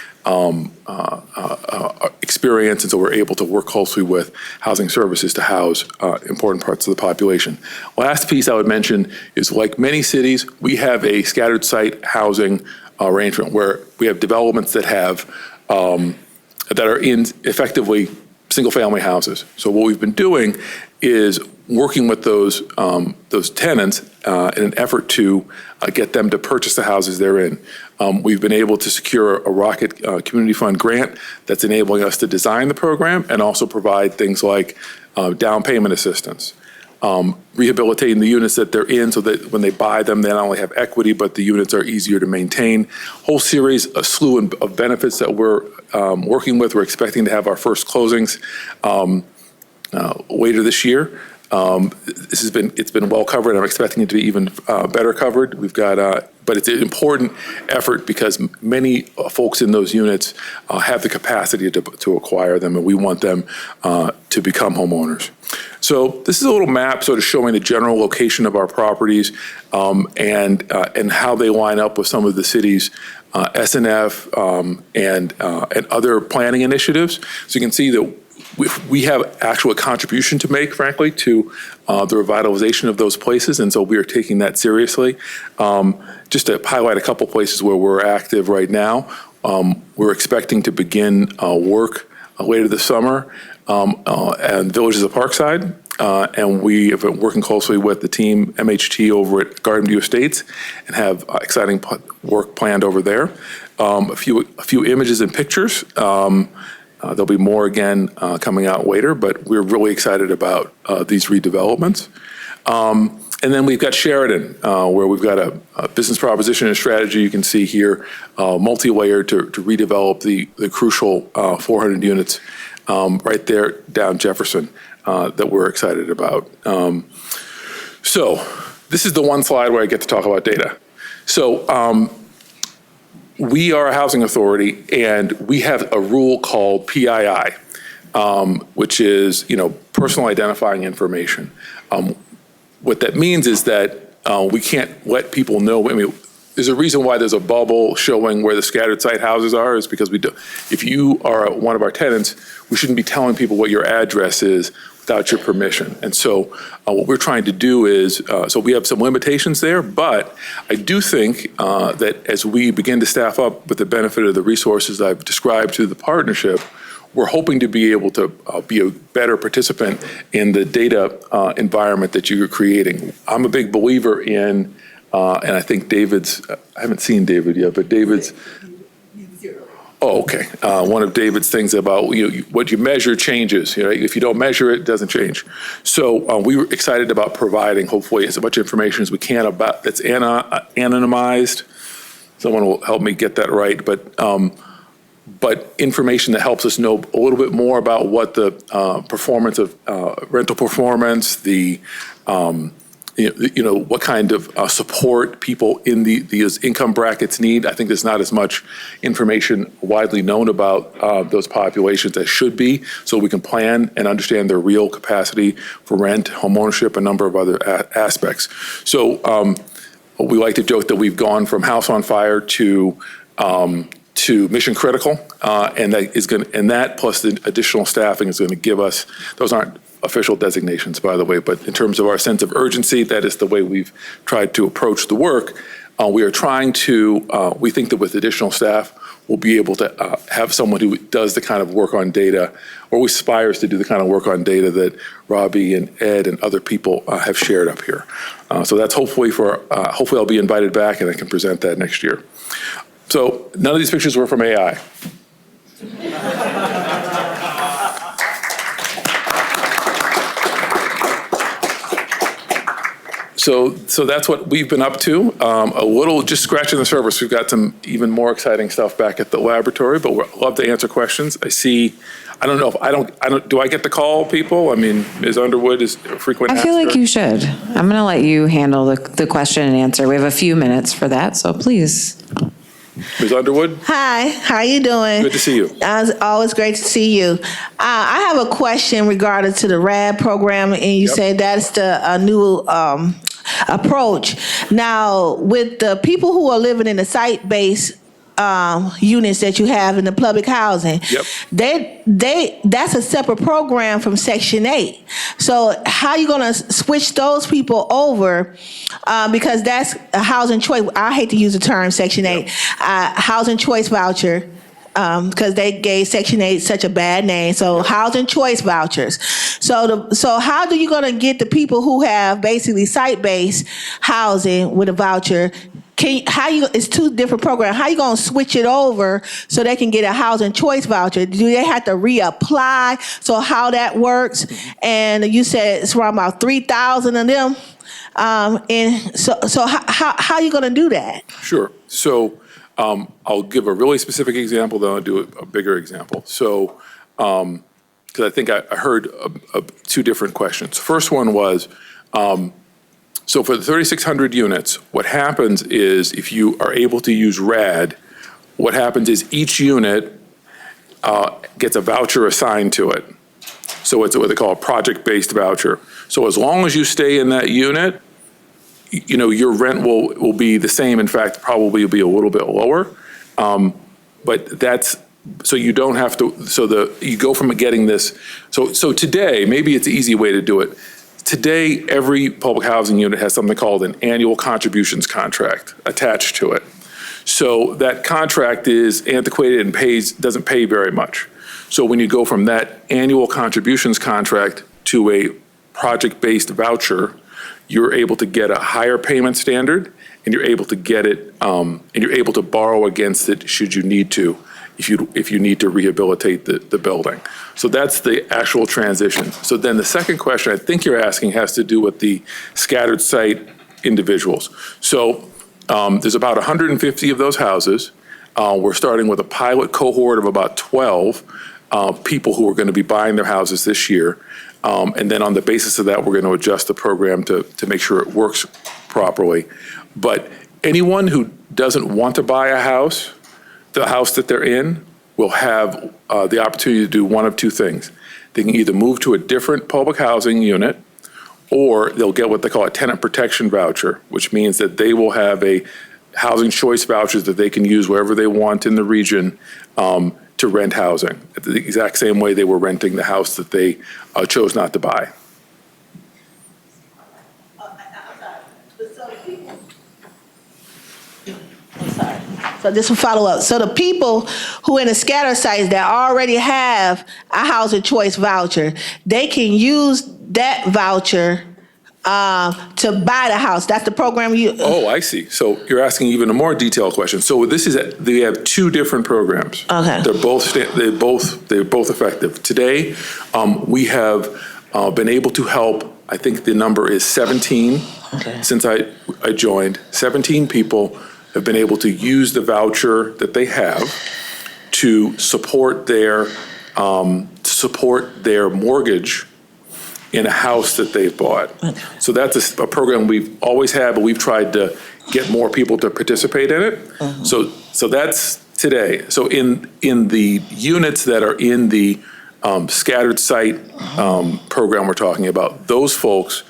experience, and so we're able to work closely with housing services to house important parts of the population. Last piece I would mention is, like many cities, we have a scattered site housing arrangement where we have developments that have that are in effectively single-family houses. So what we've been doing is working with those tenants in an effort to get them to purchase the houses they're in. We've been able to secure a Rocket Community Fund grant that's enabling us to design the program and also provide things like down payment assistance. Rehabilitating the units that they're in so that when they buy them, they not only have equity, but the units are easier to maintain. Whole series, a slew of benefits that we're working with. We're expecting to have our first closings later this year. It's been well covered. I'm expecting it to be even better covered. We've got, but it's an important effort because many folks in those units have the capacity to acquire them, and we want them to become homeowners. So this is a little map sort of showing the general location of our properties and how they line up with some of the city's SNF and other planning initiatives. So you can see that we have actual contribution to make, frankly, to the revitalization of those places, and so we are taking that seriously. Just to highlight a couple places where we're active right now, we're expecting to begin work later this summer and Villages of Parkside. And we have been working closely with the team, MHT, over at Garden View Estates, and have exciting work planned over there. A few images and pictures. There'll be more again coming out later, but we're really excited about these redevelopments. And then we've got Sheridan, where we've got a business proposition and strategy. You can see here, multi-layered to redevelop the crucial 400 units right there down Jefferson that we're excited about. So this is the one slide where I get to talk about data. So we are a housing authority, and we have a rule called PII, which is, personal identifying information. What that means is that we can't let people know. I mean, there's a reason why there's a bubble showing where the scattered site houses are, is because if you are one of our tenants, we shouldn't be telling people what your address is without your permission. And so what we're trying to do is, so we have some limitations there, but I do think that as we begin to staff up with the benefit of the resources I've described to the partnership, we're hoping to be able to be a better participant in the data environment that you're creating. I'm a big believer in, and I think David's, I haven't seen David yet, but David's, oh, okay. One of David's things about what you measure changes. If you don't measure it, it doesn't change. So we were excited about providing, hopefully, as much information as we can about that's anonymized. Someone will help me get that right, but information that helps us know a little bit more about what the performance of rental performance, the what kind of support people in these income brackets need. I think there's not as much information widely known about those populations as should be, so we can plan and understand their real capacity for rent, home ownership, a number of other aspects. So we like to joke that we've gone from house on fire to mission critical, and that plus the additional staffing is going to give us, those aren't official designations, by the way, but in terms of our sense of urgency, that is the way we've tried to approach the work. We are trying to, we think that with additional staff, we'll be able to have someone who does the kind of work on data, or who aspires to do the kind of work on data that Robbie and Ed and other people have shared up here. So that's hopefully I'll be invited back and I can present that next year. So none of these pictures were from AI. So that's what we've been up to. A little just scratching the surface. We've got some even more exciting stuff back at the laboratory, but we'd love to answer questions. I don't know if do I get to call people? I mean, Ms. Underwood is a frequent
I feel
asker.
like you should. I'm going to let you handle the question and answer. We have a few minutes for that, so please.
Ms. Underwood?
Hi, how you doing?
Good to see you.
It's always great to see you. I have a question regarding to the RAD program, and you say that's the new approach. Now, with the people who are living in the site-based units that you have in the public housing, that's a separate program from Section 8. So how you gonna switch those people over? Because that's a housing choice. I hate to use the term Section 8, housing choice voucher. Because they gave Section 8 such a bad name. So housing choice vouchers. So how do you gonna get the people who have basically site-based housing with a voucher? It's two different programs. How you gonna switch it over so they can get a housing choice voucher? Do they have to reapply? So how that works? And you said it's around about 3,000 of them. And so how you gonna do that?
Sure. So I'll give a really specific example, then I'll do a bigger example. So, because I think I heard two different questions. First one was, so for the 3,600 units, what happens is if you are able to use RAD, what happens is each unit gets a voucher assigned to it. So it's what they call a project-based voucher. So as long as you stay in that unit, your rent will be the same. In fact, probably will be a little bit lower. But that's, so you don't have to, you go from getting this. So today, maybe it's an easy way to do it. Today, every public housing unit has something called an annual contributions contract attached to it. So that contract is antiquated and doesn't pay very much. So when you go from that annual contributions contract to a project-based voucher, you're able to get a higher payment standard, and you're able to get it, and you're able to borrow against it should you need to, if you need to rehabilitate the building. So that's the actual transition. So then the second question I think you're asking has to do with the scattered site individuals. So there's about 150 of those houses. We're starting with a pilot cohort of about 12 people who are going to be buying their houses this year. And then on the basis of that, we're going to adjust the program to make sure it works properly. But anyone who doesn't want to buy a house, the house that they're in, will have the opportunity to do one of two things. They can either move to a different public housing unit, or they'll get what they call a tenant protection voucher, which means that they will have a housing choice vouchers that they can use wherever they want in the region to rent housing, the exact same way they were renting the house that they chose not to buy.
So this will follow up. So the people who in the scatter sites that already have a housing choice voucher, they can use that voucher to buy the house. That's the program you.
Oh, I see. So you're asking even a more detailed question. So this is they have two different programs.
Okay.
They're both effective. Today, we have been able to help. I think the number is 17 since I joined. 17 people have been able to use the voucher that they have to support their mortgage in a house that they've bought. So that's a program we've always had, but we've tried to get more people to participate in it. So that's today. So in the units that are in the scattered site program we're talking about, those folks,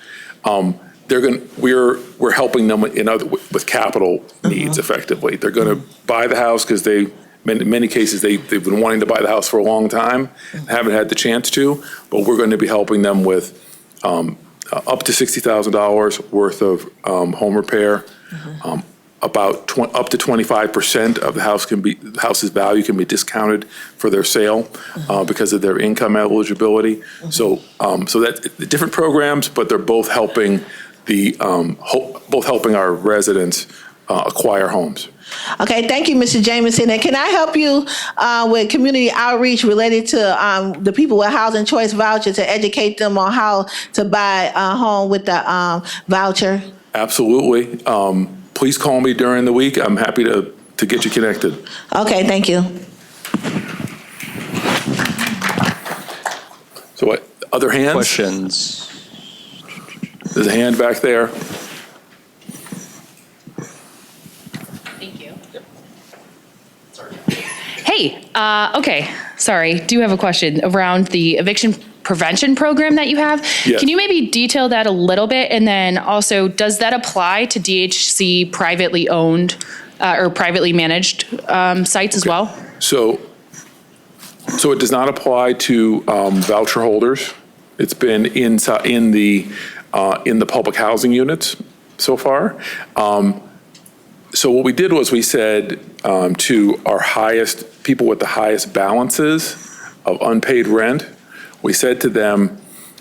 we're helping them with capital needs effectively. They're going to buy the house because in many cases they've been wanting to buy the house for a long time, haven't had the chance to, but we're going to be helping them with up to $60,000 worth of home repair. About up to 25% of the house's value can be discounted for their sale because of their income eligibility. So that's different programs, but they're both helping our residents acquire homes.
Okay, thank you, Mr. Jameson. And can I help you with community outreach related to the people with housing choice voucher to educate them on how to buy a home with the voucher? Absolutely.
Please call me during the week. I'm happy to get you connected.
Okay, thank you.
So what, other hands?
Questions?
There's a hand back there.
Thank you. Hey, okay, sorry, do have a question around the eviction prevention program that you have.
Yes.
Can you maybe detail that a little bit? And then also, does that apply to DHC privately owned or privately managed sites as well?
So it does not apply to voucher holders. It's been in the public housing units so far. So what we did was we said to our people with the highest balances of unpaid rent, we said to them,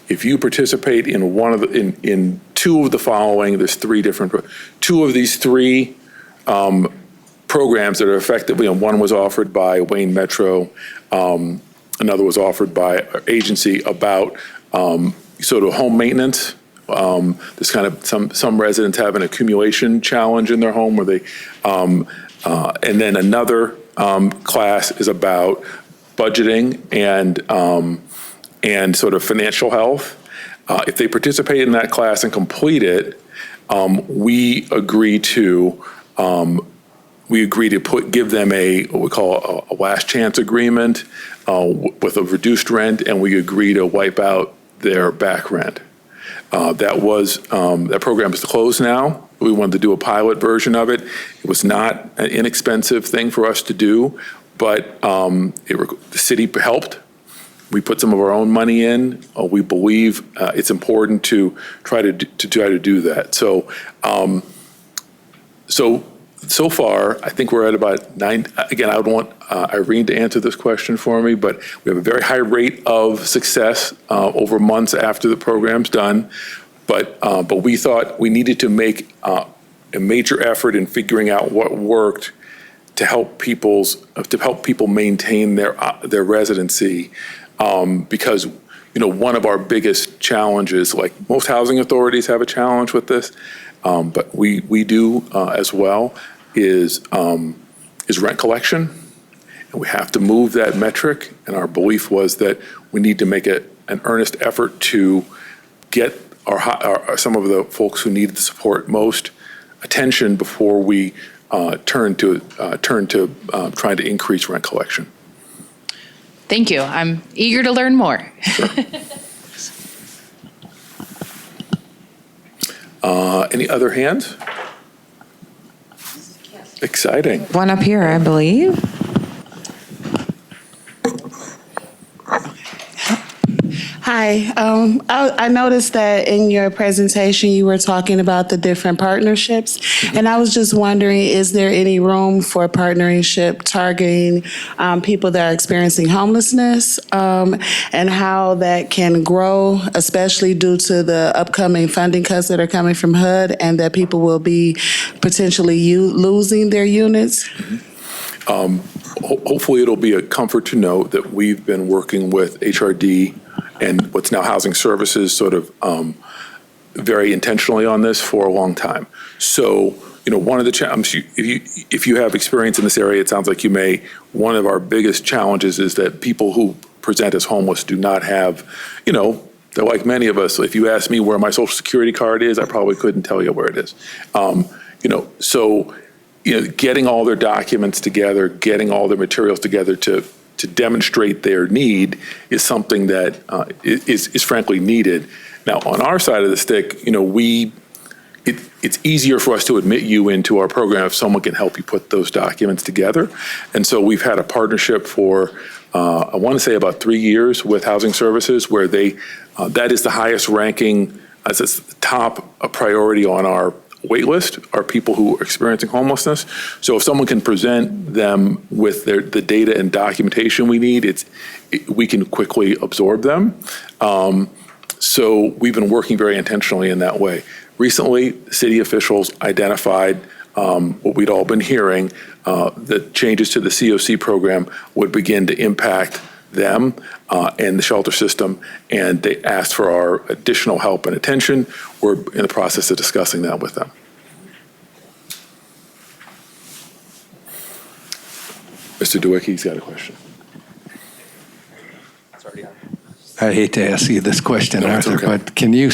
if you participate in in two of the following, there's two of these three programs that are effectively, and one was offered by Wayne Metro, another was offered by our agency about sort of home maintenance. There's kind of some residents have an accumulation challenge in their home where they, and then another class is about budgeting and sort of financial health. If they participate in that class and complete it, we agree to give them what we call a last chance agreement with a reduced rent, and we agree to wipe out their back rent. That program is closed now. We wanted to do a pilot version of it. It was not an inexpensive thing for us to do, but the city helped. We put some of our own money in. We believe it's important to try to do that. So So far, I think we're at about 9. Again, I would want Irene to answer this question for me, but we have a very high rate of success over months after the program's done. But we thought we needed to make a major effort in figuring out what worked to help people maintain their residency, because one of our biggest challenges, like most housing authorities have a challenge with this, but we do as well, is rent collection, and we have to move that metric. And our belief was that we need to make an earnest effort to get some of the folks who needed the support most attention before we turn to trying to increase rent collection.
Thank you. I'm eager to learn more.
Any other hands? Exciting.
One up here, I believe.
Hi, I noticed that in your presentation you were talking about the different partnerships, and I was just wondering, is there any room for partnership targeting people that are experiencing homelessness, and how that can grow, especially due to the upcoming funding cuts that are coming from HUD, and that people will be potentially losing their units?
Hopefully it'll be a comfort to know that we've been working with HRD and what's now Housing Services sort of very intentionally on this for a long time. So, one of the challenges, if you have experience in this area, it sounds like you may, one of our biggest challenges is that people who present as homeless do not have, they're like many of us. If you ask me where my Social Security card is, I probably couldn't tell you where it is. Getting all their documents together, getting all their materials together to demonstrate their need is something that is frankly needed. Now, on our side of the stick, it's easier for us to admit you into our program if someone can help you put those documents together. And so we've had a partnership for, I want to say about 3 years with Housing Services, where that is the highest ranking, as it's the top priority on our wait list, are people who are experiencing homelessness. So if someone can present them with the data and documentation we need, we can quickly absorb them. So we've been working very intentionally in that way. Recently, city officials identified what we'd all been hearing, that changes to the COC program would begin to impact them and the shelter system, and they asked for our additional help and attention. We're in the process of discussing that with them. Mr. Dewicki's got a question.
I hate to ask you this question,
No, it's
Arthur,
okay.
but can you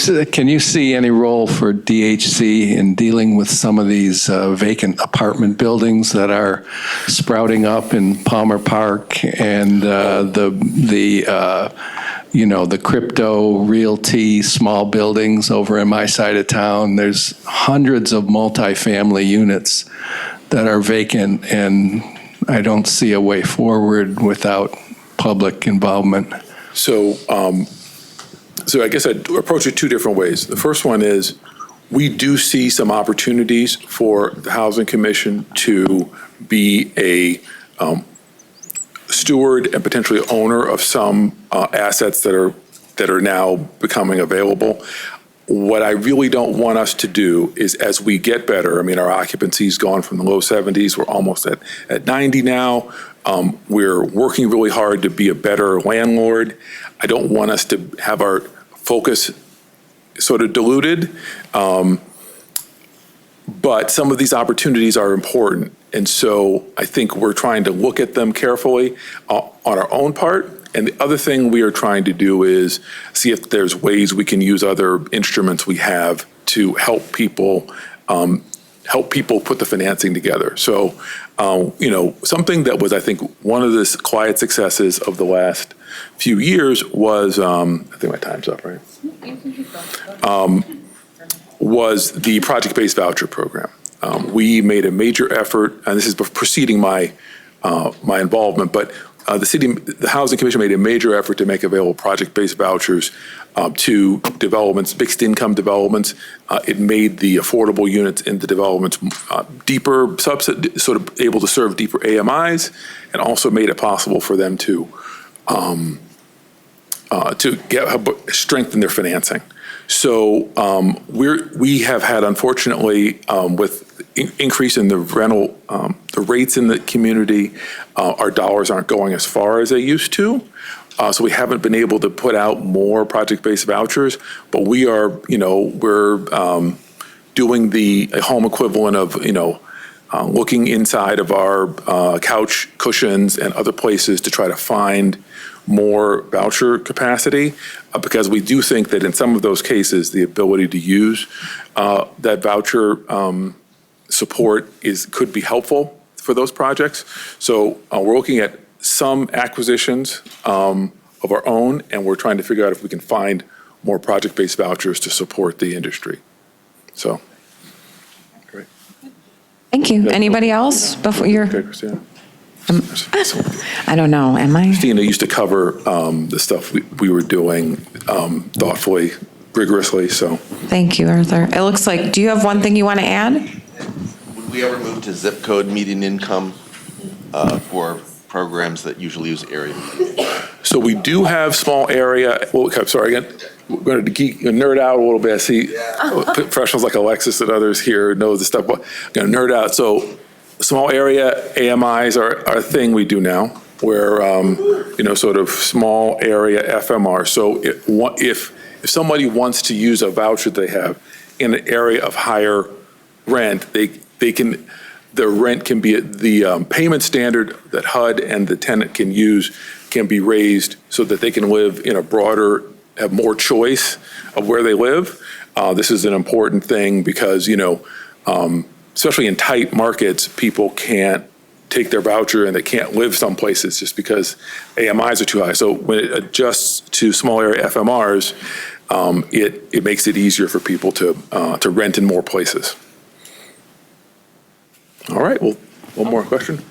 see any role for DHC in dealing with some of these vacant apartment buildings that are sprouting up in Palmer Park and the crypto realty small buildings over in my side of town? There's hundreds of multifamily units that are vacant, and I don't see a way forward without public involvement.
So I guess I'd approach it two different ways. The first one is we do see some opportunities for the Housing Commission to be a steward and potentially owner of some assets that are now becoming available. What I really don't want us to do is, as we get better, our occupancy's gone from the low 70s, we're almost at 90 now. We're working really hard to be a better landlord. I don't want us to have our focus sort of diluted, but some of these opportunities are important. And so I think we're trying to look at them carefully on our own part. And the other thing we are trying to do is see if there's ways we can use other instruments we have to help people put the financing together. So, something that was, I think, one of the quiet successes of the last few years was, I think my time's up, right? Was the project-based voucher program. We made a major effort, and this is preceding my involvement, but the Housing Commission made a major effort to make available project-based vouchers to developments, mixed income developments. It made the affordable units in the developments deeper, sort of able to serve deeper AMIs, and also made it possible for them to strengthen their financing. So we have had, unfortunately, with increase in the rental, the rates in the community, our dollars aren't going as far as they used to. So we haven't been able to put out more project-based vouchers, but we are, we're doing the home equivalent of, looking inside of our couch cushions and other places to try to find more voucher capacity, because we do think that in some of those cases, the ability to use that voucher support could be helpful for those projects. So we're looking at some acquisitions of our own, and we're trying to figure out if we can find more project-based vouchers to support the industry. So, great.
Thank you. Anybody else before you're?
Okay, Christina.
I don't know, am I?
Christina used to cover the stuff we were doing thoughtfully, rigorously, so.
Thank you, Arthur. It looks like, do you have one thing you want to add?
Would we ever move to zip code median income for programs that usually use area?
So we do have small area, sorry, again, we're going to nerd out a little bit. I see professionals like Alexis and others here know the stuff, but I'm going to nerd out. So small area AMIs are a thing we do now, where, sort of small area FMR. So if somebody wants to use a voucher they have in an area of higher rent, the rent can be, the payment standard that HUD and the tenant can use can be raised so that they can live in a broader, have more choice of where they live. This is an important thing because, especially in tight markets, people can't take their voucher and they can't live some places just because AMIs are too high. So when it adjusts to small area FMRs, it makes it easier for people to rent in more places. All right, well, one more question.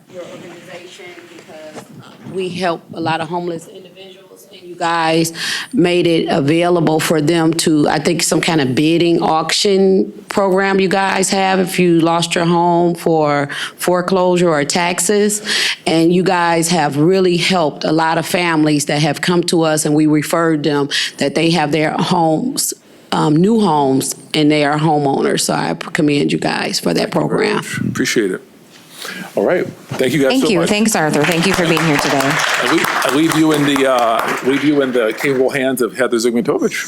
Your organization, because we help a lot of homeless individuals, and you guys made it available for them to, I think, some kind of bidding auction program you guys have if you lost your home for foreclosure or taxes. And you guys have really helped a lot of families that have come to us, and we referred them that they have their homes, new homes, and they are homeowners. So I commend you guys for that program.
Appreciate it. All right, thank you guys so much.
Thank you. Thanks, Arthur. Thank you for being here today.
I leave you in the capable hands of Heather Zygmuntovich.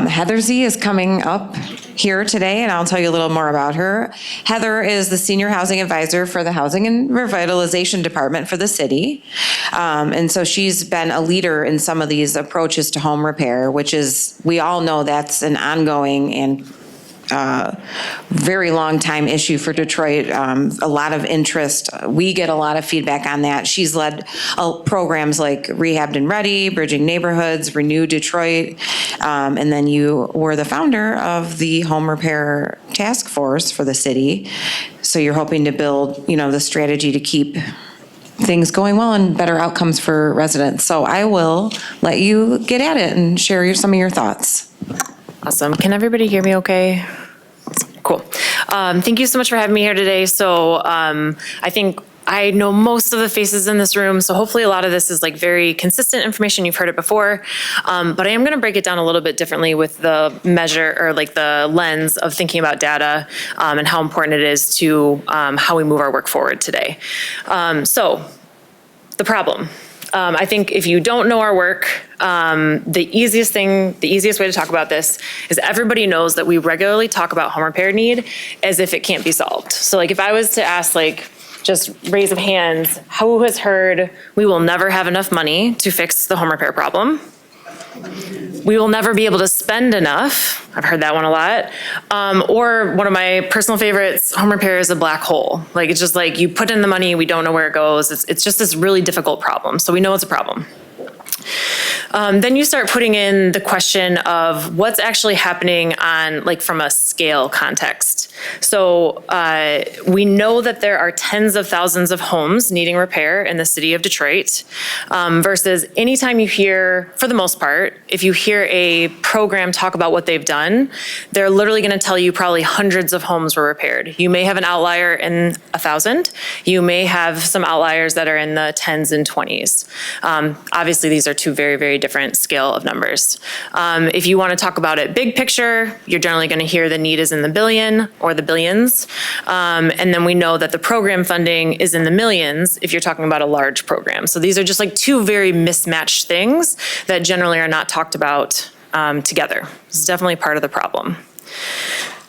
Heather Z is coming up here today, and I'll tell you a little more about her. Heather is the Senior Housing Advisor for the Housing and Revitalization Department for the city. And so she's been a leader in some of these approaches to home repair, which is, we all know that's an ongoing and very long time issue for Detroit. A lot of interest. We get a lot of feedback on that. She's led programs like Rehabbed and Ready, Bridging Neighborhoods, Renew Detroit, and then you were the founder of the Home Repair Task Force for the city. So you're hoping to build, the strategy to keep things going well and better outcomes for residents. So I will let you get at it and share some of your thoughts.
Awesome. Can everybody hear me okay? Cool. Thank you so much for having me here today. So I think I know most of the faces in this room, so hopefully a lot of this is like very consistent information. You've heard it before, but I am going to break it down a little bit differently with the measure or like the lens of thinking about data and how important it is to how we move our work forward today. So the problem. I think if you don't know our work, the easiest way to talk about this is everybody knows that we regularly talk about home repair need as if it can't be solved. So like if I was to ask just raise of hands, who has heard we will never have enough money to fix the home repair problem? We will never be able to spend enough. I've heard that one a lot. Or one of my personal favorites, home repair is a black hole. Like it's just like you put in the money, we don't know where it goes. It's just this really difficult problem. So we know it's a problem. Then you start putting in the question of what's actually happening on, like, from a scale context. So we know that there are tens of thousands of homes needing repair in the city of Detroit, versus anytime you hear, for the most part, if you hear a program talk about what they've done, they're literally going to tell you probably hundreds of homes were repaired. You may have an outlier in 1,000. You may have some outliers that are in the 10s and 20s. Obviously, these are two very, very different scale of numbers. If you want to talk about it big picture, you're generally going to hear the need is in the billion or the billions. And then we know that the program funding is in the millions if you're talking about a large program. So these are just like two very mismatched things that generally are not talked about together. This is definitely part of the problem.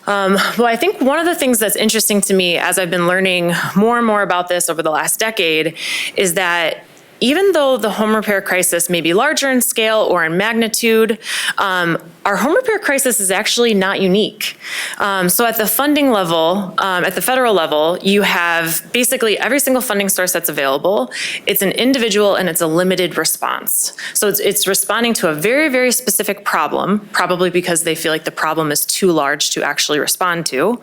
Well, I think one of the things that's interesting to me as I've been learning more and more about this over the last decade is that even though the home repair crisis may be larger in scale or in magnitude, our home repair crisis is actually not unique. So at the funding level, at the federal level, you have basically every single funding source that's available. It's an individual and it's a limited response. So it's responding to a very, very specific problem, probably because they feel like the problem is too large to actually respond to.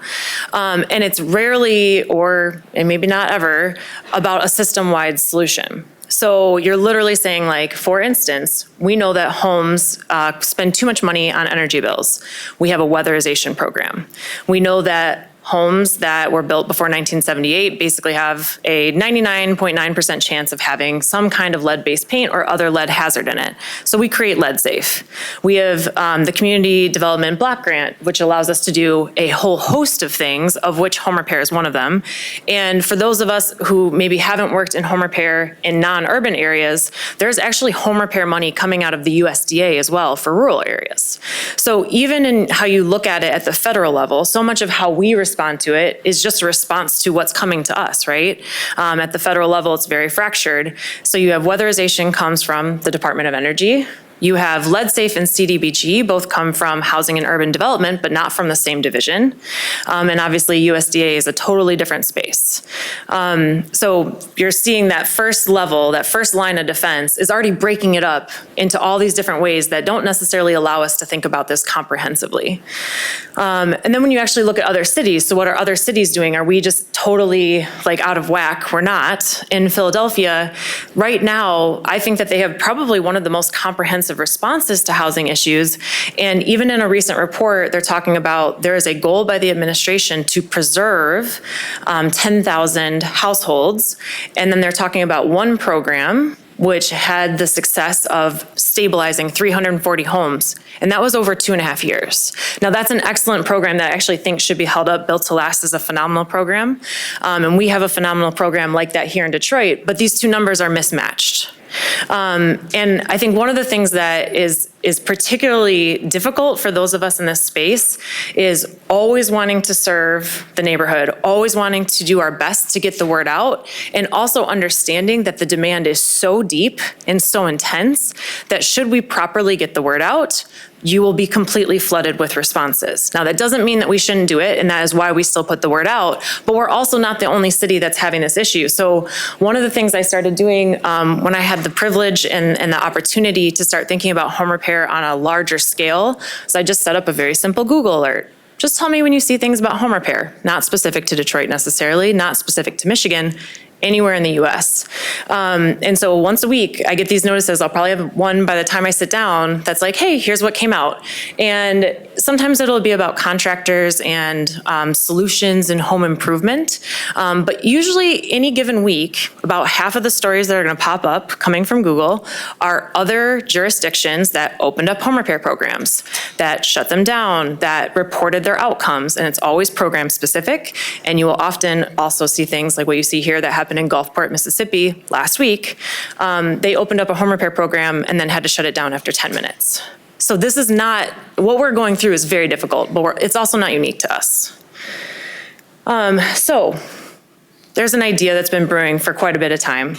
And it's rarely, and maybe not ever, about a system-wide solution. So you're literally saying, like, for instance, we know that homes spend too much money on energy bills. We have a weatherization program. We know that homes that were built before 1978 basically have a 99.9% chance of having some kind of lead-based paint or other lead hazard in it. So we create lead safe. We have the Community Development Block Grant, which allows us to do a whole host of things, of which home repair is one of them. And for those of us who maybe haven't worked in home repair in non-urban areas, there's actually home repair money coming out of the USDA as well for rural areas. So even in how you look at it at the federal level, so much of how we respond to it is just a response to what's coming to us, right? At the federal level, it's very fractured. So you have weatherization comes from the Department of Energy. You have LeadSafe and CDBG, both come from Housing and Urban Development, but not from the same division. And obviously USDA is a totally different space. So you're seeing that first level, that first line of defense is already breaking it up into all these different ways that don't necessarily allow us to think about this comprehensively. And then when you actually look at other cities, so what are other cities doing? Are we just totally like out of whack? We're not. In Philadelphia, right now, I think that they have probably one of the most comprehensive responses to housing issues. And even in a recent report, they're talking about there is a goal by the administration to preserve 10,000 households. And then they're talking about one program which had the success of stabilizing 340 homes. And that was over 2.5 years. Now that's an excellent program that I actually think should be held up. Built to Last is a phenomenal program. And we have a phenomenal program like that here in Detroit, but these two numbers are mismatched. And I think one of the things that is particularly difficult for those of us in this space is always wanting to serve the neighborhood, always wanting to do our best to get the word out, and also understanding that the demand is so deep and so intense that should we properly get the word out, you will be completely flooded with responses. Now, that doesn't mean that we shouldn't do it, and that is why we still put the word out, but we're also not the only city that's having this issue. So one of the things I started doing when I had the privilege and the opportunity to start thinking about home repair on a larger scale is I just set up a very simple Google alert. Just tell me when you see things about home repair, not specific to Detroit necessarily, not specific to Michigan, anywhere in the US. And so once a week, I get these notices. I'll probably have one by the time I sit down that's like, hey, here's what came out. And sometimes it'll be about contractors and solutions and home improvement. But usually any given week, about half of the stories that are gonna pop up coming from Google are other jurisdictions that opened up home repair programs, that shut them down, that reported their outcomes. And it's always program specific. And you will often also see things like what you see here that happened in Gulfport, Mississippi last week. They opened up a home repair program and then had to shut it down after 10 minutes. So this is not, what we're going through is very difficult, but it's also not unique to us. So there's an idea that's been brewing for quite a bit of time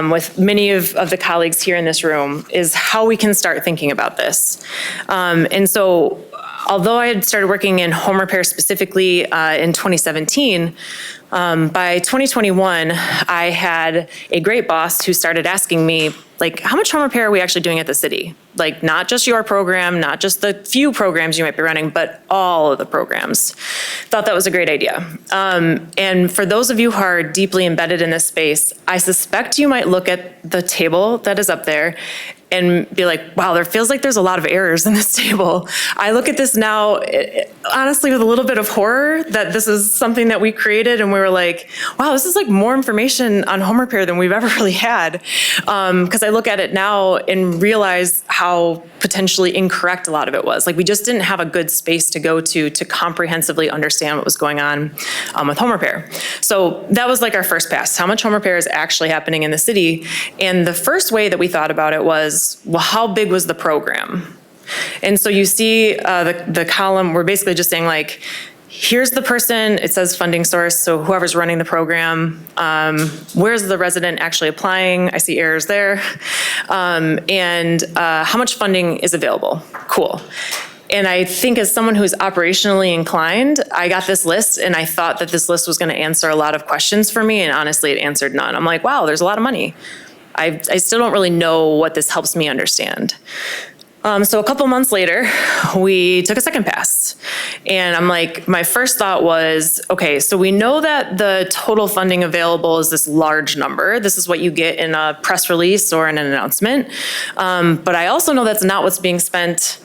with many of the colleagues here in this room is how we can start thinking about this. And so although I had started working in home repair specifically in 2017, By 2021, I had a great boss who started asking me, like, how much home repair are we actually doing at the city? Like, not just your program, not just the few programs you might be running, but all of the programs. Thought that was a great idea. And for those of you who are deeply embedded in this space, I suspect you might look at the table that is up there and be like, wow, there feels like there's a lot of errors in this table. I look at this now, honestly, with a little bit of horror that this is something that we created and we were like, wow, this is like more information on home repair than we've ever really had. Because I look at it now and realize how potentially incorrect a lot of it was. Like, we just didn't have a good space to go to comprehensively understand what was going on with home repair. So that was like our first pass. How much home repair is actually happening in the city? And the first way that we thought about it was, well, how big was the program? And so you see the column, we're basically just saying, like, here's the person, it says funding source, so whoever's running the program, where's the resident actually applying? I see errors there. And how much funding is available? Cool. And I think as someone who's operationally inclined, I got this list and I thought that this list was going to answer a lot of questions for me, and honestly, it answered none. I'm like, wow, there's a lot of money. I still don't really know what this helps me understand. So a couple months later, we took a second pass. And I'm like, my first thought was, okay, so we know that the total funding available is this large number. This is what you get in a press release or in an announcement. But I also know that's not what's being spent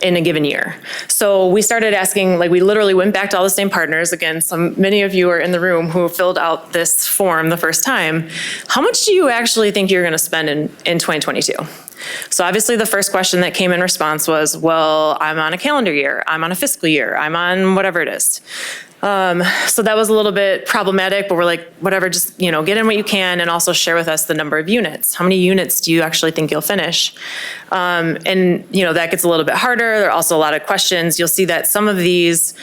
in a given year. So we started asking, like, we literally went back to all the same partners. Again, many of you are in the room who filled out this form the first time. How much do you actually think you're going to spend in 2022? So obviously the first question that came in response was, well, I'm on a calendar year, I'm on a fiscal year, I'm on whatever it is. So that was a little bit problematic, but we're like, whatever, just, get in what you can and also share with us the number of units. How many units do you actually think you'll finish? And that gets a little bit harder. There are also a lot of questions. You'll see that some of these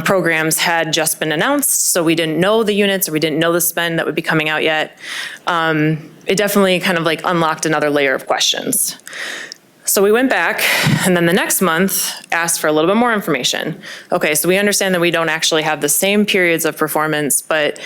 programs had just been announced, so we didn't know the units or we didn't know the spend that would be coming out yet. It definitely kind of like unlocked another layer of questions. So we went back, and then the next month asked for a little bit more information. Okay, so we understand that we don't actually have the same periods of performance, but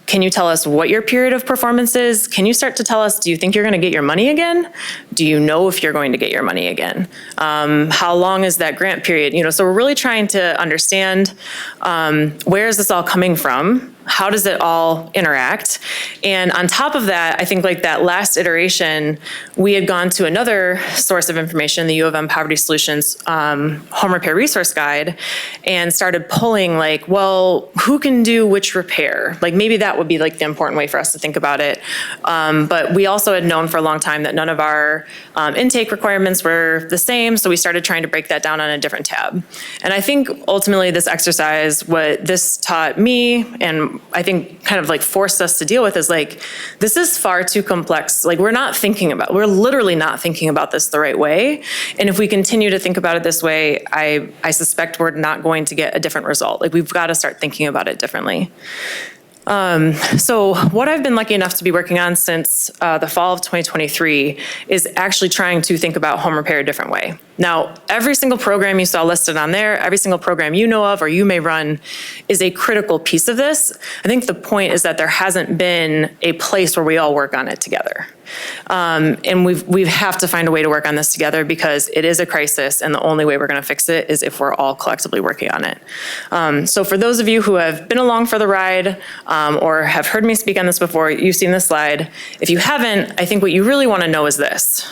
can you tell us what your period of performance is? Can you start to tell us, do you think you're gonna get your money again? Do you know if you're going to get your money again? How long is that grant period? So we're really trying to understand where is this all coming from? How does it all interact? And on top of that, I think like that last iteration, we had gone to another source of information, the U of M Poverty Solutions Home Repair Resource Guide, and started pulling like, well, who can do which repair? Like maybe that would be like the important way for us to think about it. But we also had known for a long time that none of our intake requirements were the same, so we started trying to break that down on a different tab. And I think ultimately this exercise, what this taught me, and I think kind of like forced us to deal with, is like, this is far too complex. Like we're literally not thinking about this the right way. And if we continue to think about it this way, I suspect we're not going to get a different result. Like we've got to start thinking about it differently. So what I've been lucky enough to be working on since the fall of 2023 is actually trying to think about home repair a different way. Now, every single program you saw listed on there, every single program you know of or you may run is a critical piece of this. I think the point is that there hasn't been a place where we all work on it together. And we have to find a way to work on this together because it is a crisis, and the only way we're going to fix it is if we're all collectively working on it. So for those of you who have been along for the ride or have heard me speak on this before, you've seen this slide. If you haven't, I think what you really want to know is this.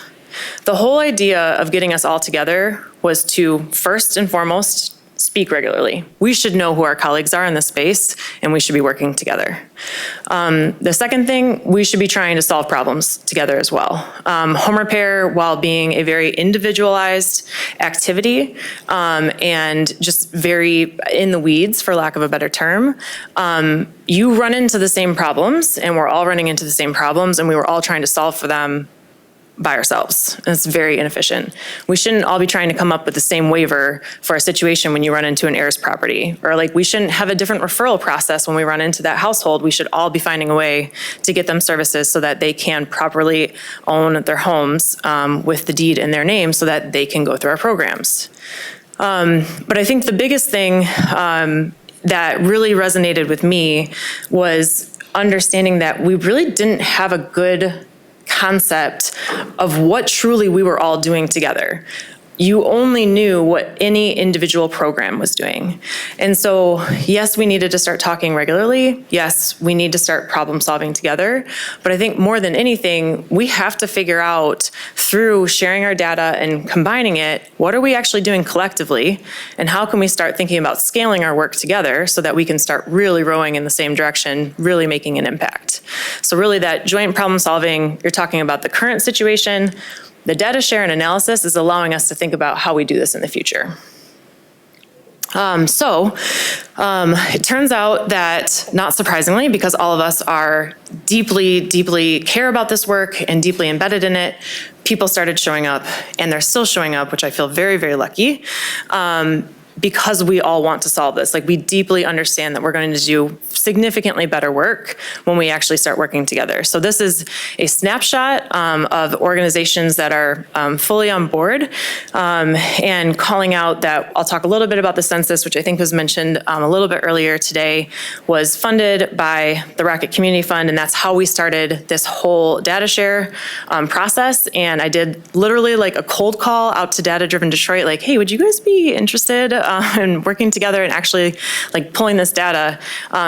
The whole idea of getting us all together was to, first and foremost, speak regularly. We should know who our colleagues are in this space, and we should be working together. The second thing, we should be trying to solve problems together as well. Home repair, while being a very individualized activity and just very in the weeds, for lack of a better term, you run into the same problems, and we're all running into the same problems, and we were all trying to solve for them by ourselves. And it's very inefficient. We shouldn't all be trying to come up with the same waiver for a situation when you run into an heir's property. Or like we shouldn't have a different referral process when we run into that household. We should all be finding a way to get them services so that they can properly own their homes with the deed in their name so that they can go through our programs. But I think the biggest thing that really resonated with me was understanding that we really didn't have a good concept of what truly we were all doing together. You only knew what any individual program was doing. And so, yes, we needed to start talking regularly. Yes, we need to start problem solving together. But I think more than anything, we have to figure out through sharing our data and combining it, what are we actually doing collectively? And how can we start thinking about scaling our work together so that we can start really rowing in the same direction, really making an impact? So really that joint problem solving, you're talking about the current situation. The data share and analysis is allowing us to think about how we do this in the future. It turns out that, not surprisingly, because all of us are deeply care about this work and deeply embedded in it, people started showing up, and they're still showing up, which I feel very lucky. Because we all want to solve this. Like, we deeply understand that we're going to do significantly better work when we actually start working together. So this is a snapshot of organizations that are fully on board, and calling out that I'll talk a little bit about the census, which I think was mentioned a little bit earlier today, was funded by the Rocket Community Fund, and that's how we started this whole data share process. And I did literally like a cold call out to Data Driven Detroit, like, hey, would you guys be interested in working together and actually like pulling this data?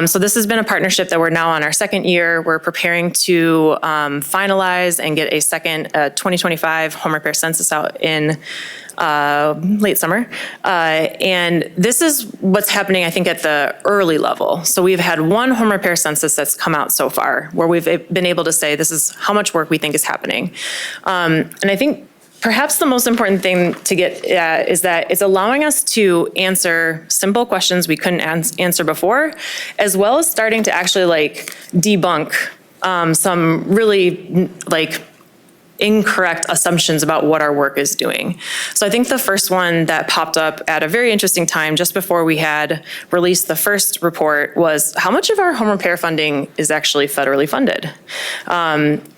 So this has been a partnership that we're now on our second year. We're preparing to finalize and get a second 2025 home repair census out in late summer. And this is what's happening, I think, at the early level. So we've had one home repair census that's come out so far where we've been able to say this is how much work we think is happening. And I think perhaps the most important thing to get at is that it's allowing us to answer simple questions we couldn't answer before, as well as starting to actually like debunk some really like incorrect assumptions about what our work is doing. So I think the first one that popped up at a very interesting time, just before we had released the first report, was how much of our home repair funding is actually federally funded.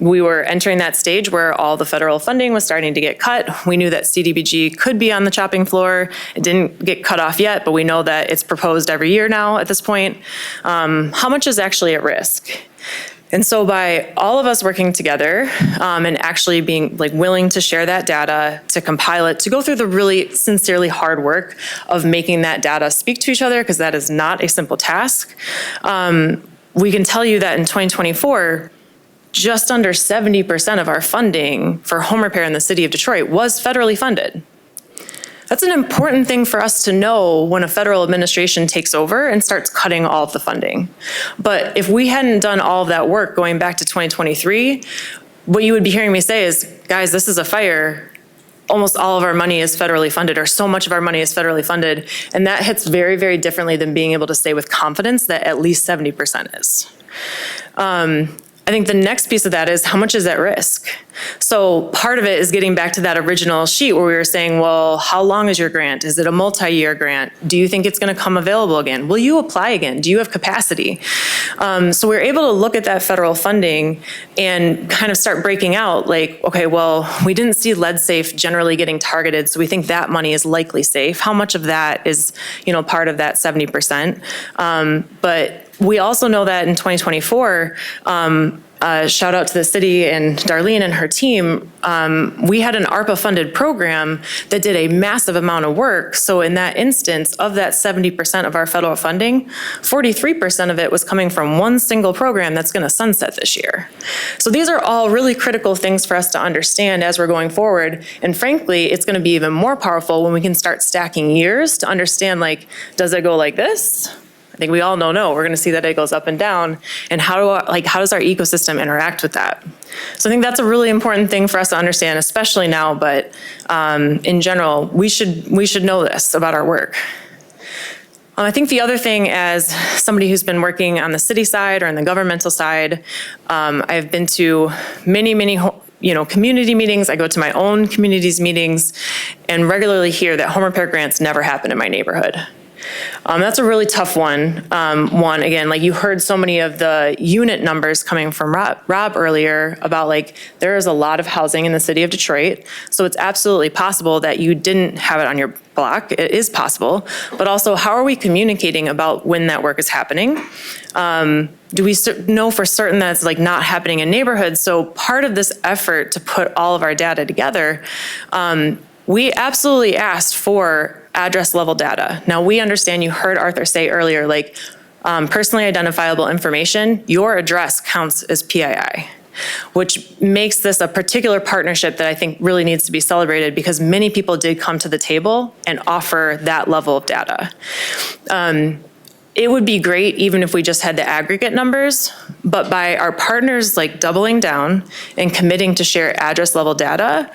We were entering that stage where all the federal funding was starting to get cut. We knew that CDBG could be on the chopping floor. It didn't get cut off yet, but we know that it's proposed every year now at this point. How much is actually at risk? And so by all of us working together and actually being like willing to share that data, to compile it, to go through the really sincerely hard work of making that data speak to each other, because that is not a simple task, we can tell you that in 2024, just under 70% of our funding for home repair in the city of Detroit was federally funded. That's an important thing for us to know when a federal administration takes over and starts cutting all of the funding. But if we hadn't done all of that work going back to 2023, what you would be hearing me say is, guys, this is a fire. Almost all of our money is federally funded, or so much of our money is federally funded. And that hits very differently than being able to say with confidence that at least 70% is. I think the next piece of that is how much is at risk? So part of it is getting back to that original sheet where we were saying, well, how long is your grant? Is it a multi-year grant? Do you think it's going to come available again? Will you apply again? Do you have capacity? So we're able to look at that federal funding and kind of start breaking out like, okay, well, we didn't see lead safe generally getting targeted, so we think that money is likely safe. How much of that is, part of that 70%? But we also know that in 2024, shout out to the city and Darlene and her team, we had an ARPA-funded program that did a massive amount of work. So in that instance, of that 70% of our federal funding, 43% of it was coming from one single program that's going to sunset this year. So these are all really critical things for us to understand as we're going forward. And frankly, it's going to be even more powerful when we can start stacking years to understand, like, does it go like this? I think we all know no. We're going to see that it goes up and down. And how does our ecosystem interact with that? So I think that's a really important thing for us to understand, especially now. But in general, we should know this about our work. I think the other thing, as somebody who's been working on the city side or on the governmental side, I've been to many community meetings. I go to my own community's meetings and regularly hear that home repair grants never happen in my neighborhood. That's a really tough one. One, again, like you heard so many of the unit numbers coming from Rob earlier about like, there is a lot of housing in the city of Detroit. So it's absolutely possible that you didn't have it on your block. It is possible. But also, how are we communicating about when that work is happening? Do we know for certain that it's like not happening in neighborhoods? So part of this effort to put all of our data together, we absolutely asked for address level data. Now we understand, you heard Arthur say earlier, like personally identifiable information, your address counts as PII, which makes this a particular partnership that I think really needs to be celebrated because many people did come to the table and offer that level of data. It would be great even if we just had the aggregate numbers, but by our partners like doubling down and committing to share address level data,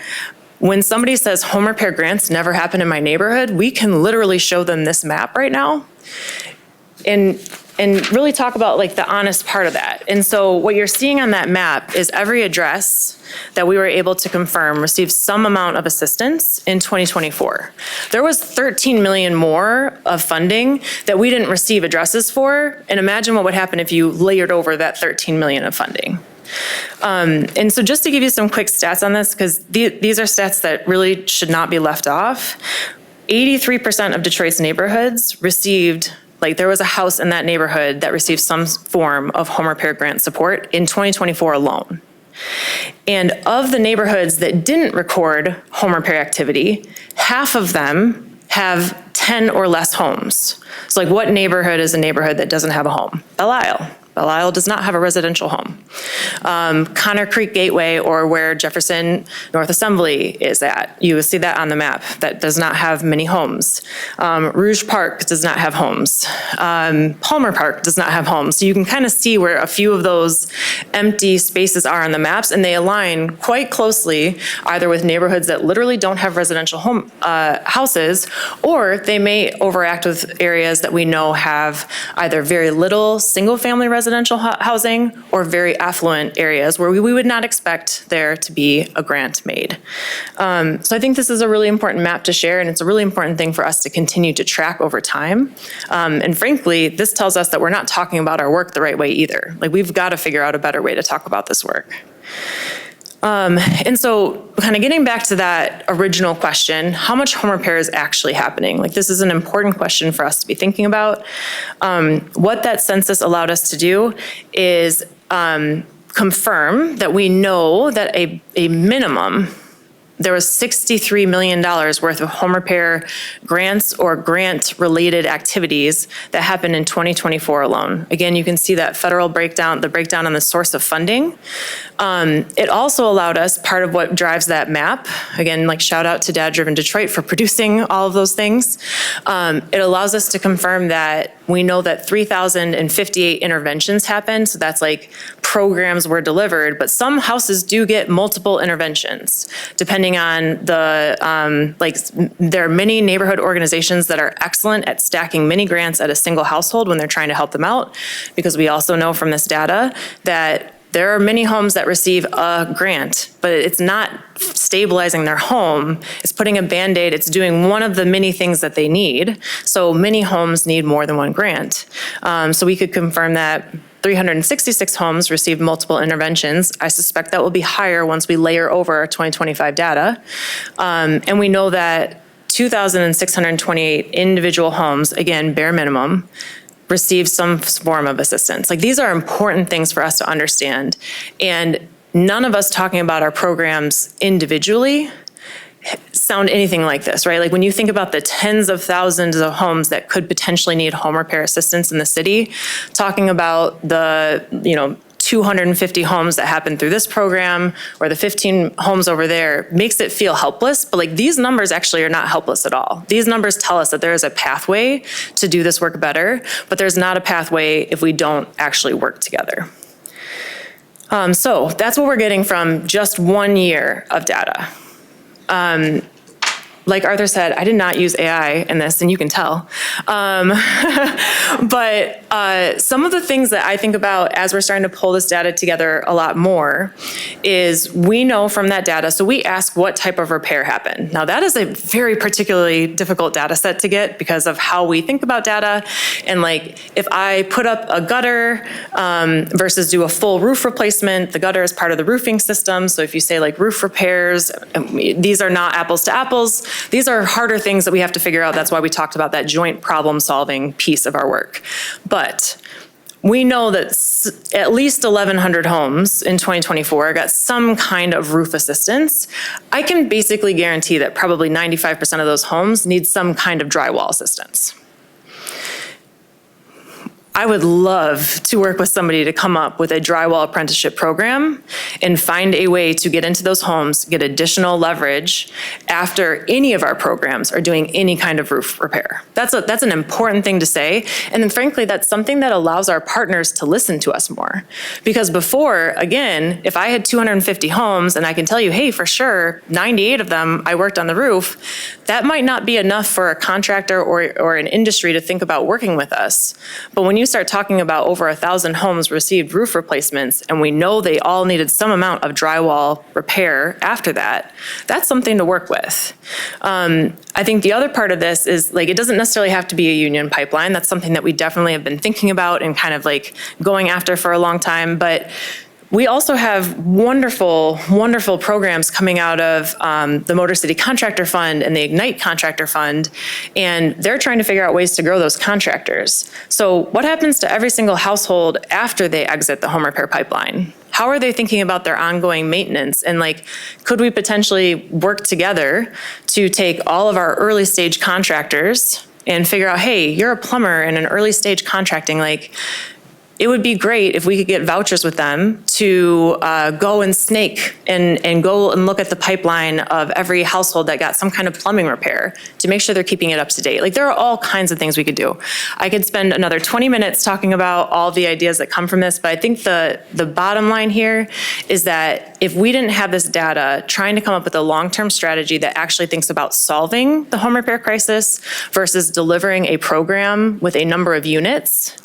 when somebody says home repair grants never happen in my neighborhood, we can literally show them this map right now and really talk about like the honest part of that. And so what you're seeing on that map is every address that we were able to confirm received some amount of assistance in 2024. There was 13 million more of funding that we didn't receive addresses for. And imagine what would happen if you layered over that 13 million of funding. And so just to give you some quick stats on this, because these are stats that really should not be left off. 83% of Detroit's neighborhoods received, like there was a house in that neighborhood that received some form of home repair grant support in 2024 alone. And of the neighborhoods that didn't record home repair activity, half of them have 10 or less homes. So like what neighborhood is a neighborhood that doesn't have a home? Belle Isle. Belle Isle does not have a residential home. Connor Creek Gateway, or where Jefferson North Assembly is at, you will see that on the map. That does not have many homes. Rouge Park does not have homes. Palmer Park does not have homes. So you can kind of see where a few of those empty spaces are on the maps, and they align quite closely either with neighborhoods that literally don't have residential home houses, or they may overact with areas that we know have either very little single-family residential housing or very affluent areas where we would not expect there to be a grant made. So I think this is a really important map to share, and it's a really important thing for us to continue to track over time. And frankly, this tells us that we're not talking about our work the right way either. Like we've got to figure out a better way to talk about this work. And so kind of getting back to that original question, how much home repair is actually happening? Like this is an important question for us to be thinking about. What that census allowed us to do is confirm that we know that a minimum, there was $63 million worth of home repair grants or grant-related activities that happened in 2024 alone. Again, you can see that federal breakdown, the breakdown on the source of funding. It also allowed us, part of what drives that map, again, like shout out to Dad Driven Detroit for producing all of those things. It allows us to confirm that we know that 3,058 interventions happened. So that's like programs were delivered, but some houses do get multiple interventions, depending on the, there are many neighborhood organizations that are excellent at stacking many grants at a single household when they're trying to help them out, because we also know from this data that there are many homes that receive a grant, but it's not stabilizing their home. It's putting a Band-Aid. It's doing one of the many things that they need. So many homes need more than one grant. So we could confirm that 366 homes received multiple interventions. I suspect that will be higher once we layer over our 2025 data. And we know that 2,628 individual homes, again, bare minimum, receive some form of assistance. Like these are important things for us to understand. And none of us talking about our programs individually sound anything like this, right? Like when you think about the tens of thousands of homes that could potentially need home repair assistance in the city, talking about the, 250 homes that happen through this program or the 15 homes over there makes it feel helpless, but like these numbers actually are not helpless at all. These numbers tell us that there is a pathway to do this work better, but there's not a pathway if we don't actually work together. So that's what we're getting from just 1 year of data. Like Arthur said, I did not use AI in this, and you can tell. But some of the things that I think about as we're starting to pull this data together a lot more is we know from that data, so we ask what type of repair happened. Now that is a very particularly difficult data set to get because of how we think about data. And like if I put up a gutter versus do a full roof replacement, the gutter is part of the roofing system. So if you say like roof repairs, these are not apples to apples. These are harder things that we have to figure out. That's why we talked about that joint problem solving piece of our work. But we know that at least 1,100 homes in 2024 got some kind of roof assistance. I can basically guarantee that probably 95% of those homes need some kind of drywall assistance. I would love to work with somebody to come up with a drywall apprenticeship program and find a way to get into those homes, get additional leverage after any of our programs are doing any kind of roof repair. That's an important thing to say. And then frankly, that's something that allows our partners to listen to us more. Because before, again, if I had 250 homes and I can tell you, hey, for sure, 98 of them I worked on the roof, that might not be enough for a contractor or an industry to think about working with us. But when you start talking about over 1,000 homes received roof replacements, and we know they all needed some amount of drywall repair after that, that's something to work with. I think the other part of this is like, it doesn't necessarily have to be a union pipeline. That's something that we definitely have been thinking about and kind of like going after for a long time. But we also have wonderful, wonderful programs coming out of the Motor City Contractor Fund and the Ignite Contractor Fund, and they're trying to figure out ways to grow those contractors. So what happens to every single household after they exit the home repair pipeline? How are they thinking about their ongoing maintenance? And like, could we potentially work together to take all of our early stage contractors and figure out, hey, you're a plumber in an early stage contracting, like, it would be great if we could get vouchers with them to go and snake and go and look at the pipeline of every household that got some kind of plumbing repair to make sure they're keeping it up to date. Like there are all kinds of things we could do. I could spend another 20 minutes talking about all the ideas that come from this, but I think the bottom line here is that if we didn't have this data, trying to come up with a long-term strategy that actually thinks about solving the home repair crisis versus delivering a program with a number of units,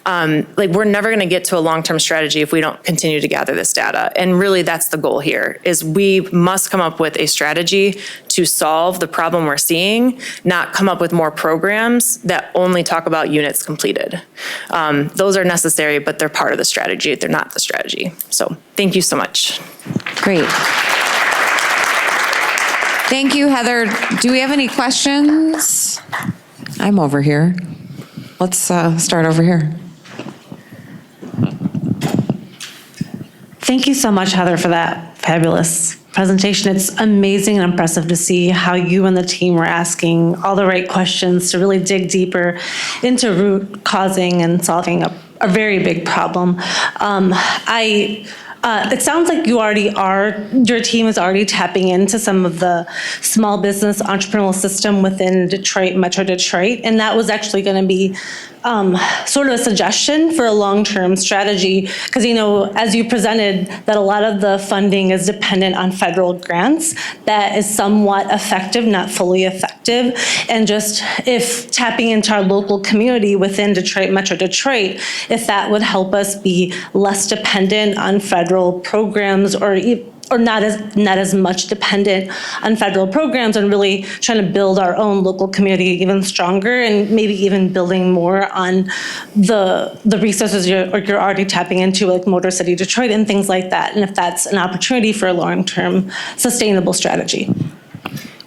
like we're never going to get to a long-term strategy if we don't continue to gather this data. And really that's the goal here, is we must come up with a strategy to solve the problem we're seeing, not come up with more programs that only talk about units completed. Those are necessary, but they're part of the strategy. They're not the strategy. So thank you so much.
Great. Thank you, Heather. Do we have any questions? I'm over here. Let's start over here.
Thank you so much, Heather, for that fabulous presentation. It's amazing and impressive to see how you and the team were asking all the right questions to really dig deeper into root causing and solving a very big problem. It sounds like your team is already tapping into some of the small business entrepreneurial system within Detroit, Metro Detroit, and that was actually going to be sort of a suggestion for a long-term strategy, because as you presented, that a lot of the funding is dependent on federal grants. That is somewhat effective, not fully effective, and just if tapping into our local community within Detroit, Metro Detroit, if that would help us be less dependent on federal programs or not as much dependent on federal programs, and really trying to build our own local community even stronger, and maybe even building more on the resources you're already tapping into, like Motor City Detroit and things like that, and if that's an opportunity for a long-term sustainable strategy.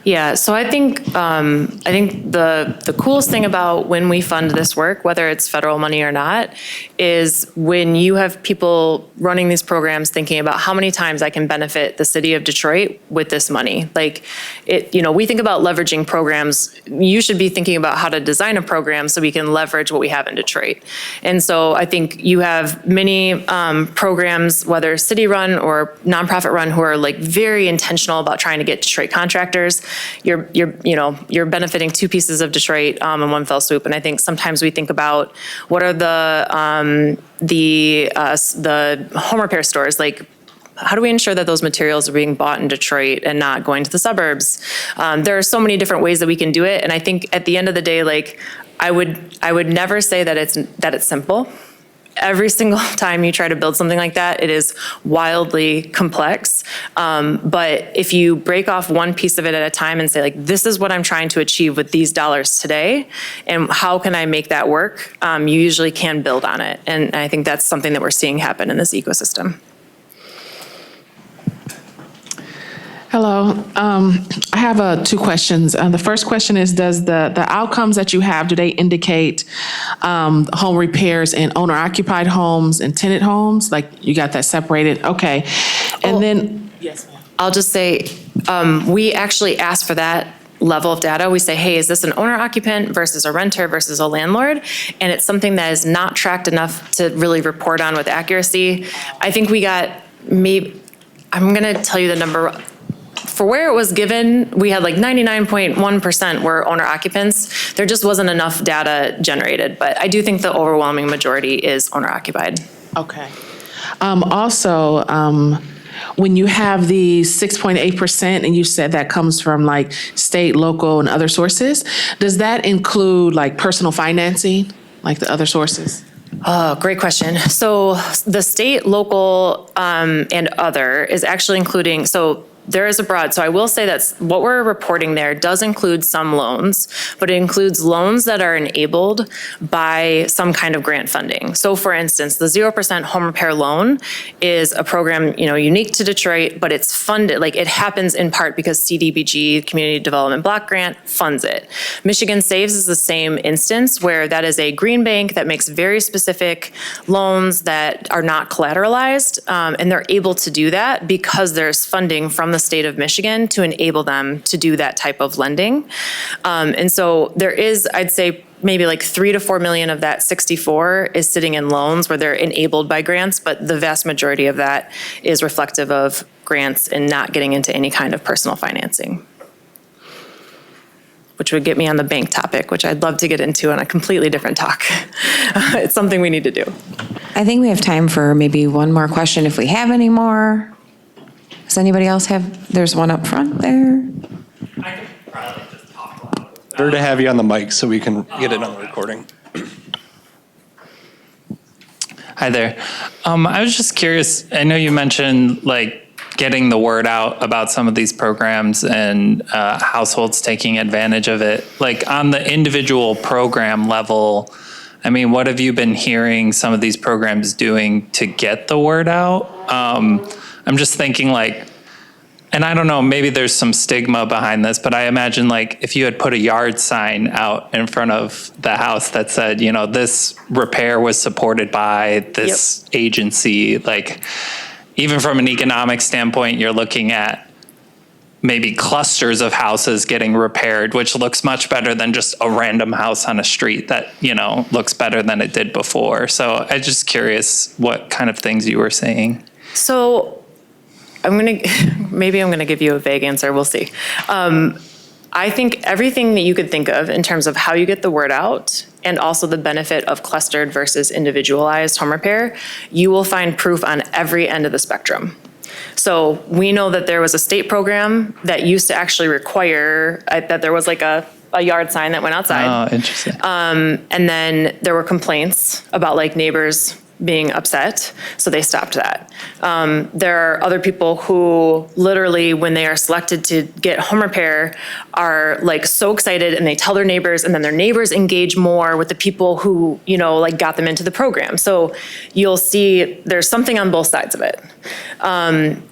Yeah, so I think the coolest thing about when we fund this work, whether it's federal money or not, is when you have people running these programs thinking about how many times I can benefit the city of Detroit with this money. Like, we think about leveraging programs. You should be thinking about how to design a program so we can leverage what we have in Detroit. And so I think you have many programs, whether city-run or nonprofit-run, who are like very intentional about trying to get Detroit contractors. You're benefiting two pieces of Detroit in one fell swoop. And I think sometimes we think about what are the home repair stores, like How do we ensure that those materials are being bought in Detroit and not going to the suburbs? There are so many different ways that we can do it. And I think at the end of the day, like, I would never say that it's simple. Every single time you try to build something like that, it is wildly complex. But if you break off one piece of it at a time and say, like, this is what I'm trying to achieve with these dollars today, and how can I make that work, you usually can build on it. And I think that's something that we're seeing happen in this ecosystem.
Hello. I have two questions. The first question is, does the outcomes that you have, do they indicate home repairs in owner-occupied homes and tenant homes? Like, you got that separated? Okay. And then, yes, ma'am.
I'll just say, we actually ask for that level of data. We say, hey, is this an owner occupant versus a renter versus a landlord? And it's something that is not tracked enough to really report on with accuracy. I think we got I'm gonna tell you the number. For where it was given, we had like 99.1% were owner occupants. There just wasn't enough data generated, but I do think the overwhelming majority is owner occupied.
Okay. Also, when you have the 6.8%, and you said that comes from like state, local, and other sources, does that include like personal financing, like the other sources?
Oh, great question. So the state, local, and other is actually including, so there is a broad, so I will say that what we're reporting there does include some loans, but it includes loans that are enabled by some kind of grant funding. So for instance, the 0% home repair loan is a program, unique to Detroit, but it's funded, like it happens in part because CDBG, Community Development Block Grant, funds it. Michigan Saves is the same instance where that is a green bank that makes very specific loans that are not collateralized, and they're able to do that because there's funding from the state of Michigan to enable them to do that type of lending. And so there is, I'd say, maybe like 3 to 4 million of that 64 is sitting in loans where they're enabled by grants, but the vast majority of that is reflective of grants and not getting into any kind of personal financing, which would get me on the bank topic, which I'd love to get into on a completely different talk. It's something we need to do.
I think we have time for maybe one more question if we have any more. Does anybody else have, there's one up front there.
Better to have you on the mic so we can get it on the recording.
Hi there. I was just curious, I know you mentioned like getting the word out about some of these programs and households taking advantage of it. Like on the individual program level, I mean, what have you been hearing some of these programs doing to get the word out? I'm just thinking like, and I don't know, maybe there's some stigma behind this, but I imagine like if you had put a yard sign out in front of the house that said, this repair was supported by this agency, like even from an economic standpoint, you're looking at maybe clusters of houses getting repaired, which looks much better than just a random house on a street that, looks better than it did before. So I'm just curious what kind of things you were saying.
So maybe I'm gonna give you a vague answer, we'll see. I think everything that you could think of in terms of how you get the word out and also the benefit of clustered versus individualized home repair, you will find proof on every end of the spectrum. So we know that there was a state program that used to actually require that there was like a yard sign that went outside.
Oh, interesting.
And then there were complaints about like neighbors being upset, so they stopped that. There are other people who literally, when they are selected to get home repair, are like so excited and they tell their neighbors, and then their neighbors engage more with the people who, like got them into the program. So you'll see there's something on both sides of it.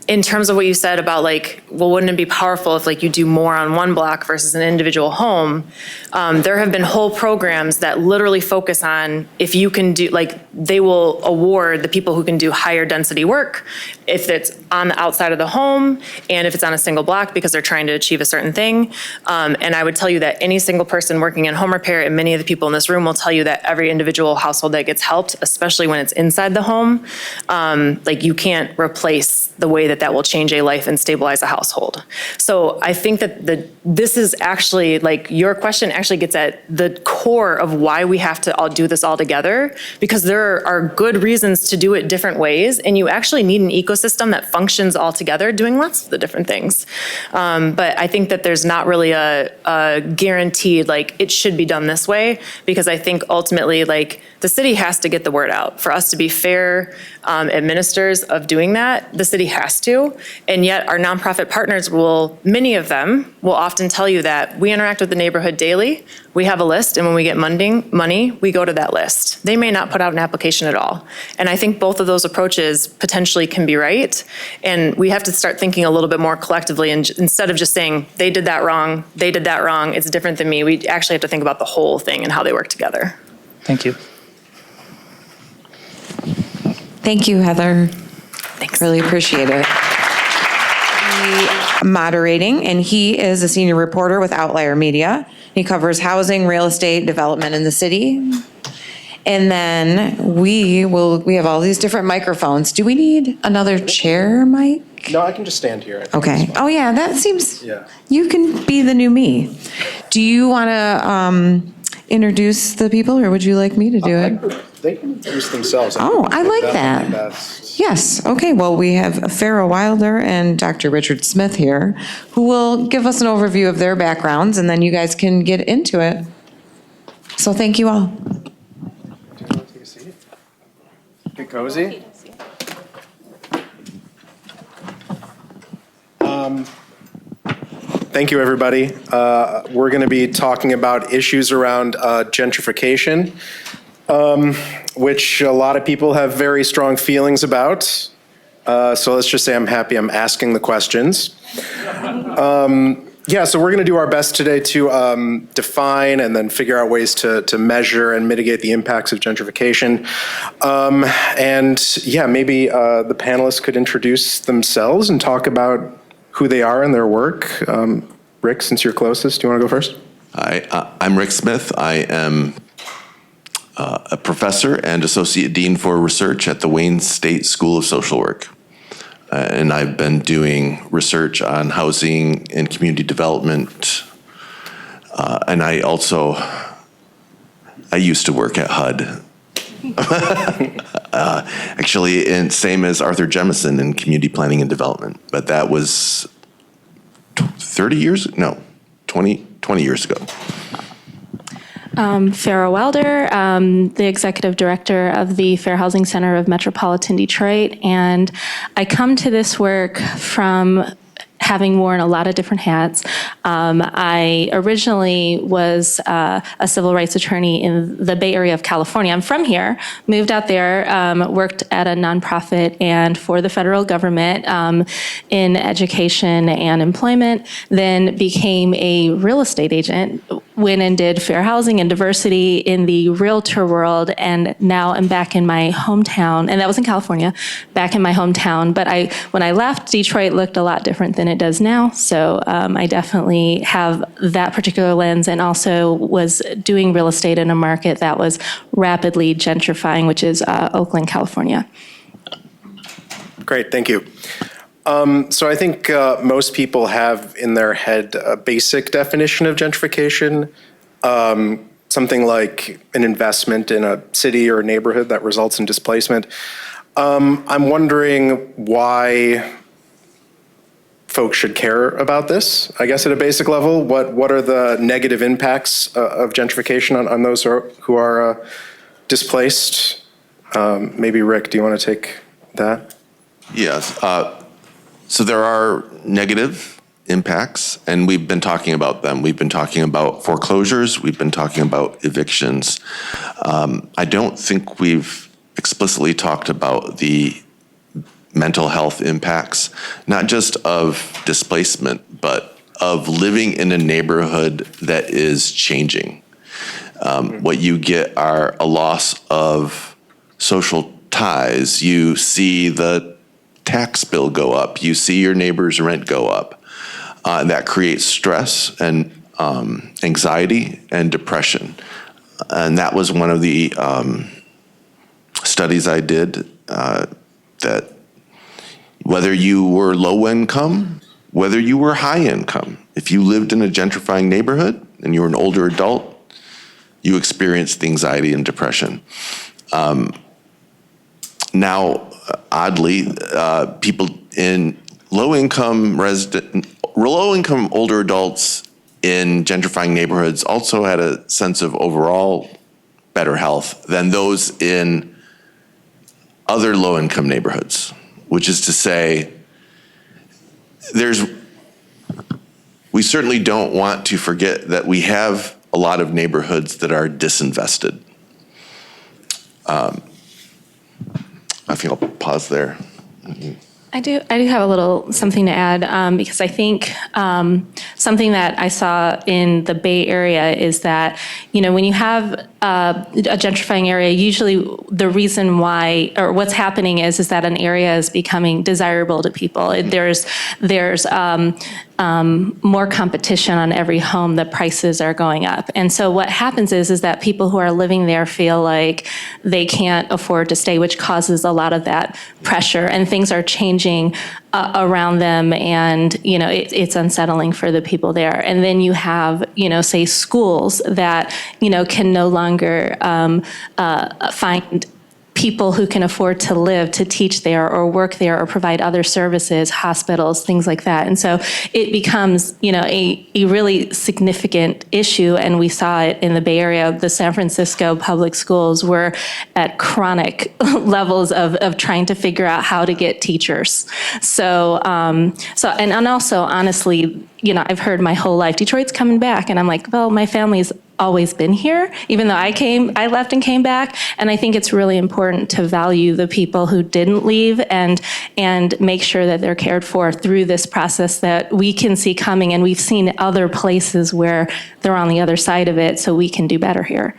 In terms of what you said about like, well, wouldn't it be powerful if like you do more on one block versus an individual home? There have been whole programs that literally focus on if you can do, like they will award the people who can do higher density work if it's on the outside of the home and if it's on a single block because they're trying to achieve a certain thing. And I would tell you that any single person working in home repair, and many of the people in this room will tell you that every individual household that gets helped, especially when it's inside the home, like you can't replace the way that will change a life and stabilize a household. So I think that this is actually, like your question actually gets at the core of why we have to all do this all together, because there are good reasons to do it different ways, and you actually need an ecosystem ecosystem that functions all together, doing lots of the different things. But I think that there's not really a guaranteed, like, it should be done this way, because I think ultimately, like, the city has to get the word out. For us to be fair administrators of doing that, the city has to. And yet our nonprofit partners many of them will often tell you that we interact with the neighborhood daily. We have a list, and when we get money, we go to that list. They may not put out an application at all. And I think both of those approaches potentially can be right. And we have to start thinking a little bit more collectively, and instead of just saying, they did that wrong, it's different than me, we actually have to think about the whole thing and how they work together.
Thank you.
Thank you, Heather. Thanks. Really appreciate it. Moderating, and he is a senior reporter with Outlier Media. He covers housing, real estate, development in the city. And then we have all these different microphones. Do we need another chair mic?
No, I can just stand here.
Okay. Oh, yeah, that seems,
Yeah.
you can be the new me. Do you want to introduce the people, or would you like me to do it?
They can introduce themselves.
Oh, I like
That'd
that.
be best.
Yes, okay, well, we have Farrah Wilder and Dr. Richard Smith here, who will give us an overview of their backgrounds, and then you guys can get into it. So thank you all.
Get cozy. Thank you, everybody. We're going to be talking about issues around gentrification, which a lot of people have very strong feelings about. So let's just say I'm happy I'm asking the questions. Yeah, so we're going to do our best today to define and then figure out ways to measure and mitigate the impacts of gentrification. And yeah, maybe the panelists could introduce themselves and talk about who they are and their work. Rick, since you're closest, do you want to go first?
Hi, I'm Rick Smith. I am a professor and associate dean for research at the Wayne State School of Social Work. And I've been doing research on housing and community development. And I used to work at HUD. Actually, and same as Arthur Jemison in community planning and development. But that was 20 years ago.
Farrah Wilder, the executive director of the Fair Housing Center of Metropolitan Detroit, and I come to this work from having worn a lot of different hats. I originally was a civil rights attorney in the Bay Area of California. I'm from here, moved out there, worked at a nonprofit and for the federal government in education and employment, then became a real estate agent, went and did fair housing and diversity in the realtor world, and now I'm back in my hometown, and that was in California, back in my hometown. But when I left, Detroit looked a lot different than it does now, so I definitely have that particular lens, and also was doing real estate in a market that was rapidly gentrifying, which is Oakland, California.
Great, thank you. So I think most people have in their head a basic definition of gentrification, something like an investment in a city or a neighborhood that results in displacement. I'm wondering why folks should care about this, I guess at a basic level. What are the negative impacts of gentrification on those who are displaced? Maybe Rick, do you want to take that?
Yes. So there are negative impacts, and we've been talking about them. We've been talking about foreclosures. We've been talking about evictions. I don't think we've explicitly talked about the mental health impacts, not just of displacement, but of living in a neighborhood that is changing. What you get are a loss of social ties. You see the tax bill go up. You see your neighbor's rent go up. That creates stress and anxiety and depression. And that was one of the studies I did, that whether you were low income, whether you were high income, if you lived in a gentrifying neighborhood and you were an older adult, you experienced anxiety and depression. now, oddly, people in low-income older adults in gentrifying neighborhoods also had a sense of overall better health than those in other low-income neighborhoods, which is to say, we certainly don't want to forget that we have a lot of neighborhoods that are disinvested. I think I'll pause there.
I do have a little something to add because I think something that I saw in the Bay Area is that, when you have a gentrifying area, usually the reason why, or what's happening is that an area is becoming desirable to people. There's more competition on every home, the prices are going up. And so what happens is that people who are living there feel like they can't afford to stay, which causes a lot of that pressure, and things are changing around them, and it's unsettling for the people there. And then you have say schools that can no longer find people who can afford to live, to teach there or work there or provide other services, hospitals, things like that. And so it becomes, a really significant issue. And we saw it in the Bay Area. The San Francisco public schools were at chronic levels of trying to figure out how to get teachers. And also, honestly, I've heard my whole life, Detroit's coming back. And I'm like, well, my family's always been here, even though I left and came back. And I think it's really important to value the people who didn't leave and make sure that they're cared for through this process that we can see coming. And we've seen other places where they're on the other side of it, so we can do better here.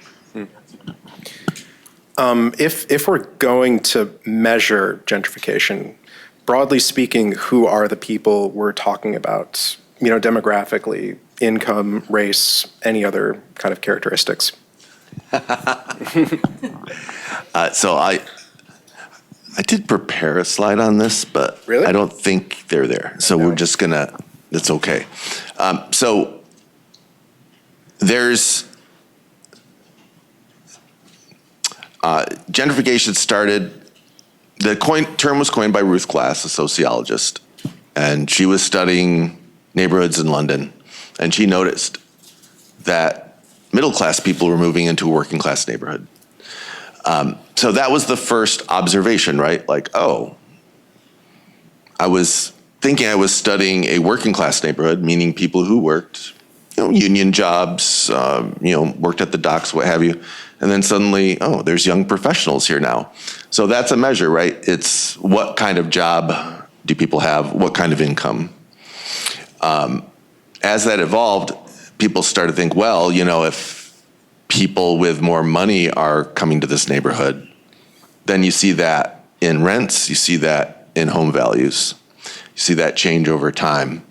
If we're going to measure gentrification, broadly speaking, who are the people we're talking about, demographically, income, race, any other kind of characteristics?
So I did prepare a slide on this, but
really?
I don't think they're there. So we're just gonna, it's okay. So there's, gentrification started, the term was coined by Ruth Glass, a sociologist, and she was studying neighborhoods in London, and she noticed that middle-class people were moving into a working-class neighborhood. So that was the first observation, right? Like, oh, I was thinking I was studying a working-class neighborhood, meaning people who worked, union jobs, worked at the docks, what have you. And then suddenly, oh, there's young professionals here now. So that's a measure, right? It's what kind of job do people have? What kind of income? As that evolved, people started to think, well, if people with more money are coming to this neighborhood, then you see that in rents, you see that in home values, you see that change over time.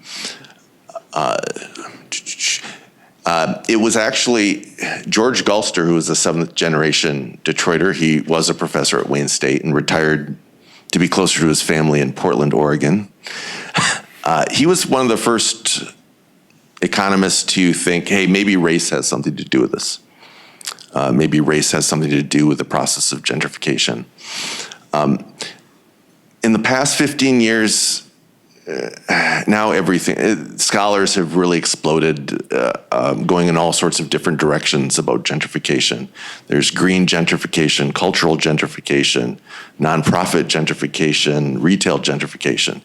It was actually George Gulster, who was a seventh generation Detroiter. He was a professor at Wayne State and retired to be closer to his family in Portland, Oregon. He was one of the first economists to think, hey, maybe race has something to do with this. Maybe race has something to do with the process of gentrification. In the past 15 years, now everything, scholars have really exploded, going in all sorts of different directions about gentrification. There's green gentrification, cultural gentrification, nonprofit gentrification, retail gentrification.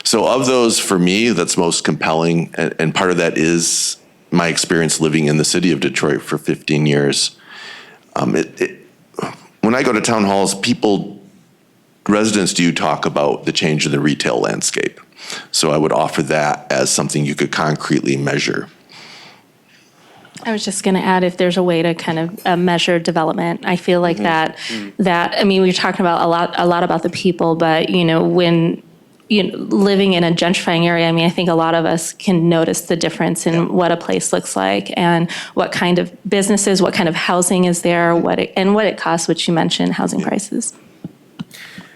So of those, for me, that's most compelling, and part of that is my experience living in the city of Detroit for 15 years. When I go to town halls, residents do talk about the change in the retail landscape. So I would offer that as something you could concretely measure.
I was just going to add, if there's a way to kind of measure development, I feel like that we were talking about a lot about the people, but when living in a gentrifying area, I think a lot of us can notice the difference in what a place looks like and what kind of businesses, what kind of housing is there, what it costs, which you mentioned, housing prices.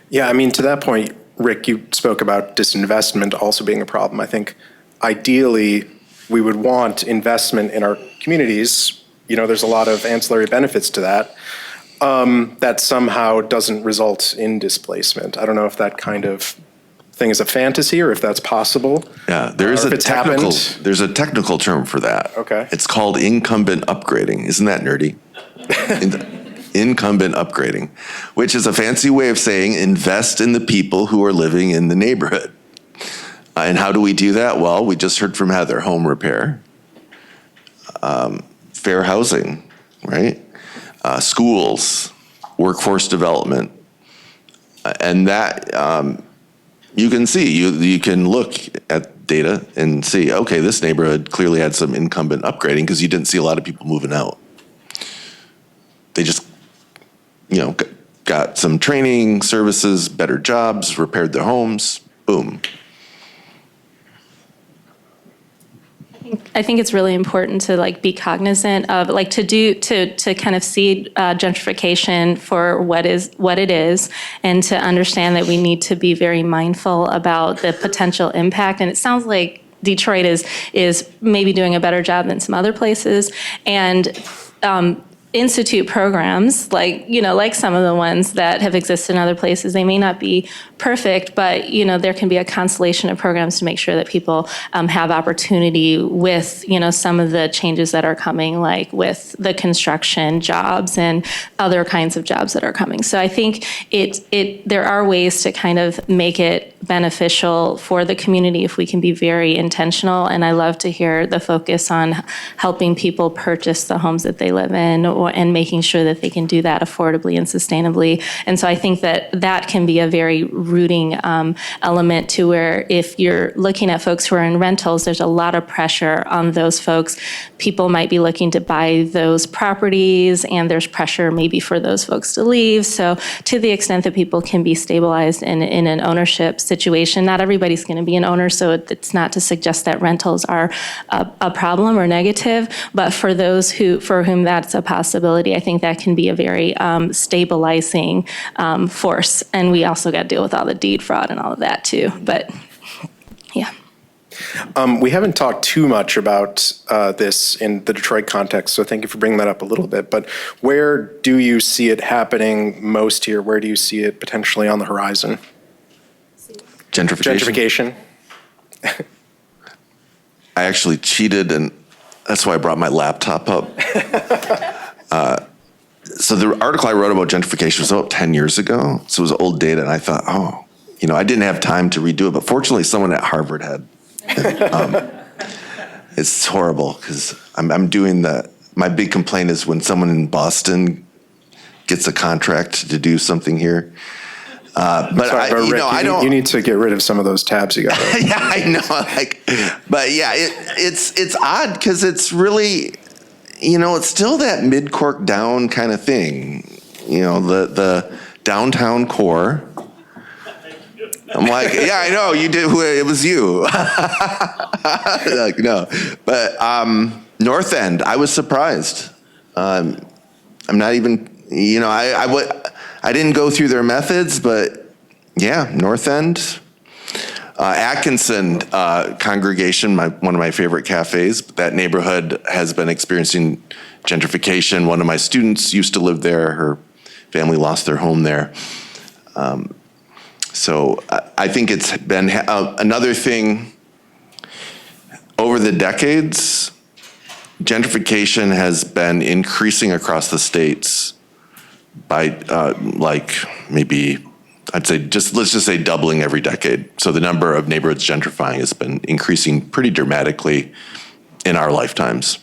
Yeah, to that point, Rick, you spoke about disinvestment also being a problem. I think ideally we would want investment in our communities. There's a lot of ancillary benefits to that. that somehow doesn't result in displacement. I don't know if that kind of thing is a fantasy or if that's possible.
Yeah, there is
Or if
a
it's
technical,
happened.
there's a technical term for that.
Okay.
It's called incumbent upgrading. Isn't that nerdy? Incumbent upgrading, which is a fancy way of saying invest in the people who are living in the neighborhood. And how do we do that? Well, we just heard from Heather, home repair, fair housing, right? Schools, workforce development. And that, you can see, you can look at data and see, okay, this neighborhood clearly had some incumbent upgrading because you didn't see a lot of people moving out. They just, got some training, services, better jobs, repaired their homes, boom.
I think it's really important to be cognizant of to kind of see gentrification for what it is, and to understand that we need to be very mindful about the potential impact. And it sounds like Detroit is maybe doing a better job than some other places, and institute programs like some of the ones that have existed in other places. They may not be perfect, but there can be a constellation of programs to make sure that people have opportunity with some of the changes that are coming, like with the construction jobs and other kinds of jobs that are coming. So I think there are ways to kind of make it beneficial for the community if we can be very intentional. And I love to hear the focus on helping people purchase the homes that they live in, and making sure that they can do that affordably and sustainably. And so I think that can be a very rooting element to where if you're looking at folks who are in rentals, there's a lot of pressure on those folks. People might be looking to buy those properties, and there's pressure maybe for those folks to leave. So to the extent that people can be stabilized in an ownership situation, not everybody's going to be an owner, so it's not to suggest that rentals are a problem or negative, but for those for whom that's a possibility, I think that can be a very stabilizing force. And we also got to deal with all the deed fraud and all of that too. But yeah.
We haven't talked too much about this in the Detroit context, so thank you for bringing that up a little bit. But where do you see it happening most here? Where do you see it potentially on the horizon?
Gentrification. I actually cheated, and that's why I brought my laptop up. So the article I wrote about gentrification was about 10 years ago. So it was old data, and I thought, I didn't have time to redo it. But fortunately, someone at Harvard had. It's horrible because I'm doing my big complaint is when someone in Boston gets a contract to do something here. But
Rick,
I don't.
You need to get rid of some of those tabs you got.
Yeah, I know. But yeah, it's odd because it's really, it's still that mid-Cork down kind of thing. The downtown core. I'm like, yeah, I know you did. It was you. Like, no, but North End, I was surprised. I'm not even. I didn't go through their methods, but yeah, North End, Atkinson Congregation, one of my favorite cafes. That neighborhood has been experiencing gentrification. One of my students used to live there. Her family lost their home there. So I think it's been another thing over the decades. Gentrification has been increasing across the states by maybe let's just say doubling every decade. So the number of neighborhoods gentrifying has been increasing pretty dramatically in our lifetimes.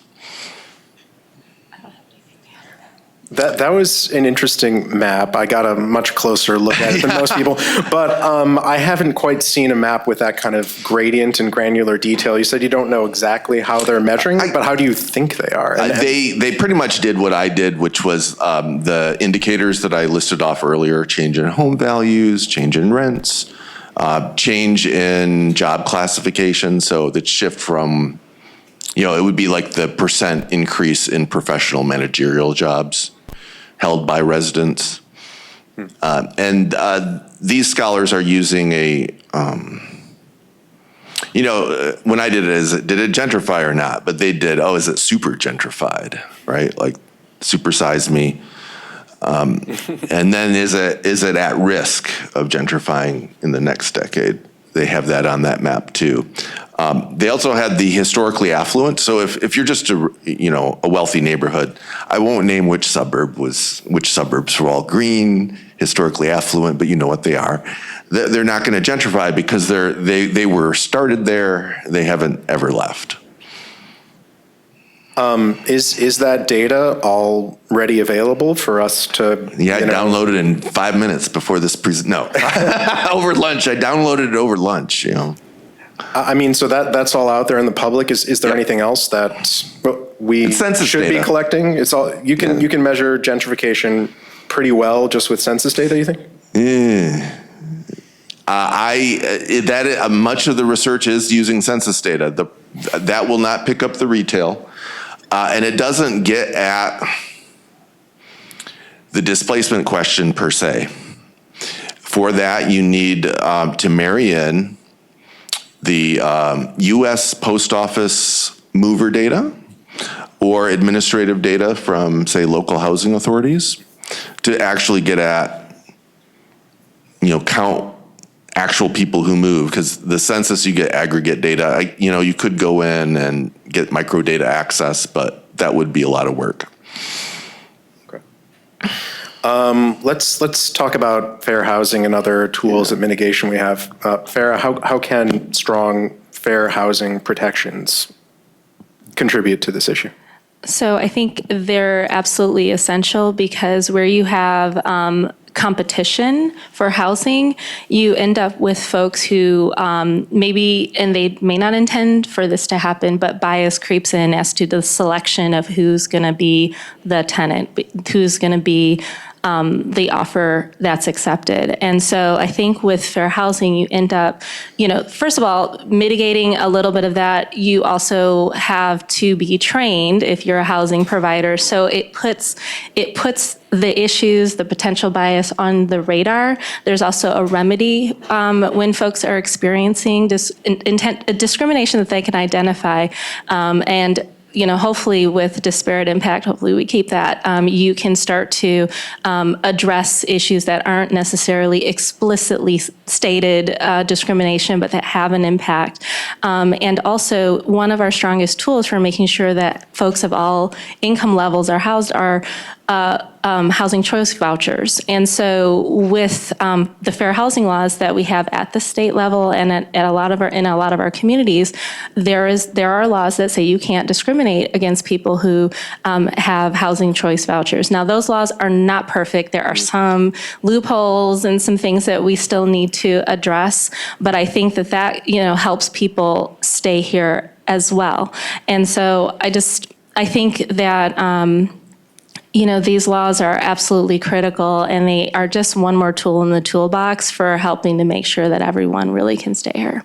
That was an interesting map. I got a much closer look at it than most people, but I haven't quite seen a map with that kind of gradient and granular detail. You said you don't know exactly how they're measuring, but how do you think they are?
They pretty much did what I did, which was the indicators that I listed off earlier: change in home values, change in rents, change in job classification. So the shift from, it would be like the % increase in professional managerial jobs held by residents. And these scholars are using when I did it, did it gentrify or not? But they did, is it super gentrified, right? Like supersize me. And then is it at risk of gentrifying in the next decade? They have that on that map too. They also had the historically affluent. So if you're just a wealthy neighborhood, I won't name which suburbs were all green, historically affluent, but you know what they are. They're not going to gentrify because they were started there. They haven't ever left.
Is that data already available for us to?
Yeah, I downloaded it in 5 minutes before this over lunch. I downloaded it over lunch.
I mean, so that's all out there in the public. Is there anything else that we should be collecting? It's all you can measure gentrification pretty well just with census data. You think?
Much of the research is using census data. That will not pick up the retail. And it doesn't get at the displacement question per se. For that, you need to marry in the U.S. Post Office mover data or administrative data from, say, local housing authorities to actually get at, count actual people who move, because the census, you get aggregate data. You could go in and get microdata access, but that would be a lot of work.
Okay. Let's talk about fair housing and other tools of mitigation we have. Farah, how can strong fair housing protections contribute to this issue?
So I think they're absolutely essential because where you have competition for housing, you end up with folks who maybe, and they may not intend for this to happen, but bias creeps in as to the selection of who's going to be the tenant, who's going to be the offer that's accepted. And so I think with fair housing, you end up, first of all, mitigating a little bit of that. You also have to be trained if you're a housing provider. So it puts the issues, the potential bias on the radar. There's also a remedy when folks are experiencing discrimination that they can identify. And hopefully with disparate impact, hopefully we keep that. You can start to address issues that aren't necessarily explicitly stated discrimination, but that have an impact. And also, one of our strongest tools for making sure that folks of all income levels are housed are housing choice vouchers. And so with the fair housing laws that we have at the state level and in a lot of our communities, there are laws that say you can't discriminate against people who have housing choice vouchers. Now, those laws are not perfect. There are some loopholes and some things that we still need to address, but I think that helps people stay here as well. And so I think that these laws are absolutely critical, and they are just one more tool in the toolbox for helping to make sure that everyone really can stay here.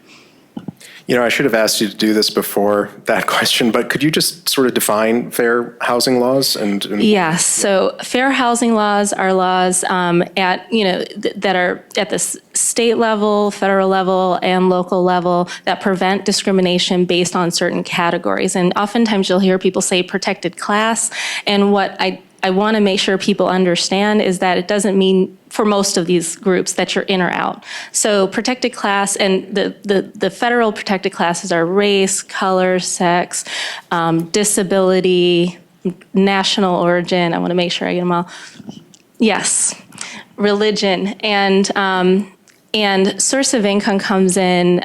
I should have asked you to do this before that question, but could you just sort of define fair housing laws?
Yes. So fair housing laws are laws that are at the state level, federal level, and local level that prevent discrimination based on certain categories. And oftentimes you'll hear people say protected class, and what I want to make sure people understand is that it doesn't mean for most of these groups that you're in or out. So protected class, and the federal protected classes are race, color, sex, disability, national origin. I want to make sure I get them all. Yes, religion, and source of income comes in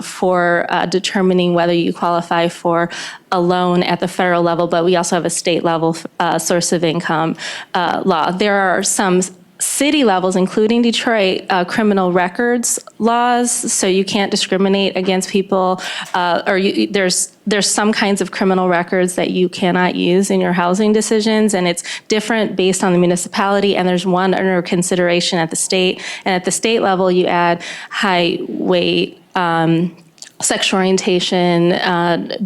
for determining whether you qualify for a loan at the federal level, but we also have a state level source of income law. There are some city levels, including Detroit, criminal records laws, so you can't discriminate against people, there's some kinds of criminal records that you cannot use in your housing decisions, and it's different based on the municipality, and there's one under consideration at the state, and at the state level you add height, weight, sexual orientation,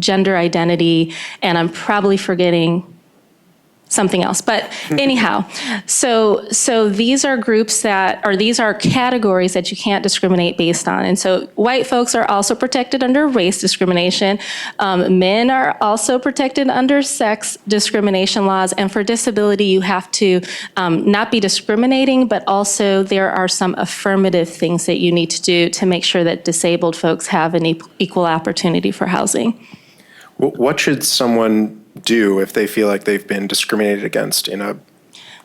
gender identity, and I'm probably forgetting something else. But anyhow, so these are groups these are categories that you can't discriminate based on. And so white folks are also protected under race discrimination. Men are also protected under sex discrimination laws. And for disability, you have to not be discriminating, but also there are some affirmative things that you need to do to make sure that disabled folks have an equal opportunity for housing.
What should someone do if they feel like they've been discriminated against in a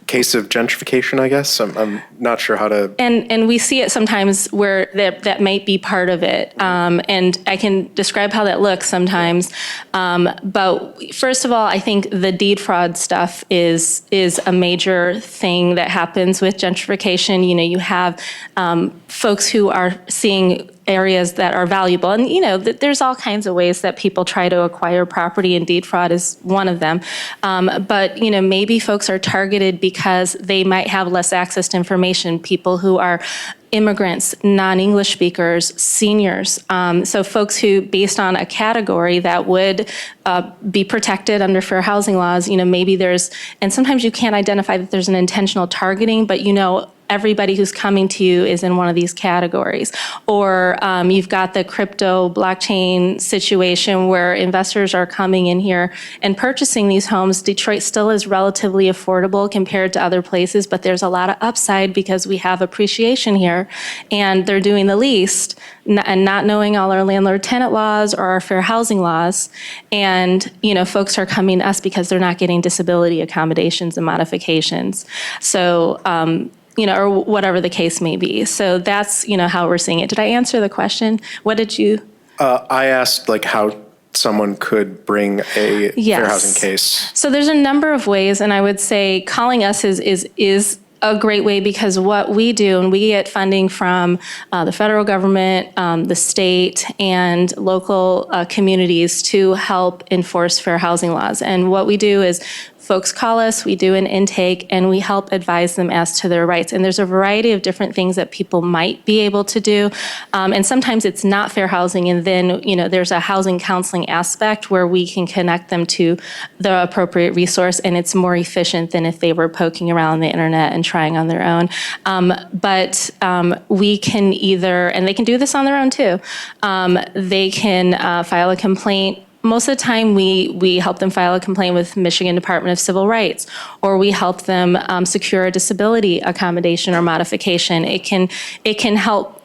case of gentrification, I guess? I'm not sure how to...
And we see it sometimes where that might be part of it. And I can describe how that looks sometimes. But first of all, I think the deed fraud stuff is a major thing that happens with gentrification. You know, you have folks who are seeing areas that are valuable. And, you know, there's all kinds of ways that people try to acquire property, and deed fraud is one of them. But, you know, maybe folks are targeted because they might have less access to information, people who are immigrants, non-English speakers, seniors. So folks who, based on a category that would be protected under fair housing laws, you know, maybe and sometimes you can't identify that there's an intentional targeting, but you know, everybody who's coming to you is in one of these categories. Or you've got the crypto blockchain situation where investors are coming in here and purchasing these homes. Detroit still is relatively affordable compared to other places, but there's a lot of upside because we have appreciation here, and they're doing the least and not knowing all our landlord-tenant laws or our fair housing laws. And, you know, folks are coming to us because they're not getting disability accommodations and modifications. So, you know, or whatever the case may be. So that's, you know, how we're seeing it. Did I answer the question? What did you?
I asked like how someone could bring a fair housing case.
So there's a number of ways, and I would say calling us is a great way, because what we do, and we get funding from the federal government, the state, and local communities to help enforce fair housing laws. And what we do is folks call us, we do an intake, and we help advise them as to their rights. And there's a variety of different things that people might be able to do. And sometimes it's not fair housing, and then, you know, there's a housing counseling aspect where we can connect them to the appropriate resource, and it's more efficient than if they were poking around on the internet and trying on their own. But we can either, and they can do this on their own too, they can file a complaint. Most of the time, we help them file a complaint with Michigan Department of Civil Rights, or we help them secure a disability accommodation or modification. It can help.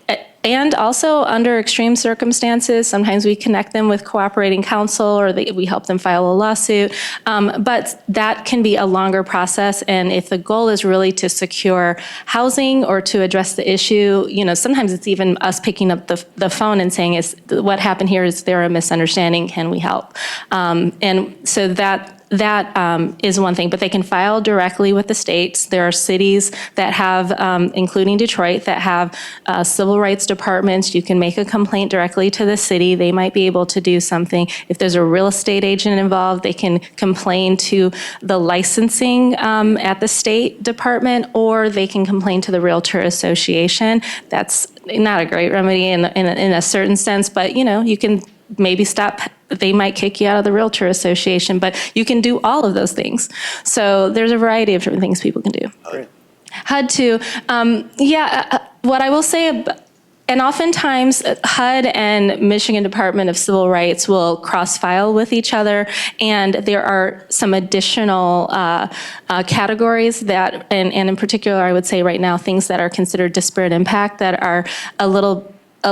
And also, under extreme circumstances, sometimes we connect them with cooperating counsel, or we help them file a lawsuit. But that can be a longer process. And if the goal is really to secure housing or to address the issue, you know, sometimes it's even us picking up the phone and saying, what happened here? Is there a misunderstanding? Can we help? And so that is one thing, but they can file directly with the states. There are cities that have, including Detroit, that have civil rights departments. You can make a complaint directly to the city. They might be able to do something. If there's a real estate agent involved, they can complain to the licensing at the state department, or they can complain to the Realtor Association. That's not a great remedy in a certain sense, but, you know, you can maybe they might kick you out of the Realtor Association, but you can do all of those things. So there's a variety of different things people can do.
Great.
HUD too, what I will say, and oftentimes HUD and Michigan Department of Civil Rights will cross-file with each other, and there are some additional categories that, and in particular, I would say right now, things that are considered disparate impact that are a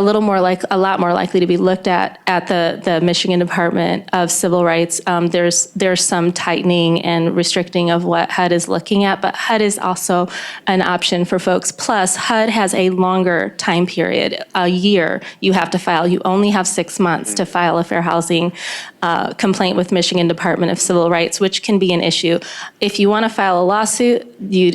lot more likely to be looked at the Michigan Department of Civil Rights. There's some tightening and restricting of what HUD is looking at, but HUD is also an option for folks. Plus, HUD has a longer time period, a year you have to file. You only have 6 months to file a fair housing complaint with Michigan Department of Civil Rights, which can be an issue. If you want to file a lawsuit, you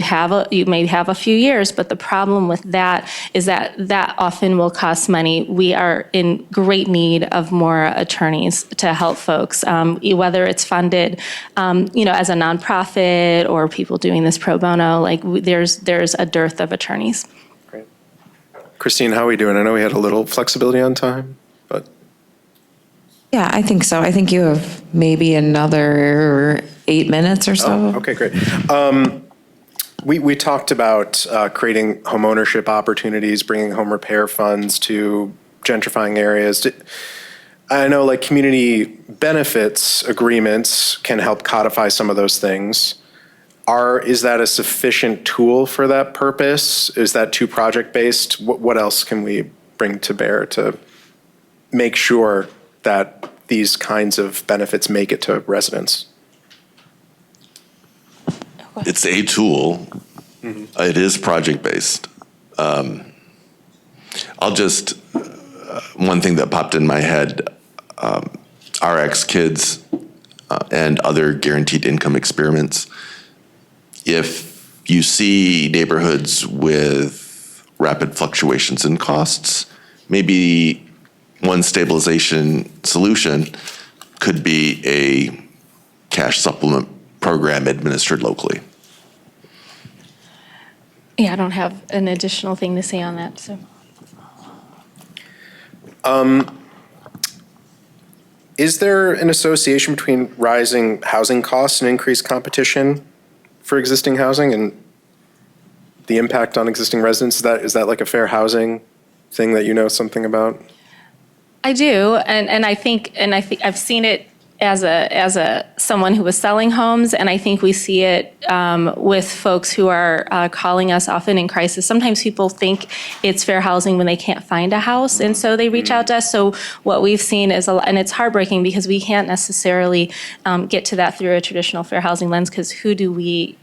may have a few years, but the problem with that is that often will cost money. We are in great need of more attorneys to help folks, whether it's funded, you know, as a nonprofit or people doing this pro bono. Like there's a dearth of attorneys.
Great. Christine, how are we doing? I know we had a little flexibility on time, but.
Yeah, I think so. I think you have maybe another 8 minutes or so.
Okay, great. We talked about creating homeownership opportunities, bringing home repair funds to gentrifying areas. I know like community benefits agreements can help codify some of those things. Is that a sufficient tool for that purpose? Is that too project-based? What else can we bring to bear to make sure that these kinds of benefits make it to residents?
It's a tool. It is project-based. I'll just, one thing that popped in my head, RX Kids and other guaranteed income experiments. If you see neighborhoods with rapid fluctuations in costs, maybe one stabilization solution could be a cash supplement program administered locally.
Yeah, I don't have an additional thing to say on that, so.
Is there an association between rising housing costs and increased competition for existing housing and the impact on existing residents? Is that like a fair housing thing that you know something about?
I do, and I think I've seen it as someone who was selling homes, and I think we see it with folks who are calling us often in crisis. Sometimes people think it's fair housing when they can't find a house, and so they reach out to us. So what we've seen is and it's heartbreaking because we can't necessarily get to that through a traditional fair housing lens, because who do we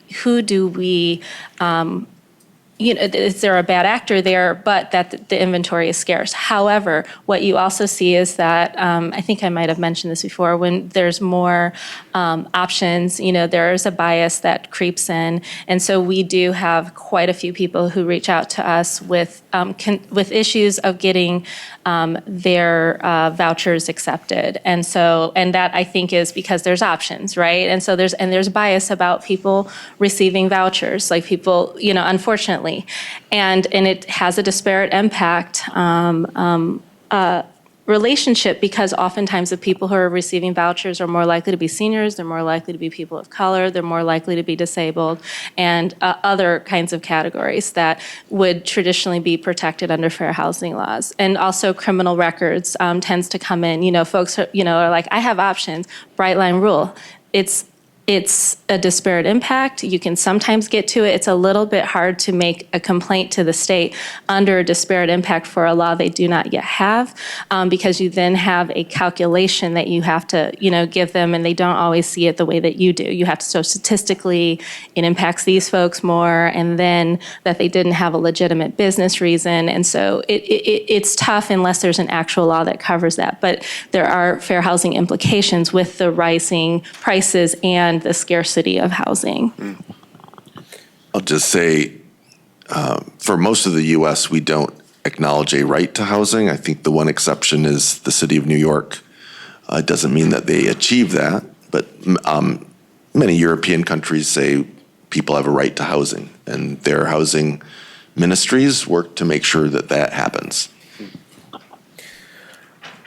is there a bad actor there, but that the inventory is scarce. However, what you also see is that, I think I might have mentioned this before, when there's more options, there's a bias that creeps in. And so we do have quite a few people who reach out to us with issues of getting their vouchers accepted. And that I think is because there's options, right? And so there's bias about people receiving vouchers, like people, unfortunately. And it has a disparate impact relationship, because oftentimes the people who are receiving vouchers are more likely to be seniors, they're more likely to be people of color, they're more likely to be disabled, and other kinds of categories that would traditionally be protected under fair housing laws. And also criminal records tends to come in. Folks are like, I have options, bright line rule. It's a disparate impact. You can sometimes get to it. It's a little bit hard to make a complaint to the state under a disparate impact for a law they do not yet have, because you then have a calculation that you have to, give them, and they don't always see it the way that you do. You have to show statistically it impacts these folks more, and then that they didn't have a legitimate business reason. And so it's tough unless there's an actual law that covers that. But there are fair housing implications with the rising prices and the scarcity of housing.
I'll just say, for most of the U.S., we don't acknowledge a right to housing. I think the one exception is the city of New York. It doesn't mean that they achieve that, but many European countries say people have a right to housing, and their housing ministries work to make sure that that happens.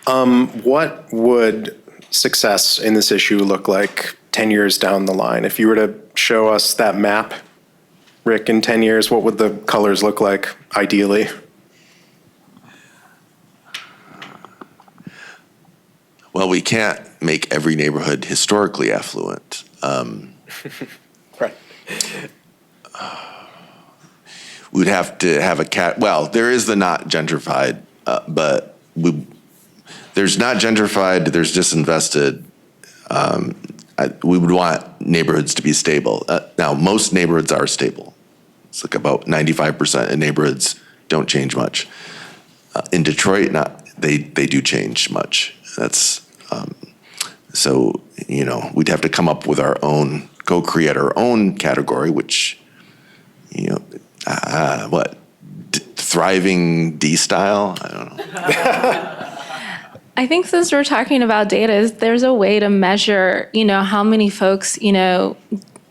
What would success in this issue look like 10 years down the line? If you were to show us that map, Rick, in 10 years, what would the colors look like ideally?
Well, we can't make every neighborhood historically affluent.
Right.
We'd have to have there is the not gentrified, but there's not gentrified, there's disinvested. We would want neighborhoods to be stable. Now, most neighborhoods are stable. It's like about 95% of neighborhoods don't change much. In Detroit, they do change much. That's so we'd have to come up with our own, co-create our own category, which thriving D style. I don't know.
I think since we're talking about data, there's a way to measure, how many folks,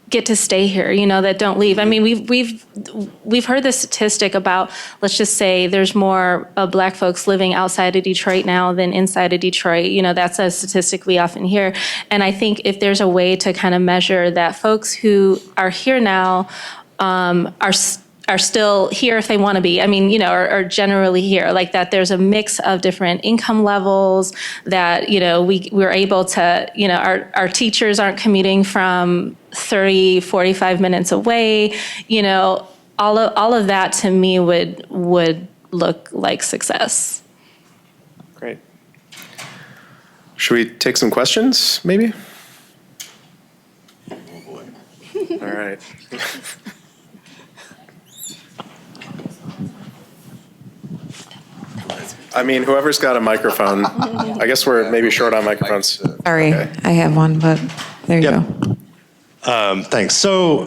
get to stay here, that don't leave. I mean, we've heard the statistic about, let's just say there's more Black folks living outside of Detroit now than inside of Detroit. That's a statistic we often hear. And I think if there's a way to kind of measure that folks who are here now are still here if they want to be. I mean, are generally here, like that there's a mix of different income levels, that, we're able to, our teachers aren't commuting from 30, 45 minutes away, all of that to me would look like success.
Great. Should we take some questions, maybe? All right. I mean, whoever's got a microphone, I guess we're maybe short on microphones.
Sorry, I have one, but there you go.
Thanks. So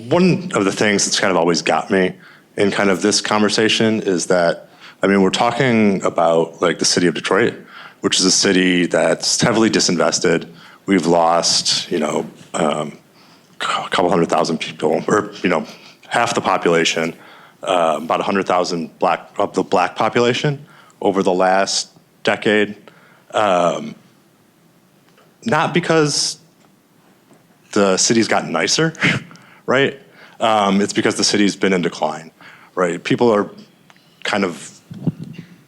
one of the things that's kind of always got me in kind of this conversation is that, I mean, we're talking about like the city of Detroit, which is a city that's heavily disinvested. We've lost, a couple 100,000 people, or, half the population. About 100,000 of the black population over the last decade. Not because the city's gotten nicer, right? It's because the city's been in decline, right? People are kind of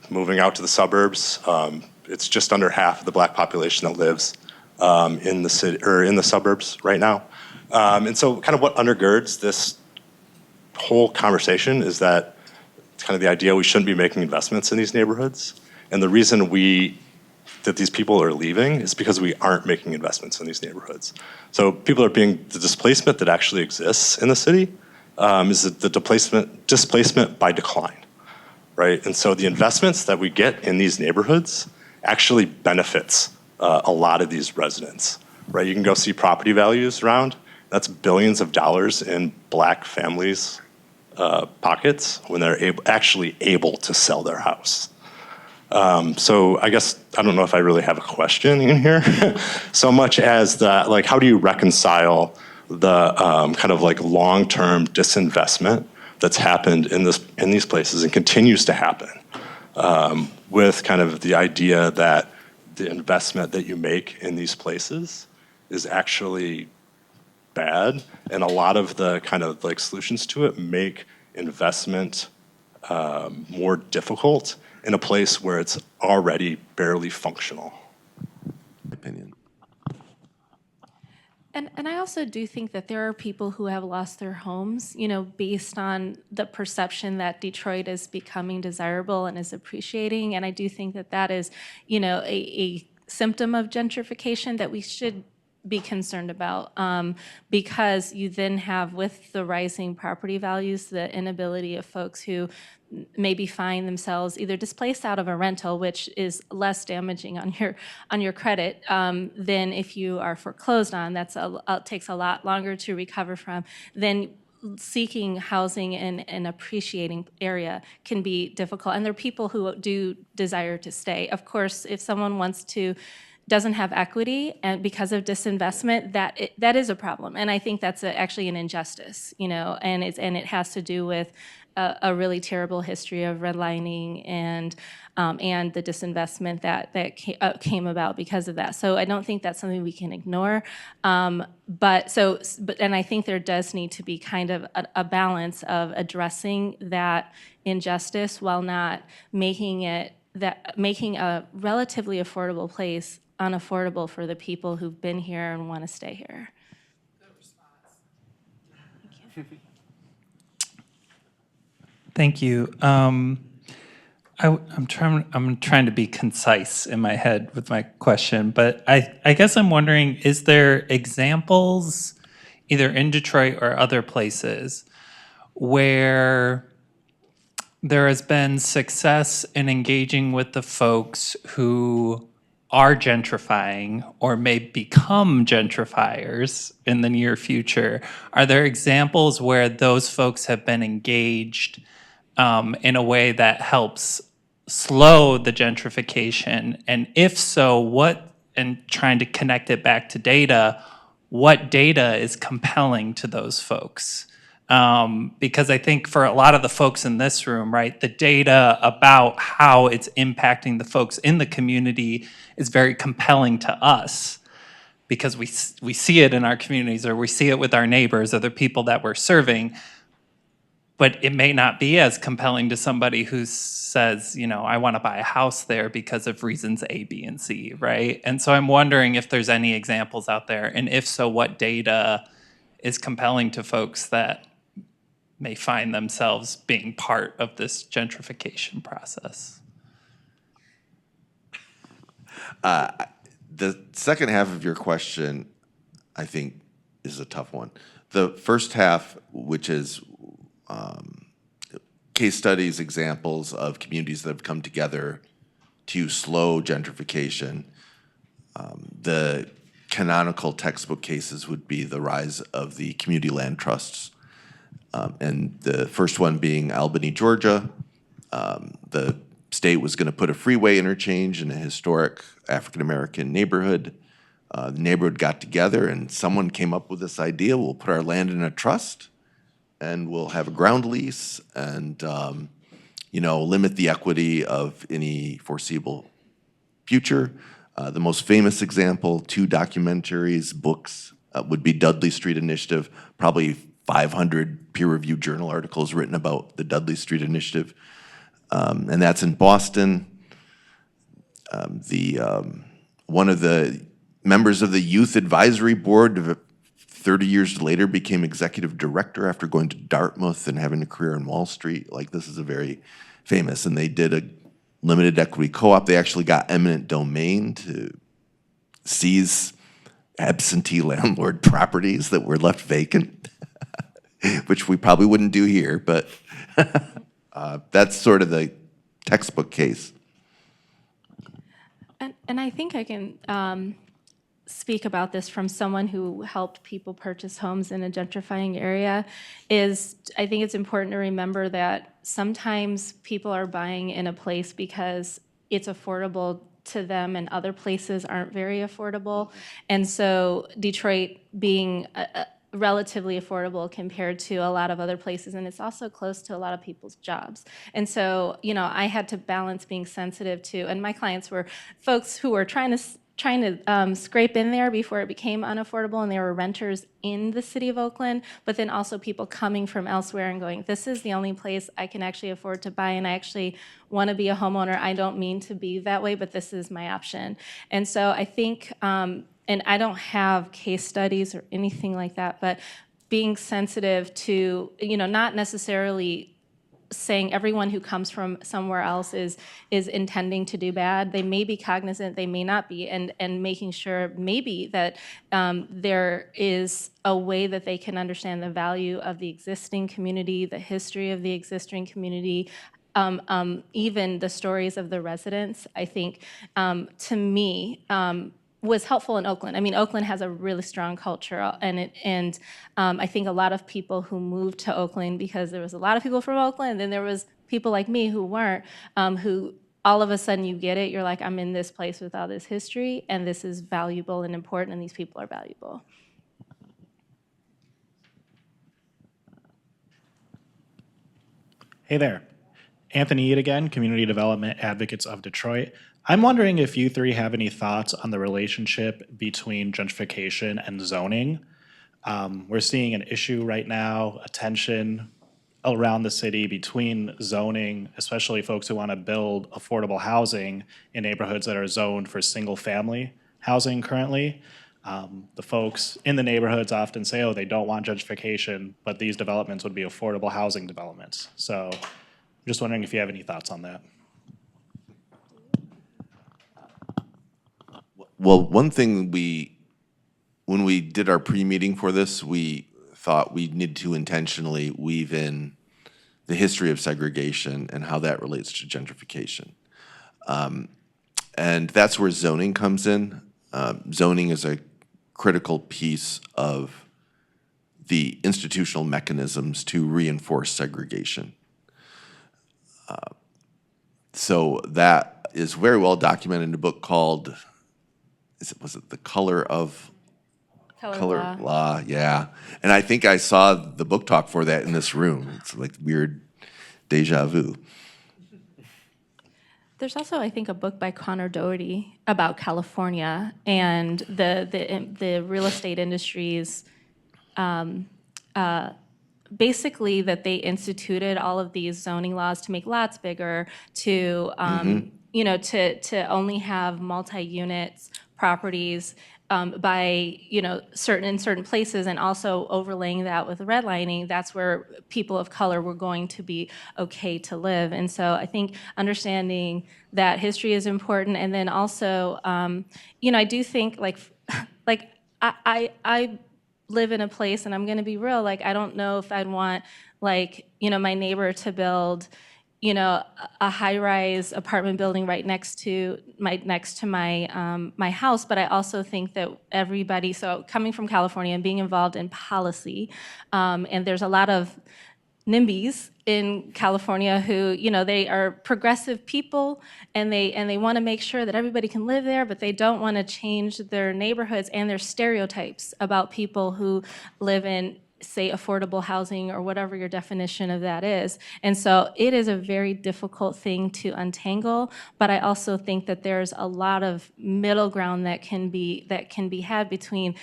moving out to the suburbs. It's just under half of the black population that lives in the city or in the suburbs right now. And so kind of what undergirds this whole conversation is that it's kind of the idea we shouldn't be making investments in these neighborhoods. And the reason that these people are leaving is because we aren't making investments in these neighborhoods. So people are the displacement that actually exists in the city is the displacement by decline, right? And so the investments that we get in these neighborhoods actually benefits a lot of these residents, right? You can go see property values around. That's billions of dollars in black families' pockets when they're actually able to sell their house. So I guess, I don't know if I really have a question in here, so much as that, like, how do you reconcile the kind of like long-term disinvestment that's happened in these places and continues to happen with kind of the idea that the investment that you make in these places is actually bad, and a lot of the kind of like solutions to it make investment more difficult in a place where it's already barely functional.
Opinion.
And I also do think that there are people who have lost their homes, based on the perception that Detroit is becoming desirable and is appreciating. And I do think that that is, a symptom of gentrification that we should be concerned about, because you then have, with the rising property values, the inability of folks who maybe find themselves either displaced out of a rental, which is less damaging on your credit than if you are foreclosed on. That's takes a lot longer to recover from. Then seeking housing in an appreciating area can be difficult, and there are people who do desire to stay. Of course, if someone doesn't have equity and because of disinvestment, that is a problem. And I think that's actually an injustice, and it has to do with a really terrible history of redlining and the disinvestment that came about because of that. So I don't think that's something we can ignore. And I think there does need to be kind of a balance of addressing that injustice while not making a relatively affordable place unaffordable for the people who've been here and want to stay here.
Good response. Thank you. I'm trying to be concise in my head with my question, but I guess I'm wondering, is there examples, either in Detroit or other places, where there has been success in engaging with the folks who are gentrifying or may become gentrifiers in the near future? Are there examples where those folks have been engaged in a way that helps slow the gentrification? And if so, and trying to connect it back to data, what data is compelling to those folks. Because I think for a lot of the folks in this room, right, the data about how it's impacting the folks in the community is very compelling to us because we see it in our communities, or we see it with our neighbors or the people that we're serving. But it may not be as compelling to somebody who says, you know, I want to buy a house there because of reasons A, B, and C, right? And so I'm wondering if there's any examples out there, and if so, what data is compelling to folks that may find themselves being part of this gentrification process.
The second half of your question, I think, is a tough one. The first half, which is case studies, examples of communities that have come together to slow gentrification. The canonical textbook cases would be the rise of the community land trusts. And the first one being Albany, Georgia. The state was going to put a freeway interchange in a historic African-American neighborhood. The neighborhood got together and someone came up with this idea, we'll put our land in a trust and we'll have a ground lease and, you know, limit the equity of any foreseeable future. The most famous example, 2 documentaries, books, would be Dudley Street Initiative, probably 500 peer-reviewed journal articles written about the Dudley Street Initiative. And that's in Boston. One of the members of the Youth Advisory Board 30 years later became executive director after going to Dartmouth and having a career on Wall Street. Like, this is a very famous, and they did a limited equity co-op. They actually got eminent domain to seize absentee landlord properties that were left vacant, which we probably wouldn't do here, but that's sort of the textbook case.
And I think I can speak about this from someone who helped people purchase homes in a gentrifying area. I think it's important to remember that sometimes people are buying in a place because it's affordable to them and other places aren't very affordable. And so Detroit being relatively affordable compared to a lot of other places, and it's also close to a lot of people's jobs. And so, you know, I had to balance being sensitive to, and my clients were folks who were trying to scrape in there before it became unaffordable, and they were renters in the city of Oakland, but then also people coming from elsewhere and going, this is the only place I can actually afford to buy, and I actually want to be a homeowner. I don't mean to be that way, but this is my option. And so I think, and I don't have case studies or anything like that, but being sensitive to, you know, not necessarily saying everyone who comes from somewhere else is intending to do bad. They may be cognizant, they may not be, and making sure maybe that there is a way that they can understand the value of the existing community, the history of the existing community, even the stories of the residents. I think, to me, was helpful in Oakland. I mean, Oakland has a really strong culture, and I think a lot of people who moved to Oakland, because there was a lot of people from Oakland, and then there was people like me who weren't, who all of a sudden you get it, you're like, I'm in this place with all this history, and this is valuable and important, and these people are valuable.
Hey there. Anthony Eade again, Community Development Advocates of Detroit. I'm wondering if you three have any thoughts on the relationship between gentrification and zoning. We're seeing an issue right now, a tension around the city between zoning, especially folks who want to build affordable housing in neighborhoods that are zoned for single-family housing currently. The folks in the neighborhoods often say, oh, they don't want gentrification, but these developments would be affordable housing developments. So I'm just wondering if you have any thoughts on that.
Well, one thing when we did our pre-meeting for this, we thought we needed to intentionally weave in the history of segregation and how that relates to gentrification. And that's where zoning comes in. Zoning is a critical piece of the institutional mechanisms to reinforce segregation. So that is very well documented in a book called, was it The Color of
Color
law, yeah. And I think I saw the book talk for that in this room. It's like weird deja vu.
There's also, I think, a book by Connor Doherty about California and the real estate industries. Basically, that they instituted all of these zoning laws to make lots bigger, to to only have multi-units properties by certain places, and also overlaying that with redlining. That's where people of color were going to be okay to live. And so I think understanding that history is important, and then also I do think like I live in a place, and I'm going to be real, like I don't know if I'd want my neighbor to build a high-rise apartment building right next to my house. But I also think that everybody, so coming from California and being involved in policy, and there's a lot of NIMBYs in California who, they are progressive people, and they want to make sure that everybody can live there, but they don't want to change their neighborhoods and their stereotypes about people who live in, say, affordable housing or whatever your definition of that is. And so it is a very difficult thing to untangle, but I also think that there's a lot of middle ground that can be had between,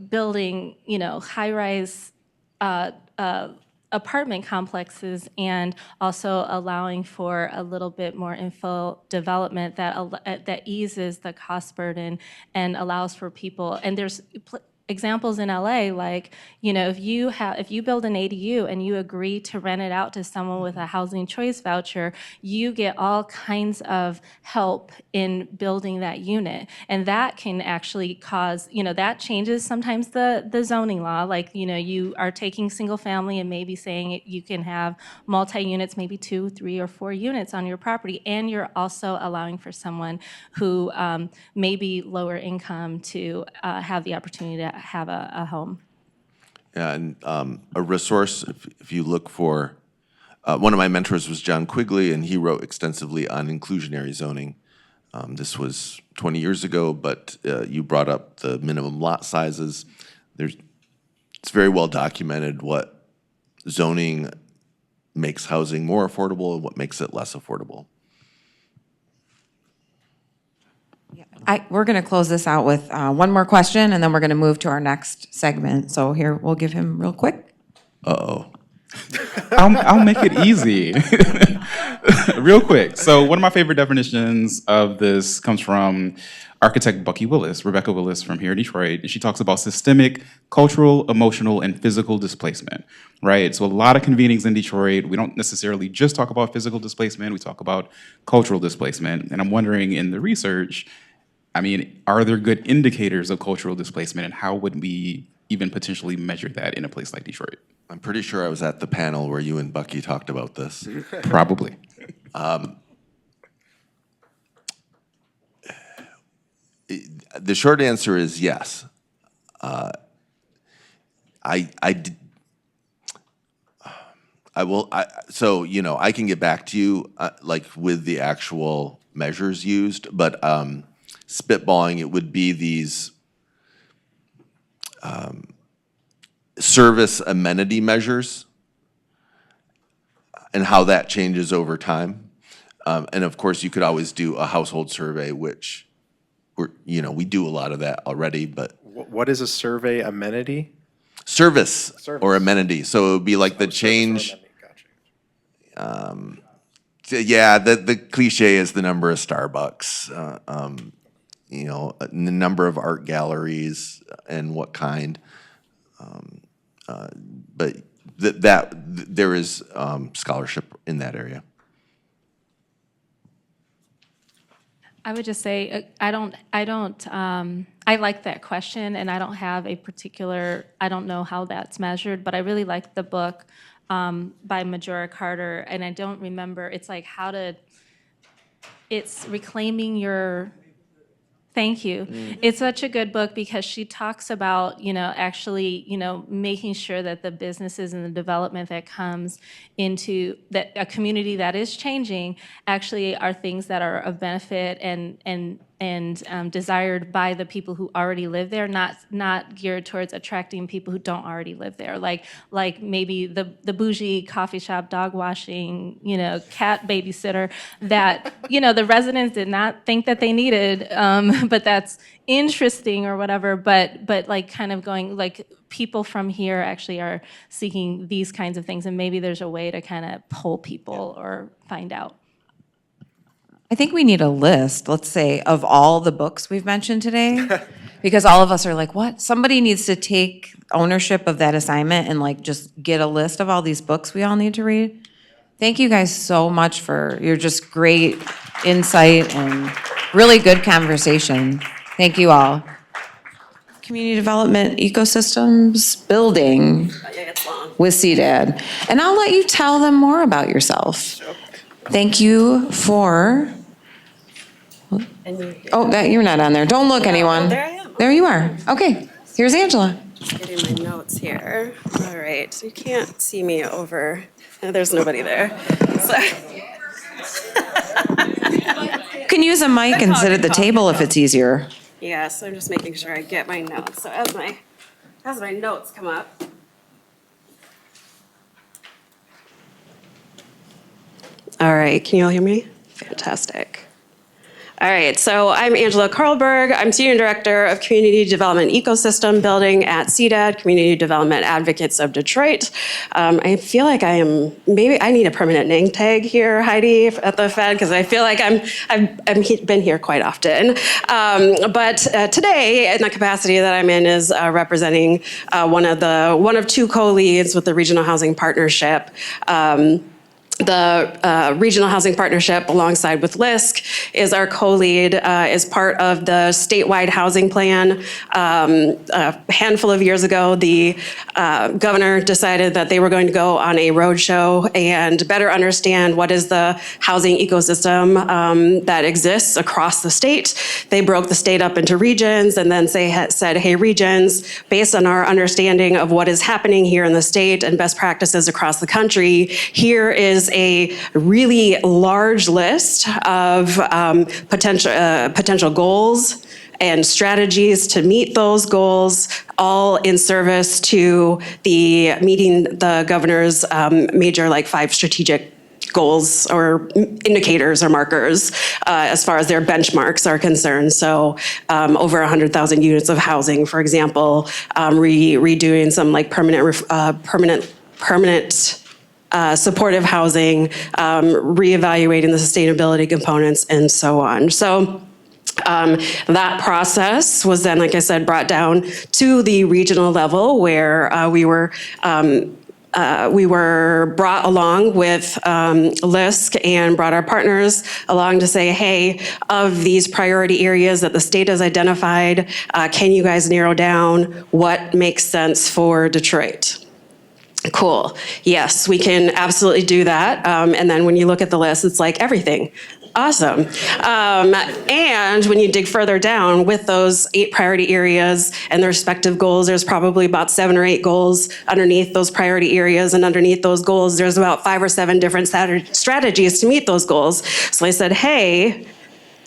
building, high-rise apartment complexes, and also allowing for a little bit more infill development that eases the cost burden and allows for people. And there's examples in LA, like, if you build an ADU and you agree to rent it out to someone with a housing choice voucher, you get all kinds of help in building that unit. And that can actually cause, that changes sometimes the zoning law. Like, you are taking single family and maybe saying you can have multi-units, maybe 2, 3, or 4 units on your property. And you're also allowing for someone who may be lower income to have the opportunity to have a home.
Yeah, and a resource, if you look for, one of my mentors was John Quigley, and he wrote extensively on inclusionary zoning. This was 20 years ago, but you brought up the minimum lot sizes. It's very well documented what zoning makes housing more affordable and what makes it less affordable.
We're going to close this out with one more question, and then we're going to move to our next segment. So here, we'll give him real quick.
Uh-oh.
I'll make it easy. Real quick. So one of my favorite definitions of this comes from architect Rebecca Willis from here in Detroit. And she talks about systemic, cultural, emotional, and physical displacement, right? So a lot of convenings in Detroit, we don't necessarily just talk about physical displacement, we talk about cultural displacement. And I'm wondering, in the research, are there good indicators of cultural displacement, and how would we even potentially measure that in a place like Detroit?
I'm pretty sure I was at the panel where you and Bucky talked about this.
Probably.
The short answer is yes. So I can get back to you with the actual measures used, but spitballing, it would be these service amenity measures and how that changes over time. And of course, you could always do a household survey, which we do a lot of that already, but.
What is a survey amenity?
Service or amenity. So it would be like the change. Yeah, the cliche is the number of Starbucks, the number of art galleries and what kind. But there is scholarship in that area.
I would just say, I like that question, and I don't have a particular, I don't know how that's measured, but I really like the book by Majora Carter, and I don't remember, it's like it's reclaiming your, thank you. It's such a good book because she talks about, actually, making sure that the businesses and the development that comes into that a community that is changing actually are things that are of benefit and desired by the people who already live there, not geared towards attracting people who don't already live there. Like maybe the bougie coffee shop, dog washing, cat babysitter that, the residents did not think that they needed, but that's interesting or whatever, but like kind of going, like people from here actually are seeking these kinds of things, and maybe there's a way to kind of pull people or find out.
I think we need a list, let's say, of all the books we've mentioned today, because all of us are like, what? Somebody needs to take ownership of that assignment and like just get a list of all these books we all need to read. Thank you guys so much for your just great insight and really good conversation. Thank you all. Community Development Ecosystems Building with CDAD. And I'll let you tell them more about yourself. Thank you for, you're not on there. Don't look, anyone.
There I am.
There you are. Okay, here's Angela.
Just getting my notes here. All right, so you can't see me over, there's nobody there. So.
You can use a mic and sit at the table if it's easier.
Yeah, so I'm just making sure I get my notes. So as my notes come up. All right, can you all hear me? Fantastic. All right, so I'm Angela Carlberg. I'm Senior Director of Community Development Ecosystem Building at CDAD, Community Development Advocates of Detroit. I feel like maybe I need a permanent name tag here, Heidi, at the Fed, because I feel like I've been here quite often. But today, in the capacity that I'm in, is representing one of two co-leads with the Regional Housing Partnership. The Regional Housing Partnership, alongside with LISC, is our co-lead, is part of the statewide housing plan. A handful of years ago, the governor decided that they were going to go on a roadshow and better understand what is the housing ecosystem that exists across the state. They broke the state up into regions and then said, hey, regions, based on our understanding of what is happening here in the state and best practices across the country, here is a really large list of potential goals and strategies to meet those goals, all in service to meeting the governor's major 5 strategic goals or indicators or markers as far as their benchmarks are concerned. So over 100,000 units of housing, for example, redoing some permanent supportive housing, reevaluating the sustainability components, and so on. So that process was then, like I said, brought down to the regional level, where we were brought along with LISC and brought our partners along to say, hey, of these priority areas that the state has identified, can you guys narrow down what makes sense for Detroit? Cool. Yes, we can absolutely do that. And then when you look at the list, it's like everything. Awesome. And when you dig further down with those 8 priority areas and their respective goals, there's probably about 7 or 8 goals underneath those priority areas. And underneath those goals, there's about 5 or 7 different strategies to meet those goals. So I said, hey,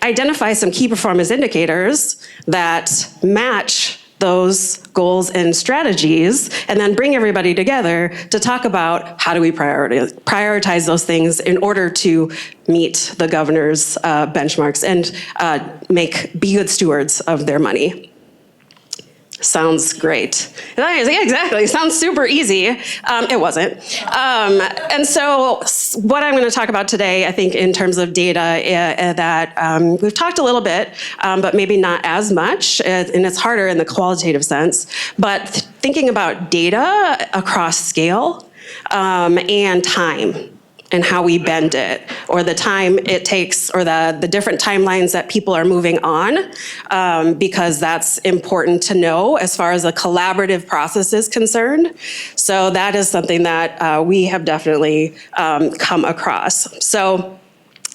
identify some key performance indicators that match those goals and strategies, and then bring everybody together to talk about how do we prioritize those things in order to meet the governor's benchmarks and be good stewards of their money. Sounds great. Yeah, exactly. It sounds super easy. It wasn't. And so what I'm going to talk about today, I think, in terms of data, that we've talked a little bit, but maybe not as much, and it's harder in the qualitative sense, but thinking about data across scale and time, and how we bend it, or the time it takes, or the different timelines that people are moving on, because that's important to know as far as a collaborative process is concerned. So that is something that we have definitely come across. So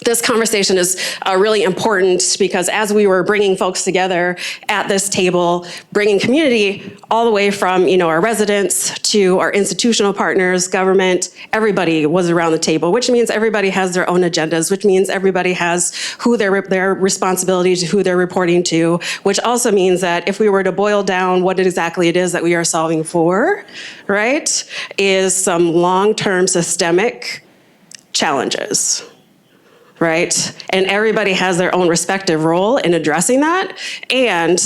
this conversation is really important because as we were bringing folks together at this table, bringing community all the way from, our residents to our institutional partners, government, everybody was around the table, which means everybody has their own agendas, which means everybody has who their responsibilities, who they're reporting to, which also means that if we were to boil down what exactly it is that we are solving for, right, is some long-term systemic challenges. Right? And everybody has their own respective role in addressing that. And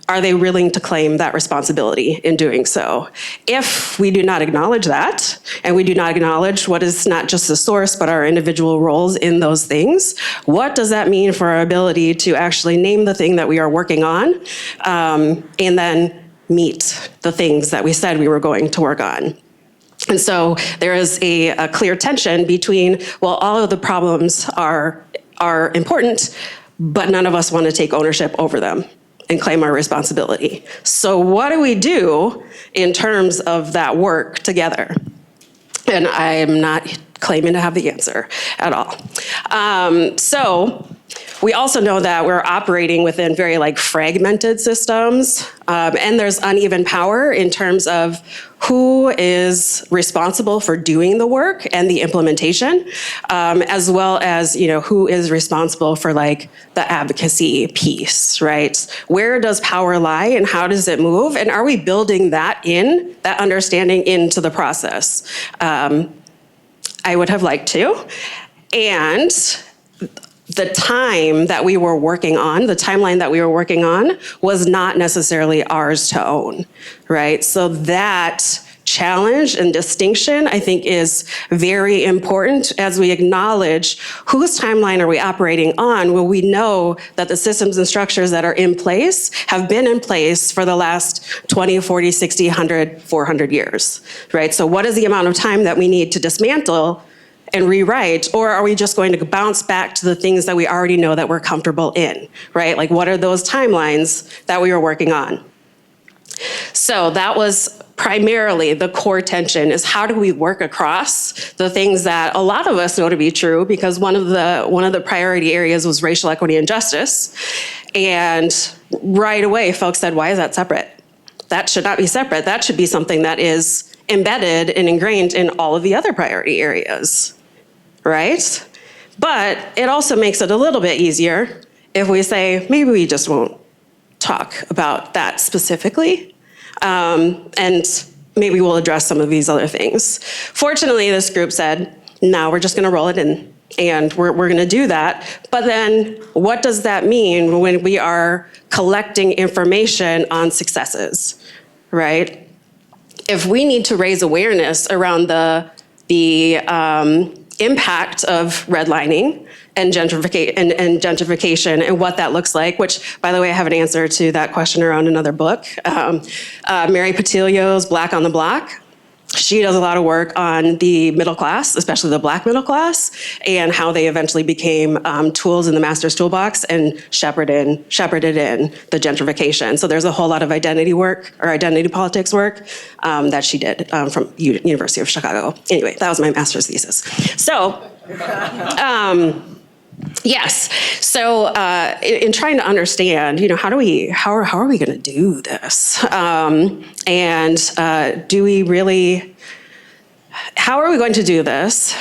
are they willing to claim that responsibility in doing so? If we do not acknowledge that, and we do not acknowledge what is not just the source, but our individual roles in those things, what does that mean for our ability to actually name the thing that we are working on, and then meet the things that we said we were going to work on? And so there is a clear tension between, well, all of the problems are important, but none of us want to take ownership over them and claim our responsibility. So what do we do in terms of that work together? And I am not claiming to have the answer at all. So we also know that we're operating within very fragmented systems, and there's uneven power in terms of who is responsible for doing the work and the implementation, as well as who is responsible for the advocacy piece, right? Where does power lie and how does it move? And are we building that understanding into the process? I would have liked to. And the time that we were working on, the timeline that we were working on was not necessarily ours to own, right? So that challenge and distinction, I think, is very important as we acknowledge whose timeline are we operating on when we know that the systems and structures that are in place have been in place for the last 20, 40, 60, 100, 400 years, right? So what is the amount of time that we need to dismantle and rewrite, or are we just going to bounce back to the things that we already know that we're comfortable in, right? What are those timelines that we were working on? So that was primarily the core tension, is how do we work across the things that a lot of us know to be true, because one of the priority areas was racial equity and justice. And right away, folks said, why is that separate? That should not be separate. That should be something that is embedded and ingrained in all of the other priority areas, right? But it also makes it a little bit easier if we say, maybe we just won't talk about that specifically, and maybe we'll address some of these other things. Fortunately, this group said, no, we're just gonna roll it in, and we're gonna do that. But then what does that mean when we are collecting information on successes, right? If we need to raise awareness around the impact of redlining and gentrification and what that looks like, which, by the way, I have an answer to that question around another book. Mary Patilio's Black on the Block. She does a lot of work on the middle class, especially the Black middle class, and how they eventually became tools in the master's toolbox and shepherded in the gentrification. So there's a whole lot of identity work, or identity politics work, that she did from University of Chicago. Anyway, that was my master's thesis. So, yes. So in trying to understand, how are we going to do this? Do we really, how are we going to do this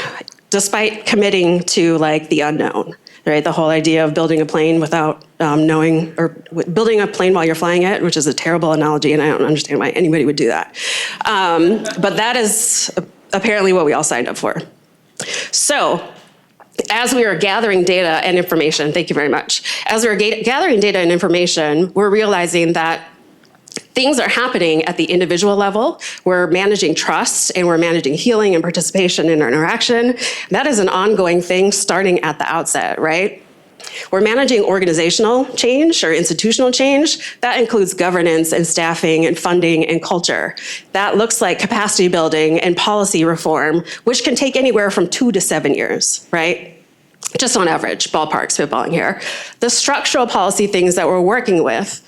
despite committing to the unknown, right? The whole idea of building a plane without knowing, or building a plane while you're flying it, which is a terrible analogy, and I don't understand why anybody would do that. But that is apparently what we all signed up for. So, as we are gathering data and information, thank you very much. As we're gathering data and information, we're realizing that things are happening at the individual level. We're managing trust, and we're managing healing and participation and interaction. That is an ongoing thing starting at the outset, right? We're managing organizational change or institutional change. That includes governance and staffing and funding and culture. That looks like capacity building and policy reform, which can take anywhere from 2 to 7 years, right? Just on average, ballpark, spitballing here. The structural policy things that we're working with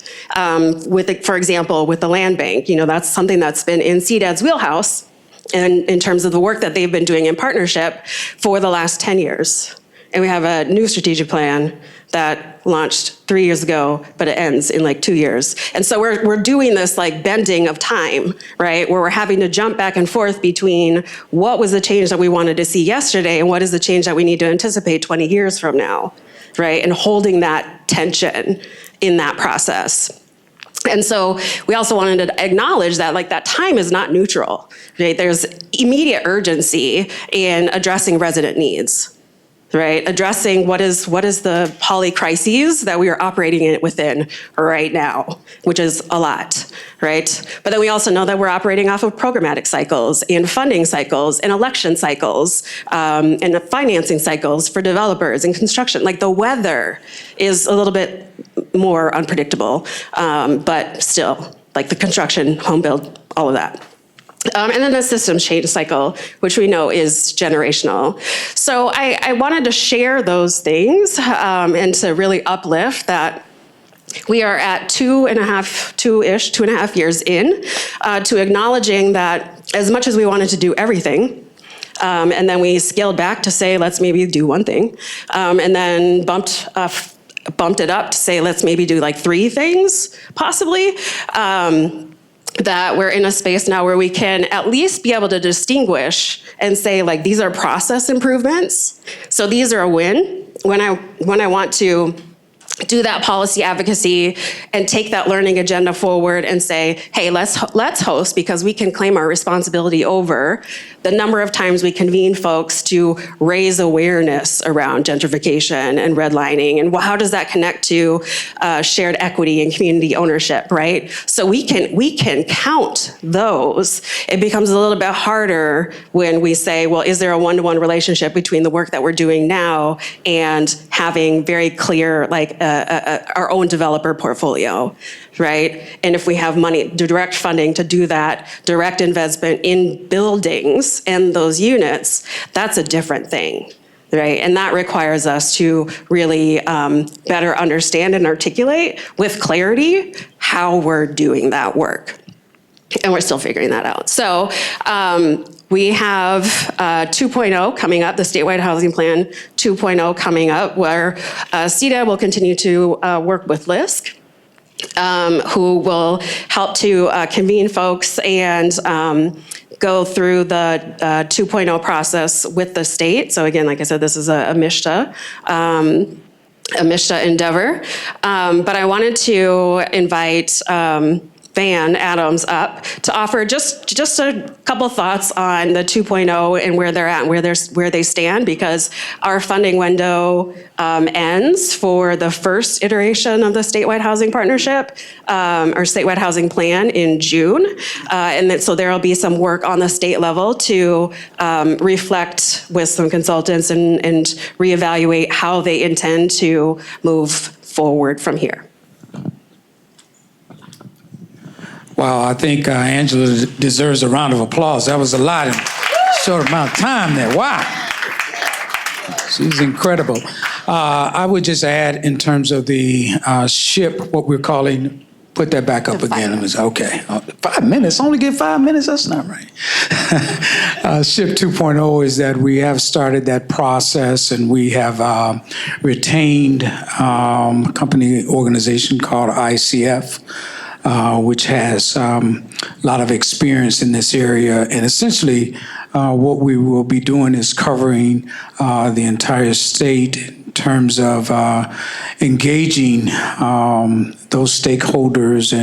for example, with the land bank, that's something that's been in CDAD's wheelhouse, and in terms of the work that they've been doing in partnership for the last 10 years. and we have a new strategic plan that launched 3 years ago, but it ends in like 2 years. And so we're doing this like bending of time, right? Where we're having to jump back and forth between what was the change that we wanted to see yesterday and what is the change that we need to anticipate 20 years from now, right? And holding that tension in that process. And so we also wanted to acknowledge that like that time is not neutral, right? There's immediate urgency in addressing resident needs, right? Addressing what is the polycrises that we are operating within right now, which is a lot, right? But then we also know that we're operating off of programmatic cycles and funding cycles and election cycles and the financing cycles for developers and construction. Like the weather is a little bit more unpredictable, but still, like the construction, home build, all of that. And then the systems change cycle, which we know is generational. So I wanted to share those things and to really uplift that we are at 2.5 years in to acknowledging that as much as we wanted to do everything, and then we scaled back to say, let's maybe do one thing, and then bumped it up to say, let's maybe do like 3 things, possibly. That we're in a space now where we can at least be able to distinguish and say, like, these are process improvements. So these are a win. When I want to do that policy advocacy and take that learning agenda forward and say, hey, let's host, because we can claim our responsibility over the number of times we convene folks to raise awareness around gentrification and redlining, and how does that connect to shared equity and community ownership, right? So we can count those. It becomes a little bit harder when we say, well, is there a one-to-one relationship between the work that we're doing now and having very clear, like, our own developer portfolio, right? And if we have money, direct funding to do that, direct investment in buildings and those units, that's a different thing, right? And that requires us to really better understand and articulate with clarity how we're doing that work. And we're still figuring that out. So we have 2.0 coming up, the statewide housing plan 2.0 coming up, where CEDA will continue to work with LISC, who will help to convene folks and go through the 2.0 process with the state. So again, like I said, this is a MISHDA endeavor. But I wanted to invite Van Adams up to offer just a couple thoughts on the 2.0 and where they're at and where they stand, because our funding window ends for the first iteration of the statewide housing partnership or statewide housing plan in June, and then, so there will be some work on the state level to reflect with some consultants and reevaluate how they intend to move forward from here.
Wow, I think Angela deserves a round of applause. That was a lot in a short amount of time there. Wow. She's incredible. I would just add in terms of the SHIP, what we're calling, put that back up again. Okay, 5 minutes, only get 5 minutes? That's not right. SHIP 2.0 is that we have started that process, and we have retained a company organization called ICF, which has a lot of experience in this area. And essentially, what we will be doing is covering the entire state in terms of engaging those stakeholders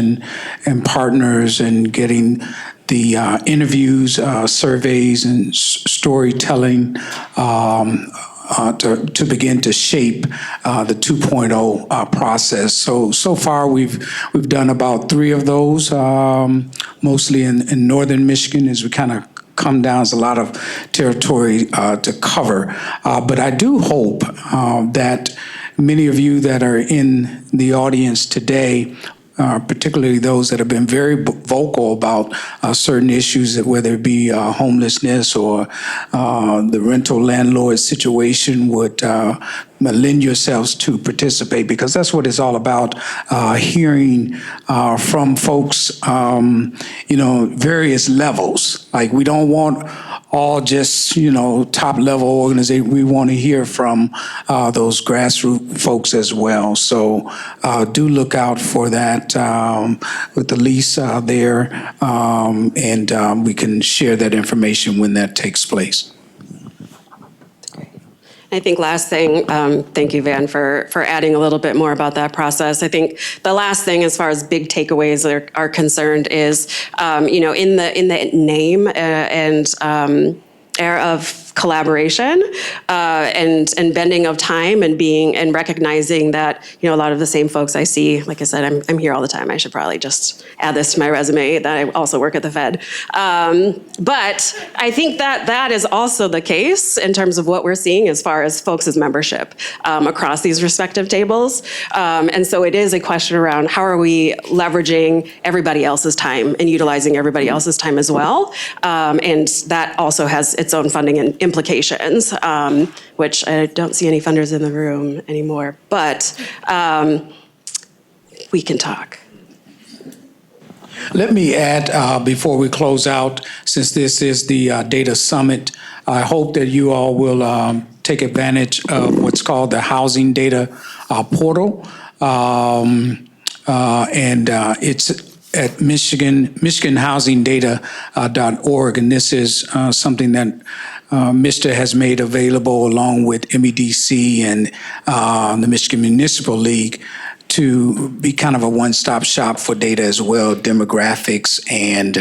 and partners and getting the interviews, surveys, and storytelling to begin to shape the 2.0 process. So far we've done about 3 of those, mostly in northern Michigan, as we kind of come down. There's a lot of territory to cover. But I do hope that many of you that are in the audience today, particularly those that have been very vocal about certain issues, whether it be homelessness or the rental landlord situation, would lend yourselves to participate, because that's what it's all about, hearing from folks, various levels. Like, we don't want all just, top level organization. We want to hear from those grassroots folks as well. So do look out for that with the lease there, and we can share that information when that takes place.
I think last thing, thank you, Van, for adding a little bit more about that process. I think the last thing, as far as big takeaways are concerned, is in the name and era of collaboration and bending of time and recognizing that a lot of the same folks I see. Like I said, I'm here all the time. I should probably just add this to my resume that I also work at the Fed. But I think that is also the case in terms of what we're seeing as far as folks' membership across these respective tables. And so it is a question around how are we leveraging everybody else's time and utilizing everybody else's time as well. And that also has its own funding and implications, which I don't see any funders in the room anymore, but we can talk.
Let me add, before we close out, since this is the Data Summit, I hope that you all will take advantage of what's called the Housing Data Portal. And it's at michiganhousingdata.org, and this is something that MISTA has made available along with MEDC and the Michigan Municipal League to be kind of a one-stop shop for data as well, demographics and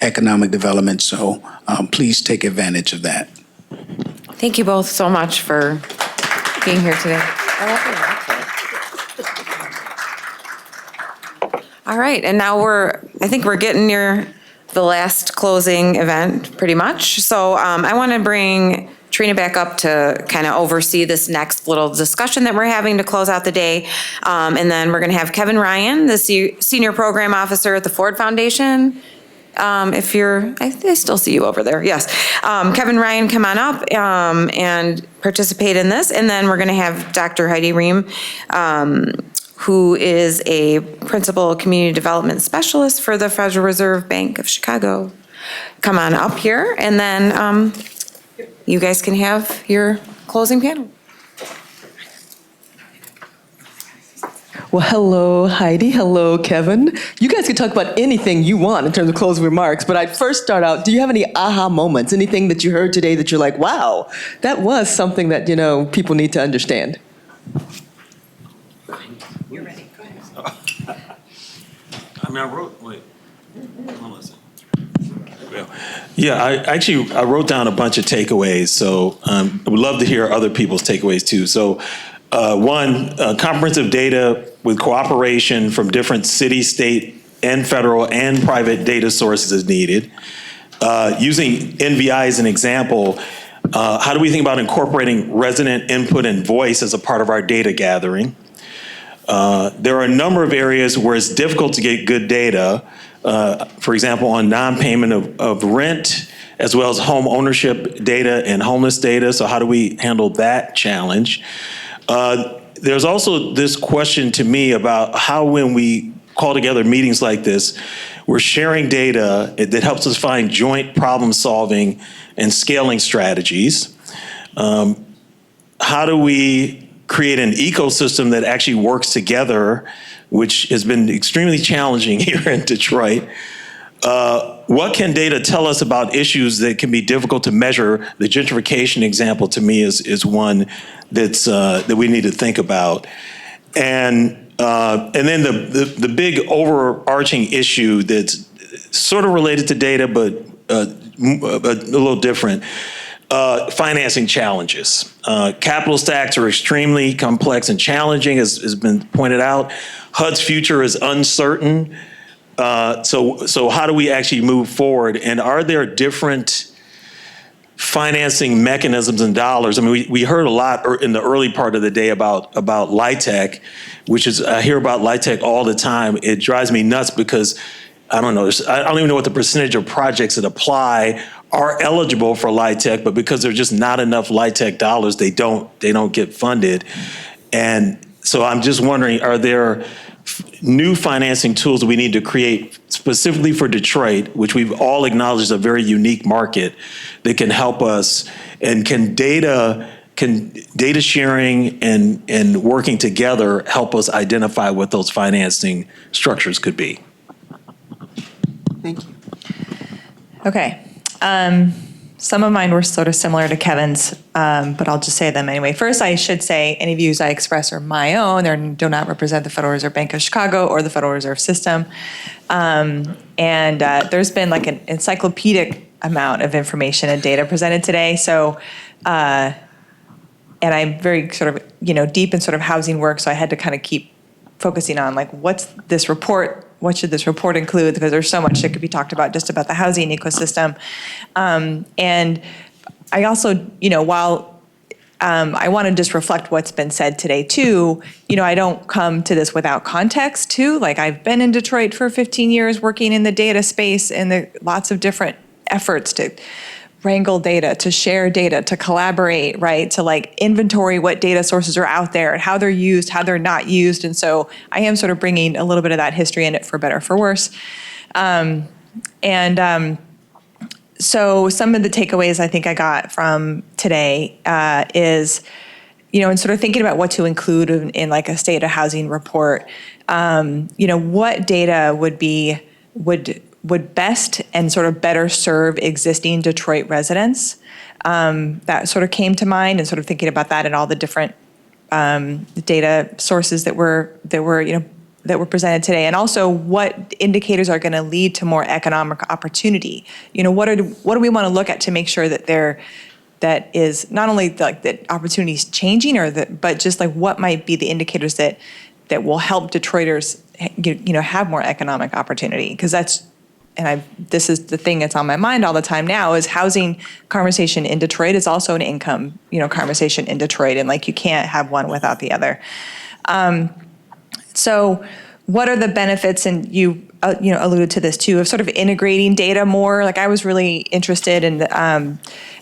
economic development. So please take advantage of that.
Thank you both so much for being here today. All right, and now I think we're getting near the last closing event, pretty much. So I want to bring Trina back up to kind of oversee this next little discussion that we're having to close out the day. And then we're going to have Kevin Ryan, the Senior Program Officer at the Ford Foundation. I still see you over there, yes. Kevin Ryan, come on up and participate in this. And then we're going to have Dr. Heidi Ream, who is a Principal Community Development Specialist for the Federal Reserve Bank of Chicago. Come on up here, and then you guys can have your closing panel.
Well, hello, Heidi. Hello, Kevin. You guys can talk about anything you want in terms of closing remarks, but I'd first start out, do you have any aha moments, anything that you heard today that you're like, wow, that was something that, people need to understand?
You're ready. Go ahead. I wrote down a bunch of takeaways, so I would love to hear other people's takeaways too. So one, comprehensive data with cooperation from different city, state, and federal and private data sources is needed. Using NVI as an example, how do we think about incorporating resident input and voice as a part of our data gathering? There are a number of areas where it's difficult to get good data, for example, on non-payment of rent, as well as home ownership data and homeless data. So how do we handle that challenge? There's also this question to me about how when we call together meetings like this, we're sharing data that helps us find joint problem solving and scaling strategies. How do we create an ecosystem that actually works together, which has been extremely challenging here in Detroit? What can data tell us about issues that can be difficult to measure? The gentrification example to me is one that we need to think about. And then the big overarching issue that's sort of related to data, but a little different. Financing challenges. Capital stacks are extremely complex and challenging, as has been pointed out. HUD's future is uncertain. So how do we actually move forward? And are there different financing mechanisms and dollars? I mean, we heard a lot in the early part of the day about LIHTC, which is, I hear about LIHTC all the time. It drives me nuts because I don't know, I don't even know what the percentage of projects that apply are eligible for LIHTC, but because there's just not enough LIHTC dollars, they don't get funded. And so I'm just wondering, are there new financing tools that we need to create specifically for Detroit, which we've all acknowledged is a very unique market that can help us, and can data sharing and working together help us identify what those financing structures could be?
Thank you. Okay. Some of mine were sort of similar to Kevin's, but I'll just say them anyway. First, I should say any views I express are my own. They do not represent the Federal Reserve Bank of Chicago or the Federal Reserve System. And there's been like an encyclopedic amount of information and data presented today. So, and I'm very sort of, deep in sort of housing work, so I had to kind of keep focusing on like, what's this report? What should this report include? Because there's so much that could be talked about just about the housing ecosystem. And I also, while I want to just reflect what's been said today too, I don't come to this without context too. Like I've been in Detroit for 15 years working in the data space, and there lots of different efforts to wrangle data, to share data, to collaborate, right? To like inventory what data sources are out there and how they're used, how they're not used. And so I am sort of bringing a little bit of that history in it, for better or for worse. So some of the takeaways I think I got from today is, in sort of thinking about what to include in like a state of housing report, what data would best and sort of better serve existing Detroit residents. That sort of came to mind, and sort of thinking about that and all the different data sources that were presented today, and also what indicators are going to lead to more economic opportunity. What do we want to look at to make sure that that is not only like that opportunity is changing, but just like what might be the indicators that will help Detroiters have more economic opportunity, because this is the thing that's on my mind all the time now, is housing conversation in Detroit is also an income, conversation in Detroit, and like you can't have one without the other. So what are the benefits, and you alluded to this too, of sort of integrating data more? Like I was really interested in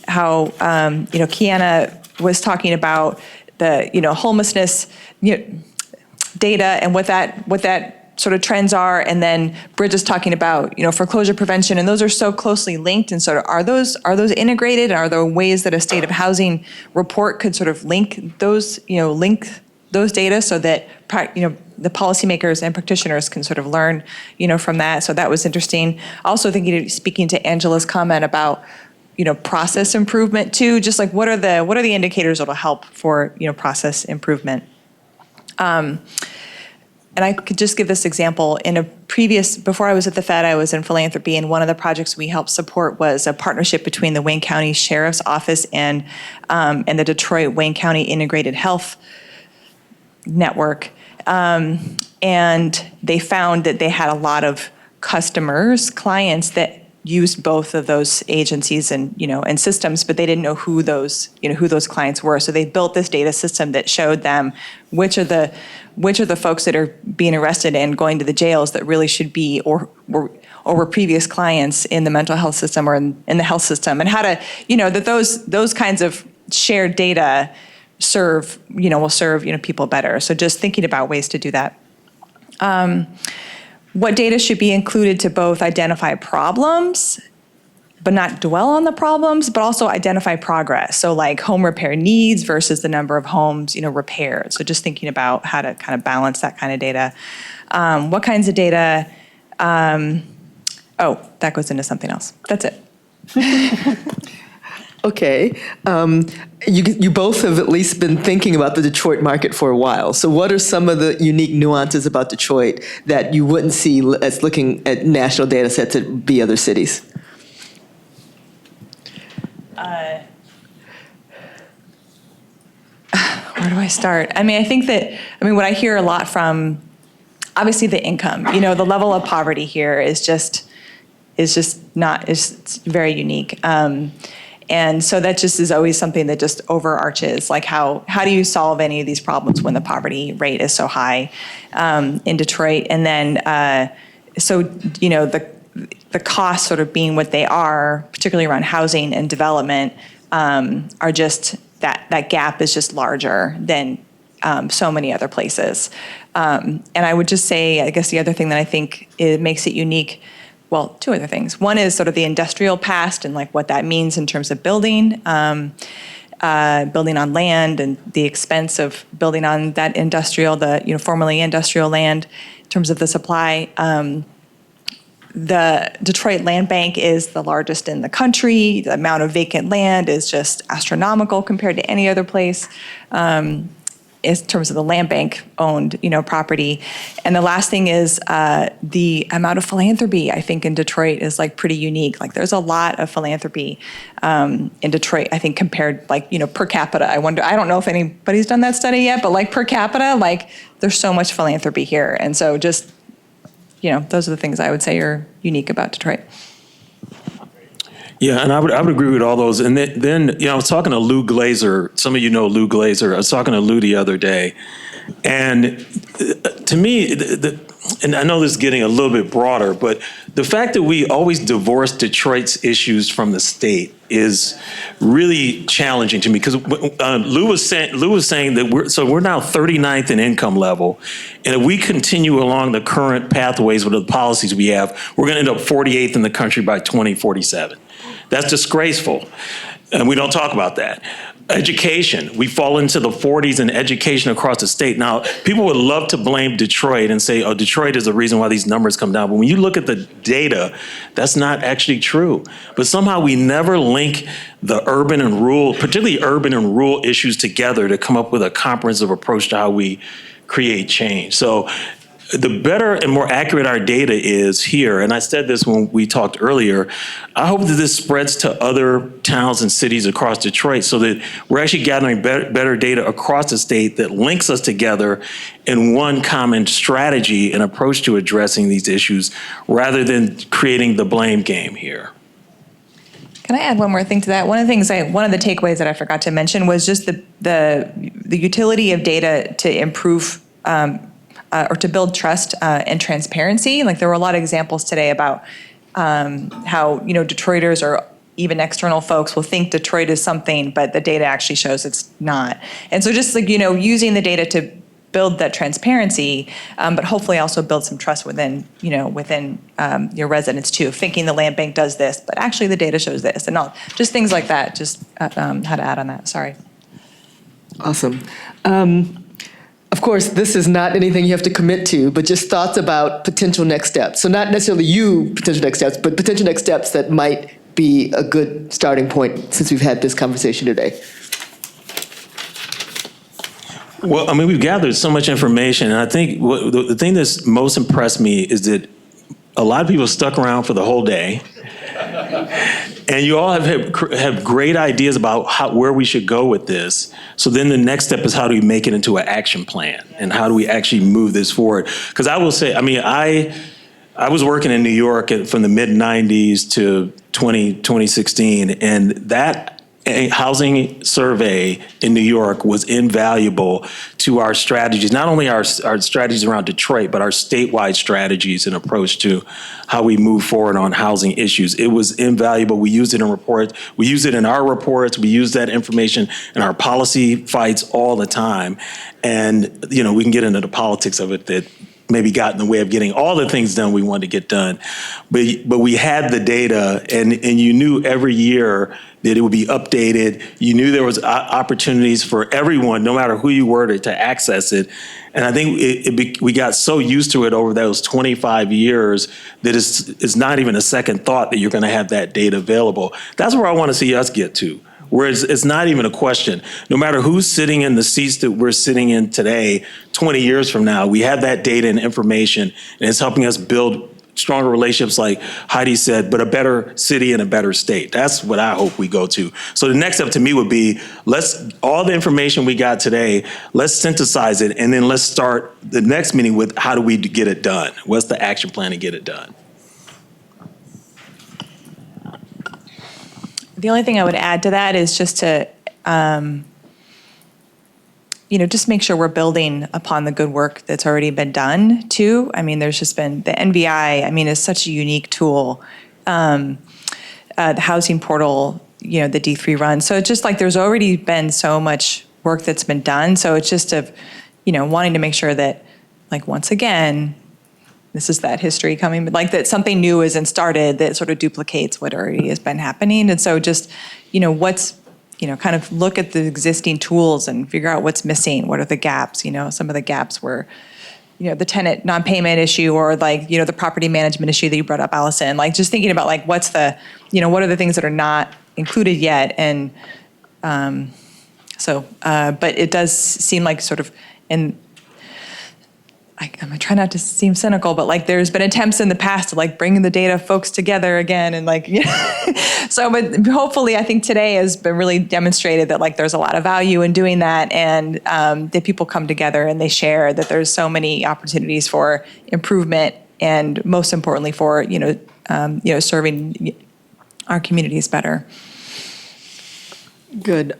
how Kiana was talking about the homelessness data and what that sort of trends are, and then Bridget's talking about foreclosure prevention, and those are so closely linked. And sort of are those integrated? Are there ways that a state of housing report could sort of link those data so that the policymakers and practitioners can sort of learn from that? So that was interesting. Also speaking to Angela's comment about process improvement too, just like what are the indicators that will help for process improvement. And I could just give this example. Before I was at the Fed, I was in philanthropy, and one of the projects we helped support was a partnership between the Wayne County Sheriff's Office and the Detroit Wayne County Integrated Health Network. And they found that they had a lot of clients that used both of those agencies and systems, but they didn't know who those clients were. So they built this data system that showed them which are the folks that are being arrested and going to the jails that really should be or were previous clients in the mental health system or in the health system, and how to that those kinds of shared data will serve people better. So just thinking about ways to do that. What data should be included to both identify problems, but not dwell on the problems, but also identify progress. So like home repair needs versus the number of homes, repaired. So just thinking about how to kind of balance that kind of data. What kinds of data? That goes into something else. That's it.
Okay. You both have at least been thinking about the Detroit market for a while. So what are some of the unique nuances about Detroit that you wouldn't see as looking at national data sets at the other cities?
Where do I start? I think what I hear a lot from, obviously the income, the level of poverty here is very unique. And so that just is always something that just overarches, like how do you solve any of these problems when the poverty rate is so high in Detroit? And then, the costs sort of being what they are, particularly around housing and development, are just, that gap is just larger than so many other places. And I would just say, I guess the other thing that I think it makes it unique, well, two other things. One is sort of the industrial past and like what that means in terms of building on land and the expense of building on that industrial, formerly industrial land in terms of the supply. The Detroit Land Bank is the largest in the country. The amount of vacant land is just astronomical compared to any other place. In terms of the land bank owned, property. And the last thing is the amount of philanthropy, I think, in Detroit is like pretty unique. Like there's a lot of philanthropy in Detroit, I think, compared per capita. I don't know if anybody's done that study yet, but like per capita, like there's so much philanthropy here. And so just, those are the things I would say are unique about Detroit.
Yeah, and I would agree with all those. And then I was talking to Lou Glazer. Some of you know Lou Glazer. I was talking to Lou the other day. And to me, and I know this is getting a little bit broader, but the fact that we always divorce Detroit's issues from the state is really challenging to me, because Lou was saying that we're now 39th in income level, and if we continue along the current pathways with the policies we have, we're going to end up 48th in the country by 2047. That's disgraceful, and we don't talk about that. Education, we fall into the 40s in education across the state. Now, people would love to blame Detroit and say, oh, Detroit is the reason why these numbers come down. But when you look at the data, that's not actually true. But somehow we never link the urban and rural, particularly urban and rural issues together to come up with a comprehensive approach to how we create change. So the better and more accurate our data is here, and I said this when we talked earlier, I hope that this spreads to other towns and cities across Detroit so that we're actually gathering better data across the state that links us together in one common strategy and approach to addressing these issues rather than creating the blame game here.
Can I add one more thing to that? One of the takeaways that I forgot to mention was just the utility of data to improve or to build trust and transparency. Like there were a lot of examples today about how Detroiters or even external folks will think Detroit is something, but the data actually shows it's not. And so just using the data to build that transparency, but hopefully also build some trust within your residents too. Thinking the land bank does this, but actually the data shows this, and all just things like that. Just how to add on that. Sorry.
Awesome. Of course, this is not anything you have to commit to, but just thoughts about potential next steps. So not necessarily potential next steps, but potential next steps that might be a good starting point since we've had this conversation today.
Well, I mean, we've gathered so much information, and I think the thing that's most impressed me is that a lot of people stuck around for the whole day. And you all have great ideas about where we should go with this. So then the next step is how do we make it into an action plan? And how do we actually move this forward? Because I will say, I mean, I was working in New York from the mid-90s to 2016, and that housing survey in New York was invaluable to our strategies, not only our strategies around Detroit, but our statewide strategies and approach to how we move forward on housing issues. It was invaluable. We used it in reports. We use it in our reports. We use that information in our policy fights all the time. And, we can get into the politics of it that maybe got in the way of getting all the things done we wanted to get done. But we had the data, and you knew every year that it would be updated. You knew there was opportunities for everyone, no matter who you were, to access it. And I think we got so used to it over those 25 years that it's not even a second thought that you're going to have that data available. That's where I want to see us get to, where it's not even a question. No matter who's sitting in the seats that we're sitting in today, 20 years from now, we have that data and information, and it's helping us build stronger relationships, like Heidi said, but a better city and a better state. That's what I hope we go to. So the next step to me would be, all the information we got today, let's synthesize it, and then let's start the next meeting with how do we get it done? What's the action plan to get it done?
The only thing I would add to that is just to, just make sure we're building upon the good work that's already been done too. I mean, there's just been, the NBI, is such a unique tool. The housing portal, the D3 run. So it's just like there's already been so much work that's been done. So it's just wanting to make sure that, like, once again, this is that history coming, but like that something new isn't started that sort of duplicates what already has been happening. And so just, what's, kind of look at the existing tools and figure out what's missing. What are the gaps? Some of the gaps were, the tenant non-payment issue, or like, the property management issue that you brought up, Allison. Like just thinking about like what's the, what are the things that are not included yet. And but it does seem like sort of, and I'm trying not to seem cynical, but like there's been attempts in the past to like bring the data folks together again, and like, so, but hopefully I think today has been really demonstrated that like there's a lot of value in doing that, and that people come together and they share that there's so many opportunities for improvement, and most importantly for, serving our communities better.
Good.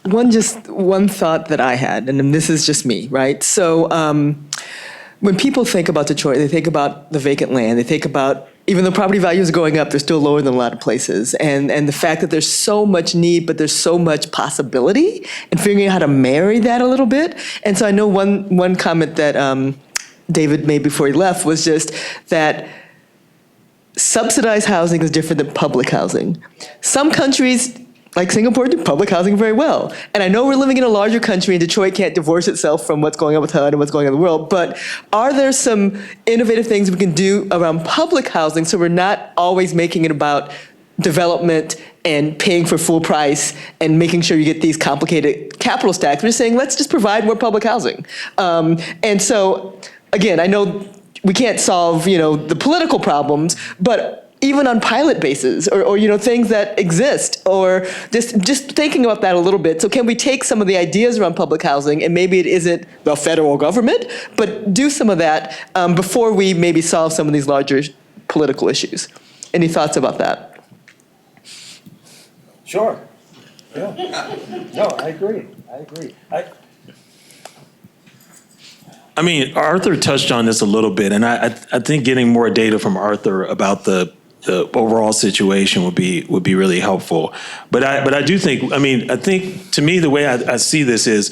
One thought that I had, and this is just me, right? So when people think about Detroit, they think about the vacant land. They think about, even though property values are going up, they're still lower than a lot of places. And the fact that there's so much need, but there's so much possibility, and figuring out how to marry that a little bit. And so I know one comment that David made before he left was just that subsidized housing is different than public housing. Some countries, like Singapore, do public housing very well. And I know we're living in a larger country, and Detroit can't divorce itself from what's going on with HUD and what's going on in the world, but are there some innovative things we can do around public housing so we're not always making it about development and paying for full price and making sure you get these complicated capital stacks? We're just saying, let's just provide more public housing. And so, again, I know we can't solve, the political problems, but even on pilot bases, or things that exist, or just thinking about that a little bit. So can we take some of the ideas around public housing, and maybe it isn't the federal government, but do some of that before we maybe solve some of these larger political issues? Any thoughts about that?
Sure. Yeah. No, I agree.
I mean, Arthur touched on this a little bit, and I think getting more data from Arthur about the overall situation would be really helpful. But I do think, I think to me the way I see this is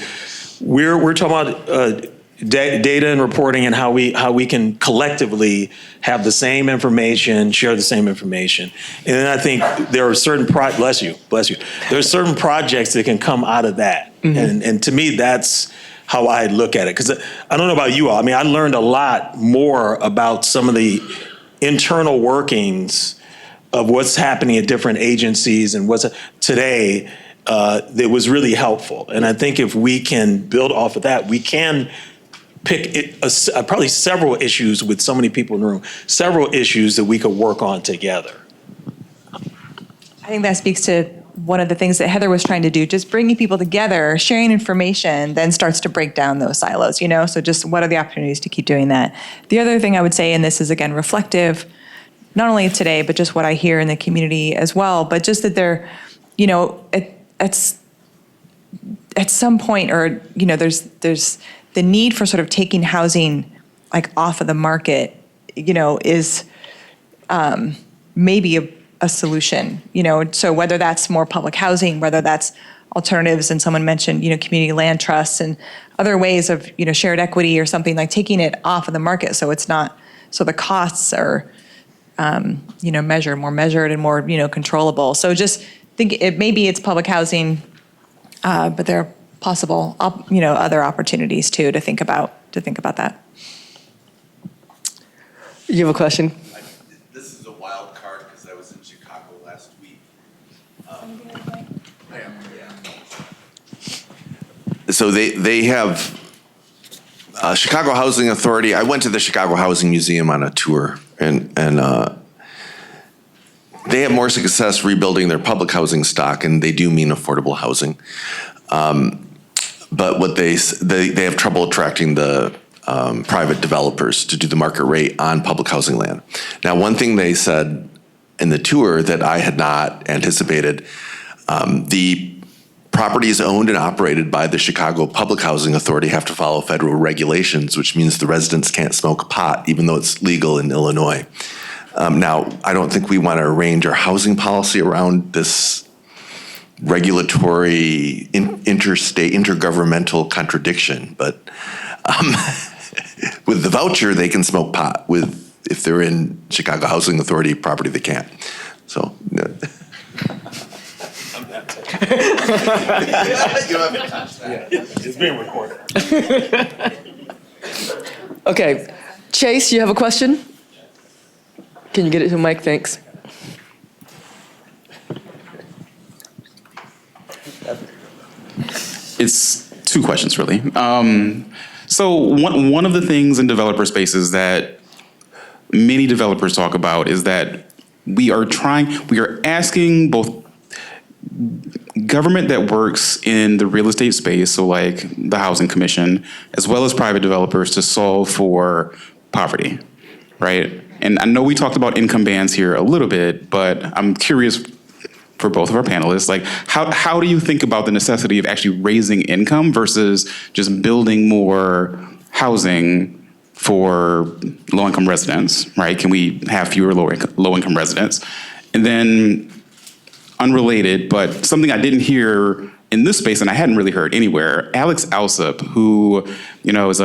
we're talking about data and reporting, and how we can collectively have the same information, share the same information. And then I think there are certain bless you. There are certain projects that can come out of that, and to me that's how I look at it. Because I don't know about you all. I learned a lot more about some of the internal workings of what's happening at different agencies and what's today that was really helpful. And I think if we can build off of that, we can pick probably several issues with so many people in the room, several issues that we could work on together.
I think that speaks to one of the things that Heather was trying to do, just bringing people together, sharing information, then starts to break down those silos, So just what are the opportunities to keep doing that? The other thing I would say, and this is again reflective, not only of today, but just what I hear in the community as well, but just that there, at some point, or, there's the need for sort of taking housing like off of the market, is maybe a solution, so whether that's more public housing, whether that's alternatives, and someone mentioned, community land trusts and other ways of, shared equity or something, like taking it off of the market so it's not, so the costs are, more measured and more, controllable. So just think maybe it's public housing, but there are possible, other opportunities too to think about that.
You have a question?
This is a wild card because I was in Chicago last week. So they have Chicago Housing Authority. I went to the Chicago Housing Museum on a tour, and they have more success rebuilding their public housing stock, and they do mean affordable housing. But what they have trouble attracting the private developers to do the market rate on public housing land. Now, one thing they said in the tour that I had not anticipated, the properties owned and operated by the Chicago Public Housing Authority have to follow federal regulations, which means the residents can't smoke pot, even though it's legal in Illinois. Now, I don't think we want to arrange our housing policy around this regulatory, interstate, intergovernmental contradiction. But with the voucher, they can smoke pot. If they're in Chicago Housing Authority property, they can't. So.
It's being recorded.
Okay, Chase, you have a question? Can you get it to Mike? Thanks.
It's two questions, really. So one of the things in developer spaces that many developers talk about is that we are asking both government that works in the real estate space, so like the Housing Commission, as well as private developers to solve for poverty, right? And I know we talked about income bands here a little bit, but I'm curious for both of our panelists, like how do you think about the necessity of actually raising income versus just building more housing for low-income residents, right? Can we have fewer low-income residents? And then unrelated, but something I didn't hear in this space and I hadn't really heard anywhere, Alex Alsup, who, you know, is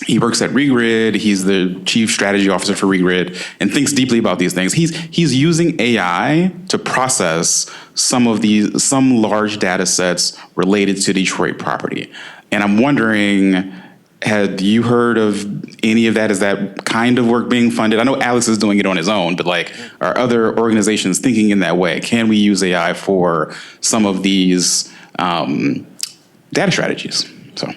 he works at Regrid. He's the chief strategy officer for Regrid and thinks deeply about these things. He's using AI to process some large data sets related to Detroit property. And I'm wondering, had you heard of any of that? Is that kind of work being funded? I know Alex is doing it on his own, but like, are other organizations thinking in that way? Can we use AI for some of these data strategies? So.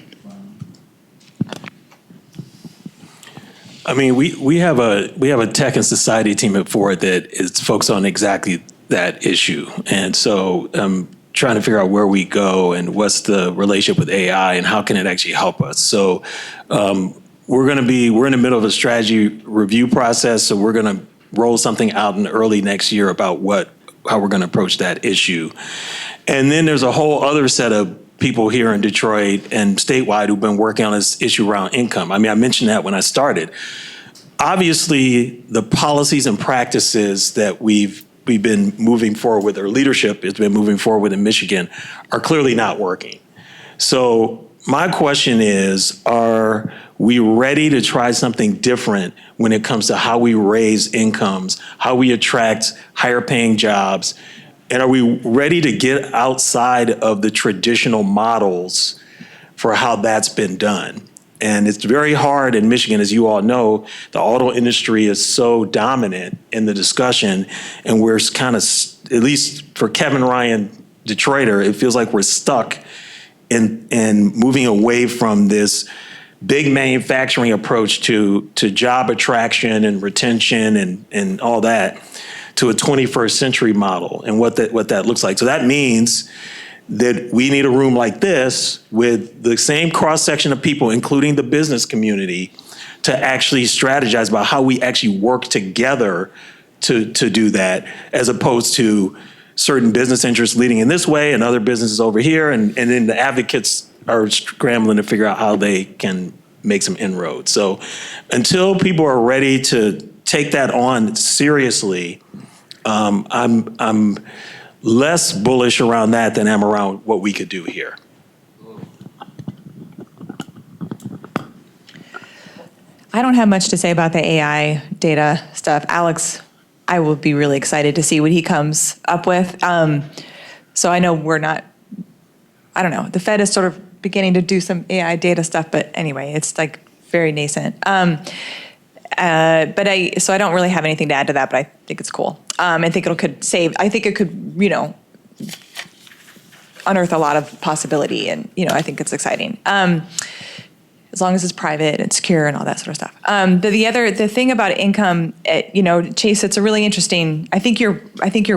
I mean, we have a tech and society team at Ford that is focused on exactly that issue. And so trying to figure out where we go and what's the relationship with AI and how can it actually help us. So we're in the middle of a strategy review process. So we're going to roll something out in early next year about how we're going to approach that issue. And then there's a whole other set of people here in Detroit and statewide who've been working on this issue around income. I mean, I mentioned that when I started. Obviously, the policies and practices that we've been moving forward with, or leadership has been moving forward with in Michigan, are clearly not working. So my question is, are we ready to try something different when it comes to how we raise incomes, how we attract higher paying jobs? And are we ready to get outside of the traditional models for how that's been done? And it's very hard in Michigan, as you all know. The auto industry is so dominant in the discussion, and we're kind of, at least for Kevin Ryan, Detroiter, it feels like we're stuck in moving away from this big manufacturing approach to job attraction and retention and all that, to a 21st century model and what that looks like. So that means that we need a room like this with the same cross-section of people, including the business community, to actually strategize about how we actually work together to do that, as opposed to certain business interests leading in this way and other businesses over here, and then the advocates are scrambling to figure out how they can make some inroads. So until people are ready to take that on seriously, I'm less bullish around that than I am around what we could do here.
I don't have much to say about the AI data stuff. Alex, I will be really excited to see what he comes up with. So I know I don't know, the Fed is sort of beginning to do some AI data stuff, but anyway, it's like very nascent. So I don't really have anything to add to that, but I think it's cool. I think it could, unearth a lot of possibility, and, I think it's exciting. As long as it's private and secure and all that sort of stuff. But the thing about income, Chase, it's a really interesting, I think you're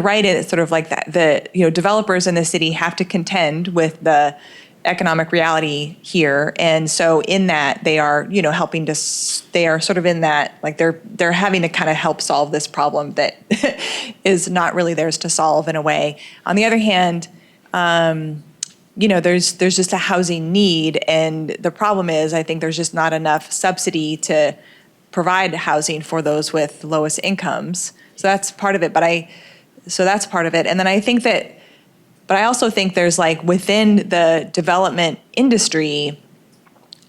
right. It's sort of like that, developers in the city have to contend with the economic reality here. And so in that, they are, they are sort of in that, like they're having to kind of help solve this problem that is not really theirs to solve in a way. On the other hand, there's just a housing need. And the problem is, I think there's just not enough subsidy to provide housing for those with lowest incomes. So that's part of it. So that's part of it. And then I think that But I also think there's like within the development industry,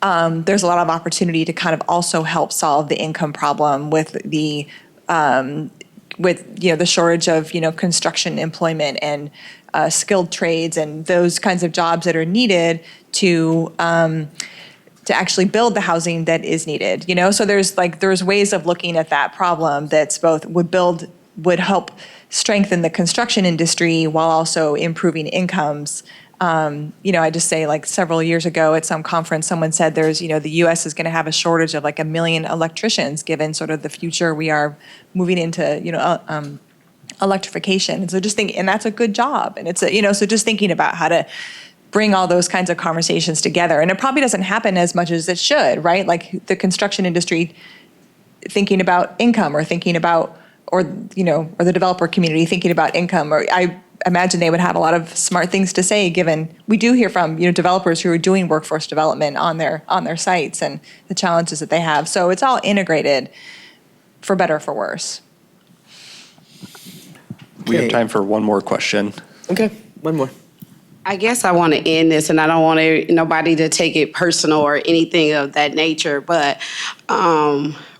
there's a lot of opportunity to kind of also help solve the income problem with the the shortage of construction employment and skilled trades and those kinds of jobs that are needed to actually build the housing that is needed. So there's ways of looking at that problem that's both would help strengthen the construction industry while also improving incomes. I just say like several years ago at some conference, someone said there's, the U.S. is going to have a shortage of like 1 million electricians given sort of the future we are moving into, electrification. And so and that's a good job. And it's so just thinking about how to bring all those kinds of conversations together. And it probably doesn't happen as much as it should, right? Like the construction industry thinking about income or thinking about, or the developer community thinking about income, or I imagine they would have a lot of smart things to say, given we do hear from developers who are doing workforce development on their sites and the challenges that they have. So it's all integrated, for better or for worse.
We have time for one more question.
Okay, one more.
I guess I want to end this, and I don't want nobody to take it personal or anything of that nature, but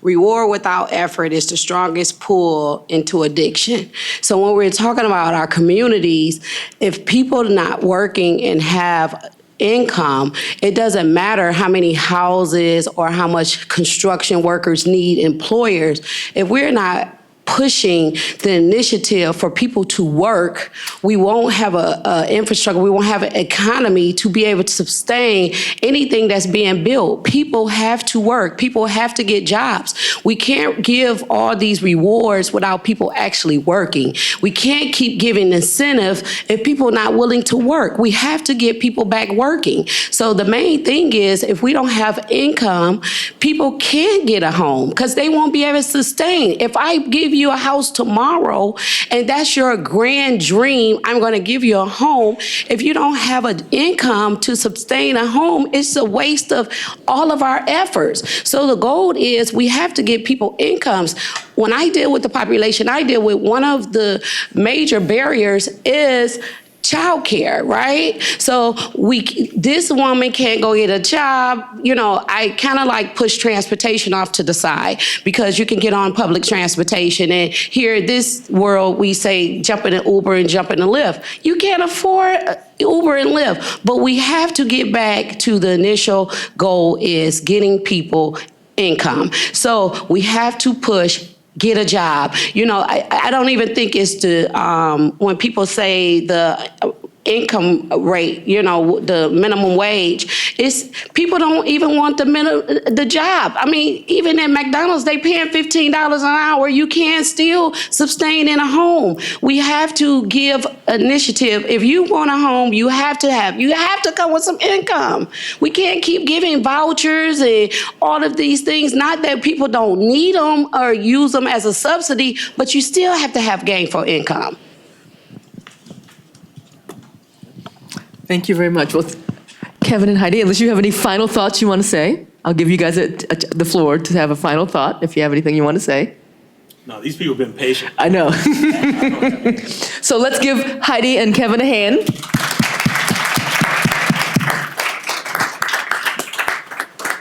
reward without effort is the strongest pull into addiction. So when we're talking about our communities, if people are not working and have income, it doesn't matter how many houses or how much construction workers need employers. If we're not pushing the initiative for people to work, we won't have a infrastructure, we won't have an economy to be able to sustain anything that's being built. People have to work. People have to get jobs. We can't give all these rewards without people actually working. We can't keep giving incentive if people are not willing to work. We have to get people back working. So the main thing is, if we don't have income, people can't get a home because they won't be able to sustain. If I give you a house tomorrow and that's your grand dream, I'm going to give you a home. If you don't have an income to sustain a home, it's a waste of all of our efforts. So the goal is we have to give people incomes. When I deal with the population, I deal with one of the major barriers is childcare, right? So this woman can't go get a job. I kind of like push transportation off to the side because you can get on public transportation. And here in this world, we say jump in an Uber and jump in a Lyft. You can't afford Uber and Lyft, but we have to get back to the initial goal is getting people income. So we have to push get a job. I don't even think it's when people say the income rate, the minimum wage, people don't even want the job. I mean, even at McDonald's, they paying $15 an hour. You can't still sustain in a home. We have to give initiative. If you want a home, you have to come with some income. We can't keep giving vouchers and all of these things. Not that people don't need them or use them as a subsidy, but you still have to have gainful income.
Thank you very much. Well, Kevin and Heidi, unless you have any final thoughts you want to say, I'll give you guys the floor to have a final thought if you have anything you want to say.
No, these people have been patient.
I know. So let's give Heidi and Kevin a hand.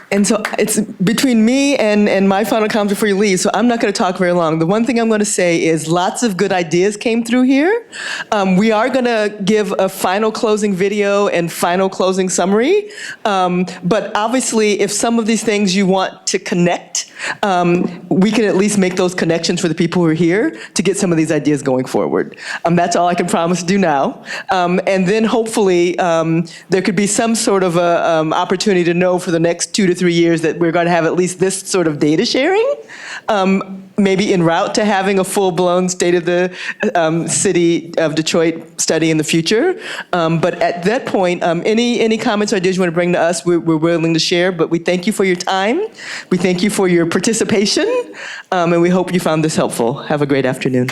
And so it's between me and my final comments before you leave, so I'm not going to talk very long. The one thing I'm going to say is lots of good ideas came through here. We are going to give a final closing video and final closing summary. But obviously, if some of these things you want to connect, we can at least make those connections for the people who are here to get some of these ideas going forward. That's all I can promise to do now. And then hopefully there could be some sort of a, opportunity to know for the next 2 to 3 years that we're going to have at least this sort of data sharing, maybe en route to having a full-blown State of the City of Detroit study in the future. But at that point, any comments or ideas you want to bring to us, we're willing to share. But we thank you for your time. We thank you for your participation. And we hope you found this helpful. Have a great afternoon.